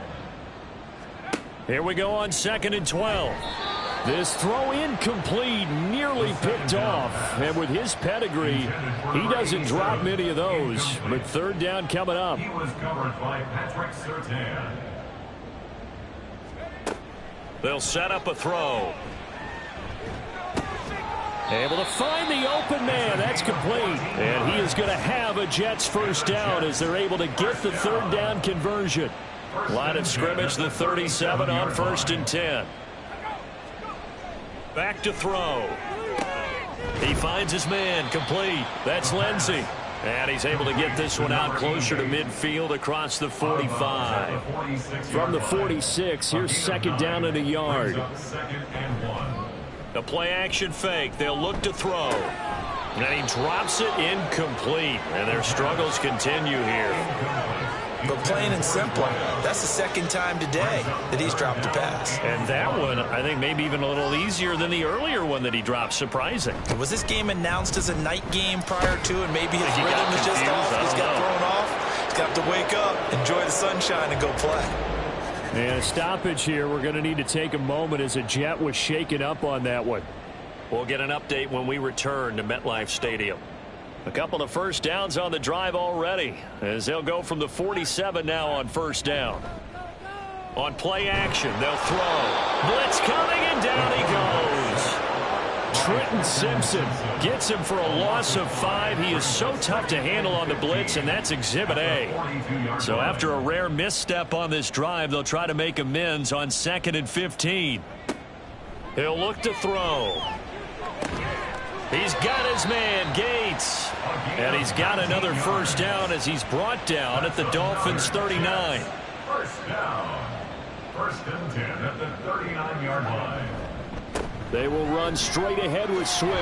Here we go on 2nd and 12. This throw incomplete, nearly picked off. And with his pedigree, he doesn't drop many of those. But 3rd down coming up. He was covered by Patrick Surtain. They'll set up a throw. Able to find the open man. That's complete. And he is going to have a Jets 1st down as they're able to get the 3rd down conversion. Line of scrimmage, the 37 on 1st and 10. Back to throw. He finds his man, complete. That's Lindsey. And he's able to get this one out closer to midfield across the 45. From the 46, here's 2nd down and a yard. A play-action fake. They'll look to throw. And he drops it incomplete. And their struggles continue here. But plain and simple, that's the 2nd time today that he's dropped a pass. And that one, I think, maybe even a little easier than the earlier one that he dropped. Surprising. Was this game announced as a night game prior to, and maybe his rhythm is just off? He's got thrown off. He's got to wake up, enjoy the sunshine, and go play. And a stoppage here. We're going to need to take a moment as a Jet was shaken up on that one. We'll get an update when we return to MetLife Stadium. A couple of 1st downs on the drive already as they'll go from the 47 now on 1st down. On play action, they'll throw. Blitz coming, and down he goes. Trenton Simpson gets him for a loss of 5. He is so tough to handle on the blitz, and that's Exhibit A. So after a rare misstep on this drive, they'll try to make amends on 2nd and 15. He'll look to throw. He's got his man, Gates. And he's got another 1st down as he's brought down at the Dolphins' 39. 1st down. 1st and 10 at the 39-yard line. They will run straight ahead with Swift.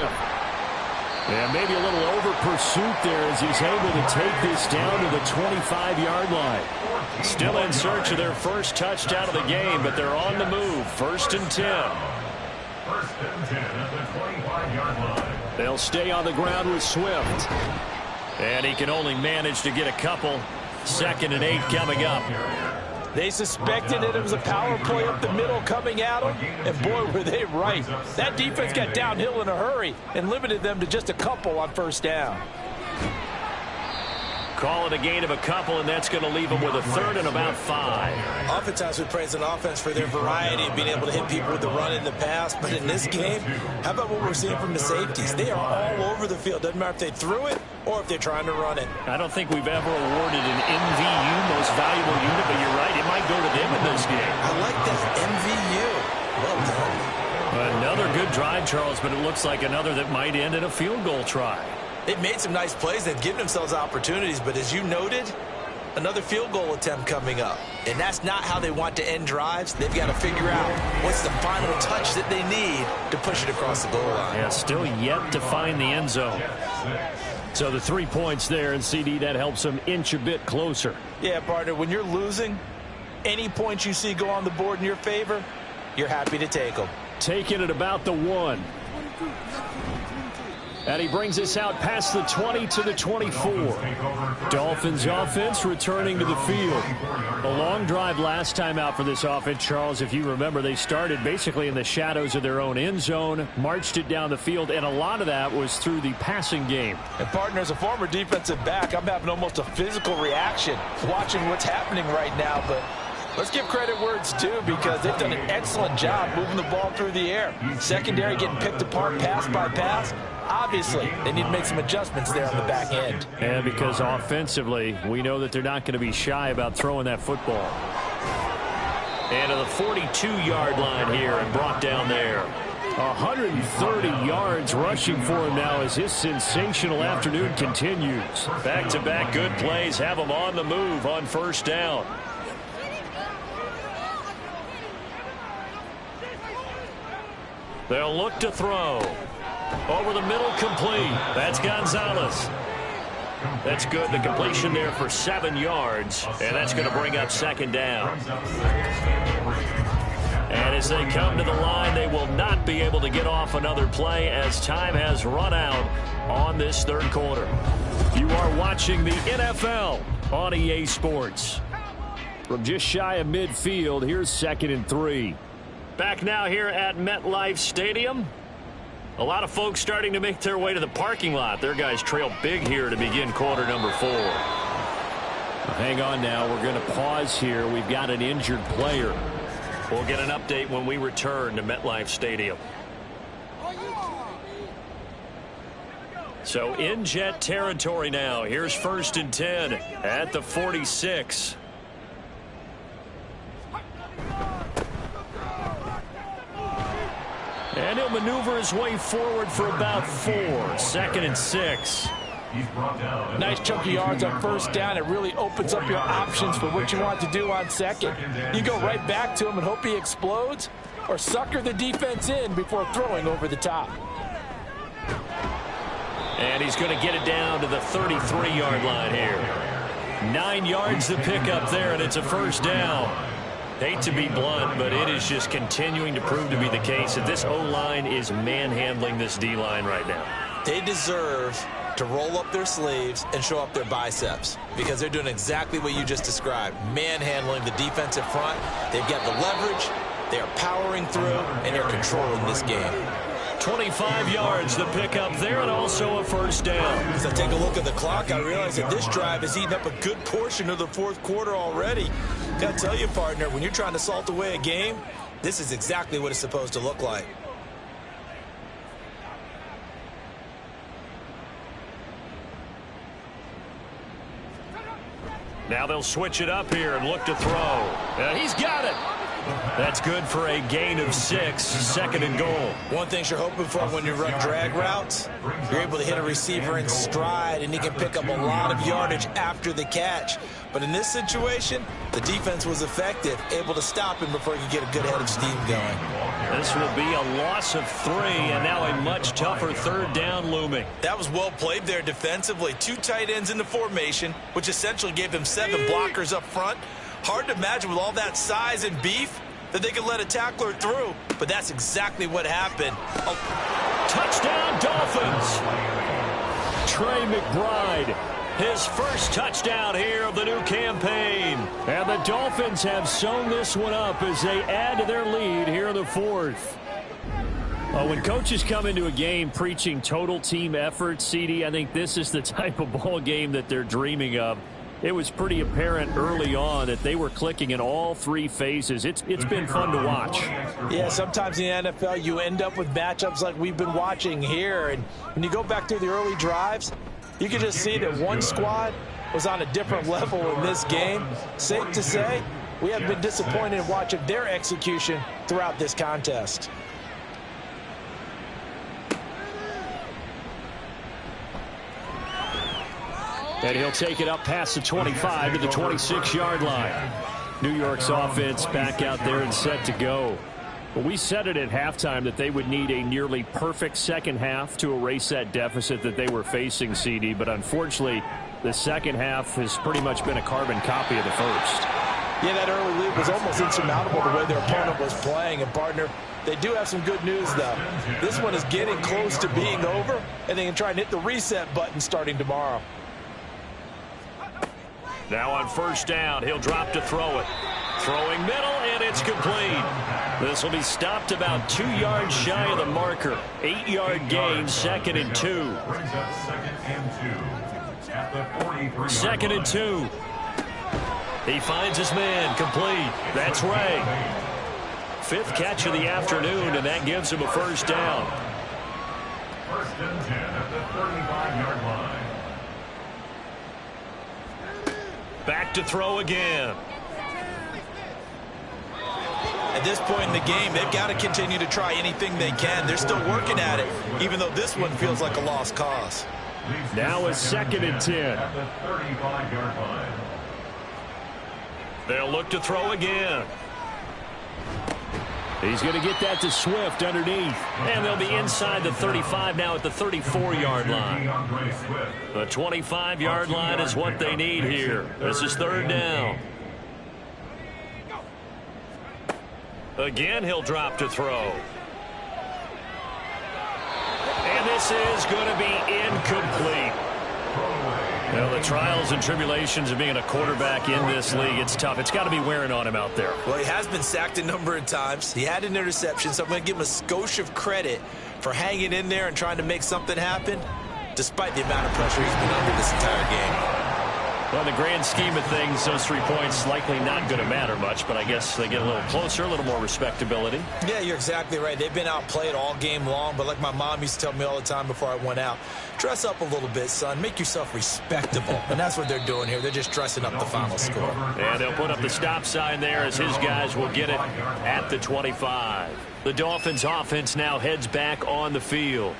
And maybe a little over pursuit there as he's able to take this down to the 25-yard line. Still in search of their 1st touchdown of the game, but they're on the move. 1st and 10. 1st and 10 at the 25-yard line. They'll stay on the ground with Swift. And he can only manage to get a couple. 2nd and 8 coming up. They suspected that it was a power play up the middle coming at them, and boy, were they right. That defense got downhill in a hurry and limited them to just a couple on 1st down. Call it a gain of a couple, and that's going to leave them with a third and about 5. Oftentimes we praise an offense for their variety of being able to hit people with the run in the pass, but in this game, how about what we're seeing from the safeties? They are all over the field. Doesn't matter if they threw it or if they're trying to run it. I don't think we've ever awarded an MVU, most valuable unit, but you're right, it might go to them in this game. I like that, MVU. Well done. Another good drive, Charles, but it looks like another that might end in a field goal try. They've made some nice plays. They've given themselves opportunities, but as you noted, another field goal attempt coming up. And that's not how they want to end drives. They've got to figure out what's the final touch that they need to push it across the goal line. Yeah, still yet to find the end zone. So the 3 points there, and CD, that helps them inch a bit closer. Yeah, partner, when you're losing, any points you see go on the board in your favor, you're happy to take them. Taking it about the 1. And he brings us out past the 20 to the 24. Dolphins offense returning to the field. A long drive last time out for this offense, Charles. If you remember, they started basically in the shadows of their own end zone, marched it down the field, and a lot of that was through the passing game. And partner, as a former defensive back, I'm having almost a physical reaction watching what's happening right now, but let's give credit where it's due because they've done an excellent job moving the ball through the air. Secondary getting picked apart pass by pass. Obviously, they need to make some adjustments there on the back end. And because offensively, we know that they're not going to be shy about throwing that football. And to the 42-yard line here and brought down there. 130 yards rushing for him now as his sensational afternoon continues. Back-to-back good plays have him on the move on first down. They'll look to throw. Over the middle, complete. That's Gonzalez. That's good. The completion there for 7 yards, and that's going to bring up second down. And as they come to the line, they will not be able to get off another play as time has run out on this third quarter. You are watching the NFL on EA Sports. From just shy of midfield, here's 2nd and 3. Back now here at MetLife Stadium. A lot of folks starting to make their way to the parking lot. Their guys trail big here to begin quarter number 4. Hang on now. We're going to pause here. We've got an injured player. We'll get an update when we return to MetLife Stadium. So in Jet territory now. Here's 1st and 10 at the 46. And he'll maneuver his way forward for about 4. 2nd and 6. Nice chunky yards on first down. It really opens up your options for what you want to do on second. You go right back to him and hope he explodes, or sucker the defense in before throwing over the top. And he's going to get it down to the 33-yard line here. 9 yards to pick up there, and it's a first down. Hate to be blunt, but it is just continuing to prove to be the case that this O-line is manhandling this D-line right now. They deserve to roll up their sleeves and show up their biceps because they're doing exactly what you just described, manhandling the defensive front. They've got the leverage, they are powering through, and they're controlling this game. 25 yards to pick up there, and also a first down. As I take a look at the clock, I realize that this drive has eaten up a good portion of the fourth quarter already. Got to tell you, partner, when you're trying to salt away a game, this is exactly what it's supposed to look like. Now they'll switch it up here and look to throw. He's got it. That's good for a gain of 6, 2nd and goal. One thing you're hoping for when you run drag routes, you're able to hit a receiver in stride, and he can pick up a lot of yardage after the catch. But in this situation, the defense was effective, able to stop him before he could get a good head of steam going. This will be a loss of 3, and now a much tougher third down looming. That was well played there defensively. 2 tight ends in the formation, which essentially gave them 7 blockers up front. Hard to imagine with all that size and beef that they could let a tackler through, but that's exactly what happened. Touchdown, Dolphins! Trey McBride, his first touchdown here of the new campaign. And the Dolphins have sewn this one up as they add to their lead here in the 4th. When coaches come into a game preaching total team effort, CD, I think this is the type of ball game that they're dreaming of. It was pretty apparent early on that they were clicking in all three phases. It's been fun to watch. Yeah, sometimes in the NFL you end up with matchups like we've been watching here. And when you go back through the early drives, you can just see that one squad was on a different level in this game. Safe to say, we have been disappointed in watching their execution throughout this contest. And he'll take it up past the 25 to the 26-yard line. New York's offense back out there and set to go. Well, we said it at halftime that they would need a nearly perfect second half to erase that deficit that they were facing, CD. But unfortunately, the second half has pretty much been a carbon copy of the first. Yeah, that early lead was almost insurmountable the way their opponent was playing. And, partner, they do have some good news, though. This one is getting close to being over, and they can try and hit the reset button starting tomorrow. Now on first down, he'll drop to throw it. Throwing middle, and it's complete. This will be stopped about 2 yards shy of the marker. 8-yard gain, 2nd and 2. Second and 2. He finds his man, complete. That's Ray. 5th catch of the afternoon, and that gives him a first down. First and 10 at the 35-yard line. Back to throw again. At this point in the game, they've got to continue to try anything they can. They're still working at it, even though this one feels like a lost cause. Now a 2nd and 10. At the 35-yard line. They'll look to throw again. He's going to get that to Swift underneath. And they'll be inside the 35 now at the 34-yard line. The 25-yard line is what they need here. This is 3rd down. Again, he'll drop to throw. And this is going to be incomplete. Well, the trials and tribulations of being a quarterback in this league, it's tough. It's got to be wearing on him out there. Well, he has been sacked a number of times. He had an interception, so I'm going to give him a skosh of credit for hanging in there and trying to make something happen, despite the amount of pressure he's been under this entire game. Well, in the grand scheme of things, those 3 points likely not going to matter much, but I guess they get a little closer, a little more respectability. Yeah, you're exactly right. They've been outplayed all game long, but like my mom used to tell me all the time before I went out, dress up a little bit, son. Make yourself respectable. And that's what they're doing here. They're just dressing up the final score. And they'll put up the stop sign there as his guys will get it at the 25. The Dolphins offense now heads back on the field.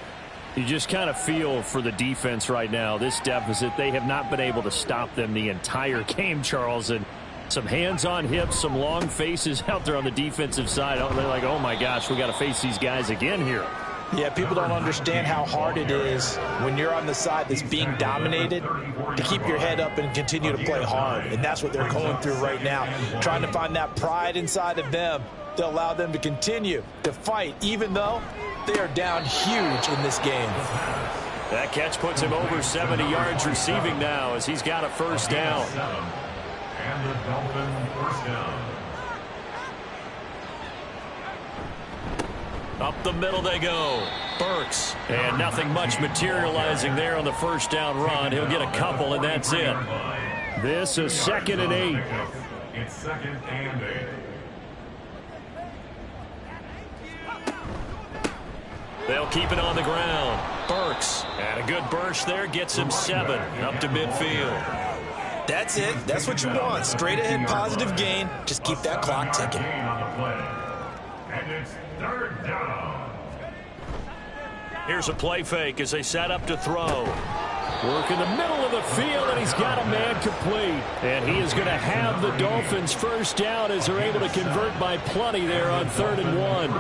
You just kind of feel for the defense right now, this deficit. They have not been able to stop them the entire game, Charles. And some hands on hips, some long faces out there on the defensive side. They're like, oh, my gosh, we got to face these guys again here. Yeah, people don't understand how hard it is when you're on the side that's being dominated to keep your head up and continue to play hard. And that's what they're going through right now, trying to find that pride inside of them to allow them to continue to fight, even though they are down huge in this game. That catch puts him over 70 yards receiving now as he's got a first down. And the Dolphin first down. Up the middle they go. Burks. And nothing much materializing there on the first down run. He'll get a couple, and that's it. This is 2nd and 8. It's 2nd and 8. They'll keep it on the ground. Burks. And a good burst there gets him 7 up to midfield. That's it. That's what you want. Straight ahead positive gain. Just keep that clock ticking. And it's 3rd down. Here's a play fake as they set up to throw. Work in the middle of the field, and he's got a man complete. And he is going to have the Dolphins first down as they're able to convert by plenty there on 3rd and 1.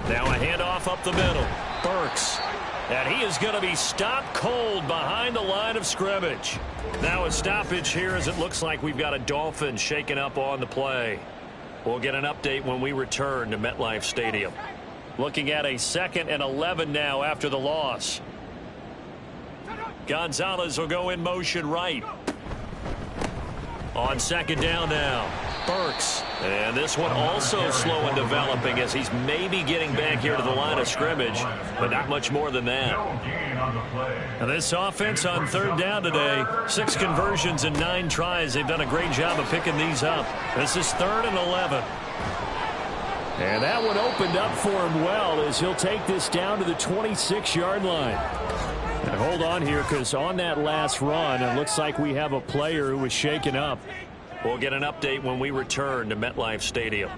Now a handoff up the middle. Burks. And he is going to be stopped cold behind the line of scrimmage. Now a stoppage here as it looks like we've got a Dolphin shaken up on the play. We'll get an update when we return to MetLife Stadium. Looking at a 2nd and 11 now after the loss. Gonzalez will go in motion right. On second down now, Burks. And this one also slow in developing as he's maybe getting back here to the line of scrimmage, but not much more than that. Now this offense on third down today, 6 conversions and 9 tries. They've done a great job of picking these up. This is 3rd and 11. And that one opened up for him well as he'll take this down to the 26-yard line. And hold on here, because on that last run, it looks like we have a player who was shaken up. We'll get an update when we return to MetLife Stadium.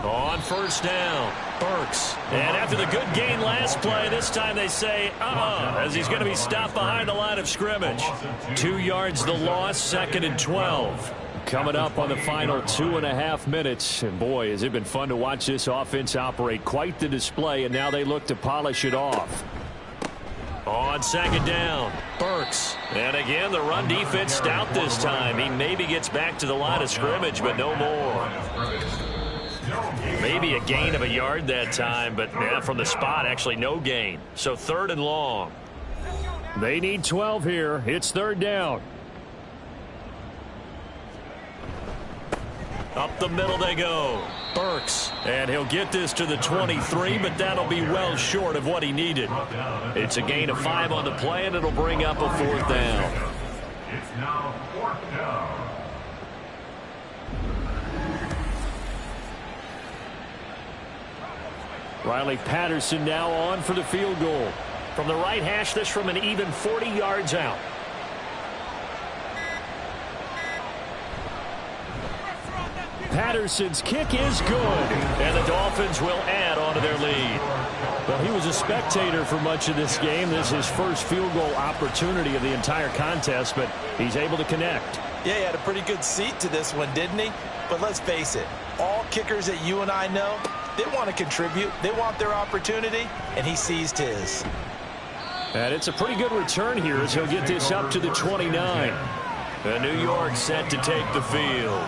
On first down, Burks. And after the good gain last play, this time they say, as he's going to be stopped behind the line of scrimmage. 2 yards the loss, 2nd and 12. Coming up on the final 2.5 minutes. And boy, has it been fun to watch this offense operate. Quite the display, and now they look to polish it off. On second down, Burks. And again, the run defense stout this time. He maybe gets back to the line of scrimmage, but no more. Maybe a gain of a yard that time, but yeah, from the spot, actually no gain. So 3rd and long. They need 12 here. It's 3rd down. Up the middle they go. Burks. And he'll get this to the 23, but that'll be well short of what he needed. It's a gain of 5 on the play, and it'll bring up a 4th down. It's now 4th down. Riley Patterson now on for the field goal. From the right hash, this from an even 40 yards out. Patterson's kick is good. And the Dolphins will add on to their lead. Well, he was a spectator for much of this game. This is his first field goal opportunity of the entire contest, but he's able to connect. Yeah, he had a pretty good seat to this one, didn't he? But let's face it, all kickers that you and I know, they want to contribute. They want their opportunity, and he seized his. And it's a pretty good return here as he'll get this up to the 29. And New York set to take the field.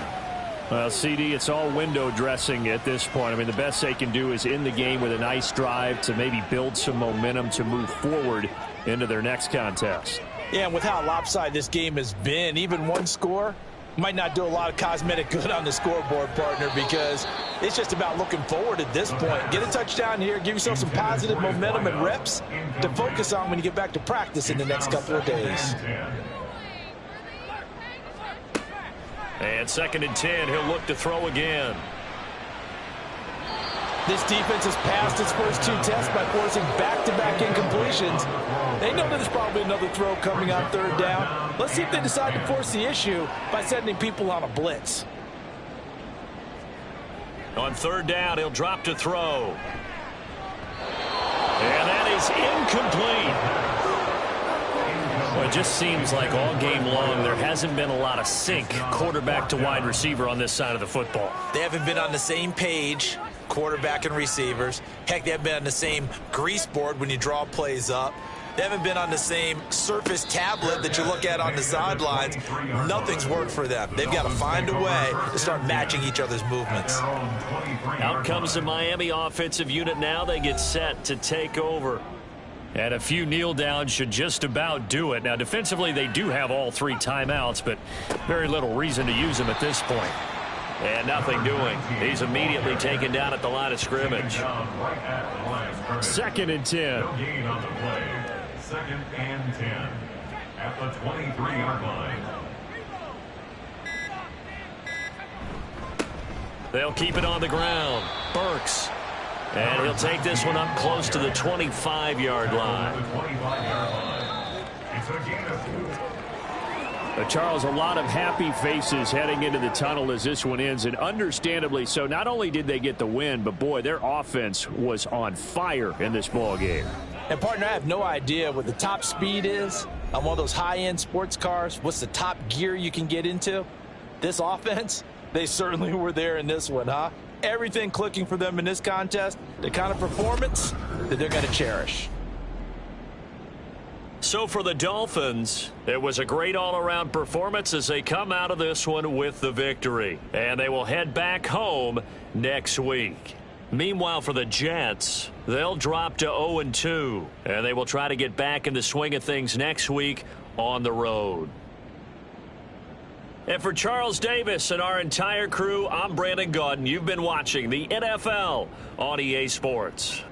Well, CD, it's all window dressing at this point. I mean, the best they can do is end the game with a nice drive to maybe build some momentum to move forward into their next contest. Yeah, and with how lopsided this game has been, even one score might not do a lot of cosmetic good on the scoreboard, partner, because it's just about looking forward at this point. Get a touchdown here, give yourself some positive momentum and reps to focus on when you get back to practice in the next couple of days. And 2nd and 10, he'll look to throw again. This defense has passed its first 2 tests by forcing back-to-back incompletions. They know that there's probably another throw coming on 3rd down. Let's see if they decide to force the issue by sending people on a blitz. On 3rd down, he'll drop to throw. And that is incomplete. Well, it just seems like all game long there hasn't been a lot of sync quarterback to wide receiver on this side of the football. They haven't been on the same page, quarterback and receivers. Heck, they haven't been on the same grease board when you draw plays up. They haven't been on the same Surface tablet that you look at on the sidelines. Nothing's worked for them. They've got to find a way to start matching each other's movements. Out comes the Miami offensive unit now. They get set to take over. And a few kneel downs should just about do it. Now, defensively, they do have all 3 timeouts, but very little reason to use them at this point. And nothing doing. He's immediately taken down at the line of scrimmage. 2nd and 10. 2nd and 10 at the 23-yard line. They'll keep it on the ground. Burks. And he'll take this one up close to the 25-yard line. Charles, a lot of happy faces heading into the tunnel as this one ends, and understandably so. Not only did they get the win, but boy, their offense was on fire in this ball game. And partner, I have no idea what the top speed is on one of those high-end sports cars. What's the top gear you can get into? This offense, they certainly were there in this one, huh? Everything clicking for them in this contest, the kind of performance that they're going to cherish. So for the Dolphins, it was a great all-around performance as they come out of this one with the victory. And they will head back home next week. Meanwhile, for the Jets, they'll drop to 0-2, and they will try to get back in the swing of things next week on the road. And for Charles Davis and our entire crew, I'm Brandon Gaudin. You've been watching the NFL on EA Sports.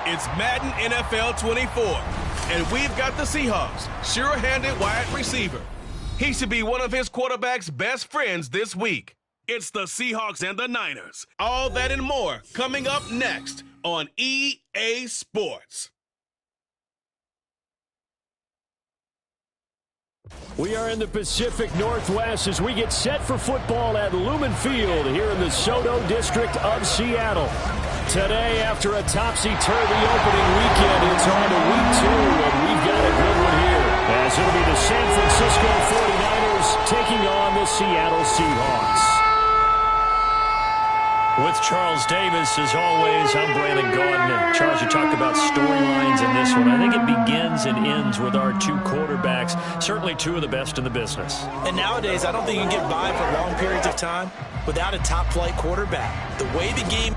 It's Madden NFL 24, and we've got the Seahawks, sure-handed wide receiver. He should be one of his quarterback's best friends this week. It's the Seahawks and the Niners. All that and more coming up next on EA Sports. We are in the Pacific Northwest as we get set for football at Lumen Field here in the Soto District of Seattle. Today, after a topsy-turvy opening weekend, it's on to week 2, and we've got a good one here. As it'll be the San Francisco 49ers taking on the Seattle Seahawks. With Charles Davis, as always, I'm Brandon Gaudin. Charles, you talk about storylines in this one. I think it begins and ends with our two quarterbacks, certainly two of the best in the business. And nowadays, I don't think you can get by for long periods of time without a top-flight quarterback. The way the game...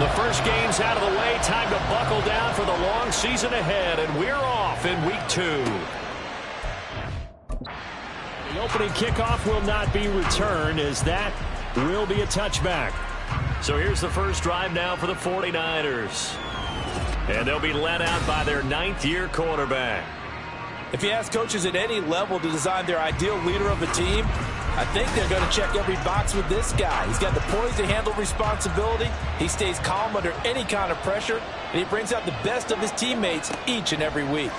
The first game's out of the way. Time to buckle down for the long season ahead, and we're off in week 2. The opening kickoff will not be returned, as that will be a touchback. So here's the first drive now for the 49ers. And they'll be led out by their 9th-year quarterback. If you ask coaches at any level to design their ideal leader of a team, I think they're going to check every box with this guy. He's got the poise to handle responsibility. He stays calm under any kind of pressure, and he brings out the best of his teammates each and every week.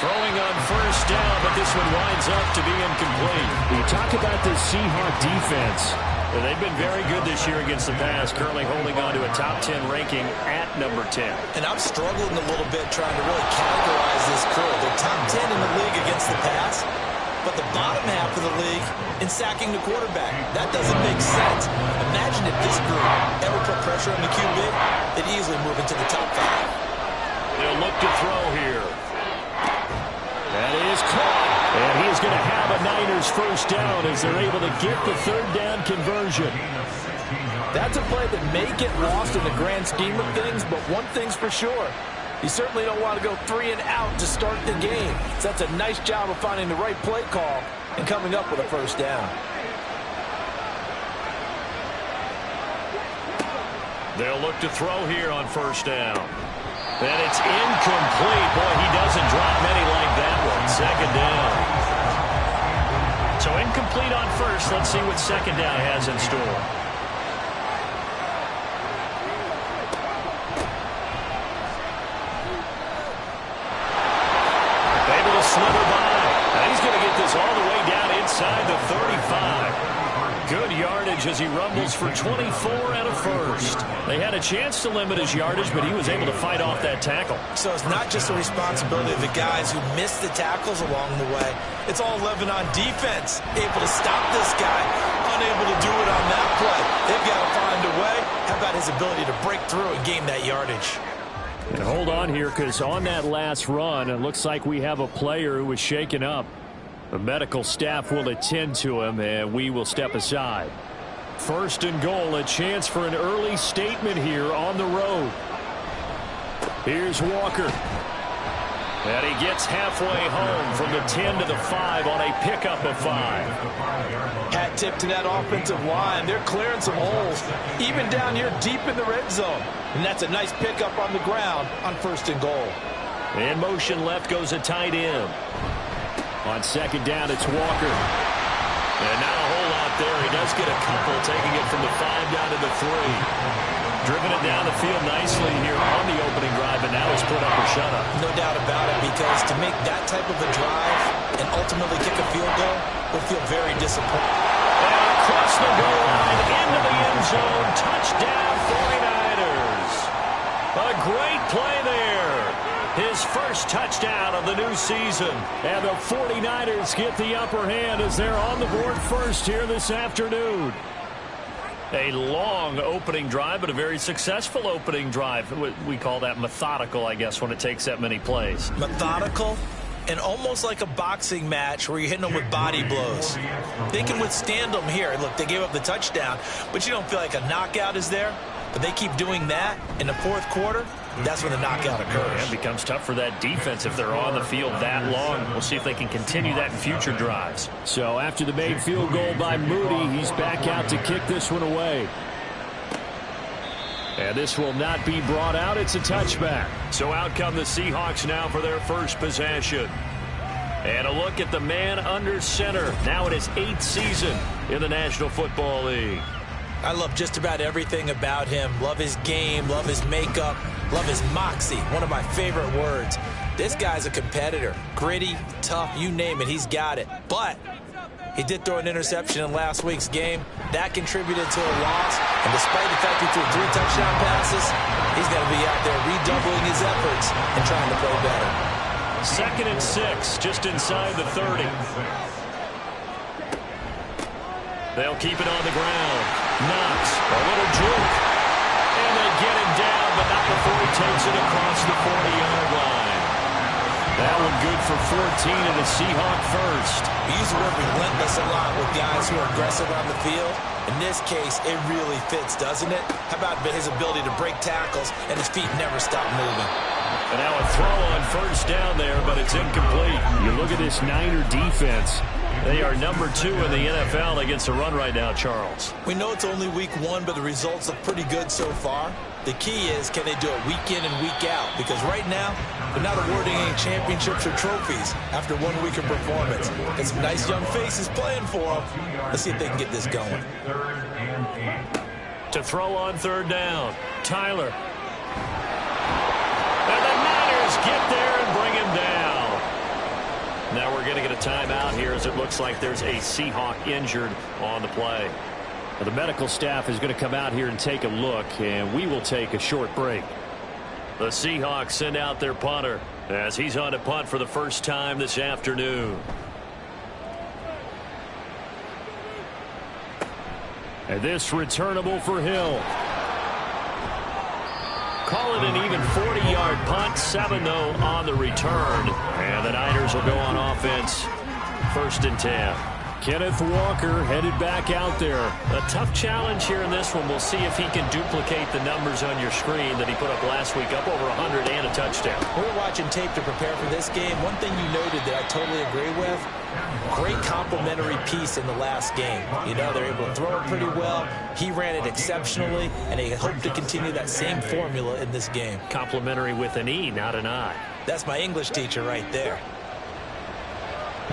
Throwing on first down, but this one winds up to be incomplete. You talk about the Seahawks defense. Well, they've been very good this year against the pass, currently holding on to a top 10 ranking at number 10. And I'm struggling a little bit trying to really categorize this crew. They're top 10 in the league against the pass, but the bottom half of the league in sacking the quarterback. That doesn't make sense. Imagine if this group ever put pressure on the QB, they'd easily move into the top 5. They'll look to throw here. That is caught. And he's going to have a Niners first down as they're able to get the third down conversion. That's a play that may get lost in the grand scheme of things, but one thing's for sure. You certainly don't want to go 3 and out to start the game. So that's a nice job of finding the right play call and coming up with a first down. They'll look to throw here on first down. And it's incomplete. Boy, he doesn't drop many like that one. Second down. So incomplete on first. Let's see what second down has in store. Able to slither by. And he's going to get this all the way down inside the 35. Good yardage as he rumbles for 24 and a first. They had a chance to limit his yardage, but he was able to fight off that tackle. So it's not just the responsibility of the guys who missed the tackles along the way. It's all living on defense. Able to stop this guy. Unable to do it on that play. They've got to find a way. How about his ability to break through and gain that yardage? And hold on here, because on that last run, it looks like we have a player who was shaken up. The medical staff will attend to him, and we will step aside. First and goal, a chance for an early statement here on the road. Here's Walker. And he gets halfway home from the 10 to the 5 on a pickup of 5. Hat tip to that offensive line. They're clearing some holes, even down here deep in the red zone. And that's a nice pickup on the ground on first and goal. In motion left goes a tight end. On second down, it's Walker. And not a whole lot there. He does get a couple, taking it from the 5 down to the 3. Driven it down the field nicely here on the opening drive, and now it's put up or shut up. No doubt about it, because to make that type of a drive and ultimately kick a field goal would feel very disappointing. And across the goal line, into the end zone, touchdown 49ers. A great play there. His first touchdown of the new season. And the 49ers get the upper hand as they're on the board first here this afternoon. A long opening drive, but a very successful opening drive. We call that methodical, I guess, when it takes that many plays. Methodical and almost like a boxing match where you're hitting them with body blows. They can withstand them here. Look, they gave up the touchdown, but you don't feel like a knockout is there. But they keep doing that in the fourth quarter. That's when the knockout occurs. It becomes tough for that defense if they're on the field that long. We'll see if they can continue that in future drives. So after the made field goal by Moody, he's back out to kick this one away. And this will not be brought out. It's a touchback. So out come the Seahawks now for their first possession. And a look at the man under center. Now in his 8th season in the National Football League. I love just about everything about him. Love his game, love his makeup, love his moxie. One of my favorite words. This guy's a competitor. Gritty, tough, you name it, he's got it. But He did throw an interception in last week's game. That contributed to a loss. And despite the fact he threw 3 touchdown passes, he's going to be out there redoubling his efforts and trying to play better. 2nd and 6, just inside the 30. They'll keep it on the ground. Knox, a little juke. And they get him down, but not before he takes it across the 40-yard line. That one good for 14 and a Seahawk first. We use the word relentless a lot with guys who are aggressive on the field. In this case, it really fits, doesn't it? How about his ability to break tackles and his feet never stop moving? And now a throw on first down there, but it's incomplete. You look at this Niner defense. They are number 2 in the NFL against the run right now, Charles. We know it's only week 1, but the results look pretty good so far. The key is, can they do it week in and week out? Because right now, they're not awarding any championships or trophies after 1 week of performance. Got some nice young faces playing for them. Let's see if they can get this going. To throw on 3rd down, Tyler. And the Niners get there and bring him down. Now we're going to get a timeout here as it looks like there's a Seahawk injured on the play. Well, the medical staff is going to come out here and take a look, and we will take a short break. The Seahawks send out their punter as he's on to punt for the first time this afternoon. And this returnable for Hill. Call it an even 40-yard punt, 7-0 on the return. And the Niners will go on offense, 1st and 10. Kenneth Walker headed back out there. A tough challenge here in this one. We'll see if he can duplicate the numbers on your screen that he put up last week, up over 100 and a touchdown. We were watching tape to prepare for this game. One thing you noted that I totally agree with, great complementary piece in the last game. You know, they're able to throw it pretty well. He ran it exceptionally, and they hope to continue that same formula in this game. Complimentary with an E, not an I. That's my English teacher right there.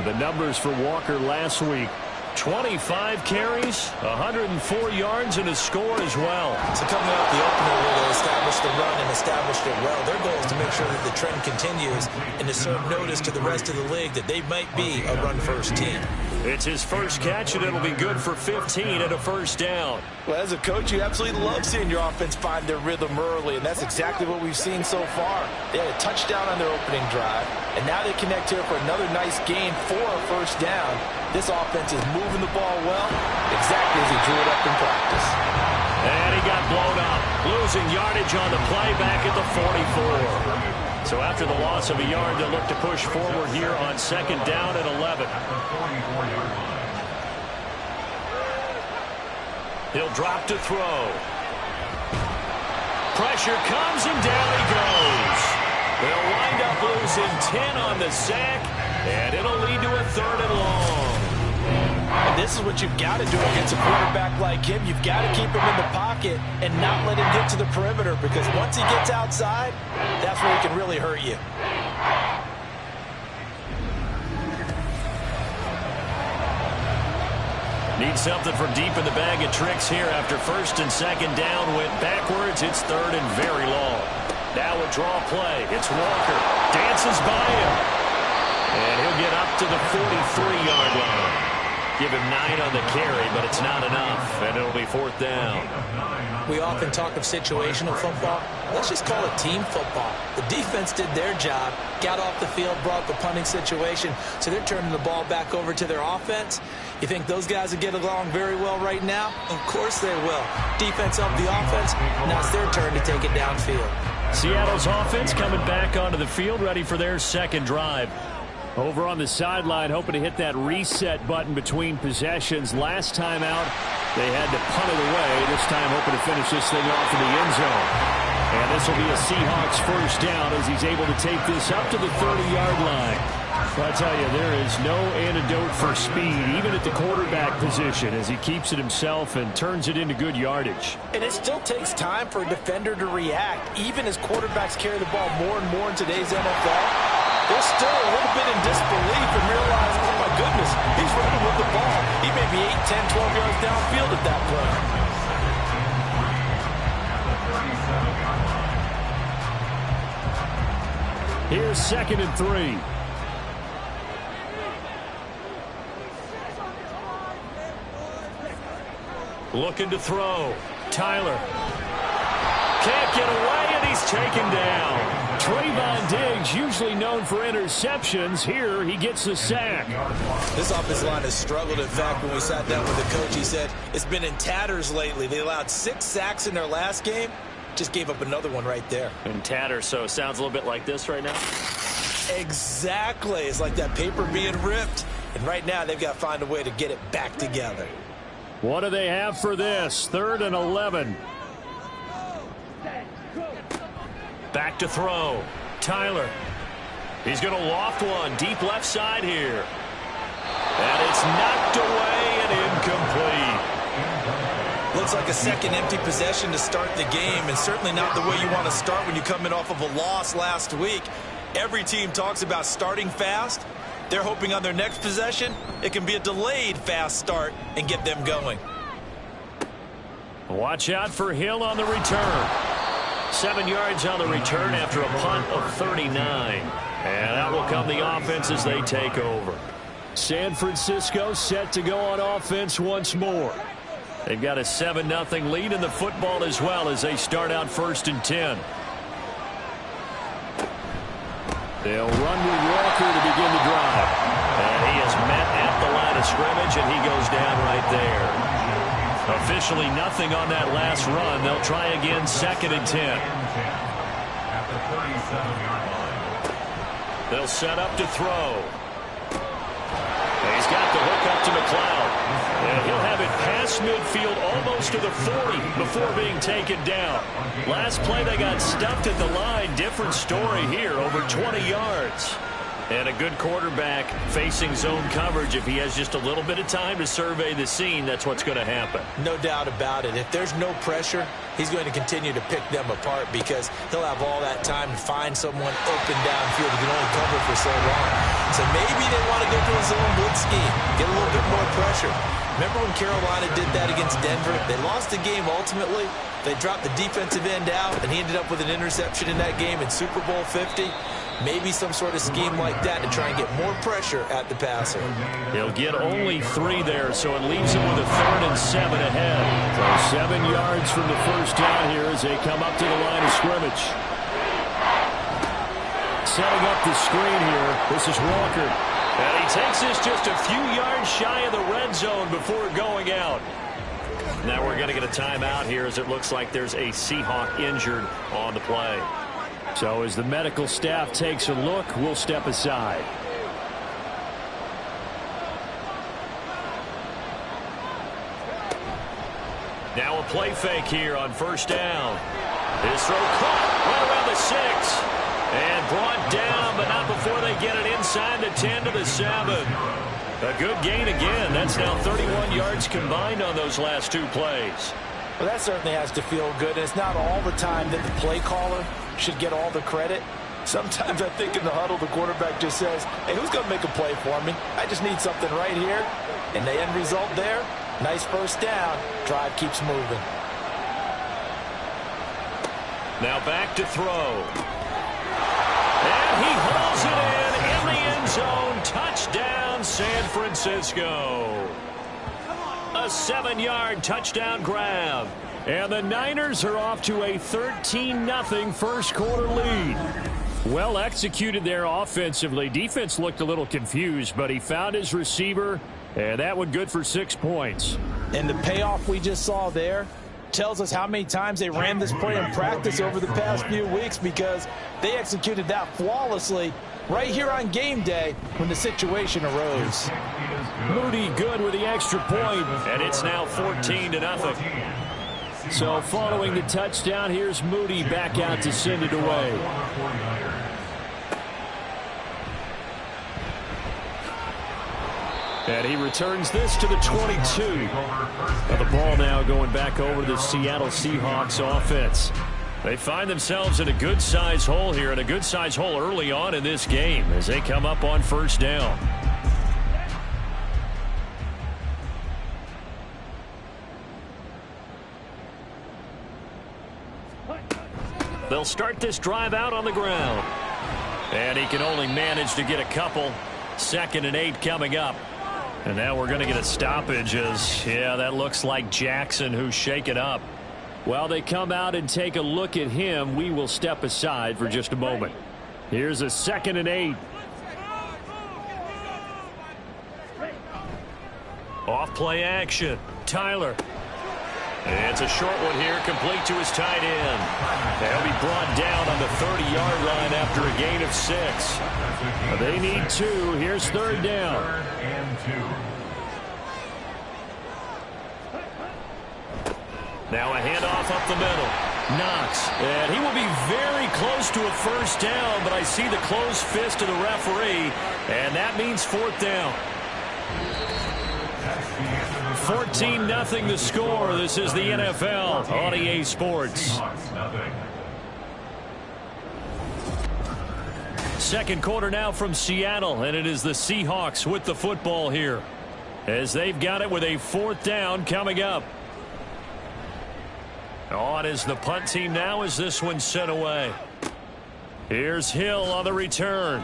The numbers for Walker last week. 25 carries, 104 yards, and a score as well. So coming off the opener where they established the run and established it well, their goal is to make sure that the trend continues and to serve notice to the rest of the league that they might be a run-first team. It's his first catch, and it'll be good for 15 and a 1st down. Well, as a coach, you absolutely love seeing your offense find their rhythm early, and that's exactly what we've seen so far. They had a touchdown on their opening drive, and now they connect here for another nice gain for a 1st down. This offense is moving the ball well, exactly as he drew it up in practice. And he got blown up, losing yardage on the play back at the 44. So after the loss of a yard, they'll look to push forward here on 2nd down and 11. He'll drop to throw. Pressure comes and down he goes. They'll wind up losing 10 on the sack, and it'll lead to a 3rd and long. And this is what you've got to do against a quarterback like him. You've got to keep him in the pocket and not let him get to the perimeter, because once he gets outside, that's where he can really hurt you. Need something from deep in the bag of tricks here after 1st and 2nd down. Went backwards. It's 3rd and very long. Now a draw play. It's Walker. Dances by him. And he'll get up to the 43-yard line. Give him 9 on the carry, but it's not enough, and it'll be 4th down. We often talk of situational football. Let's just call it team football. The defense did their job, got off the field, brought the punting situation, so they're turning the ball back over to their offense. You think those guys will get along very well right now? Of course they will. Defense up the offense. Now it's their turn to take it downfield. Seattle's offense coming back onto the field, ready for their 2nd drive. Over on the sideline, hoping to hit that reset button between possessions. Last time out, they had to punt it away. This time, hoping to finish this thing off in the end zone. And this will be a Seahawks 1st down as he's able to take this up to the 30-yard line. Well, I tell you, there is no antidote for speed, even at the quarterback position, as he keeps it himself and turns it into good yardage. And it still takes time for a defender to react, even as quarterbacks carry the ball more and more in today's NFL. They're still a little bit in disbelief and realize, oh my goodness, he's running with the ball. He may be 8, 10, 12 yards downfield at that point. Here's 2nd and 3. Looking to throw. Tyler. Can't get away, and he's taken down. Trayvon Diggs, usually known for interceptions. Here, he gets the sack. This offensive line has struggled. In fact, when we sat down with the coach, he said it's been in tatters lately. They allowed 6 sacks in their last game. Just gave up another one right there. In tatters, so it sounds a little bit like this right now? Exactly. It's like that paper being ripped. And right now, they've got to find a way to get it back together. What do they have for this? 3rd and 11. Back to throw. Tyler. He's going to loft one. Deep left side here. And it's knocked away and incomplete. Looks like a second empty possession to start the game, and certainly not the way you want to start when you come in off of a loss last week. Every team talks about starting fast. They're hoping on their next possession, it can be a delayed fast start and get them going. Watch out for Hill on the return. 7 yards on the return after a punt of 39. And out will come the offense as they take over. San Francisco set to go on offense once more. They've got a 7-0 lead in the football as well as they start out 1st and 10. They'll run with Walker to begin the drive. And he is met at the line of scrimmage, and he goes down right there. Officially nothing on that last run. They'll try again 2nd and 10. At the 37-yard line. They'll set up to throw. He's got the hook up to McLeod. And he'll have it past midfield almost to the 40 before being taken down. Last play they got stuffed at the line. Different story here, over 20 yards. And a good quarterback facing zone coverage. If he has just a little bit of time to survey the scene, that's what's going to happen. No doubt about it. If there's no pressure, he's going to continue to pick them apart because he'll have all that time to find someone open downfield. He can only cover for so long. So maybe they want to go to a zone blitz scheme, get a little bit more pressure. Remember when Carolina did that against Denver? They lost the game ultimately. They dropped the defensive end out, and he ended up with an interception in that game in Super Bowl 50. Maybe some sort of scheme like that to try and get more pressure at the passer. He'll get only 3 there, so it leaves him with a 3rd and 7 ahead. So 7 yards from the first down here as they come up to the line of scrimmage. Setting up the screen here, this is Walker. And he takes this just a few yards shy of the red zone before going out. Now we're going to get a timeout here as it looks like there's a Seahawk injured on the play. So as the medical staff takes a look, we'll step aside. Now a play fake here on 1st down. His throw caught right around the 6. And brought down, but not before they get it inside the 10 to the 7. A good gain again. That's now 31 yards combined on those last 2 plays. Well, that certainly has to feel good. It's not all the time that the play caller should get all the credit. Sometimes I think in the huddle, the quarterback just says, hey, who's going to make a play for me? I just need something right here. And the end result there, nice 1st down. Drive keeps moving. Now back to throw. And he hauls it in the end zone. Touchdown, San Francisco. A 7-yard touchdown grab. And the Niners are off to a 13-0 first quarter lead. Well executed there offensively. Defense looked a little confused, but he found his receiver, and that one good for 6 points. And the payoff we just saw there tells us how many times they ran this play in practice over the past few weeks because they executed that flawlessly right here on game day when the situation arose. Moody good with the extra point. And it's now 14-0. So following the touchdown, here's Moody back out to send it away. And he returns this to the 22. Now the ball now going back over to the Seattle Seahawks offense. They find themselves in a good-sized hole here, and a good-sized hole early on in this game as they come up on 1st down. They'll start this drive out on the ground. And he can only manage to get a couple. 2nd and 8 coming up. And now we're going to get a stoppage as, yeah, that looks like Jackson who's shaken up. While they come out and take a look at him, we will step aside for just a moment. Here's a 2nd and 8. Off play action. Tyler. It's a short one here, complete to his tight end. They'll be brought down on the 30-yard line after a gain of 6. They need 2. Here's 3rd down. 3rd and 2. Now a handoff up the middle. Knox. And he will be very close to a 1st down, but I see the closed fist of the referee, and that means 4th down. 14-0 the score. This is the NFL on EA Sports. Second quarter now from Seattle, and it is the Seahawks with the football here as they've got it with a 4th down coming up. On is the punt team now as this one's sent away. Here's Hill on the return.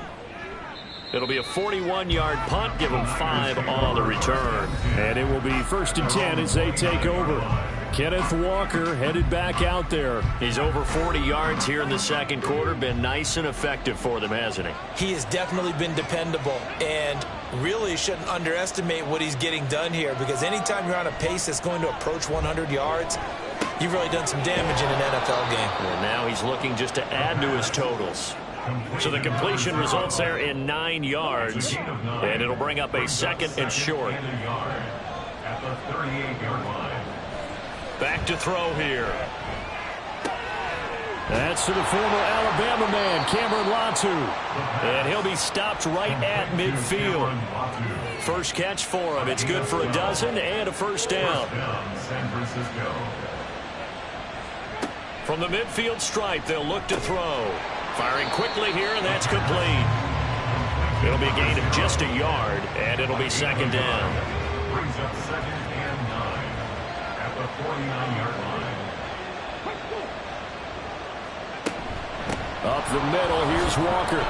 It'll be a 41-yard punt. Give them 5 on the return. And it will be 1st and 10 as they take over. Kenneth Walker headed back out there. He's over 40 yards here in the second quarter. Been nice and effective for them, hasn't he? He has definitely been dependable, and really shouldn't underestimate what he's getting done here, because anytime you're on a pace that's going to approach 100 yards, you've really done some damage in an NFL game. And now he's looking just to add to his totals. So the completion results there in 9 yards, and it'll bring up a 2nd and short. At the 38-yard line. Back to throw here. That's to the former Alabama man, Cameron Latu. And he'll be stopped right at midfield. First catch for him. It's good for a dozen and a 1st down. San Francisco. From the midfield stripe, they'll look to throw. Firing quickly here, and that's complete. It'll be a gain of just a yard, and it'll be 2nd down. Brings up 2nd and 9 at the 49-yard line. Up the middle, here's Walker.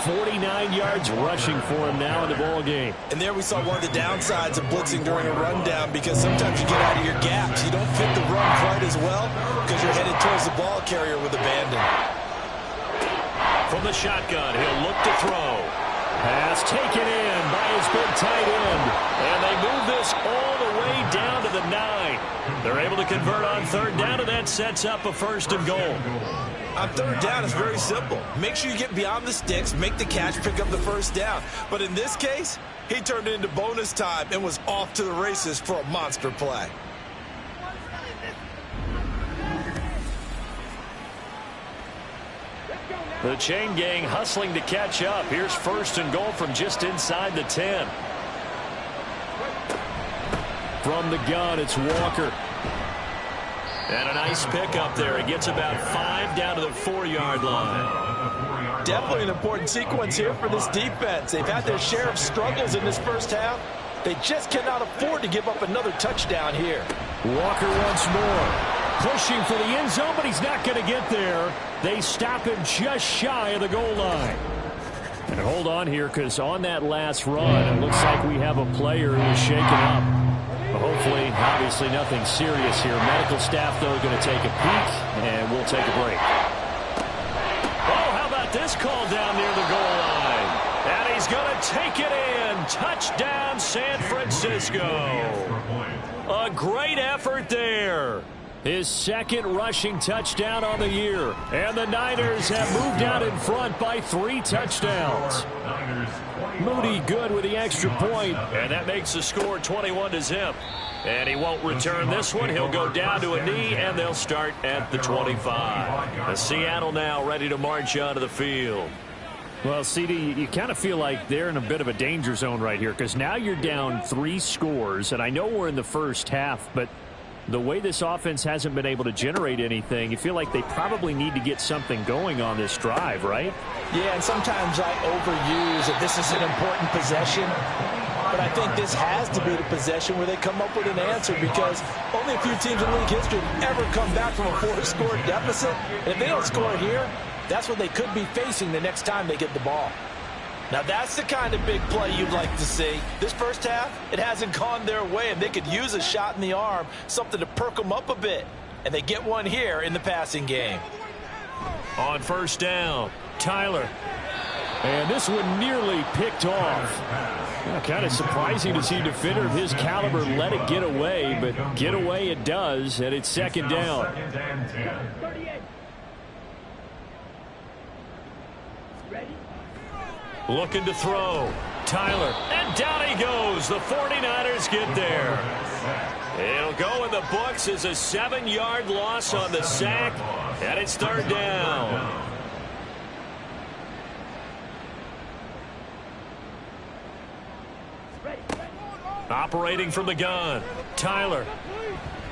49 yards rushing for him now in the ball game. And there we saw one of the downsides of blitzing during a rundown, because sometimes you get out of your gaps. You don't fit the run quite as well because you're headed towards the ball carrier with abandon. From the shotgun, he'll look to throw. Pass taken in by his big tight end. And they move this all the way down to the 9. They're able to convert on 3rd down, and that sets up a 1st and goal. On 3rd down, it's very simple. Make sure you get beyond the sticks, make the catch, pick up the 1st down. But in this case, he turned it into bonus time and was off to the races for a monster play. The chain gang hustling to catch up. Here's 1st and goal from just inside the 10. From the gun, it's Walker. And a nice pickup there. He gets about 5 down to the 4-yard line. Definitely an important sequence here for this defense. They've had their share of struggles in this first half. They just cannot afford to give up another touchdown here. Walker once more. Pushing for the end zone, but he's not going to get there. They stop him just shy of the goal line. And hold on here, because on that last run, it looks like we have a player who is shaken up. Hopefully, obviously nothing serious here. Medical staff, though, going to take a peek, and we'll take a break. Oh, how about this call down near the goal line? And he's going to take it in. Touchdown, San Francisco. A great effort there. His 2nd rushing touchdown on the year. And the Niners have moved out in front by 3 touchdowns. Moody good with the extra point, and that makes the score 21-0. And he won't return this one. He'll go down to a knee, and they'll start at the 25. Seattle now ready to march onto the field. Well, CD, you kind of feel like they're in a bit of a danger zone right here, because now you're down 3 scores, and I know we're in the first half, but the way this offense hasn't been able to generate anything, you feel like they probably need to get something going on this drive, right? Yeah, and sometimes I overuse that this is an important possession. But I think this has to be the possession where they come up with an answer, because only a few teams in league history have ever come back from a 4-score deficit. And if they don't score here, that's what they could be facing the next time they get the ball. Now that's the kind of big play you'd like to see. This first half, it hasn't gone their way, and they could use a shot in the arm, something to perk them up a bit. And they get one here in the passing game. On first down, Tyler. And this one nearly picked off. Kind of surprising to see a defender of his caliber let it get away, but get away it does, and it's second down. Looking to throw. Tyler. And down he goes. The 49ers get there. It'll go in the books as a 7-yard loss on the sack, and it's third down. Operating from the gun, Tyler.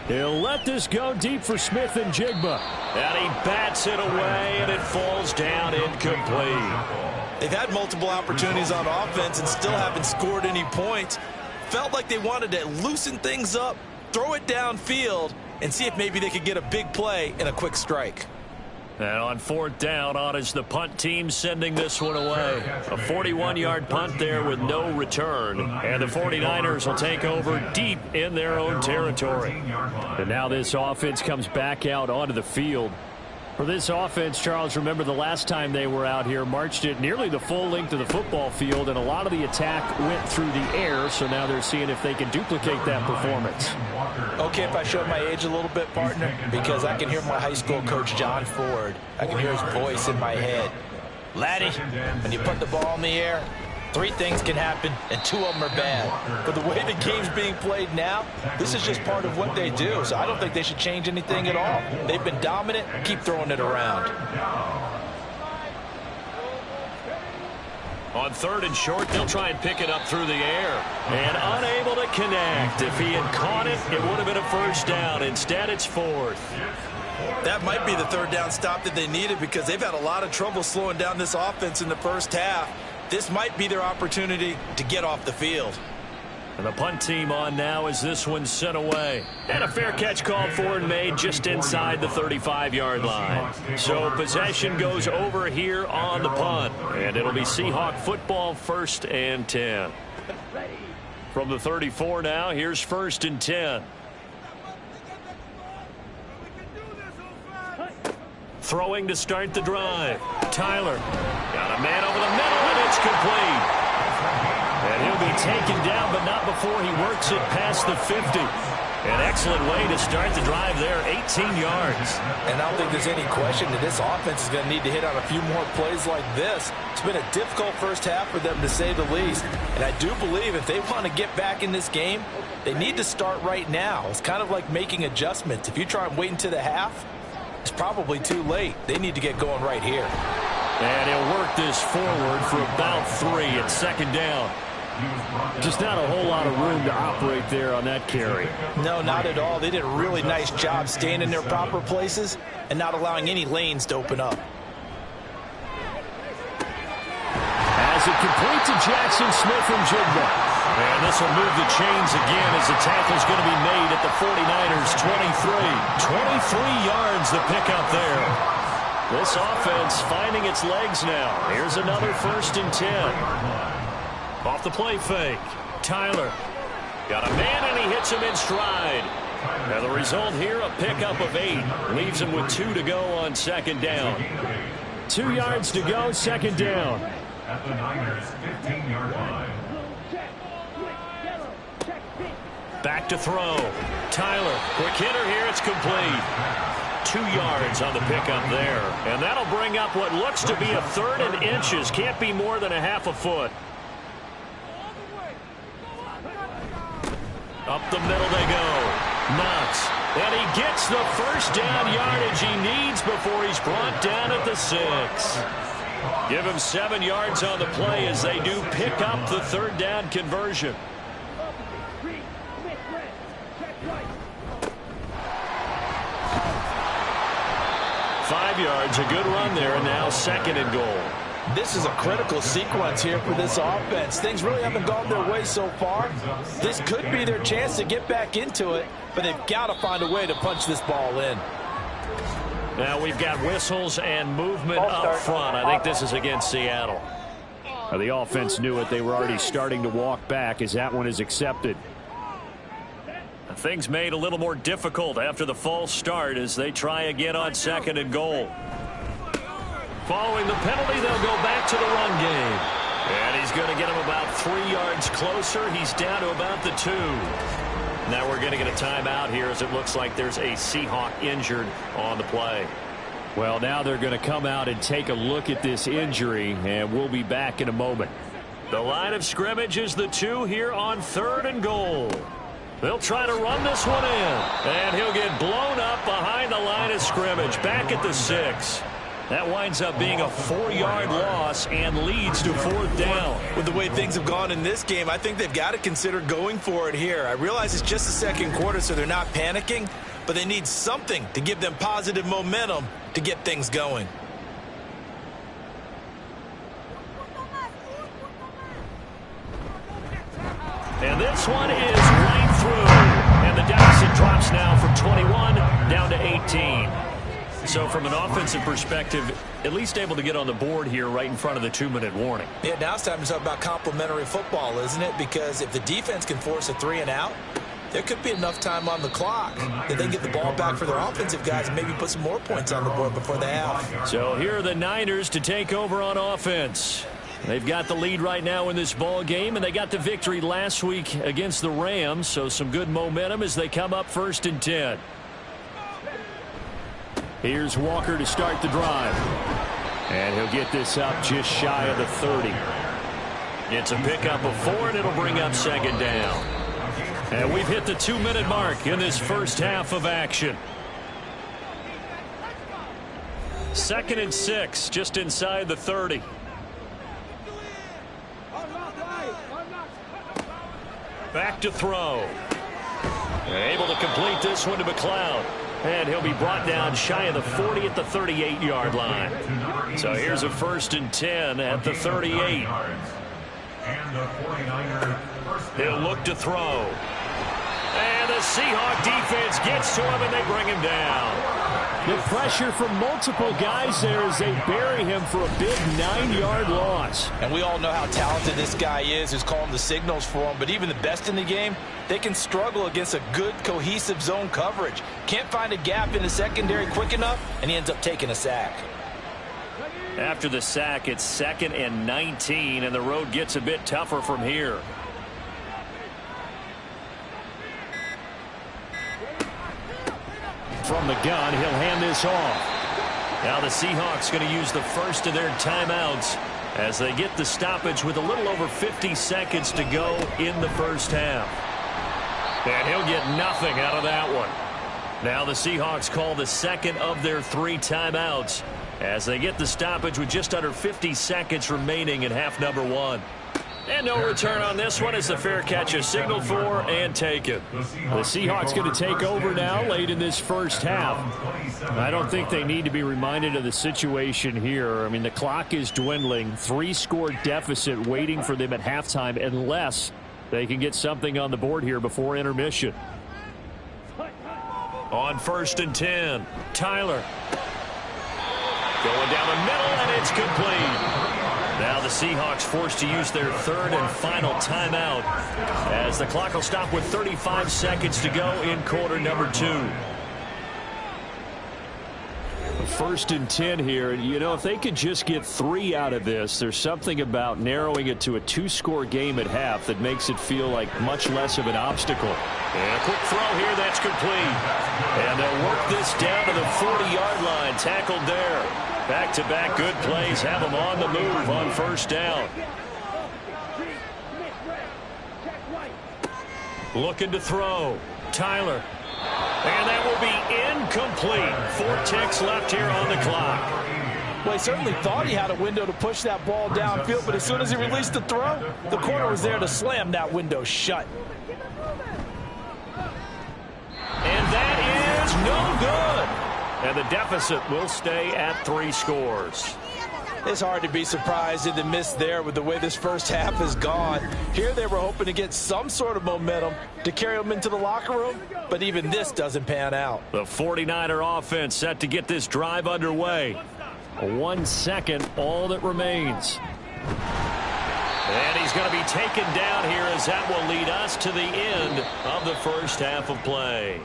He'll let this go deep for Smith and Jigba. And he bats it away, and it falls down incomplete. They've had multiple opportunities on offense and still haven't scored any points. Felt like they wanted to loosen things up, throw it downfield, and see if maybe they could get a big play and a quick strike. And on fourth down, on is the punt team sending this one away. A 41-yard punt there with no return. And the 49ers will take over deep in their own territory. And now this offense comes back out onto the field. For this offense, Charles, remember the last time they were out here, marched it nearly the full length of the football field, and a lot of the attack went through the air, so now they're seeing if they can duplicate that performance. Okay, if I showed my age a little bit, partner, because I can hear my high school coach, John Ford. I can hear his voice in my head. Laddie, when you put the ball in the air, 3 things can happen, and 2 of them are bad. But the way the game's being played now, this is just part of what they do, so I don't think they should change anything at all. They've been dominant. Keep throwing it around. On third and short, they'll try and pick it up through the air. And unable to connect. If he had caught it, it would have been a first down. Instead, it's fourth. That might be the third down stop that they needed because they've had a lot of trouble slowing down this offense in the first half. This might be their opportunity to get off the field. And the punt team on now as this one's sent away. And a fair catch called for and made just inside the 35-yard line. So possession goes over here on the punt. And it'll be Seahawk football, 1st and 10. From the 34 now, here's 1st and 10. Throwing to start the drive. Tyler got a man over the middle, and it's complete. And he'll be taken down, but not before he works it past the 50. An excellent way to start the drive there, 18 yards. And I don't think there's any question that this offense is going to need to hit on a few more plays like this. It's been a difficult first half for them, to say the least. And I do believe if they want to get back in this game, they need to start right now. It's kind of like making adjustments. If you try and wait until the half, it's probably too late. They need to get going right here. And he'll work this forward for about 3 at second down. Just not a whole lot of room to operate there on that carry. No, not at all. They did a really nice job staying in their proper places and not allowing any lanes to open up. As it complete to Jackson Smith and Jigba. And this will move the chains again as the tackle's going to be made at the 49ers' 23. 23 yards the pickup there. This offense finding its legs now. Here's another 1st and 10. Off the play fake. Tyler got a man, and he hits him in stride. And the result here, a pickup of 8. Leaves him with 2 to go on second down. 2 yards to go, second down. At the Niners' 15-yard line. Back to throw. Tyler, quick hitter here, it's complete. 2 yards on the pickup there. And that'll bring up what looks to be a 3rd and inches. Can't be more than a half a foot. Up the middle they go. Knox. And he gets the first down yardage he needs before he's brought down at the 6. Give him 7 yards on the play as they do pick up the 3rd down conversion. 5 yards, a good run there, and now 2nd and goal. This is a critical sequence here for this offense. Things really haven't gone their way so far. This could be their chance to get back into it, but they've got to find a way to punch this ball in. Now we've got whistles and movement up front. I think this is against Seattle. The offense knew it. They were already starting to walk back as that one is accepted. Things made a little more difficult after the false start as they try again on 2nd and goal. Following the penalty, they'll go back to the run game. And he's going to get him about 3 yards closer. He's down to about the 2. Now we're going to get a timeout here as it looks like there's a Seahawk injured on the play. Well, now they're going to come out and take a look at this injury, and we'll be back in a moment. The line of scrimmage is the 2 here on 3rd and goal. They'll try to run this one in, and he'll get blown up behind the line of scrimmage, back at the 6. That winds up being a 4-yard loss and leads to 4th down. With the way things have gone in this game, I think they've got to consider going for it here. I realize it's just the 2nd quarter, so they're not panicking, but they need something to give them positive momentum to get things going. And this one is right through. And the deficit drops now from 21 down to 18. So from an offensive perspective, at least able to get on the board here right in front of the 2-minute warning. Yeah, now it's time to talk about complementary football, isn't it? Because if the defense can force a 3-and-out, there could be enough time on the clock that they get the ball back for their offensive guys and maybe put some more points on the board before the half. So here are the Niners to take over on offense. They've got the lead right now in this ball game, and they got the victory last week against the Rams, so some good momentum as they come up 1st and 10. Here's Walker to start the drive. And he'll get this up just shy of the 30. It's a pickup of 4, and it'll bring up 2nd down. And we've hit the 2-minute mark in this first half of action. 2nd and 6, just inside the 30. Back to throw. Able to complete this one to McLeod. And he'll be brought down shy of the 40 at the 38-yard line. So here's a 1st and 10 at the 38. He'll look to throw. And the Seahawk defense gets to him, and they bring him down. The pressure from multiple guys there as they bury him for a big 9-yard loss. And we all know how talented this guy is who's calling the signals for him. But even the best in the game, they can struggle against a good, cohesive zone coverage. Can't find a gap in the secondary quick enough, and he ends up taking a sack. After the sack, it's 2nd and 19, and the road gets a bit tougher from here. From the gun, he'll hand this off. Now the Seahawks going to use the first of their timeouts as they get the stoppage with a little over 50 seconds to go in the first half. And he'll get nothing out of that one. Now the Seahawks call the 2nd of their 3 timeouts as they get the stoppage with just under 50 seconds remaining in half number 1. And no return on this one as the fair catch is signaled for and taken. The Seahawks going to take over now late in this first half. I don't think they need to be reminded of the situation here. I mean, the clock is dwindling. 3-score deficit waiting for them at halftime unless they can get something on the board here before intermission. On 1st and 10, Tyler. Going down the middle, and it's complete. Now the Seahawks forced to use their 3rd and final timeout as the clock will stop with 35 seconds to go in quarter number 2. 1st and 10 here. You know, if they could just get 3 out of this, there's something about narrowing it to a 2-score game at half that makes it feel like much less of an obstacle. And a quick throw here, that's complete. And they'll work this down to the 40-yard line, tackled there. Back-to-back good plays have them on the move on 1st down. Looking to throw. Tyler. And that will be incomplete. 4 ticks left here on the clock. Well, he certainly thought he had a window to push that ball downfield, but as soon as he released the throw, the corner was there to slam that window shut. And that is no good. And the deficit will stay at 3 scores. It's hard to be surprised in the miss there with the way this first half has gone. Here they were hoping to get some sort of momentum to carry them into the locker room, but even this doesn't pan out. The 49er offense set to get this drive underway. 1 second, all that remains. And he's going to be taken down here as that will lead us to the end of the first half of play.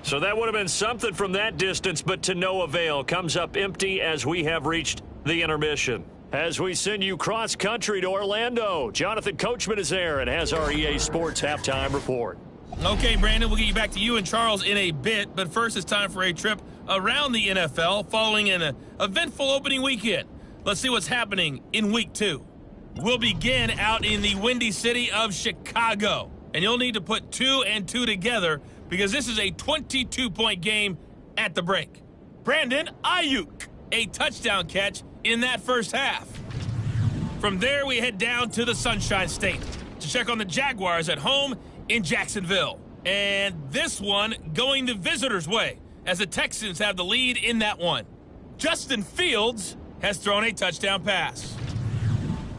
So that would have been something from that distance, but to no avail. Comes up empty as we have reached the intermission. As we send you cross-country to Orlando, Jonathan Coachman is there and has our EA Sports halftime report. Okay, Brandon, we'll get you back to you and Charles in a bit, but first it's time for a trip around the NFL following an eventful opening weekend. Let's see what's happening in Week 2. We'll begin out in the Windy City of Chicago, and you'll need to put 2 and 2 together because this is a 22-point game at the break. Brandon Ayuk, a touchdown catch in that first half. From there, we head down to the Sunshine State to check on the Jaguars at home in Jacksonville. And this one going the visitors' way as the Texans have the lead in that one. Justin Fields has thrown a touchdown pass.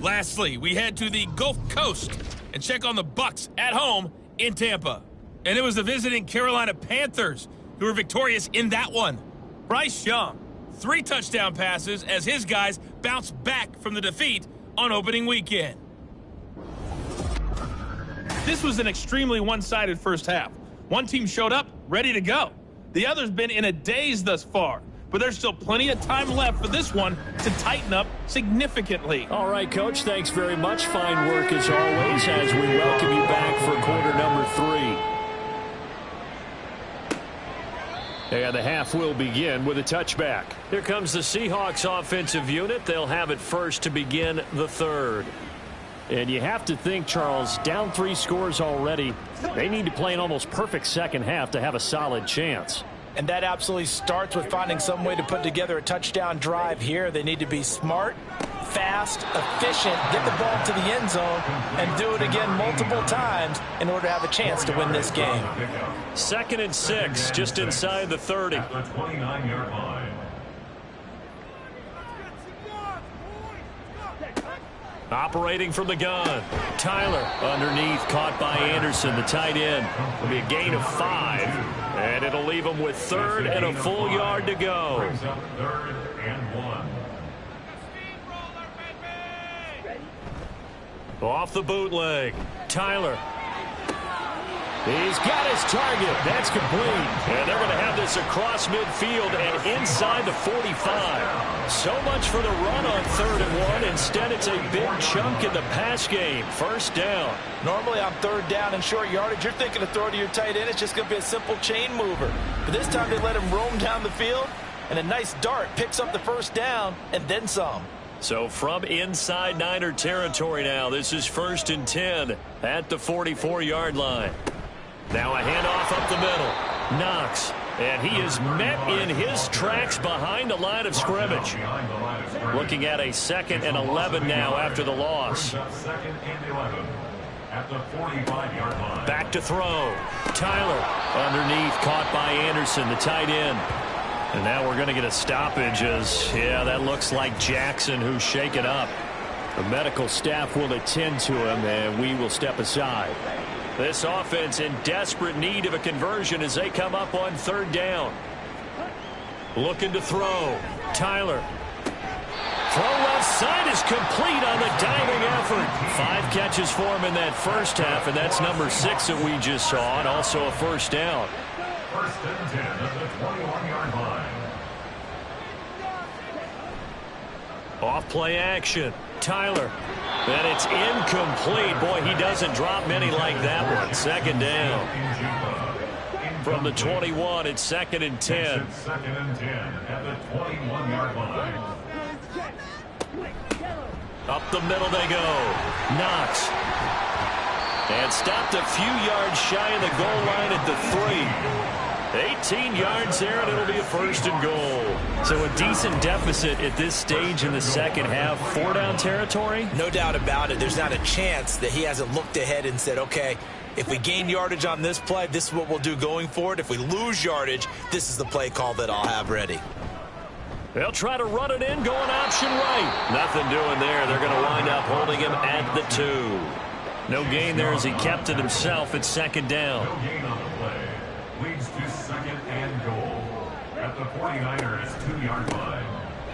Lastly, we head to the Gulf Coast and check on the Bucs at home in Tampa. And it was the visiting Carolina Panthers who were victorious in that one. Bryce Young, 3 touchdown passes as his guys bounced back from the defeat on opening weekend. This was an extremely one-sided first half. One team showed up ready to go. The other's been in a daze thus far, but there's still plenty of time left for this one to tighten up significantly. All right, Coach, thanks very much. Fine work as always as we welcome you back for quarter number 3. And the half will begin with a touchback. Here comes the Seahawks offensive unit. They'll have it first to begin the third. And you have to think, Charles, down 3 scores already. They need to play an almost perfect second half to have a solid chance. And that absolutely starts with finding some way to put together a touchdown drive here. They need to be smart, fast, efficient, get the ball to the end zone, and do it again multiple times in order to have a chance to win this game. 2nd and 6, just inside the 30. At the 29-yard line. Operating from the gun. Tyler underneath, caught by Anderson, the tight end. It'll be a gain of 5, and it'll leave them with 3rd and a full yard to go. Brings up 3rd and 1. Off the bootleg. Tyler. He's got his target. That's complete. And they're going to have this across midfield and inside the 45. So much for the run on 3rd and 1. Instead, it's a big chunk in the pass game. First down. Normally on 3rd down and short yardage, you're thinking of throw to your tight end. It's just going to be a simple chain mover. But this time they let him roam down the field, and a nice dart picks up the first down and then some. So from inside Niner territory now, this is 1st and 10 at the 44-yard line. Now a handoff up the middle. Knox. And he is met in his tracks behind the line of scrimmage. Looking at a 2nd and 11 now after the loss. 2nd and 11 at the 45-yard line. Back to throw. Tyler underneath, caught by Anderson, the tight end. And now we're going to get a stoppage as, yeah, that looks like Jackson who's shaken up. The medical staff will attend to him, and we will step aside. This offense in desperate need of a conversion as they come up on 3rd down. Looking to throw. Tyler. Throw left side is complete on the diving effort. 5 catches for him in that first half, and that's number 6 that we just saw, and also a first down. 1st and 10 at the 21-yard line. Off play action. Tyler. And it's incomplete. Boy, he doesn't drop many like that one. 2nd down. From the 21, it's 2nd and 10. 2nd and 10 at the 21-yard line. Up the middle they go. Knox. And stopped a few yards shy of the goal line at the 3. 18 yards there, and it'll be a 1st and goal. So a decent deficit at this stage in the second half. 4-down territory? No doubt about it. There's not a chance that he hasn't looked ahead and said, okay, if we gain yardage on this play, this is what we'll do going forward. If we lose yardage, this is the play call that I'll have ready. They'll try to run it in, going option right. Nothing doing there. They're going to wind up holding him at the 2. No gain there as he kept it himself at 2nd down. No gain on the play. Leads to 2nd and goal at the 49ers 2-yard line.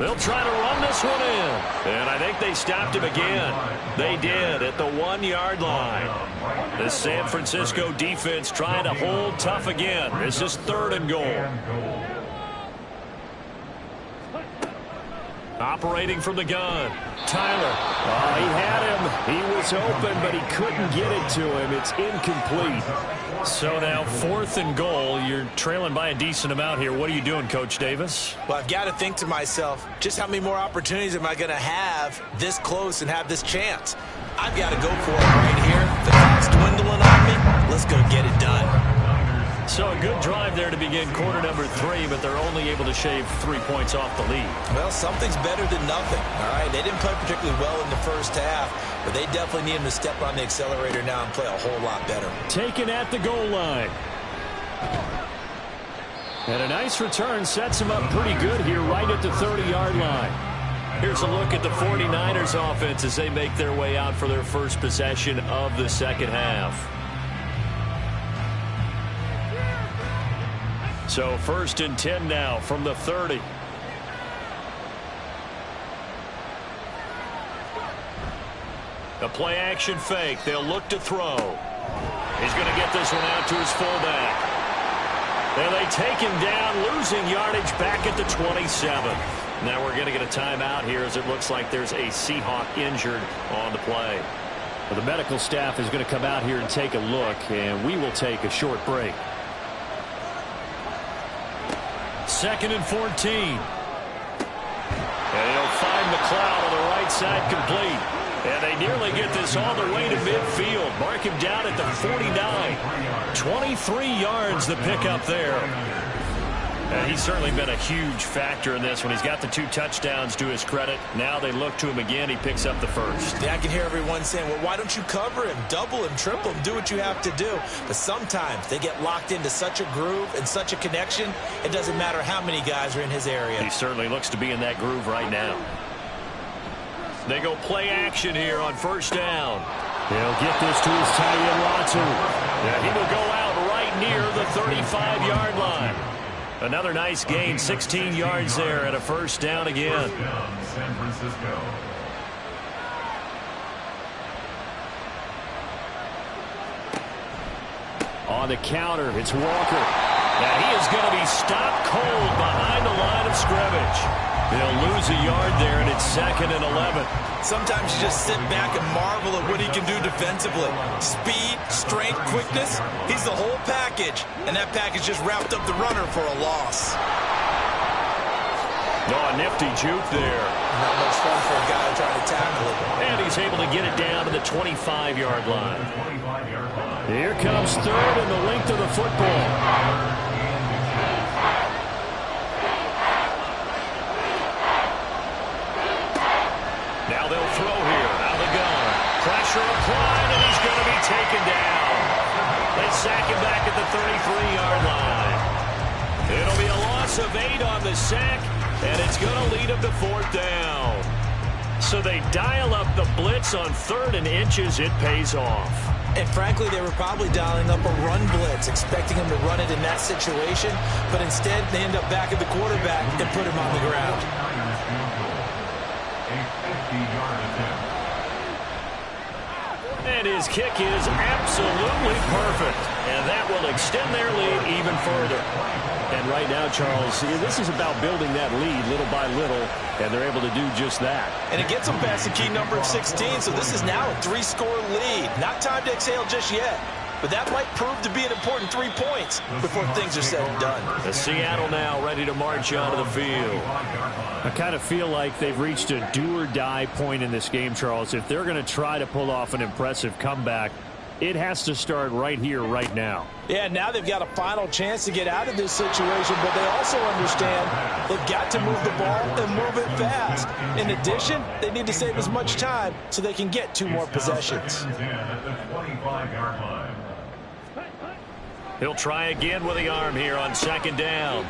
They'll try to run this one in. And I think they stopped him again. They did at the 1-yard line. The San Francisco defense trying to hold tough again. This is 3rd and goal. Operating from the gun, Tyler. Oh, he had him. He was open, but he couldn't get it to him. It's incomplete. So now 4th and goal. You're trailing by a decent amount here. What are you doing, Coach Davis? Well, I've got to think to myself, just how many more opportunities am I going to have this close and have this chance? I've got to go for it right here. The clock's dwindling on me. Let's go get it done. So a good drive there to begin quarter number 3, but they're only able to shave 3 points off the lead. Well, something's better than nothing, all right? They didn't play particularly well in the first half, but they definitely need him to step on the accelerator now and play a whole lot better. Taken at the goal line. And a nice return sets him up pretty good here right at the 30-yard line. Here's a look at the 49ers offense as they make their way out for their first possession of the second half. So 1st and 10 now from the 30. A play action fake. They'll look to throw. He's going to get this one out to his fullback. And they take him down, losing yardage back at the 27. Now we're going to get a timeout here as it looks like there's a Seahawk injured on the play. Well, the medical staff is going to come out here and take a look, and we will take a short break. 2nd and 14. And he'll find McLeod on the right side complete. And they nearly get this all the way to midfield. Mark him down at the 49. 23 yards the pickup there. And he's certainly been a huge factor in this one. He's got the 2 touchdowns to his credit. Now they look to him again. He picks up the first. Yeah, I can hear everyone saying, well, why don't you cover him, double him, triple him, do what you have to do. But sometimes they get locked into such a groove and such a connection, it doesn't matter how many guys are in his area. He certainly looks to be in that groove right now. They go play action here on 1st down. He'll get this to his tight end, Latu. Yeah, he will go out right near the 35-yard line. Another nice gain, 16 yards there and a 1st down again. San Francisco. On the counter, it's Walker. Now he is going to be stopped cold behind the line of scrimmage. They'll lose a yard there, and it's 2nd and 11. Sometimes you just sit back and marvel at what he can do defensively. Speed, strength, quickness, he's the whole package. And that package just wrapped up the runner for a loss. Oh, a nifty juke there. Not much fun for a guy trying to tackle it. And he's able to get it down to the 25-yard line. Here comes 3rd and the length of the football. Now they'll throw here out of the gun. Pressure applied, and he's going to be taken down. They sack him back at the 33-yard line. It'll be a loss of 8 on the sack, and it's going to lead them to 4th down. So they dial up the blitz on 3rd and inches. It pays off. And frankly, they were probably dialing up a run blitz, expecting him to run it in that situation. But instead, they end up back at the quarterback and put him on the ground. And his kick is absolutely perfect. And that will extend their lead even further. And right now, Charles, this is about building that lead little by little, and they're able to do just that. And it gets them past the key number of 16, so this is now a 3-score lead. Not time to exhale just yet. But that might prove to be an important 3 points before things are said and done. The Seattle now ready to march onto the field. I kind of feel like they've reached a do-or-die point in this game, Charles. If they're going to try to pull off an impressive comeback, it has to start right here, right now. Yeah, now they've got a final chance to get out of this situation, but they also understand they've got to move the ball and move it fast. In addition, they need to save as much time so they can get 2 more possessions. He'll try again with the arm here on 2nd down.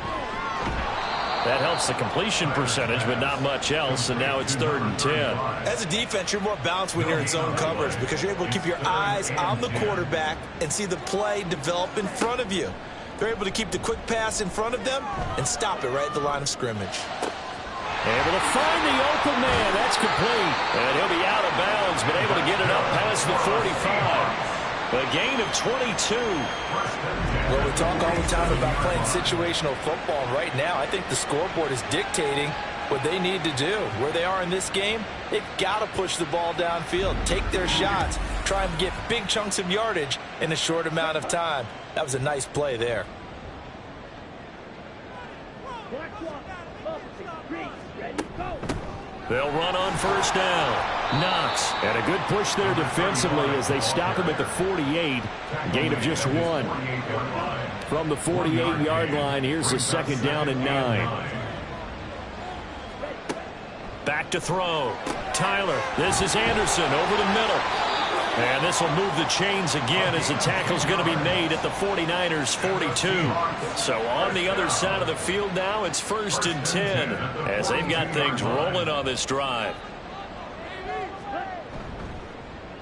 That helps the completion percentage, but not much else, and now it's 3rd and 10. As a defense, you're more balanced when you're in zone coverage because you're able to keep your eyes on the quarterback and see the play develop in front of you. They're able to keep the quick pass in front of them and stop it right at the line of scrimmage. Able to find the open man. That's complete. And he'll be out of bounds, but able to get it up past the 45. A gain of 22. Well, we talk all the time about playing situational football. Right now, I think the scoreboard is dictating what they need to do. Where they are in this game, they've got to push the ball downfield, take their shots, try and get big chunks of yardage in a short amount of time. That was a nice play there. They'll run on first down. Knox. And a good push there defensively as they stop him at the 48. Gain of just 1. From the 48-yard line, here's a second down and 9. Back to throw. Tyler. This is Anderson over the middle. And this will move the chains again as the tackle's going to be made at the 49ers' 42. So on the other side of the field now, it's 1st and 10 as they've got things rolling on this drive.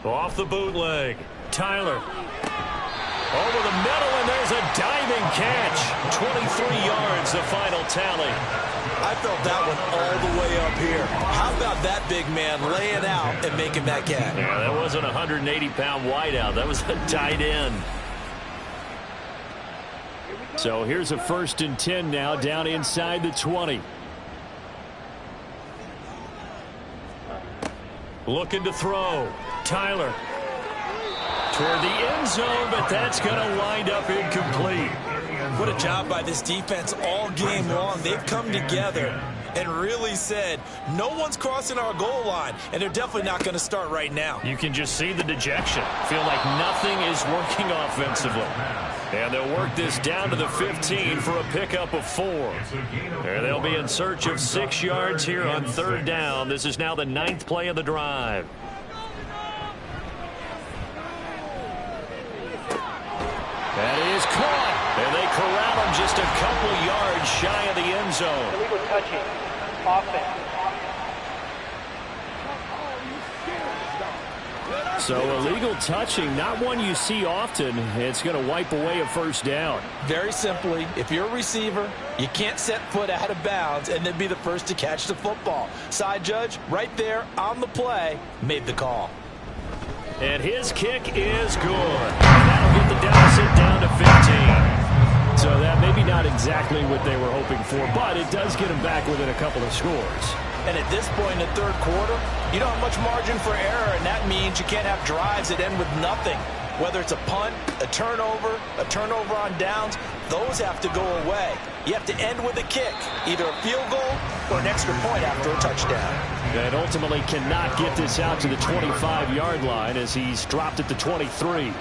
Off the bootleg. Tyler. Over the middle, and there's a diving catch. 23 yards, the final tally. I felt that one all the way up here. How about that big man laying out and making that catch? Yeah, that wasn't a 180-pound wideout. That was a tight end. So here's a 1st and 10 now down inside the 20. Looking to throw. Tyler. Toward the end zone, but that's going to wind up incomplete. What a job by this defense all game long. They've come together and really said, no one's crossing our goal line, and they're definitely not going to start right now. You can just see the dejection. Feel like nothing is working offensively. And they'll work this down to the 15 for a pickup of 4. And they'll be in search of 6 yards here on 3rd down. This is now the 9th play of the drive. That is caught. And they corral him just a couple yards shy of the end zone. Illegal touching. Offense. So illegal touching, not one you see often. It's going to wipe away a 1st down. Very simply, if you're a receiver, you can't set foot out of bounds and then be the first to catch the football. Side judge, right there on the play, made the call. And his kick is good. That'll get the deficit down to 15. So that maybe not exactly what they were hoping for, but it does get them back within a couple of scores. And at this point in the 3rd quarter, you don't have much margin for error, and that means you can't have drives that end with nothing. Whether it's a punt, a turnover on downs, those have to go away. You have to end with a kick, either a field goal or an extra point after a touchdown. And ultimately cannot get this out to the 25-yard line as he's dropped at the 23.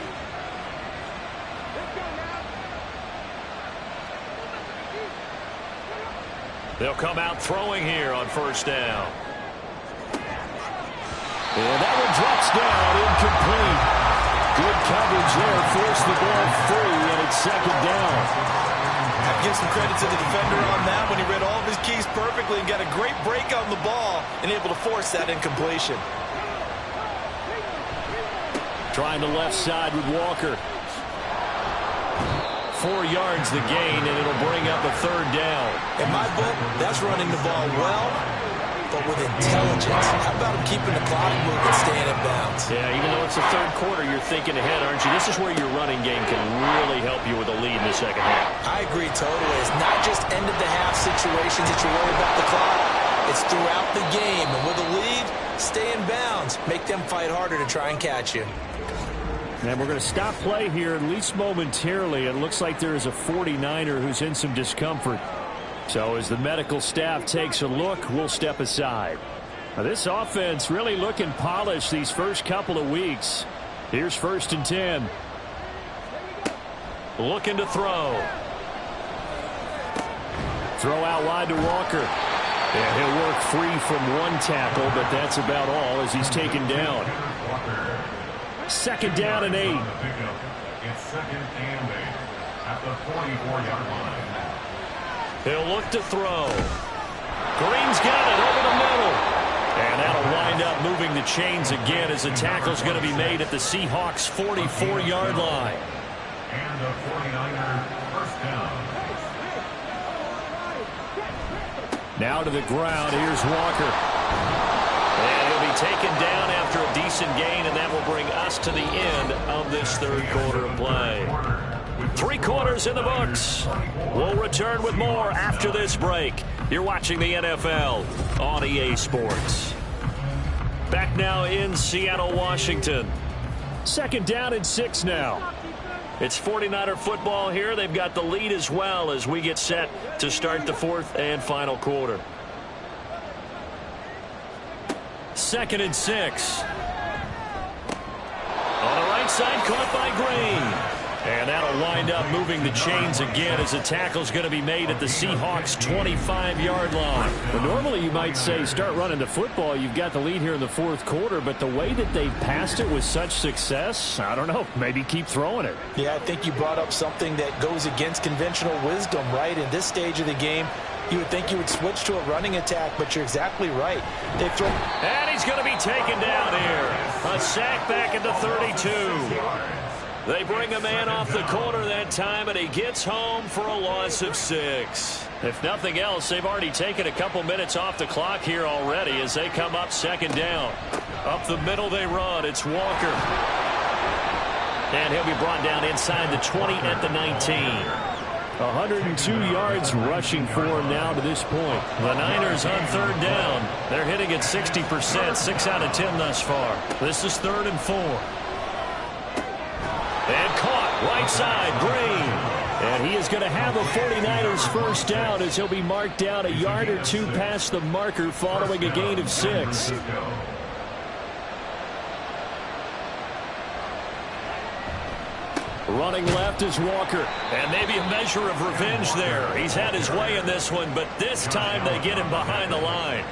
They'll come out throwing here on 1st down. And that one drops down, incomplete. Good coverage there, forced the ball free, and it's 2nd down. I give some credit to the defender on that when he read all of his keys perfectly and got a great break on the ball and able to force that incompletion. Trying the left side with Walker. 4 yards the gain, and it'll bring up a 3rd down. In my book, that's running the ball well, but with intelligence. How about him keeping the clock moving, staying in bounds? Yeah, even though it's the 3rd quarter, you're thinking ahead, aren't you? This is where your running game can really help you with a lead in the 2nd half. I agree totally. It's not just end-of-the-half situations that you worry about the clock. It's throughout the game. And with a lead, stay in bounds. Make them fight harder to try and catch you. And we're going to stop play here, at least momentarily. It looks like there is a 49er who's in some discomfort. So as the medical staff takes a look, we'll step aside. Now, this offense really looking polished these first couple of weeks. Here's 1st and 10. Looking to throw. Throw out wide to Walker. And he'll work free from one tackle, but that's about all as he's taken down. 2nd down and 8. It's 2nd and 8 at the 44-yard line. He'll look to throw. Green's got it over the middle. And that'll wind up moving the chains again as the tackle's going to be made at the Seahawks' 44-yard line. And the 49er 1st down. Now to the ground. Here's Walker. And he'll be taken down after a decent gain, and that will bring us to the end of this third quarter of play. 3 quarters in the books. We'll return with more after this break. You're watching the NFL on EA Sports. Back now in Seattle, Washington. 2nd down and 6 now. It's 49er football here. They've got the lead as well as we get set to start the 4th and final quarter. 2nd and 6. On the right side, caught by Green. And that'll wind up moving the chains again as the tackle's going to be made at the Seahawks' 25-yard line. Well, normally you might say start running the football. You've got the lead here in the 4th quarter, but the way that they've passed it with such success, I don't know, maybe keep throwing it. Yeah, I think you brought up something that goes against conventional wisdom, right? In this stage of the game, you would think you would switch to a running attack, but you're exactly right. They've thrown. And he's going to be taken down here. A sack back at the 32. They bring a man off the corner that time, and he gets home for a loss of 6. If nothing else, they've already taken a couple minutes off the clock here already as they come up 2nd down. Up the middle they run. It's Walker. And he'll be brought down inside the 20 at the 19. 102 yards rushing for him now to this point. The Niners on 3rd down. They're hitting at 60%, 6 out of 10 thus far. This is 3rd and 4. And caught right side, Green. And he is going to have a 49ers first down as he'll be marked down a yard or 2 past the marker following a gain of 6. Running left is Walker. And maybe a measure of revenge there. He's had his way in this one, but this time they get him behind the line.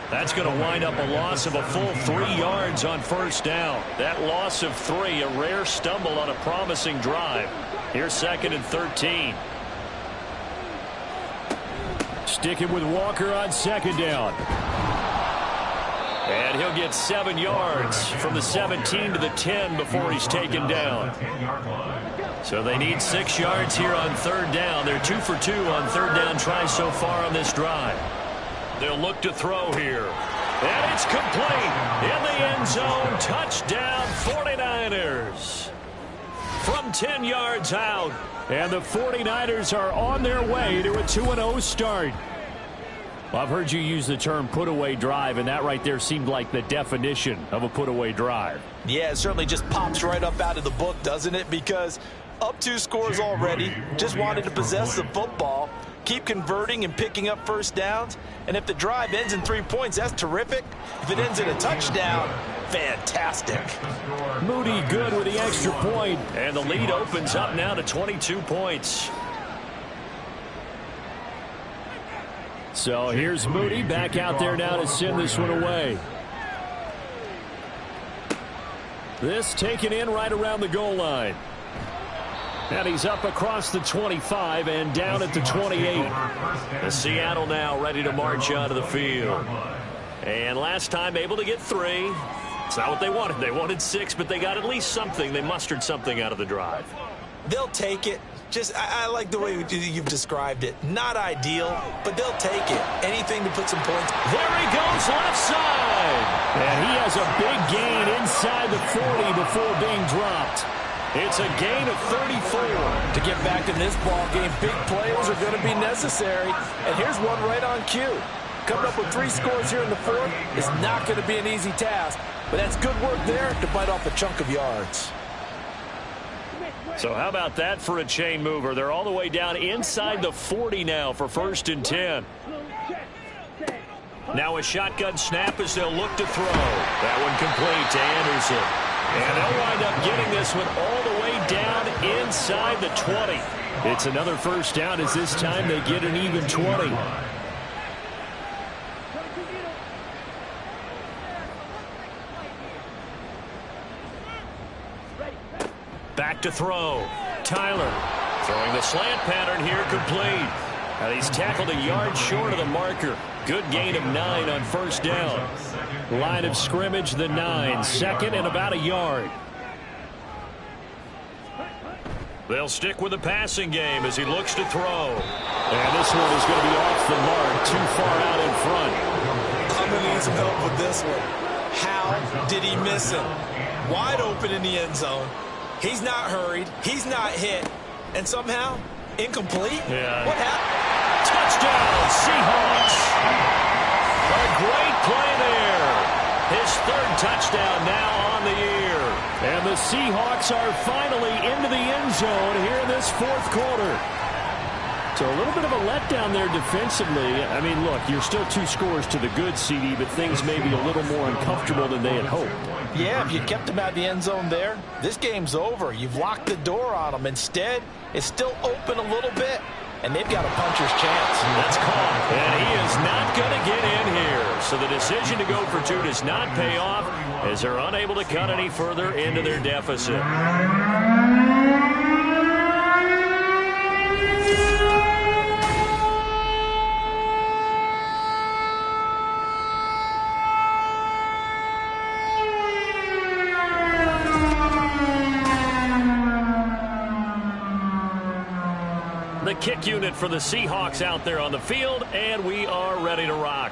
That's going to wind up a loss of a full 3 yards on first down. That loss of 3, a rare stumble on a promising drive. Here's 2nd and 13. Sticking with Walker on 2nd down. And he'll get 7 yards from the 17 to the 10 before he's taken down. So they need 6 yards here on 3rd down. They're 2 for 2 on 3rd down tries so far on this drive. They'll look to throw here. And it's complete. In the end zone. Touchdown 49ers. From 10 yards out. And the 49ers are on their way to a 2-0 start. Well, I've heard you use the term put-away drive, and that right there seemed like the definition of a put-away drive. Yeah, it certainly just pops right up out of the book, doesn't it? Because up 2 scores already, just wanted to possess the football, keep converting and picking up first downs. And if the drive ends in 3 points, that's terrific. If it ends in a touchdown, fantastic. Moody good with the extra point. And the lead opens up now to 22 points. So here's Moody back out there now to send this one away. This taken in right around the goal line. And he's up across the 25 and down at the 28. The Seattle now ready to march onto the field. And last time able to get 3. It's not what they wanted. They wanted 6, but they got at least something. They mustered something out of the drive. They'll take it. Just, I like the way you've described it. Not ideal, but they'll take it. Anything to put some points. There he goes, left side. And he has a big gain inside the 40 before being dropped. It's a gain of 34. To get back in this ball game, big plays are going to be necessary. And here's one right on cue. Coming up with 3 scores here in the 4th is not going to be an easy task. But that's good work there to bite off a chunk of yards. So how about that for a chain mover? They're all the way down inside the 40 now for 1st and 10. Now a shotgun snap as they'll look to throw. That one complete to Anderson. And they'll wind up getting this one all the way down inside the 20. It's another first down as this time they get an even 20. Back to throw. Tyler throwing the slant pattern here complete. And he's tackled a yard short of the marker. Good gain of 9 on first down. Line of scrimmage, the 9. 2nd and about a yard. They'll stick with the passing game as he looks to throw. And this one is going to be off the mark, too far out in front. I'm going to need some help with this one. How did he miss him? Wide open in the end zone. He's not hurried. He's not hit. And somehow, incomplete? Yeah. What happened? Touchdown, Seahawks. A great play there. His third touchdown now on the year. And the Seahawks are finally into the end zone here in this fourth quarter. So a little bit of a letdown there defensively. I mean, look, you're still 2 scores to the good, CD, but things may be a little more uncomfortable than they had hoped. Yeah, if you kept him out of the end zone there, this game's over. You've locked the door on him. Instead, it's still open a little bit, and they've got a puncher's chance. That's caught, and he is not going to get in here. So the decision to go for 2 does not pay off as they're unable to cut any further into their deficit. The kick unit for the Seahawks out there on the field, and we are ready to rock.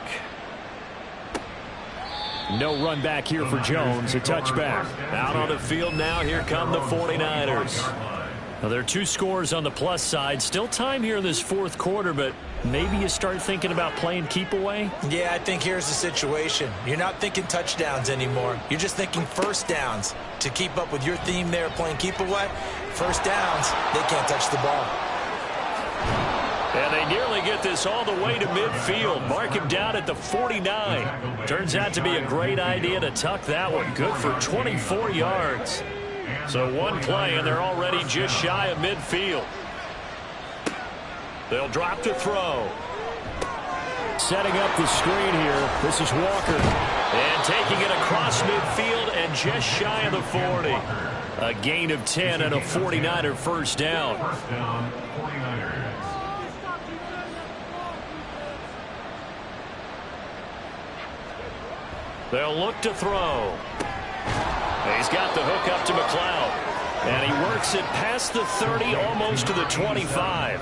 No run back here for Jones, a touchback. Out on the field now, here come the 49ers. Now, there are 2 scores on the plus side. Still time here in this fourth quarter, but maybe you start thinking about playing keep away? Yeah, I think here's the situation. You're not thinking touchdowns anymore. You're just thinking first downs. To keep up with your theme there, playing keep away, first downs, they can't touch the ball. And they nearly get this all the way to midfield. Mark him down at the 49. Turns out to be a great idea to tuck that one. Good for 24 yards. So one play, and they're already just shy of midfield. They'll drop to throw. Setting up the screen here. This is Walker. And taking it across midfield and just shy of the 40. A gain of 10 and a 49er first down. First down, 49ers. They'll look to throw. He's got the hook up to McLeod. And he works it past the 30, almost to the 25.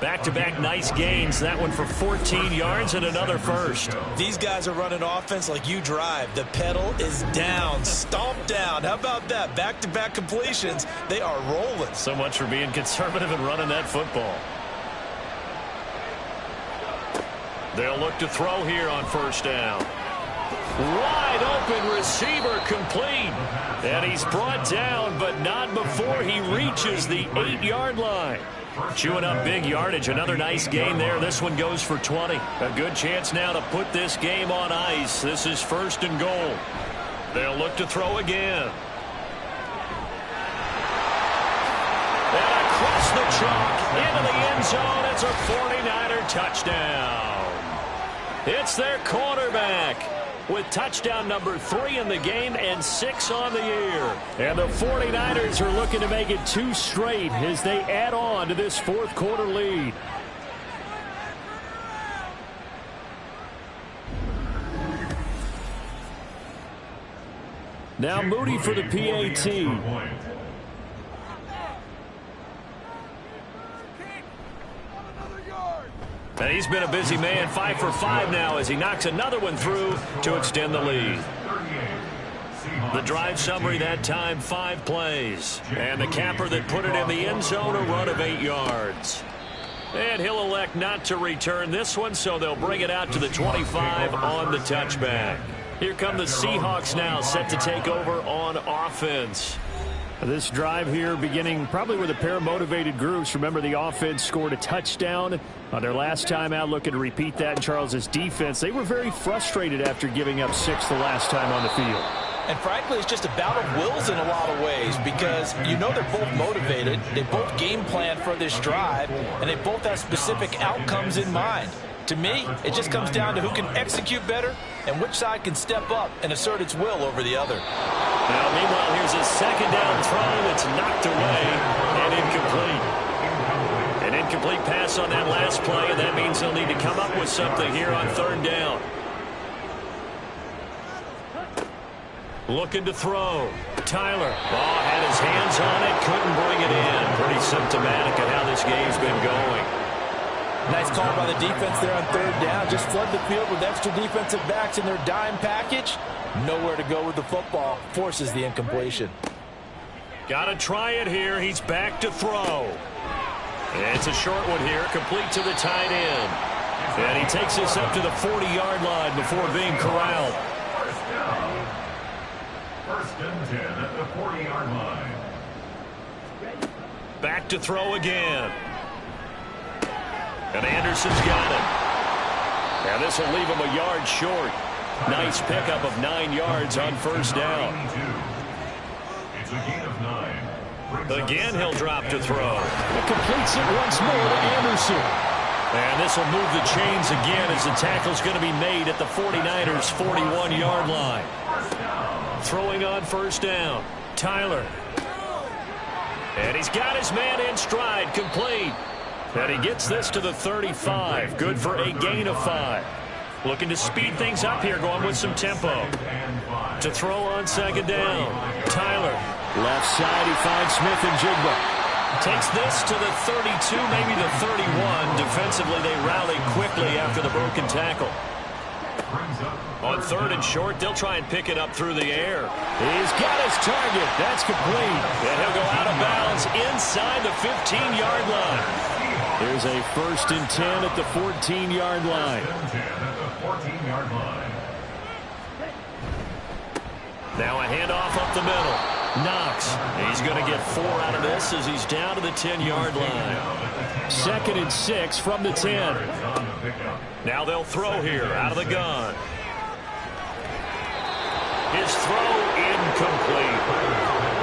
Back-to-back nice gains. That one for 14 yards and another first. These guys are running offense like you drive. The pedal is down, stomp down. How about that? Back-to-back completions. They are rolling. So much for being conservative and running that football. They'll look to throw here on first down. Wide open receiver complete. And he's brought down, but not before he reaches the 8-yard line. Chewing up big yardage. Another nice gain there. This one goes for 20. A good chance now to put this game on ice. This is first and goal. They'll look to throw again. And across the chalk into the end zone. It's a 49er touchdown. It's their quarterback with touchdown number 3 in the game and 6 on the year. And the 49ers are looking to make it 2 straight as they add on to this fourth quarter lead. Now Moody for the PAT. And he's been a busy man, 5 for 5 now as he knocks another one through to extend the lead. The drive summary that time, 5 plays. And the capper that put it in the end zone, a run of 8 yards. And he'll elect not to return this one, so they'll bring it out to the 25 on the touchback. Here come the Seahawks now, set to take over on offense. This drive here beginning probably with a pair of motivated groups. Remember, the offense scored a touchdown on their last time out. Looking to repeat that in Charles's defense. They were very frustrated after giving up 6 the last time on the field. And frankly, it's just a bout of wills in a lot of ways because you know they're both motivated. They both game plan for this drive, and they both have specific outcomes in mind. To me, it just comes down to who can execute better and which side can step up and assert its will over the other. Now, meanwhile, here's a second down throw that's knocked away and incomplete. An incomplete pass on that last play, and that means they'll need to come up with something here on third down. Looking to throw. Tyler. Oh, had his hands on it, couldn't bring it in. Pretty symptomatic of how this game's been going. Nice call by the defense there on third down. Just flood the field with extra defensive backs in their dime package. Nowhere to go with the football. Forces the incompletion. Got to try it here. He's back to throw. It's a short one here, complete to the tight end. And he takes this up to the 40-yard line before being corralled. First and 10 at the 40-yard line. Back to throw again. And Anderson's got it. And this will leave him a yard short. Nice pickup of 9 yards on first down. It's a gain of 9. Again, he'll drop to throw. It completes it once more to Anderson. And this will move the chains again as the tackle's going to be made at the 49ers' 41-yard line. Throwing on first down. Tyler. And he's got his man in stride, complete. And he gets this to the 35. Good for a gain of 5. Looking to speed things up here, going with some tempo. To throw on second down. Tyler. Left side, he finds Smith and Jigba. Takes this to the 32, maybe the 31. Defensively, they rally quickly after the broken tackle. On third and short, they'll try and pick it up through the air. He's got his target. That's complete. And he'll go out of bounds inside the 15-yard line. There's a first and 10 at the 14-yard line. Now a handoff up the middle. Knox. He's going to get 4 out of this as he's down to the 10-yard line. Second and 6 from the 10. Now they'll throw here out of the gun. His throw incomplete.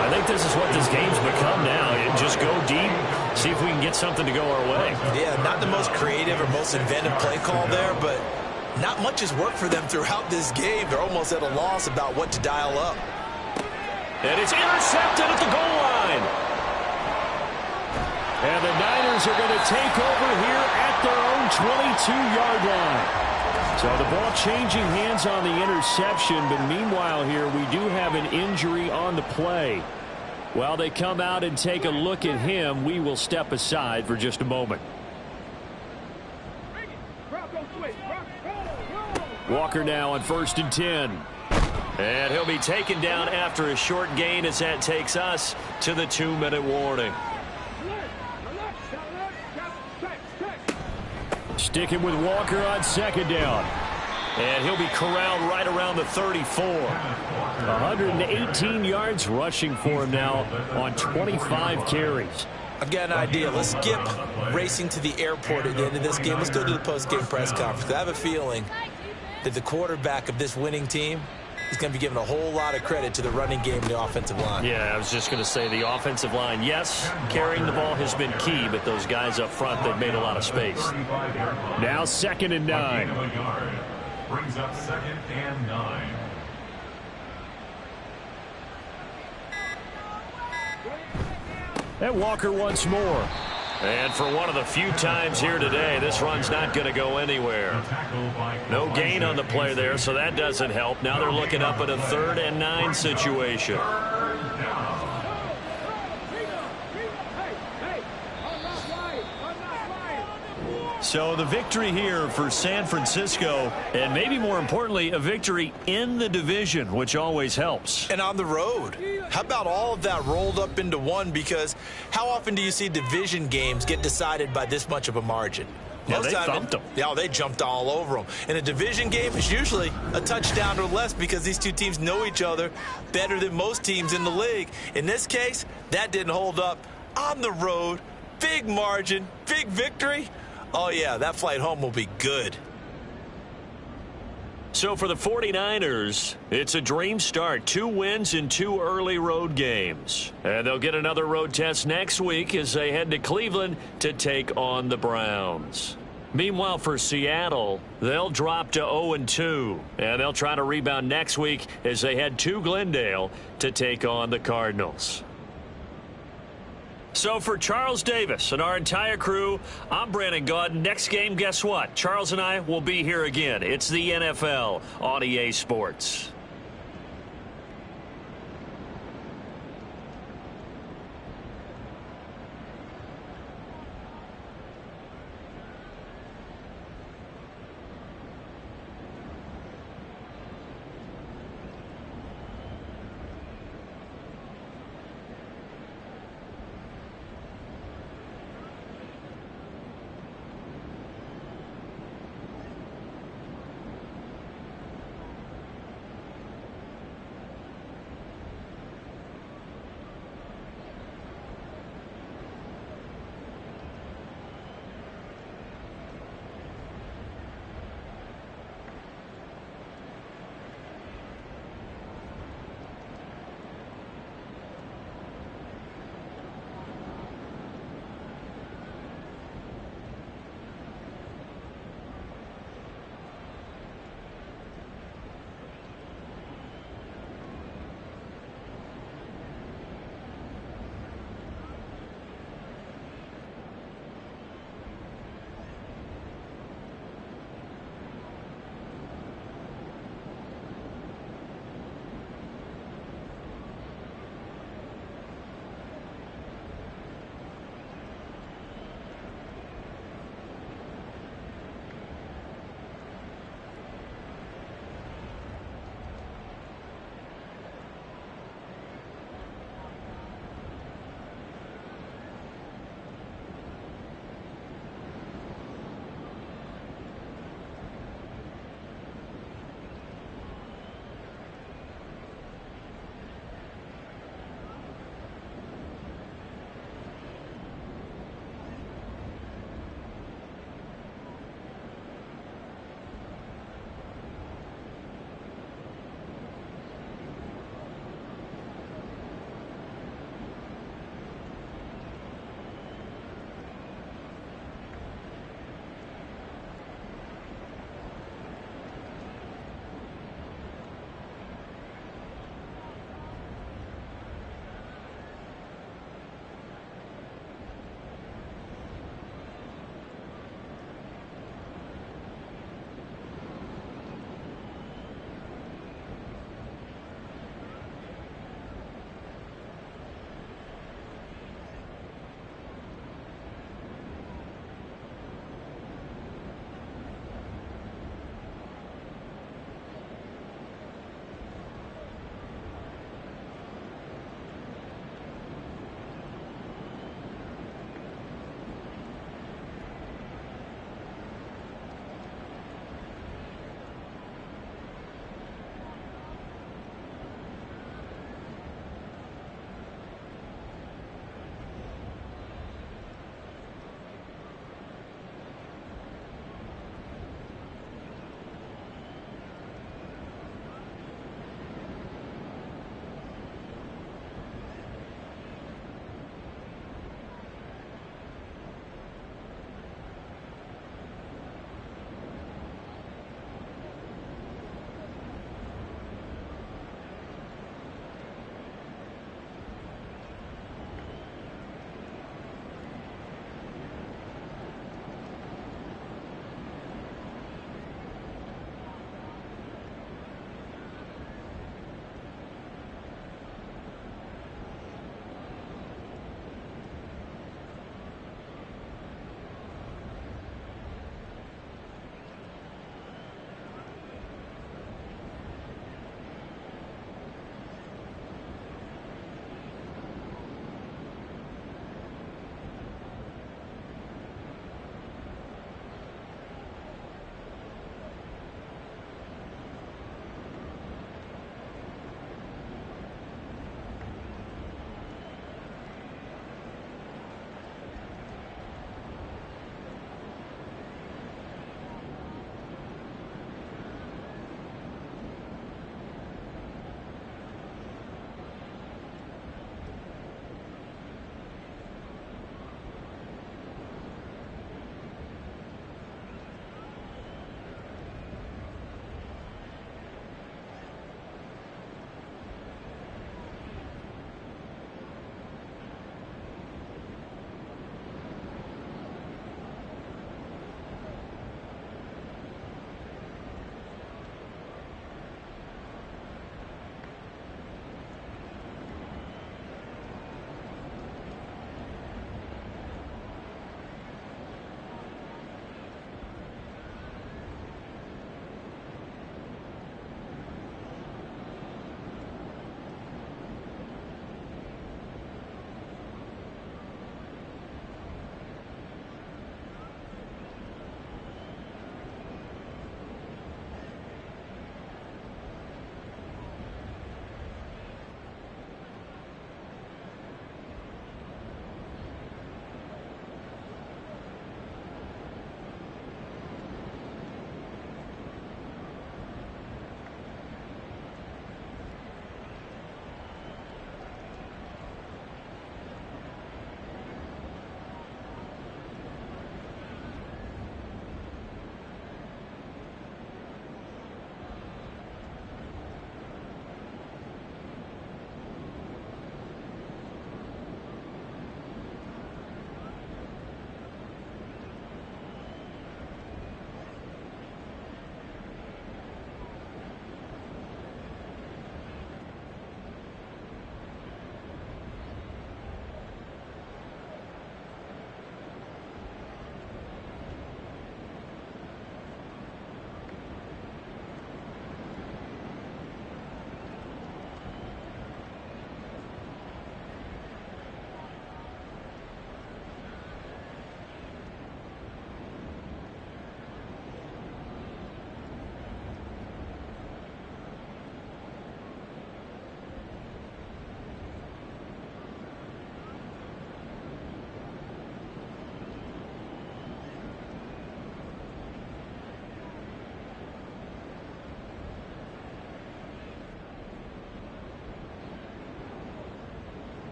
I think this is what this game's become now. Just go deep, see if we can get something to go our way. Yeah, not the most creative or most inventive play call there, but not much has worked for them throughout this game. They're almost at a loss about what to dial up. And it's intercepted at the goal line. And the Niners are going to take over here at their own 22-yard line. So the ball changing hands on the interception, but meanwhile here we do have an injury on the play. While they come out and take a look at him, we will step aside for just a moment. Walker now on first and 10. And he'll be taken down after a short gain as that takes us to the 2-minute warning. Sticking with Walker on second down. And he'll be corralled right around the 34. 118 yards rushing for him now on 25 carries. I've got an idea. Let's skip racing to the airport at the end of this game. Let's go to the post-game press conference. I have a feeling that the quarterback of this winning team is going to be giving a whole lot of credit to the running game and the offensive line. Yeah, I was just going to say the offensive line, yes, carrying the ball has been key, but those guys up front, they've made a lot of space. Now second and 9. Brings up second and 9. And Walker once more. And for one of the few times here today, this run's not going to go anywhere. No gain on the play there, so that doesn't help. Now they're looking up at a 3rd and 9 situation. So the victory here for San Francisco, and maybe more importantly, a victory in the division, which always helps. And on the road. How about all of that rolled up into one? Because how often do you see division games get decided by this much of a margin? Yeah, they thumped them. Yeah, they jumped all over them. In a division game, it's usually a touchdown or less because these two teams know each other better than most teams in the league. In this case, that didn't hold up. On the road, big margin, big victory. Oh, yeah, that flight home will be good. So for the 49ers, it's a dream start. 2 wins in 2 early road games. And they'll get another road test next week as they head to Cleveland to take on the Browns. Meanwhile, for Seattle, they'll drop to 0-2. And they'll try to rebound next week as they head to Glendale to take on the Cardinals. So for Charles Davis and our entire crew, I'm Brandon Gaudin. Next game, guess what? Charles and I will be here again. It's the NFL on EA Sports.